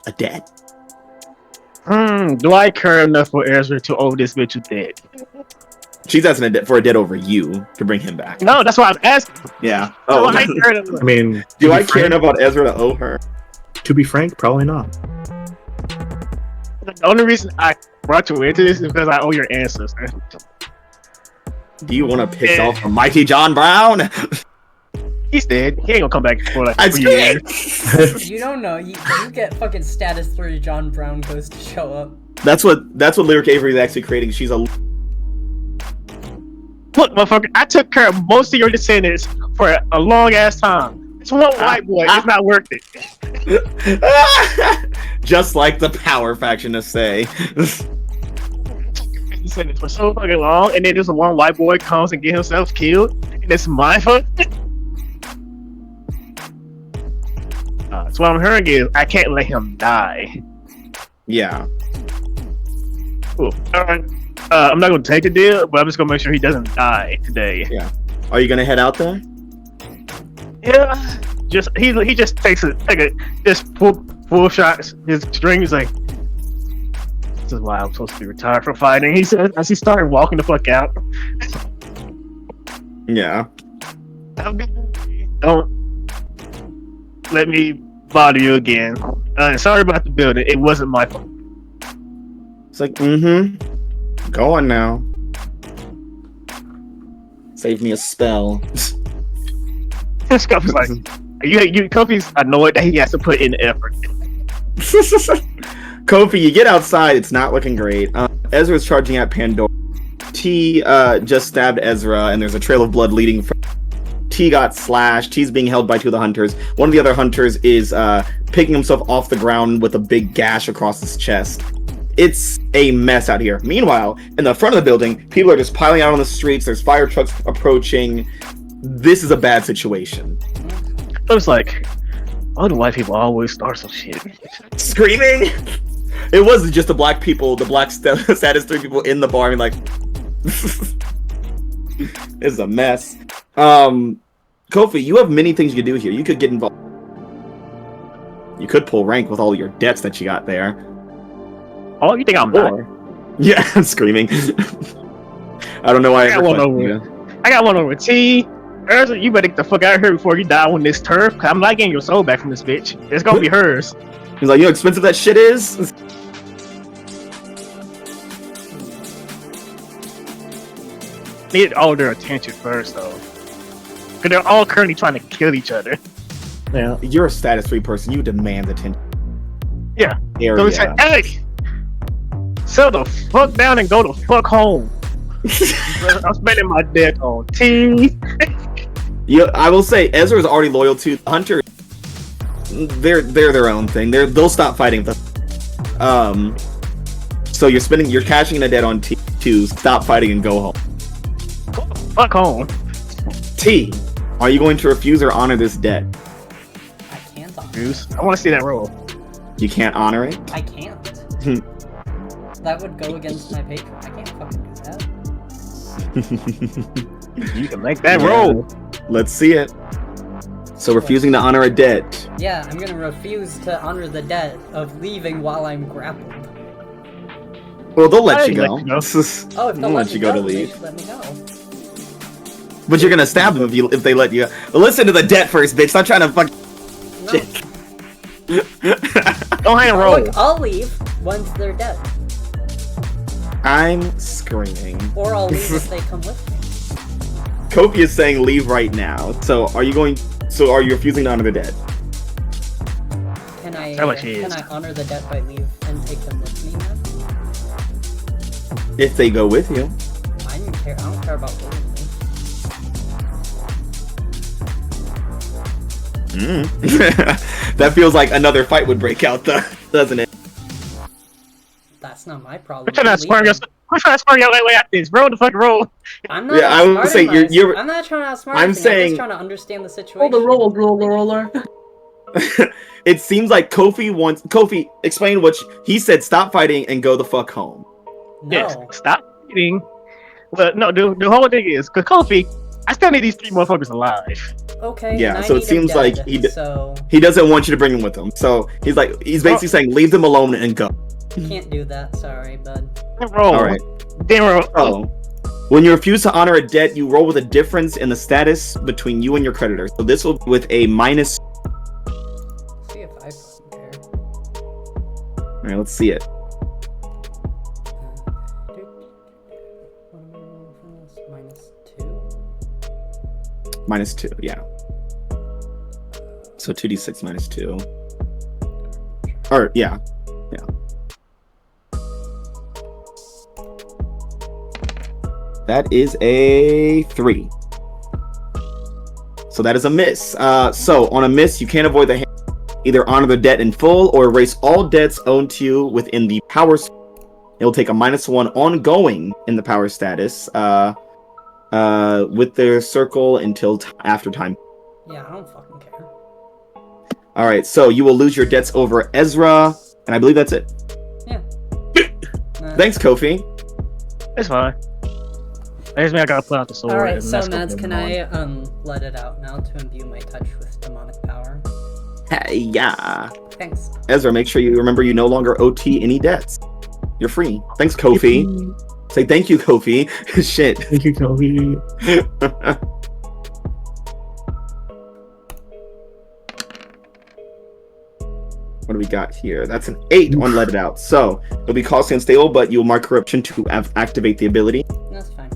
a debt. Do I care enough for Ezra to owe this bitch a debt? She's asking for a debt over you to bring him back. No, that's why I'm asking. Yeah. Do Oh, I care enough? I mean, do I care enough about Ezra to owe her? To be frank, probably not. The only reason I brought you into this is because I owe your ancestor. Do you want to piss off Mighty John Brown? He's dead. He ain't gonna come back for like That's 3 years. You don't know. You get fucking status 3 John Brown goes to show up. That's what Lyric Avery is actually creating. She's a Look, motherfucker, I took care of most of your descendants for a long ass time. It's one white boy. It's not worth it. just like the power faction to say. Descendants for so fucking long, and then just one white boy comes and get himself killed, and it's my fault. So what I'm hearing is I can't let him die. Yeah. Cool. All right. I'm not gonna take the deal, but I'm just gonna make sure he doesn't die today. Yeah. Are you gonna head out there? Yeah. Just he just takes just full shots. His string is like, this is why I'm supposed to be retired from fighting. He says as he started walking the fuck out. Yeah. Don't let me bother you again. Sorry about the building. It wasn't my fault. It's like, Go on now. Save me a spell. This Kofi's like, Kofi's annoyed that he has to put in effort. Kofi, you get outside. It's not looking great. Ezra's charging at Pandora. T just stabbed Ezra, and there's a trail of blood leading from. T got slashed. T's being held by two of the hunters. One of the other hunters is picking himself off the ground with a big gash across his chest. It's a mess out here. Meanwhile, in the front of the building, people are just piling out on the streets. There's fire trucks approaching. This is a bad situation. I was like, why do white people always start some shit? Screaming? It wasn't just the black people, the black status 3 people in the bar. I mean, like, it's a mess. Kofi, you have many things you could do here. You could get involved. You could pull rank with all your debts that you got there. Oh, you think I'm not? Yeah, I'm screaming. I don't know why I got one over T. Urza, you better get the fuck out of here before you die on this turf. Cause I'm not getting your soul back from this bitch. It's gonna be hers. He's like, you know how expensive that shit is? Need all their attention first, though. Cause they're all currently trying to kill each other. Yeah. You're a status 3 person. You demand attention. Yeah. Area. So it's like, hey, settle the fuck down and go the fuck home. I'm spending my debt on T. Yeah, I will say Ezra is already loyal to the Hunter. They're their own thing. They'll stop fighting the. So you're cashing in a debt on T to stop fighting and go home. Fuck home. T, are you going to refuse or honor this debt? I can't honor Bruce, I want to see that roll. You can't honor it. I can't. That would go against my patron. I can't fucking do that. You can make that Yeah. roll. Let's see it. So refusing to honor a debt. Yeah, I'm gonna refuse to honor the debt of leaving while I'm grappled. Well, they'll let you Let go. you go. Oh, if They'll they'll let you go to they leave. should let me go. But you're gonna stab them if they let you. But listen to the debt first, bitch. Stop trying to fuck. No. Don't hang roll. Look, I'll leave once they're dead. I'm screaming. Or I'll leave if they come with me. Kofi is saying leave right now. So are you refusing to honor the debt? Can I Sound like she is. honor the debt by leave and take them with me then? If they go with you. I don't care about leaving me. That feels like another fight would break out, though, doesn't it? That's not my problem. We're trying to Leave spark them. We're trying to spark your way out this. Roll the fuck roll. I'm not Yeah, I would say outsmarting you're- I'm not trying to outsmart I'm anything, I'm saying- just trying to understand the Roll situation. the roller. It seems like Kofi, explain he said stop fighting and go the fuck home. No. Yes. Stop eating. But no, the whole thing is, cause Kofi, I still need these 3 motherfuckers alive. Okay. Yeah, and I so it need them seems like dead, so He doesn't want you to bring him with him. So he's basically saying leave them alone and go. can't do that. Sorry, bud. Roll. All right. Then roll. Oh. When you refuse to honor a debt, you roll with a difference in the status between you and your creditor. So this will be with a minus. See if I fucking care. All right, let's see it. What am I rolling for this? -2? -2, yeah. So 2d6 minus 2. Or, yeah. That is a 3. So that is a miss. So on a miss, you can't avoid the hand. Either honor the debt in full or erase all debts owed to you within the power. It'll take a -1 ongoing in the power status with their circle until after time. Yeah, I don't fucking care. All right, so you will lose your debts over Ezra, and I believe that's it. Yeah. Thanks, Kofi. It's fine. I just mean I gotta put out the sword. Alright, and so that's gonna Mads, be can annoying. I let it out now to imbue my touch with demonic power? Hey, yeah. Thanks. Ezra, make sure you remember you no longer OT any debts. You're free. Thanks, Kofi. Say thank you, Kofi. Shit. Thank you, Kobe. What do we got here? That's an 8 on Let It Out. So it'll be costly and unstable, but you'll mark corruption to activate the ability. That's fine.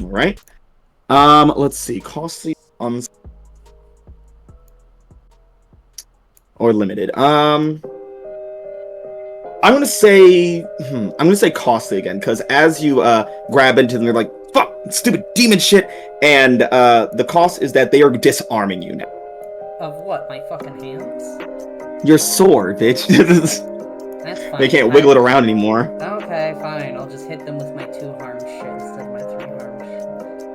All right. Let's see. Costly or limited. I'm gonna say costly again, because as you grab into them, they're like, "Fuck, stupid demon shit," and the cost is that they are disarming you now. Of what? My fucking hands? Your sword, bitch. That's fine. They can't wiggle it around anymore. Okay, fine. I'll just hit them with my 2 harm shit instead of my 3 harm shit.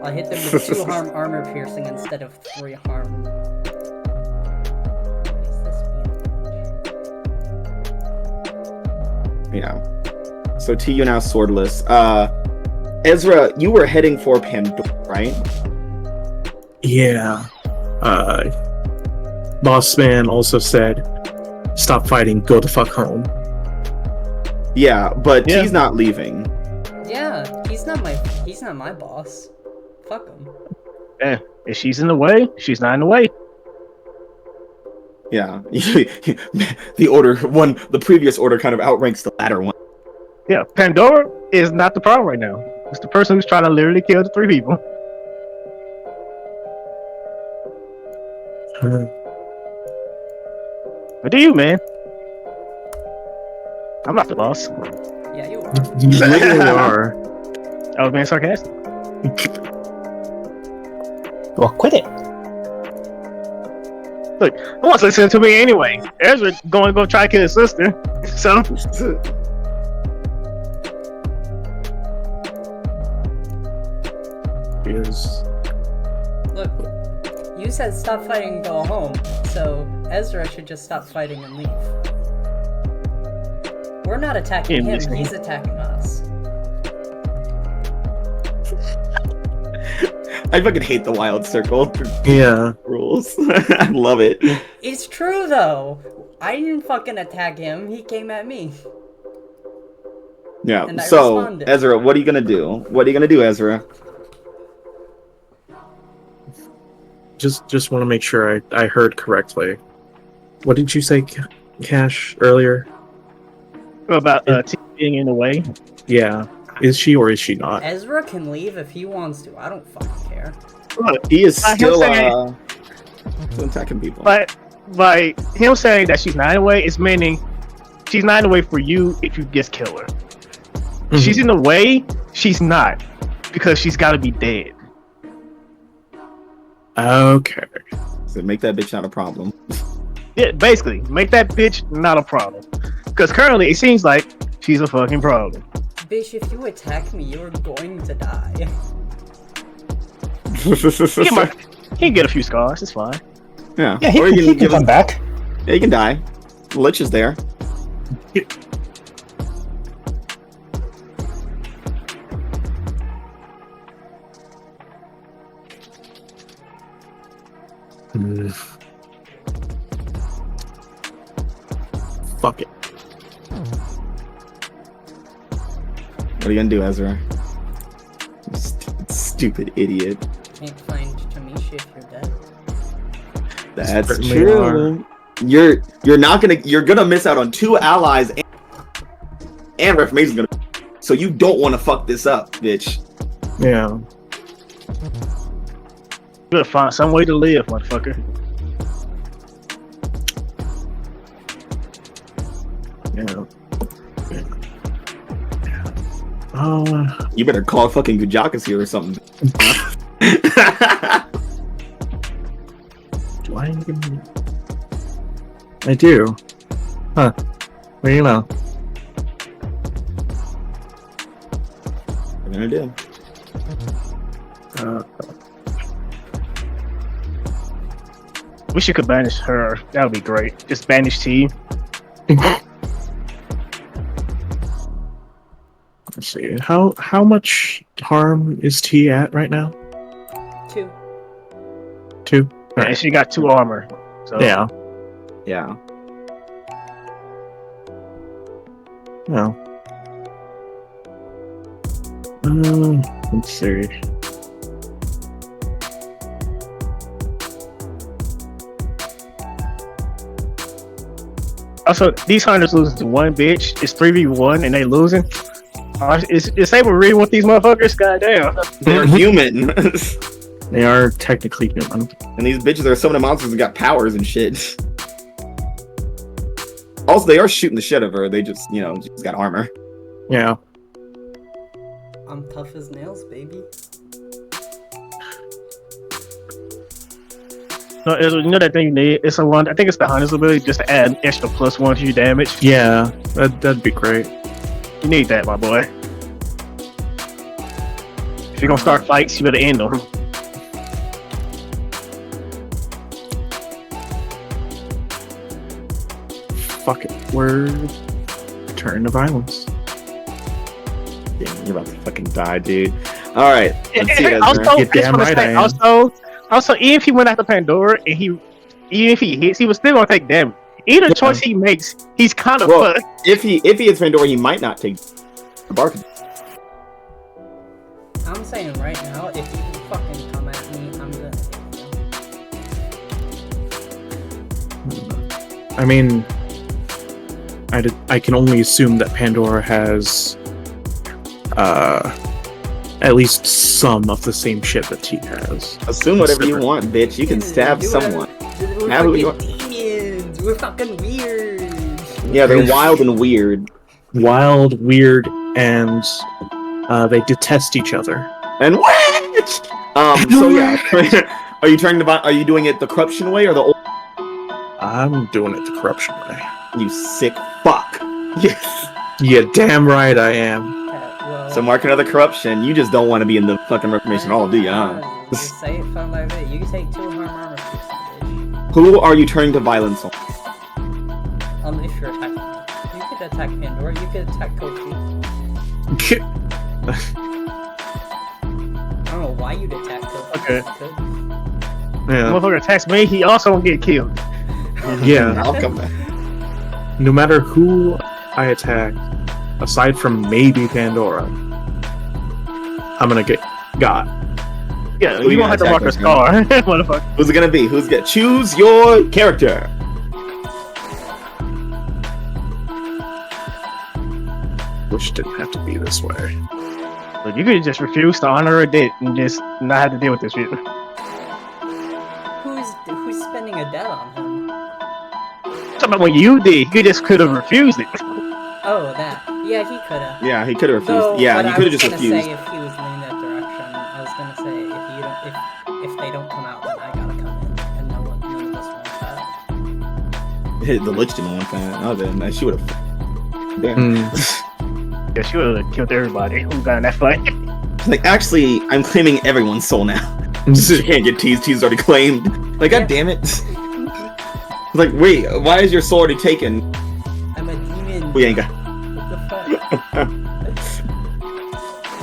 I'll hit them with 2 harm armor piercing instead of 3 harm. What is this? Yeah. So T, you're now swordless. Ezra, you were heading for Pandora, right? Yeah. Boss man also said, "Stop fighting. Go the fuck home." Yeah, but Yeah. T's not leaving. Yeah, he's not my boss. Fuck him. Yeah, if she's in the way, she's not in the way. Yeah. The previous order kind of outranks the latter one. Yeah, Pandora is not the problem right now. It's the person who's trying to literally kill the 3 people. What do you, man? I'm not the boss. Yeah, you are. You literally are. I was being sarcastic. Well, quit it. Look, who wants to listen to me anyway? Ezra going to go try to kill his sister. So, Is Look, you said stop fighting and go home, so Ezra should just stop fighting and leave. We're not attacking him, he's attacking us. I fucking hate the wild circle yeah. rules. I love it. It's true though. I didn't fucking attack him, he came at me. Yeah. And I So, responded. Ezra, what are you gonna do? What are you gonna do, Ezra? Just want to make sure I heard correctly. What did you say, Cash, earlier? about T being in the way. Yeah. Is she or is she not? Ezra can leave if he wants to, I don't fucking care. Look, He is Him still saying- still attacking people. but by him saying that she's not in the way, it's meaning she's not in the way for you if you just kill her. Mhm. She's in the way, she's not. Because she's got to be dead. Okay. So make that bitch not a problem. Yeah, basically, make that bitch not a problem. Because currently, it seems like she's a fucking problem. Bitch, if you attack me, you're going to die. He can get a few scars, it's fine. Yeah. Yeah, he Or can, you he can give come him- back. Yeah, he can die. The Lich is there. Hmm. Fuck it. What are you gonna do, Ezra? Stupid idiot. Can't find Tamisha if you're dead. That's Certainly true. You're gonna miss out on 2 allies and Reformation's gonna. So you don't want to fuck this up, bitch. Yeah. You gotta find some way to live, motherfucker. Yeah. You better call fucking Gujakas here or something. Do I even... I do. Huh. What do you know? What are you gonna do? Wish you could banish her. That would be great. Just banish T. Let's see. How much harm is T at right now? 2. 2? And she got 2 armor. So Yeah. Yeah. No. Let's see. Also, these hunters losing to 1 bitch. It's 3v1 and they losing. Is able to read with these motherfuckers? Goddamn. They're human. They are technically human. And these bitches are some of the monsters that got powers and shit. Also, they are shooting the shit out of her. They just, just got armor. Yeah. I'm tough as nails, baby. No, that thing you need? It's a one. I think it's the Hunter's ability just to add an extra +1 to your damage. Yeah, that'd be great. You need that, my boy. If you're gonna start fights, you better end them. Fuck it. We're turn to violence. Damn, you're about to fucking die, dude. All right, let's see it, Also, Ezra. You're damn right I am. Also, even if he went after Pandora and even if he hits, he was still gonna take damage. Either choice he makes, he's kind of fucked. If he hits Pandora, he might not take the bark. I'm saying right now, if you fucking come at me, I'm gonna hit you. I mean, I can only assume that Pandora has at least some of the same shit that T has. Assume whatever you want, bitch. You can stab someone. We're Have who you fucking demons. We're fucking weird. Yeah, they're wild and weird. Wild, weird, and they detest each other. And witch! So yeah. Are you doing it the corruption way or the old? I'm doing it the corruption way. You sick fuck. Yes. Yeah, damn right I am. Well, So mark another corruption. You just don't want to be in the fucking Reformation Hall, do ya? Just say it fun like that. You can take 2 harm armor piercing, bitch. Who are you turning to violence on? Unless you're attacking me. You could attack Pandora. You could attack Kofi. I don't know why you'd attack Kofi. Okay. You could. Yeah. Motherfucker attacks me, he also won't get killed. Yeah. I'll come back. No matter who I attack, aside from maybe Pandora, I'm gonna get got. Yeah, Who you you won't have to gonna mark a attack, scar, motherfucker. Who's it gonna be? Choose your character. Wish it didn't have to be this way. But you could just refuse to honor a debt and just not have to deal with this shit. Who's spending a debt on him? Talking about what you did, you just could have refused it. Oh, that. Yeah, he could have. Yeah, he could have refused. Though, Yeah, what he I could have was just gonna refused. say if he was leaning that direction, I was gonna say if they don't come out, then I gotta come in, and none of us want that. The lich didn't want that. Oh, then she would have. Damn. Yeah, she would have killed everybody who got in that fight. Like, actually, I'm claiming everyone's soul now. You can't get teased. Teased already claimed. Like, god damn it. Like, wait, why is your soul already taken? I'm a demon. We ain't got. What the fuck?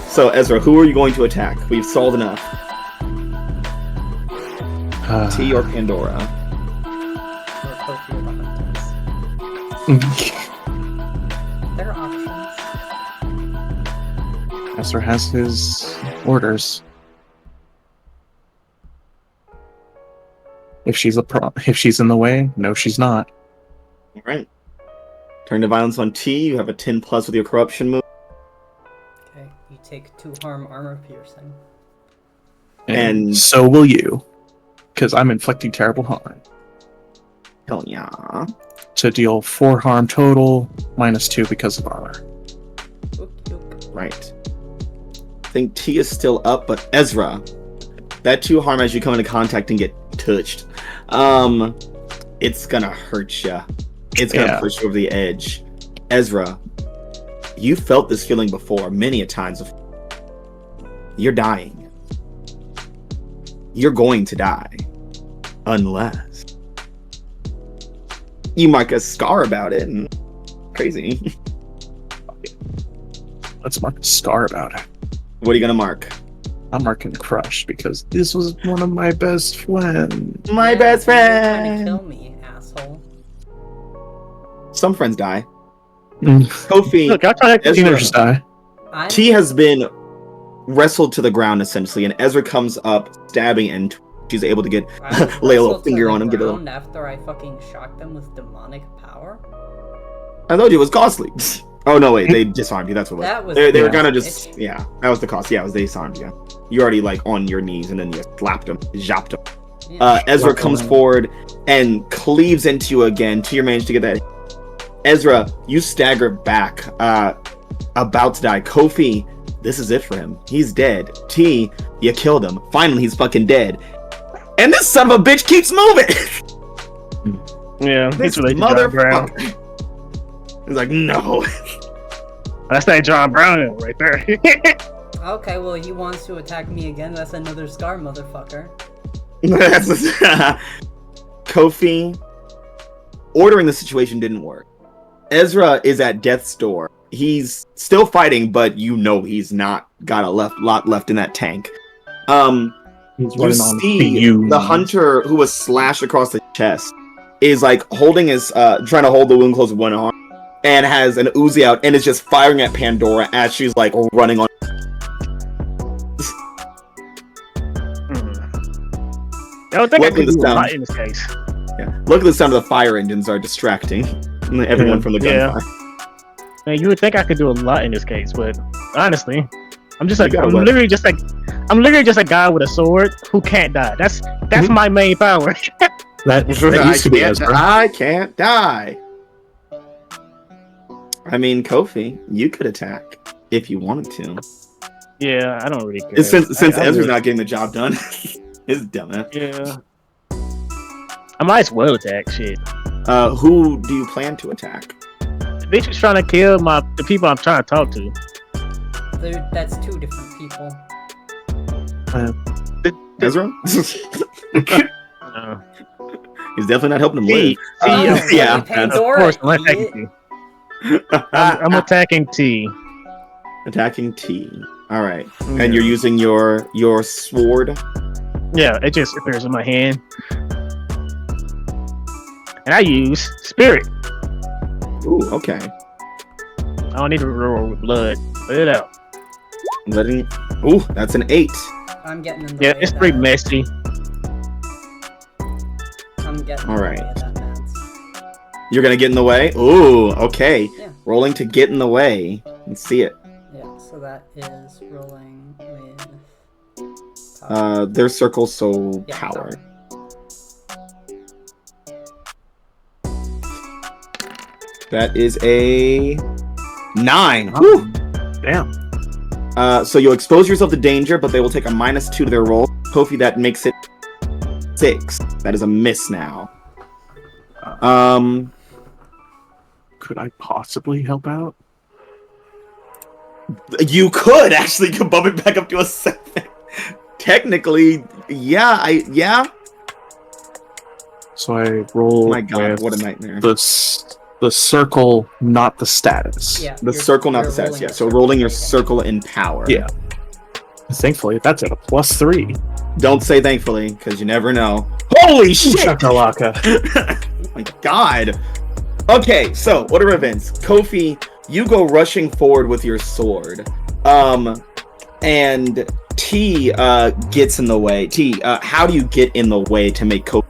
So, Ezra, who are you going to attack? We've solved enough. T or Pandora? Or Kofi or the Hunters. There are options. Ezra has his orders. If she's in the way, no, she's not. All right. Turn to violence on T. You have a 10+ with your corruption move. Okay, you take 2 harm armor piercing. And- so will you, because I'm inflicting terrible harm. Hell yeah. To deal 4 harm total, -2 because of armor. Oop, oop. Right. I think T is still up, but Ezra, that 2 harm as you come into contact and get touched, it's gonna hurt ya. It's gonna push you over the edge. Ezra, you felt this feeling before many a times. You're dying. You're going to die. Unless you mark a scar about it. And crazy. Let's mark a scar about it. What are you gonna mark? I'm marking crushed because this was one of my best friends. My best You're trying friend. to kill me, asshole. Some friends die. Mm. Kofi, Look, I'm trying to Ezra. Teenagers die. T has been wrestled to the ground essentially, and Ezra comes up, stabbing, and she's able to get lay a little finger on him. Get a little. After I fucking shocked them with demonic power. I told you it was costly. Oh no, wait, they disarmed you. That's what it was. That was. They were Yeah. gonna just that was the cost. Yeah, it was they disarmed you. You already like on your knees, and then you slapped him, zapped him. Yeah. Ezra Slapped comes him. forward and cleaves into you again. Tyr managed to get that. Ezra, you stagger back, about to die. Kofi, this is it for him. He's dead. T, you killed him. Finally, he's fucking dead. And this son of a bitch keeps moving. Yeah, This he's related to John Brown. motherfucker. He's like, no. That's that John Brown right there. Okay, well, he wants to attack me again. That's another Scar motherfucker. Kofi, ordering the situation didn't work. Ezra is at death's door. He's still fighting, but you know he's not got a lot left in that tank. He's You running on see fumes. the hunter who was slashed across the chest is like holding his trying to hold the wound closed with one arm and has an Uzi out and is just firing at Pandora as she's like running on. I don't think I Luckily could do the a lot sound- in this case. Yeah. Luckily the sound of the fire engines are distracting everyone from the Yeah. gunfire. Man, you would think I could do a lot in this case, but honestly, I'm just You like got I'm what? literally just a guy with a sword who can't die. That's my main power. That used to be Ezra. I can't die. I mean, Kofi, you could attack if you wanted to. Yeah, I don't really care. Since I Ezra's would- not getting the job done, his dumbass. Yeah. I might as well attack shit. Who do you plan to attack? The bitch was trying to kill the people I'm trying to talk to. That's two different people. Ezra? Uh, He's definitely not helping him T, live. Oh, Yeah, bloody that's- of course, I'm Pandora, attacking T. I'm attacking T. Attacking T. All right, Yeah. and you're using your sword. Yeah, it just appears in my hand. And I use Spirit. Ooh, okay. I don't need to roll with blood. Let it out. Letting. Ooh, that's an 8. I'm getting in the Yeah, way it's of pretty that. messy. I'm getting All in right. the way of that, Mads. You're gonna get in the way. Ooh, okay. Yeah. Rolling to get in the way. Let's see it. Yeah, so that is rolling with... Their circle, so Yeah, power. That is a 9. Whew. Damn. So you'll expose yourself to danger, but they will take a -2 to their roll. Kofi, that makes it 6. That is a miss now. Could I possibly help out? You could actually bump it back up to a 7. Technically, yeah. So I roll. Oh my god, with what a nightmare. the circle, not the status. Yeah, The circle, not the stats. Yeah, so rolling your circle in power. Yeah. Thankfully, that's at a +3. Don't say thankfully, because you never know. Holy shit! Shakalaka. Oh my god. Okay, so order of events. Kofi, you go rushing forward with your sword. And T gets in the way. T, how do you get in the way to make Kofi?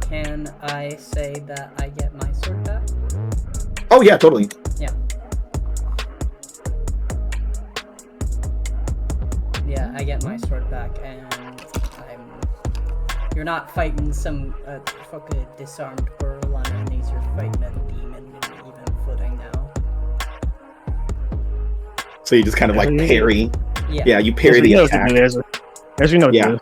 Can I say that I get my sword back? Oh yeah, totally. Yeah, I get my sword back, and you're not fighting some fucking disarmed girl on your knees, you're fighting a demon in even footing now. So you just kind of like parry. Yeah, you parry the attack. As you know, Yeah.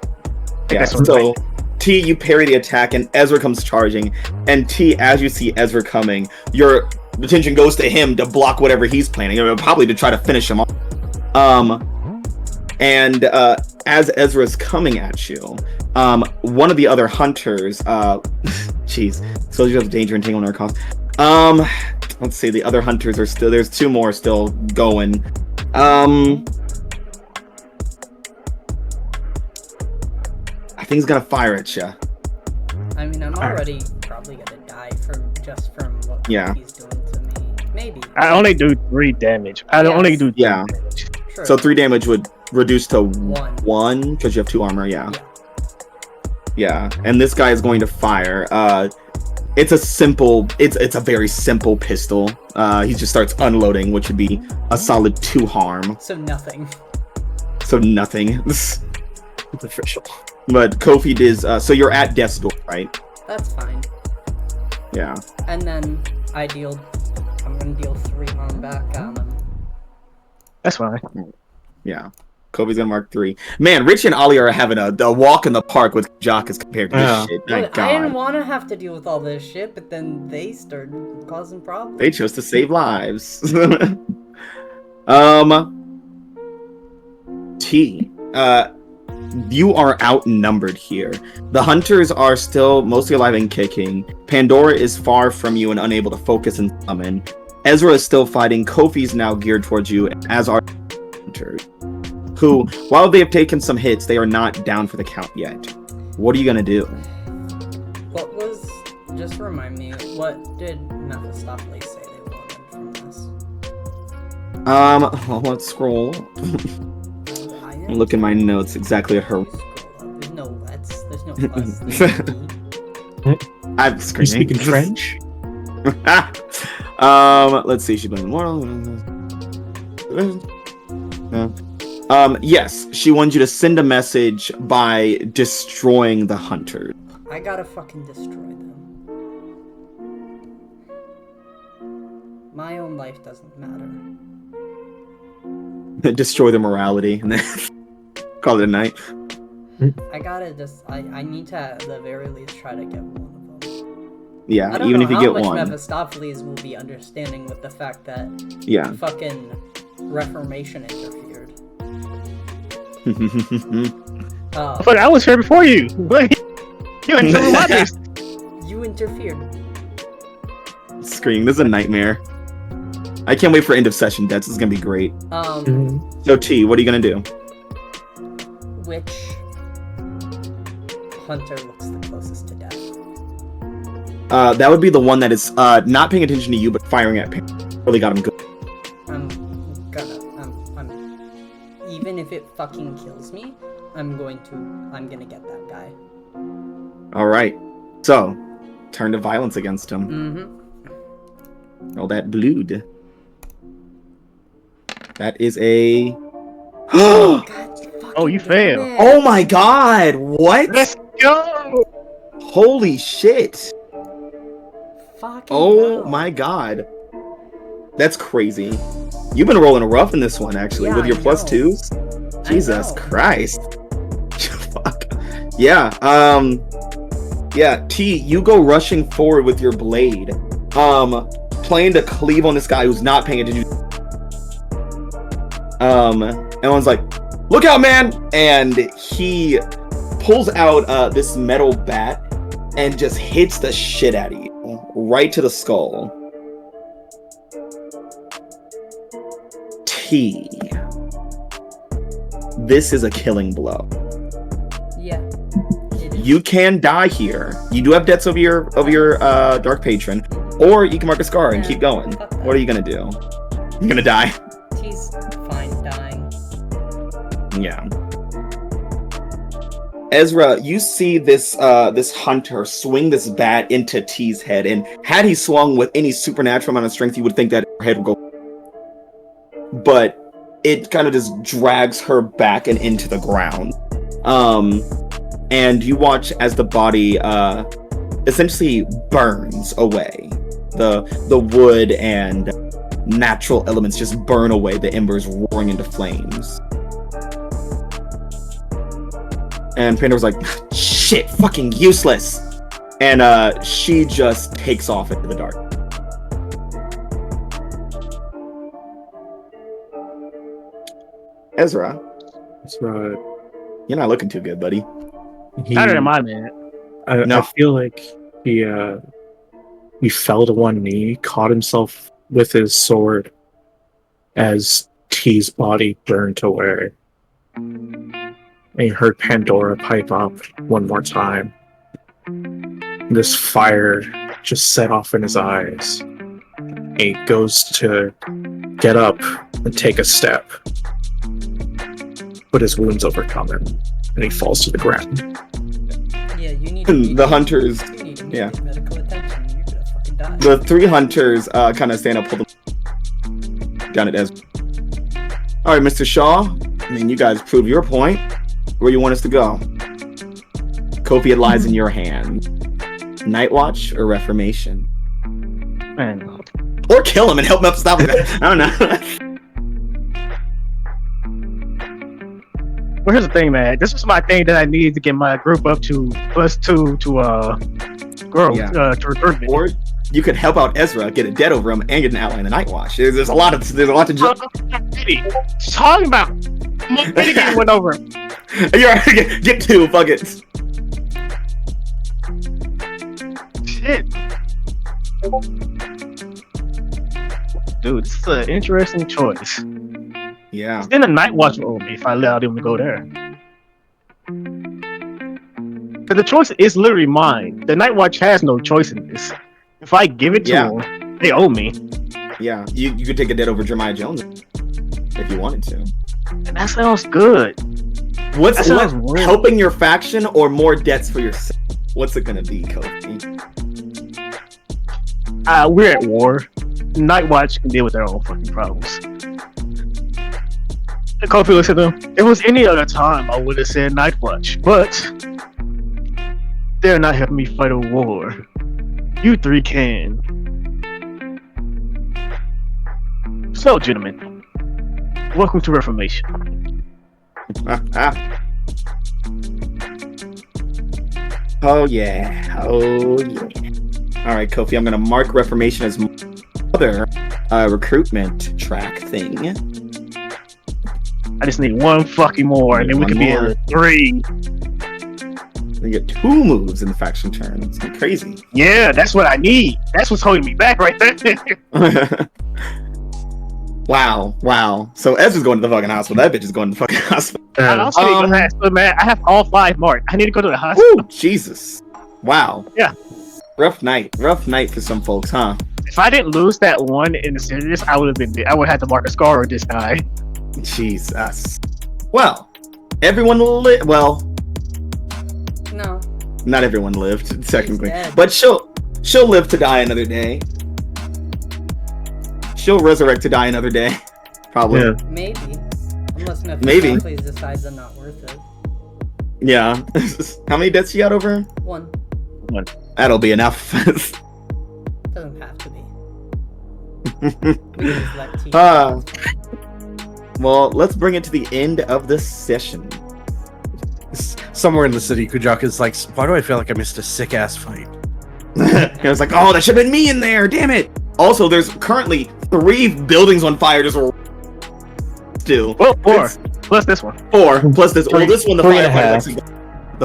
Yeah, That's what so T, you parry the attack, and Ezra comes charging. And T, as you see Ezra coming, your attention goes to him to block whatever he's planning, or probably to try to finish him off. And as Ezra's coming at you, one of the other hunters, jeez, soldiers of danger and tangle in our cause. Let's see, the other hunters are still, there's 2 more still going. I think he's gonna fire at you. I mean, I'm already probably gonna die from what Yeah. he's doing to me. Maybe. I only do 3 damage. I Yes. only do 3 Yeah. damage. Sure. So 3 damage would reduce to 1. 1 because you have 2 armor. Yeah. Yeah, and this guy is going to fire. It's a very simple pistol. He just starts unloading, which would be a solid 2 harm. So nothing. So nothing. It's official. But Kofi is so you're at death's door, right? That's fine. Yeah. And then I'm gonna deal 3 harm back on him. That's fine. Yeah. Kofi's gonna mark 3. Man, Richie and Ollie are having a walk in the park with Jock as compared to this shit. My But I didn't God. want to have to deal with all this shit, but then they started causing problems. They chose to save lives. T. You are outnumbered here. The hunters are still mostly alive and kicking. Pandora is far from you and unable to focus and summon. Ezra is still fighting. Kofi's now geared towards you, as are hunters, who, while they have taken some hits, they are not down for the count yet. What are you gonna do? What was... Just remind me, what did Mephistopheles say they wanted from this? Well, let's scroll. Look in my notes exactly at her. There's no let's. There's no us. There's no me. I'm You screaming. speaking French? Let's see. She blamed moral. Yes, she wants you to send a message by destroying the hunters. I gotta fucking destroy them. My own life doesn't matter. Destroy their morality and then call it a night. I gotta just. I need to at the very least try to get one of them. Yeah, I don't even know if you how get much one. Mephistopheles will be understanding with the fact that Yeah. fucking Reformation interfered. But I was here before you. Wait, you interrupted my business. You interfered. Scream. This is a nightmare. I can't wait for end of session deaths. This is gonna be great. So T, what are you gonna do? Which hunter looks the closest to death? That would be the one that is not paying attention to you but firing at Pam. Really got him good. I'm even if it fucking kills me, I'm gonna get that guy. All right. So, turn to violence against him. Mm-hmm. All that blood. That is a. God, Oh, you damn failed. it. Oh my God! What? Let's go. Holy shit! Fucking Oh hell. my God! That's crazy. You've been rolling rough in this one, actually, Yeah, with your I plus know. twos. I Jesus know. Christ! Fuck. Yeah. Yeah. T, you go rushing forward with your blade. Planning to cleave on this guy who's not paying attention. Everyone's like, "Look out, man!" And he pulls out this metal bat and just hits the shit out of you, right to the skull. T. This is a killing blow. Yeah. It is. You can die here. You do have debts of your dark patron, or you can mark a scar and Yeah, keep going. fuck that. What are you gonna do? You're gonna die. He's fine dying. Yeah. Ezra, you see this this hunter swing this bat into T's head, and had he swung with any supernatural amount of strength, you would think that her head would go. But it kind of just drags her back and into the ground. And you watch as the body essentially burns away. The wood and natural elements just burn away, the embers roaring into flames. And Pandora's like, shit, fucking useless. And she just takes off into the dark. Ezra, It's not. you're not looking too good, buddy. Better than my man. No. I feel like he fell to one knee, caught himself with his sword as T's body burned away. And he heard Pandora pipe up one more time. This fire just set off in his eyes. He goes to get up and take a step, but his wounds overcome him, and he falls to the ground. Yeah, you need The hunters, you need yeah. medical attention. You're gonna fucking die. the three hunters kind of stand up, pull them down at Ezra. All right, Mr. Shaw, I mean, you guys proved your point. where you want us to go? Kofi, it lies in your hand. Night Watch or Reformation? Man, Or kill him and help him up stop it. I don't know. well, here's the thing, man. This was my thing that I needed to get my group up to +2 to grow Yeah. to recruitment. Or you could help out Ezra, get a debt over him, and get an outline of Night Watch. There's a lot to Talking about getting went over. You're right. Get two, fuck it. Shit. Dude, this is an interesting choice. Yeah. Then the Night Watch will owe me if I allowed him to go there. But the choice is literally mine. The Night Watch has no choice in this. If I give it to them, they owe me. Yeah. You could take a debt over Jeremiah Jones if you wanted to. And that sounds good. What's That sounds real. helping your faction or more debts for yourself? What's it gonna be, Kofi? We're at war. Night Watch can deal with their own fucking problems. And Kofi looks at them. If it was any other time, I would have said Night Watch, but they're not helping me fight a war. You three can. So, gentlemen, welcome to Reformation. Oh yeah. Oh yeah. All right, Kofi. I'm gonna mark Reformation as other recruitment track thing. I just need one fucking more, and then we One can be more. at 3. You get 2 moves in the faction turn. It's crazy. Yeah, that's what I need. That's what's holding me back right there. Wow. So Ezra's going to the fucking hospital. That bitch is going to the fucking hospital. I'll say go to the hospital, man. I have all 5 marked. I need to go to the hospital. Woo, Jesus. Wow. Yeah. Rough night for some folks, huh? If I didn't lose that one in the series, I would have had to mark a scar on this guy. Jesus. Well, everyone lived. Well, No. not everyone lived technically, dead. but she'll live to die another day. She'll resurrect to die another day, probably. Yeah. Maybe. Unless Maybe. Mephistopheles decides I'm not worth it. Yeah. How many deaths you got over? 1. That'll be enough. Doesn't have to be. We can just let T. Well, let's bring it to the end of the session. Somewhere in the city, Kujaka's like, why do I feel like I missed a sick ass fight? It was like, oh, that should have been me in there. Damn it. Also, there's currently 3 buildings on fire. Just still. Well, 4 It's- plus this one. 4 plus this. Well, this one, the 3.5.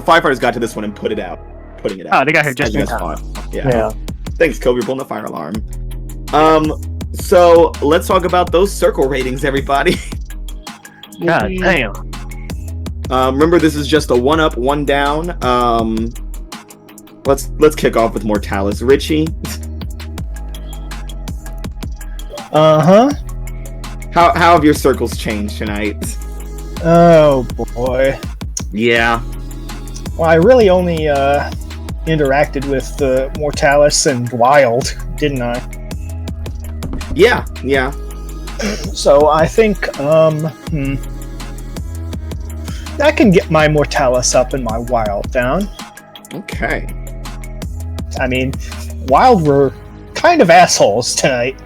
firefighters got to this one and putting it out. Oh, they got here just in That's time. fine. Yeah. Yeah. Thanks, Kobe, for pulling the fire alarm. So let's talk about those circle ratings, everybody. God damn. Remember, this is just a 1 up, 1 down. Let's kick off with Mortalis. Richie, Uh-huh. how have your circles changed tonight? Oh, boy. Yeah. Well, I really only interacted with Mortalis and Wild, didn't I? Yeah. So I think, I can get my Mortalis up and my Wild down. Okay. I mean, Wild were kind of assholes tonight.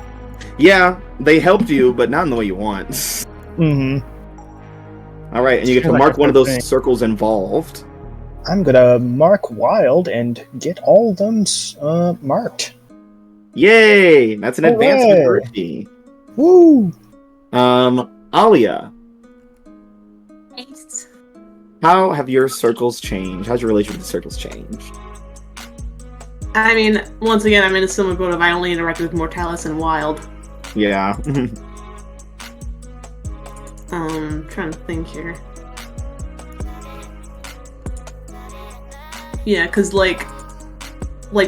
Yeah, they helped you, but not in the way you want. Mm-hmm. All right, and you get to Like mark a one of those thing. circles involved. I'm gonna mark Wild and get all of them marked. Yay! That's an advancement for Hooray. Richie. Woo! Alia, Nice. how have your circles changed? How's your relationship with the circles changed? I mean, once again, I'm in a similar boat of I only interacted with Mortalis and Wild. Yeah. Trying to think here. Yeah, because like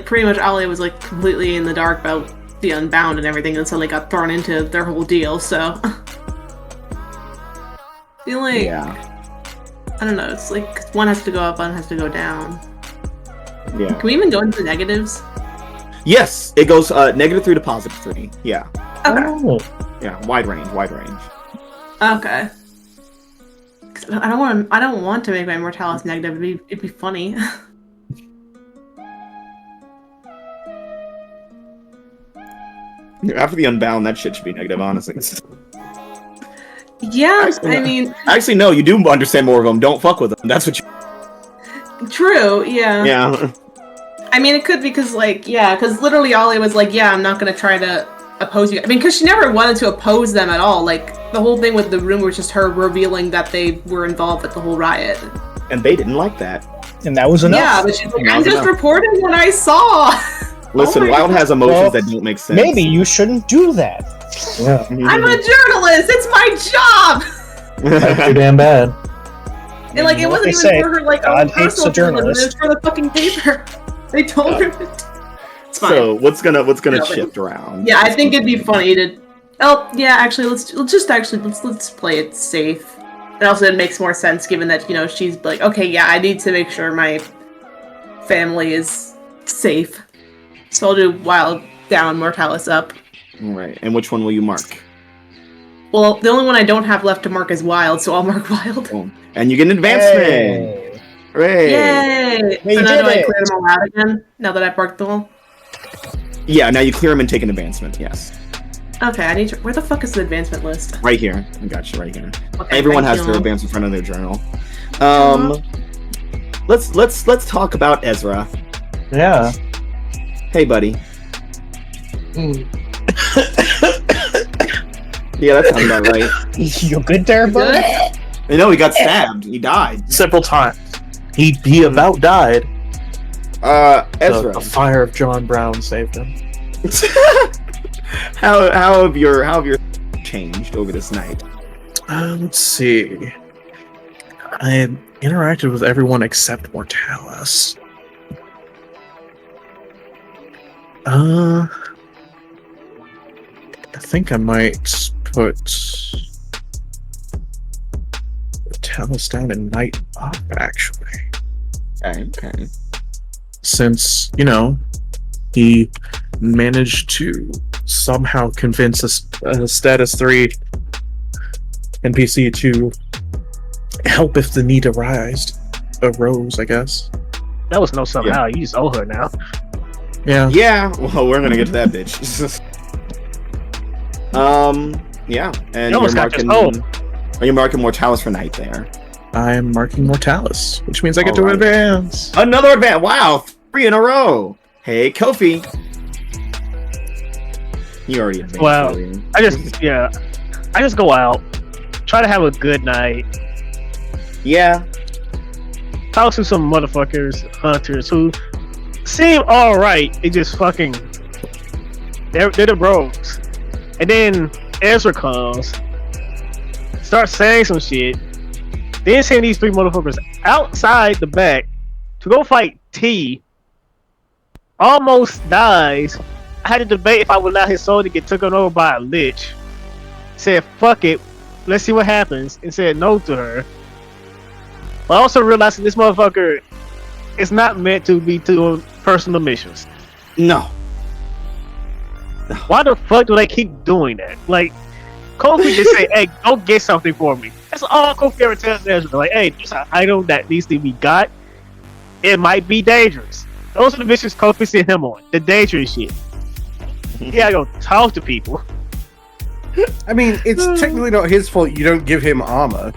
pretty much Alia was like completely in the dark about the Unbound and everything, and suddenly got thrown into their whole deal. So, I feel like I don't know. It's like one has to go up, one has to go down. Yeah. Can we even go into the negatives? Yes, it goes -3 to +3. Yeah. Okay. Oh. Yeah. Wide range. Okay. Because I don't want to make my Mortalis negative. It'd be funny. After the Unbound, that shit should be negative, honestly. Yeah, Actually, I mean, Actually, no, you do understand more of them. Don't fuck with them. That's what you. true. Yeah. Yeah. I mean, it could be because, like, yeah, because literally Ollie was like, yeah, I'm not gonna try to oppose you. I mean, because she never wanted to oppose them at all. Like, the whole thing with the room was just her revealing that they were involved with the whole riot. And they didn't like that. And that was enough. Yeah, but she's like, That I'm was just enough. reporting what I saw. Listen, Oh my Wild God. has emotions Well, that don't make sense. Maybe you shouldn't do that. Yeah, I'm a journalist. It's my job. that's too damn bad. And like, it You know what wasn't they even say, for her like God own hates personal a journalist. It was for the fucking paper. They told her. It's fine. So what's gonna Yeah, shift around? Yeah, I think it'd be funny to. Oh, yeah. Actually, let's play it safe. And also, it makes more sense given that she's like, okay, yeah, I need to make sure my family is safe. So I'll do Wild down, Mortalis up. All right. And which one will you mark? Well, the only one I don't have left to mark is Wild, so I'll mark Wild. Boom. And you get an advancement. Hey. Hooray! Yay! We So now did do I it. clear them all out again? Now that I've marked them all? Yeah. Now you clear them and take an advancement. Yes. Okay, I need to. Where the fuck is the advancement list? Right here. I got you. Right here. Okay, Everyone thank has you. their advance in front of their journal. Let's talk about Ezra. Yeah. Hey, buddy. Yeah, that sounds about right. You good there, bud? I know he got stabbed. He died. Several times. He about died. Ezra. The fire of John Brown saved him. how have your changed over this night? Let's see. I interacted with everyone except Mortalis. I think I might put Mortalis down and Night up, actually. Okay. Since, he managed to somehow convince a status 3 NPC to help if the need arose, I guess. That was no somehow. You just owe her now. Yeah. Yeah. Well, we're gonna get to that bitch. Yeah. And You almost got this are you marking Mortalis for night there? I am marking Mortalis, which means I get to Alright. advance. Another advance. Wow, 3 in a row. Hey, Kofi. You already advanced. Wow. earlier. I just go out, try to have a good night, Yeah. talk to some motherfuckers, hunters who seem alright. They just fucking they're the bros. And then Ezra comes, starts saying some shit, then send these 3 motherfuckers outside the back to go fight T. Almost dies. I had to debate if I would allow his soul to get taken over by a lich. Said fuck it, let's see what happens, and said no to her. But I also realized that this motherfucker is not meant to be doing personal missions. No. Why the fuck do they keep doing that? Like, Kofi just say, hey, go get something for me. That's all Kofi ever tells Ezra. Like, hey, there's an item that needs to be got. It might be dangerous. Those are the missions Kofi sent him on. The dangerous shit. He gotta go talk to people. I mean, it's technically not his fault you don't give him armor.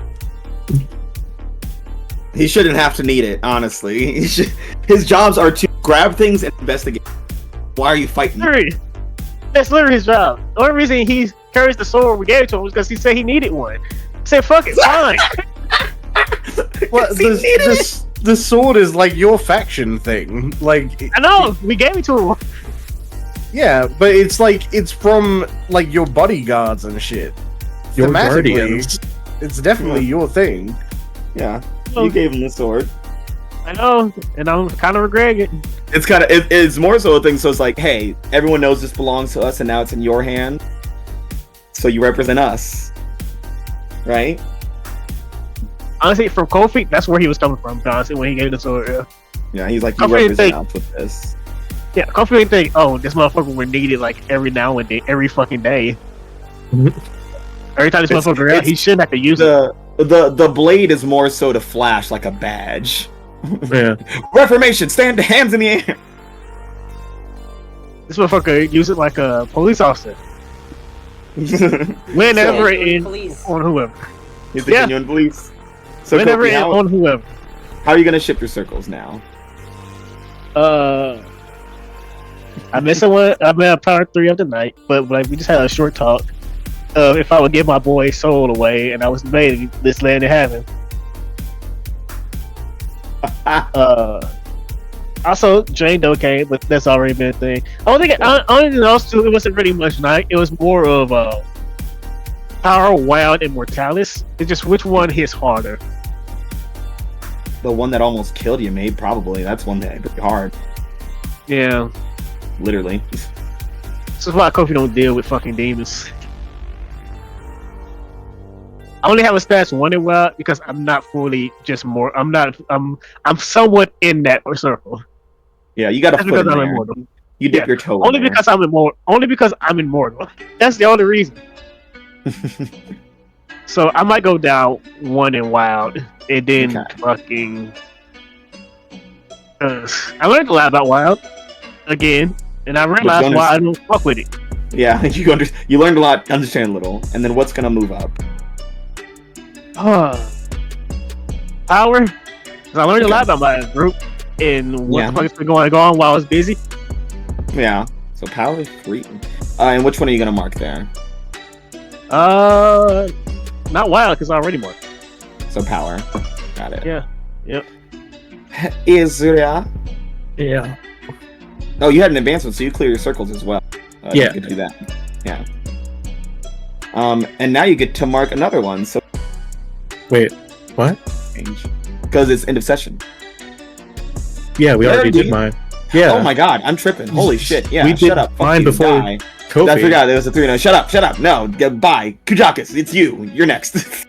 He shouldn't have to need it, honestly. His jobs are to grab things and investigate. Why are you fighting? That's literally his job. The only reason he carries the sword we gave it to him was because he said he needed one. I said, fuck it, fine. Well, the sword is like your faction thing. Like, I know, we gave it to him. yeah, but it's like it's from like your bodyguards and shit. Your Thematically, guardians. it's definitely your thing. Yeah, you gave him the sword. I know, and I'm kind of regretting it. It's more so a thing. So it's like, hey, everyone knows this belongs to us, and now it's in your hand. So you represent us, right? Honestly, from Kofi, that's where he was coming from, honestly, when he gave the sword. Yeah, Yeah, he's like, you Kofi represent think- us with this. yeah, Kofi didn't think, oh, this motherfucker were needed like every now and then, every fucking day. Mhm. Every time this It's- motherfucker out, he shouldn't have to use it. the blade is more so to flash like a badge. Yeah. Reformation, stand hands in the air. This motherfucker use it like a police officer. Whenever in Police. on whoever. He's the Yeah. genuine police. So Whenever Kofi, in on whoever. how are you gonna ship your circles now? I met someone. I met a power 3 of the night, but like we just had a short talk. If I would give my boy's soul away, and I was debating this land in heaven. Also, Jane Doe came, but that's already been a thing. Only thing else too, it wasn't really much night. It was more of Power, Wild, and Mortalis. It's just which one hits harder. The one that almost killed you, mate. Probably that's one that hit hard. Yeah, Literally. this is why Kofi don't deal with fucking demons. I only have a stats 1 in Wild because I'm not fully just more. I'm somewhat in that circle. Yeah, you got to That's foot because in I'm there. immortal. You dip Yeah. your toe. Only in there. because I'm immortal. Only because I'm immortal. That's the only reason. So I might go down 1 in Wild, and then Okay. fucking. I learned a lot about Wild again, and I realized why I don't fuck with it. Yeah, you learned a lot, understand a little, and then what's gonna move up? Power. 'Cause I learned a lot about my group and what Yeah. the fuck has been going on while I was busy. Yeah. So power 3. And which one are you gonna mark there? Not Wild because I already marked. So power. Got it. Yeah. Yep. Isria. Yeah. Oh, you had an advancement, so you clear your circles as well. Yeah. You could do that. Yeah. And now you get to mark another one. So Wait, what? change because it's end of session. Yeah, we already did Already? mine. Yeah. Oh my god, I'm tripping. Holy shit. Yeah. We shut did up. Fuck mine you, before die. Kofi. I forgot there was a 3. No, shut up. Shut up. No. Bye. Kujakus, it's you. You're next.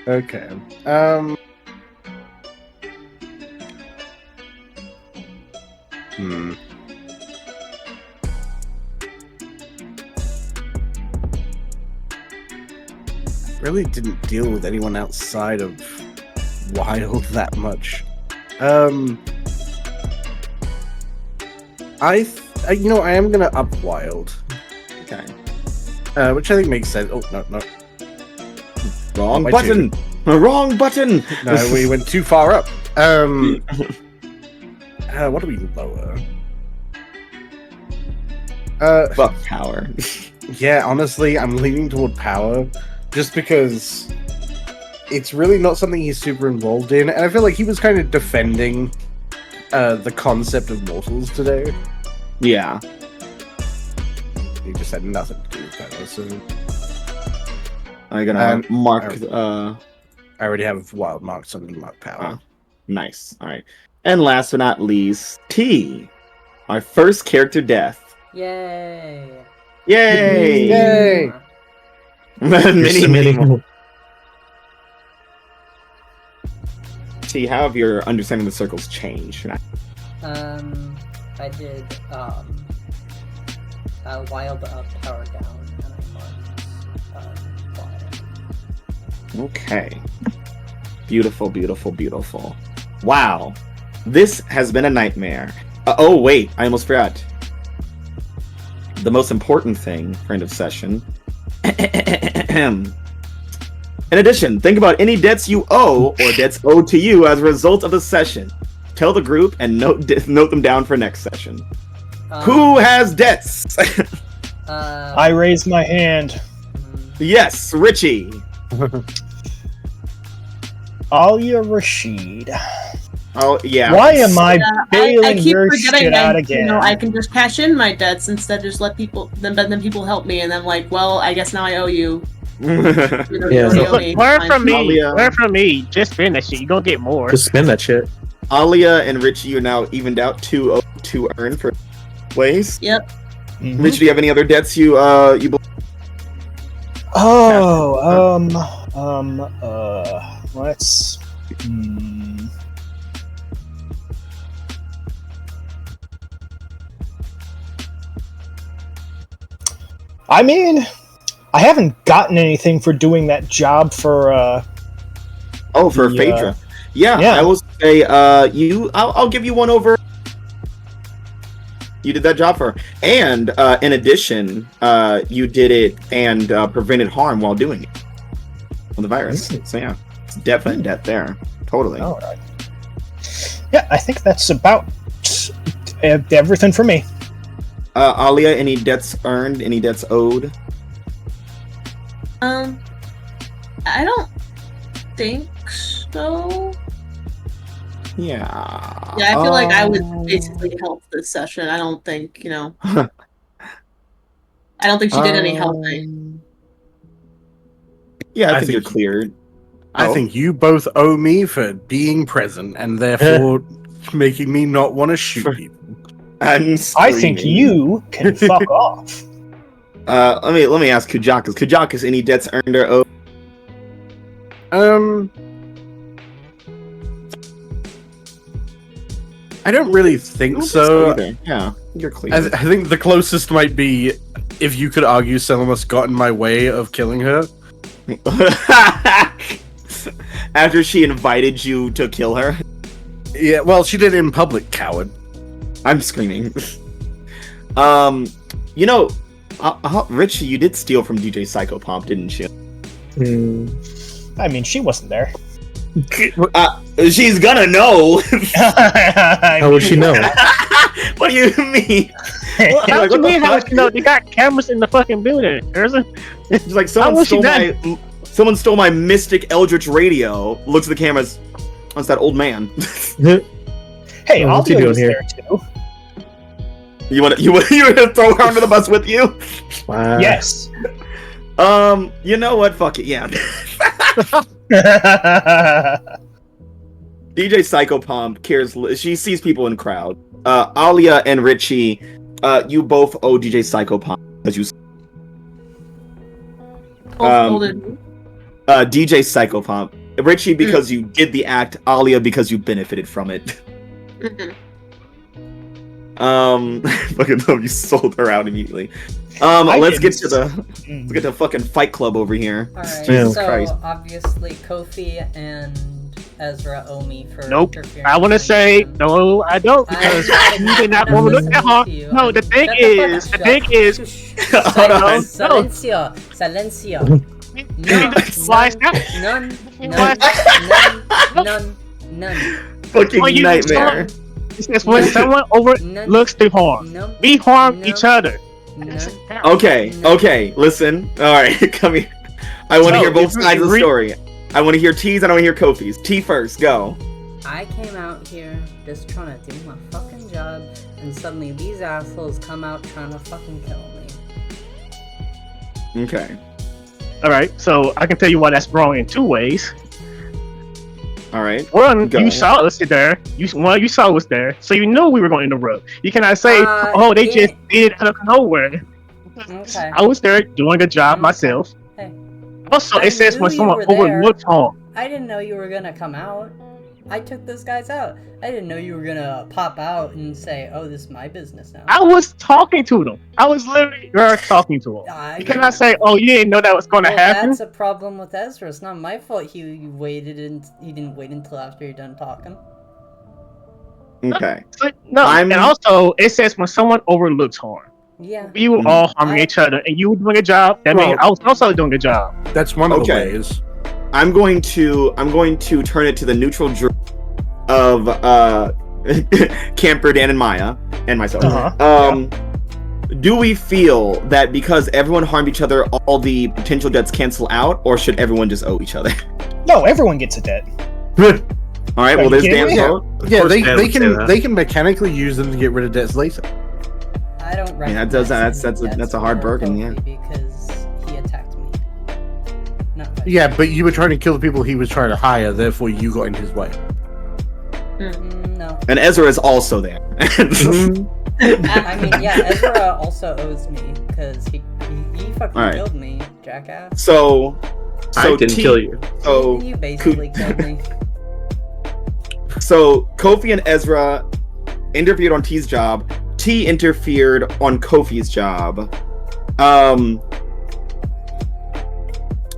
Okay. Hmm. Really didn't deal with anyone outside of Wild that much. I am gonna up Wild, Okay. which I think makes sense. Oh no, Wrong by button. Wrong button. no, we went too far up. What do we lower? Fuck power. Yeah, honestly, I'm leaning toward Power, just because it's really not something he's super involved in, and I feel like he was kind of defending the concept of mortals today. Yeah. He just had nothing to do with Power, so I'm gonna mark. I already have Wild marks on mark Power. Nice. All right. And last but not least, T, our first character death. Yay! Yay! Yay! mini. T, how have your understanding of the circles changed? I did wild up, power down, and I marked wild. Okay. Beautiful, beautiful, beautiful. Wow. This has been a nightmare. Oh, wait. I almost forgot. The most important thing for end of session. In addition, think about any debts you owe or debts owed to you as a result of the session. Tell the group and note them down for next session. Who has debts? I raised my hand. Yes, Richie. Alia Rashid. Oh, yeah. Why am I I bailing keep your forgetting shit out that again? I can just cash in my debts instead of just let people then people help me, and I'm like, well, I guess now I owe you. You Yeah, already so- owe me. Learn from me. Alia. Learn from me. Just spend that shit. You gonna get more. Just spend that shit. Alia and Richie are now evened out to earn for ways. Yep. Mhm. Richie, do you have any other debts you Let's. I mean, I haven't gotten anything for doing that job for. For Phaedra. Yeah, I will say I'll give you one over. You did that job for her. And in addition, you did it and prevented harm while doing it on the virus. So yeah, it's definite debt there. Totally. All right. Yeah, I think that's about everything for me. Alia, any debts earned? Any debts owed? I don't think so. Yeah. Yeah, I feel like I would basically help this session. I don't think, I don't think she did any helping. Yeah, I think you're cleared. I think you both owe me for being present and therefore making me not want to shoot people. I think you can fuck off. Let me ask Kujakas. Kujakas, any debts earned or owed? I don't really think so. Yeah, you're clear. I think the closest might be if you could argue someone must got in my way of killing her. After she invited you to kill her? Yeah, well, she did it in public, coward. I'm screaming. Rich, you did steal from DJ Psychopomp, didn't you? I mean, she wasn't there. She's gonna know. How would she know? What do you mean? How do you mean? How would she know? They got cameras in the fucking building. It's like someone stole my Mystic Eldritch radio. Looks at the cameras. That's that old man. Hey, I'll do it here too. You want to throw her under the bus with you? Wow. Yes. You know what? Fuck it. Yeah. DJ Psychopomp cares. She sees people in crowd. Alia and Richie, you both owe DJ Psychopomp because you. DJ Psychopomp. Richie because you did the act. Alia because you benefited from it. Fucking love you sold her out immediately. Let's get to the fucking Fight Club over here. Alright, Jesus so Christ. obviously Kofi and Ezra owe me for interfering. I want to say no, I don't because you did not want to look at her. No, the thing is, Silencio. None. Fucking nightmare. When someone overlooks the harm, we harm each other. Okay, listen. Alright, come here. I want to hear both sides of the story. I want to hear T's, I don't want to hear Kofi's. T first, go. I came out here just trying to do my fucking job, and suddenly these assholes come out trying to fucking kill me. Okay. Alright, so I can tell you why that's wrong in two ways. Alright. One, you saw us there. You saw us there, so you knew we were going to interrupt. You cannot say, they just did it out of nowhere. Okay. I was there doing a job myself. Hey. Also, it says when someone overlooks harm. I didn't know you were gonna come out. I took those guys out. I didn't know you were gonna pop out and say, "Oh, this is my business now." I was talking to them. I was literally talking to them. You cannot say, "Oh, you didn't know that was going to happen." That's a problem with Ezra. It's not my fault. He didn't wait until after you're done talking. Okay. And also it says when someone overlooks harm. Yeah. We were all harming each other, and you were doing a job. That means I was also doing a job. That's one of the ways. I'm going to turn it to the neutral jury of Camper, Dan, and Maya, and myself. Do we feel that because everyone harmed each other, all the potential debts cancel out, or should everyone just owe each other? No, everyone gets a debt. All right. Well, there's Dan's vote. Yeah, they can mechanically use them to get rid of debts later. I don't recognize that's a hard bargain, yeah. Because he attacked me. Yeah, but you were trying to kill the people he was trying to hire, therefore you got in his way. No. And Ezra is also there. I mean, yeah, Ezra also owes me because he fucking killed me, jackass. So I didn't kill you. So you basically killed me. So Kofi and Ezra interfered on T's job. T interfered on Kofi's job.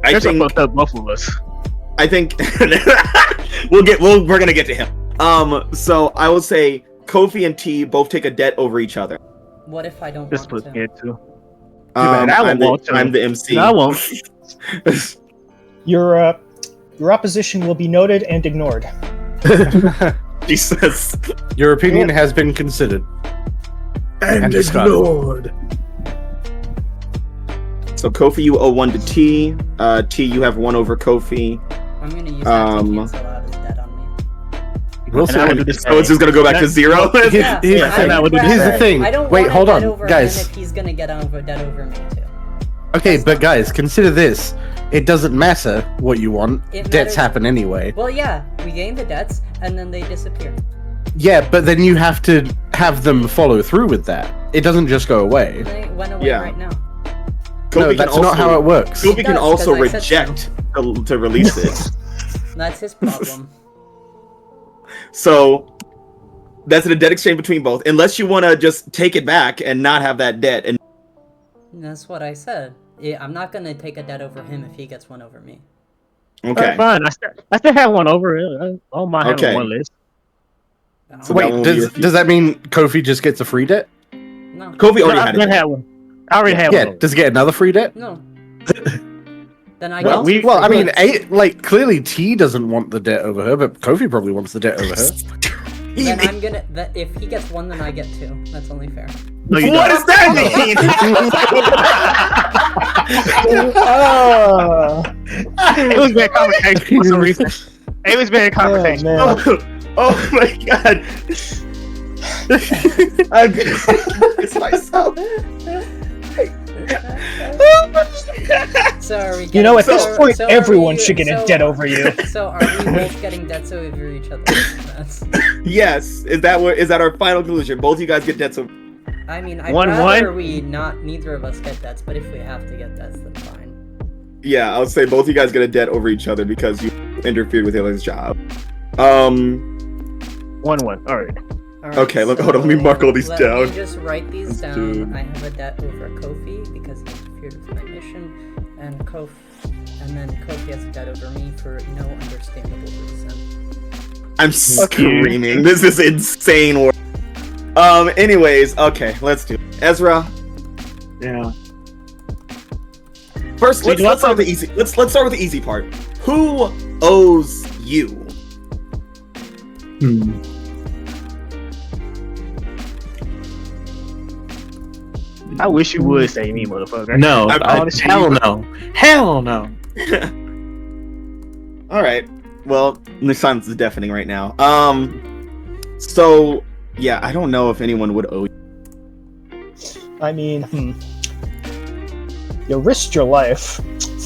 I That's think what fucked up both of us. I think we're gonna get to him. So I would say Kofi and T both take a debt over each other. What if I don't This want was to? scared too. I'm the MC. No, I won't. Your opposition will be noted and ignored. Jesus. Your opinion has been considered. And discarded. So Kofi, you owe 1 to T. T, you have 1 over Kofi. I'm gonna use that to cancel out his debt on me. We'll And I would see. do the So it's just gonna go back to 0. Here's Yeah, the I thing. would rather- Here's the thing. I don't Wait, want hold a debt on, over guys. him if he's gonna get a debt over me too. Okay, but guys, consider this. It doesn't matter what you want. It Debts matters- happen anyway. Well, yeah, we gain the debts and then they disappear. Yeah, but then you have to have them follow through with that. It doesn't just go away. They went away Yeah. right now. No, Kofi that's not how it works. Kofi It can does, also 'cause I said reject to release it. That's his problem. So that's a debt exchange between both. Unless you want to just take it back and not have that debt. And That's what I said. I'm not gonna take a debt over him if he gets one over me. okay. Fine. I still have one over it. I don't mind having Okay. one list. So that Wait, won't be your does that mean Kofi just gets a free debt? No. Kofi already I had already it. had one. I already had Yeah, one. does he get another free debt? No. Then I Well, get Well, I mean, clearly T doesn't want the debt over her, but Kofi probably wants the debt over her. then I'm gonna. If he gets one, then I get 2. That's only fair. No, you What don't. does that mean? It was bad conversation for some reason. It was bad conversation. man. Oh my god. I'm gonna focus myself. So are we You know, at getting- this so- point, so are everyone we- should get a so- debt over you. So are we both getting debts over each other? That's, Yes. Is that our final conclusion? Both you guys get debts over. I mean, I'd 1-1? rather neither of us get debts, but if we have to get debts, then fine. Yeah, I would say both you guys get a debt over each other because you interfered with Hillary's job. 1-1. All right. Alright, Okay, hold on, let me mark all these let down. me just write these Let's down. do- I have a debt over Kofi because he interfered with my mission, and then Kofi has a debt over me for no understandable reason. I'm screaming. This is insane work. Anyways, okay, let's do it. Ezra. Yeah. First, Wait, let's start with the easy. Let's start with the easy part. Who owes you? Hmm. I wish you would say me, motherfucker. No, Honestly, hell no. Hell no. All right. Well, the silence is deafening right now. So yeah, I don't know if anyone would owe you. I mean, you risked your life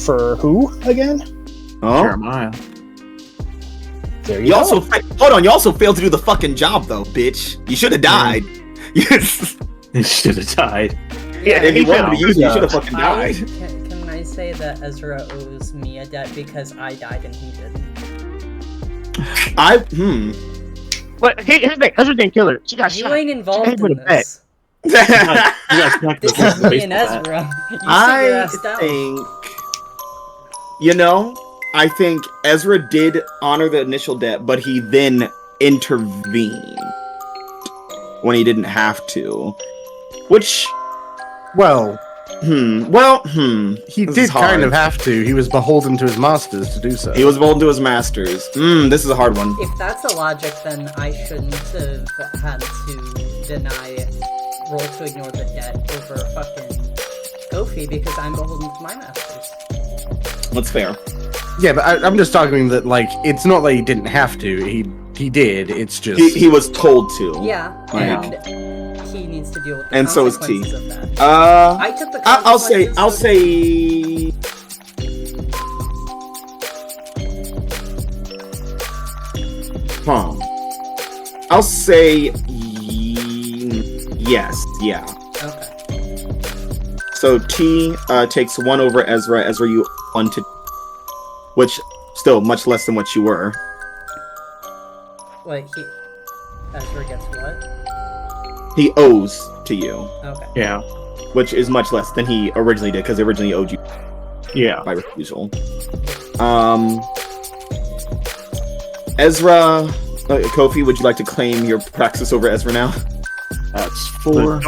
for who again? Oh, Jeremiah. There you you go. also hold on. You also failed to do the fucking job, though, bitch. You should have died. Yes. He should have died. Yeah, if he you wanted to failed. use it, you should have fucking died. Can I say that Ezra owes me a debt because I died and he didn't? But here's the thing. Ezra didn't kill her. She got You shot. ain't involved hit with in a bat. this. You guys smacked This the is me and baseball bat. Ezra. You sit your I ass down. think, I think Ezra did honor the initial debt, but he then intervened when he didn't have to. Which, Well, he he This did is hard. kind of have to. He was beholden to his masters to do so. He was beholden to his masters. This is a hard one. If that's a logic, then I shouldn't have had to deny roll to ignore the debt over fucking Kofi because I'm beholden to my masters. That's fair. Yeah, but I'm just arguing that, like, it's not that he didn't have to. He did. It's just He was told to. Yeah, Like- and he needs to deal with the And so is T. consequences of that. I I took the I'll say consequences I'll say yes. Yeah. Okay. So T takes 1 over Ezra. Ezra, you 1 to, which still much less than what you were. Wait, Ezra gets what? He owes to you, Okay. Yeah. which is much less than he originally did because he originally owed you Yeah. by refusal. Ezra, Kofi, would you like to claim your praxis over Ezra now? That's 4.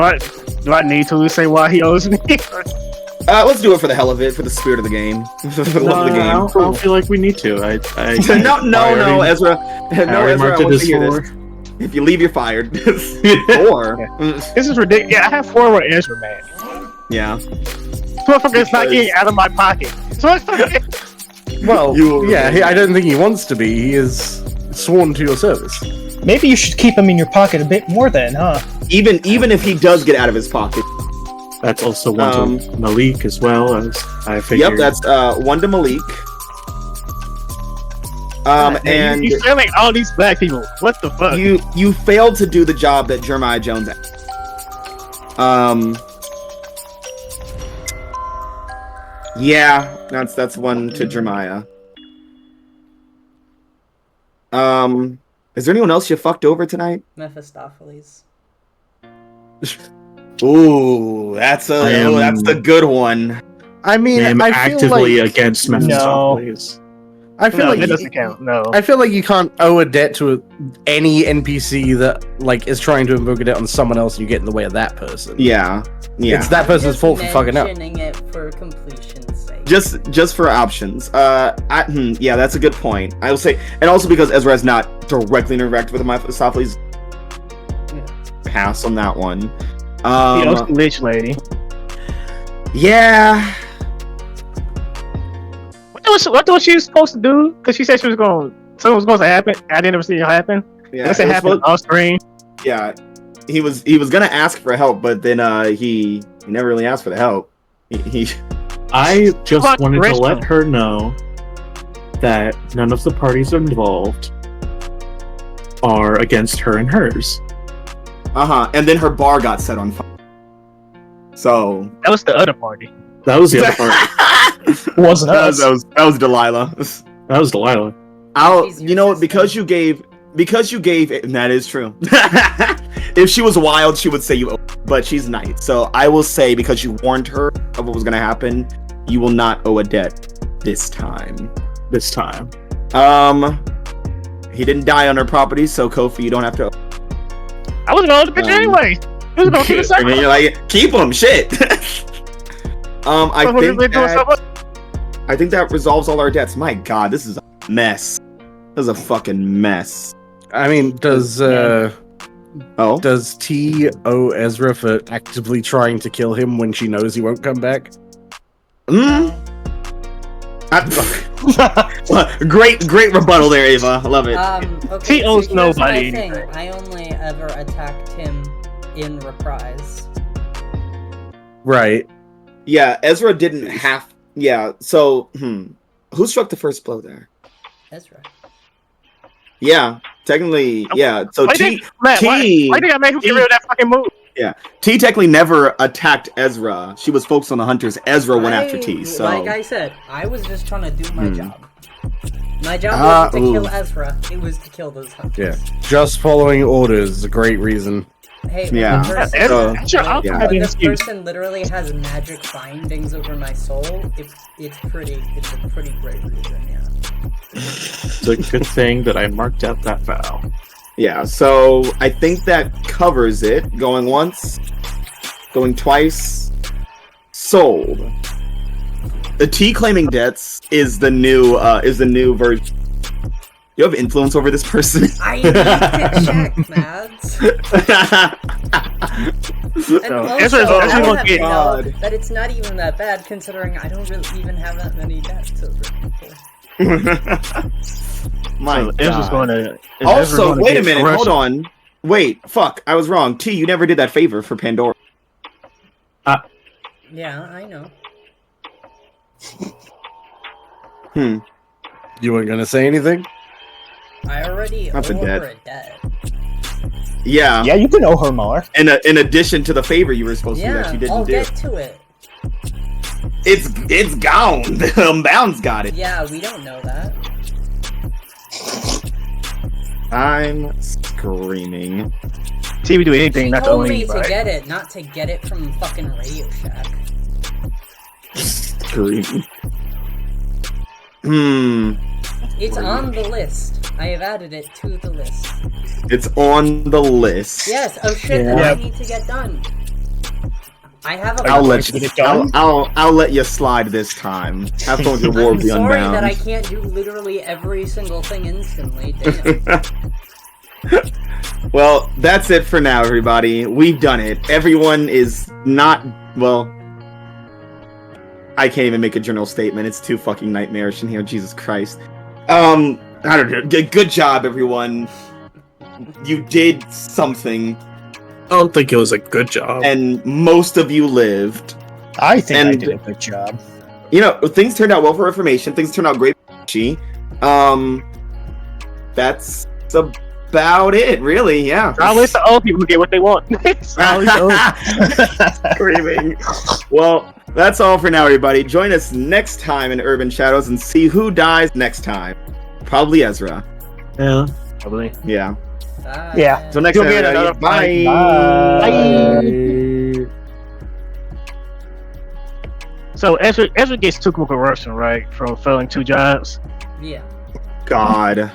Do I need to say why he owes me? Let's do it for the hell of it, for the spirit of the game. For the love of the game. I don't feel like we need to. No, Ezra. No, Ezra, I want to hear 4. this. If you leave, you're fired. 4. This is ridiculous. Yeah, I have 4 with Ezra, man. Yeah. Motherfucker is not getting out of my pocket. Well, I don't think he wants to be. He is sworn to your service. Maybe you should keep him in your pocket a bit more then, huh? Even if he does get out of his pocket. That's also one to Malik as well, as I figured. Yep, that's 1 to Malik. And you sound like all these black people. What the fuck? You failed to do the job that Jeremiah Jones had. Yeah, that's 1 to Jeremiah. Is there anyone else you fucked over tonight? Mephistopheles. Ooh, that's a good one. I mean, I'm I feel actively like against Mephistopheles. I feel like that doesn't count. No. I feel like you can't owe a debt to any NPC that is trying to invoke a debt on someone else, and you get in the way of that person. Yeah. It's that person's fault for fucking up. Mentioning it for completion's sake. Just for options. Yeah, that's a good point. I will say, and also because Ezra has not directly interacted with Mephistopheles. Pass on that one. He owes the lich lady. Yeah. What was she supposed to do? Because she said something was supposed to happen. I didn't ever see it happen. Yeah, Unless it happened off screen. Yeah, he was gonna ask for help, but then he never really asked for the help. I just wanted to let her know that none of the parties involved are against her and hers. And then her bar got set on fire. So that was the other party. That was the other party. Wasn't us. That was Delilah. That was Delilah. Because you gave, and that is true. If she was wild, she would say you, but she's nice. So I will say, because you warned her of what was going to happen, you will not owe a debt this time. He didn't die on her property, so Kofi, you don't have to. I wasn't on the picture anyway. He was going to the you're like, keep him, shit. I think that resolves all our debts. My God, this is a mess. This is a fucking mess. I mean, does T owe Ezra for actively trying to kill him when she knows he won't come back? Great rebuttal there, Ava. I love it. Okay, He owes nobody my thing. anything. I only ever attacked him in reprise. Right. Yeah, Ezra didn't have. Yeah, so who struck the first blow there? Ezra. Yeah, technically, yeah. So why did I make him get rid of that fucking move? Yeah, T technically never attacked Ezra. She was focused on the hunters. Ezra went after T. So, like I said, I was just trying to do my job. My job wasn't to kill Ezra; it was to kill those hunters. Yeah, just following orders is a great reason. Hey, yeah. When this person literally has magic findings over my soul, it's a pretty great reason, yeah. It's a good thing that I marked out that vow. Yeah, so I think that covers it. Going once, going twice, sold. The T claiming debts is the new version. You have influence over this person? I need to check, Mads. And also, I have to know that it's not even that bad, considering I don't really even have that many debts over people. My God. Gonna also, wait a minute, hold on. Wait, fuck, I was wrong. T, you never did that favor for Pandora. Yeah, I know. You weren't gonna say anything? I already owe her a debt. Yeah. Yeah, you can owe her more. In addition to the favor you were supposed to do that you didn't do. I'll get to it. It's gone. The Unbound's got it. Yeah, we don't know that. I'm screaming. TV do anything She not to told own me anybody. to get it, not to get it from fucking Radio Shack. Screaming. It's on the list. I have added it to the list. It's on the list. Yes. Oh shit! Yeah. That I need to get done. I have a. I'll let Get you. it done? I'll let you slide this time. Have fun with your War of I'm the sorry Unbound. that I can't do literally every single thing instantly. Damn. Well, that's it for now, everybody. We've done it. Everyone is not well. I can't even make a general statement. It's too fucking nightmarish in here. Jesus Christ. I don't know. Good job, everyone. You did something, I don't think it was a good job. and most of you lived. I think I And- did a good job. You know, things turned out well for information. Things turned out great for Chi. That's about it, really. Yeah. Probably it's the old people who get what they want. Screaming. Well, that's all for now, everybody. Join us next time in Urban Shadows and see who dies next time. Probably Ezra. Yeah. Probably. Yeah. Bye. Yeah. So next You'll time, get everybody. another Bye. Bye. So Ezra gets 2 corruption, right, from failing 2 jobs. Yeah. God.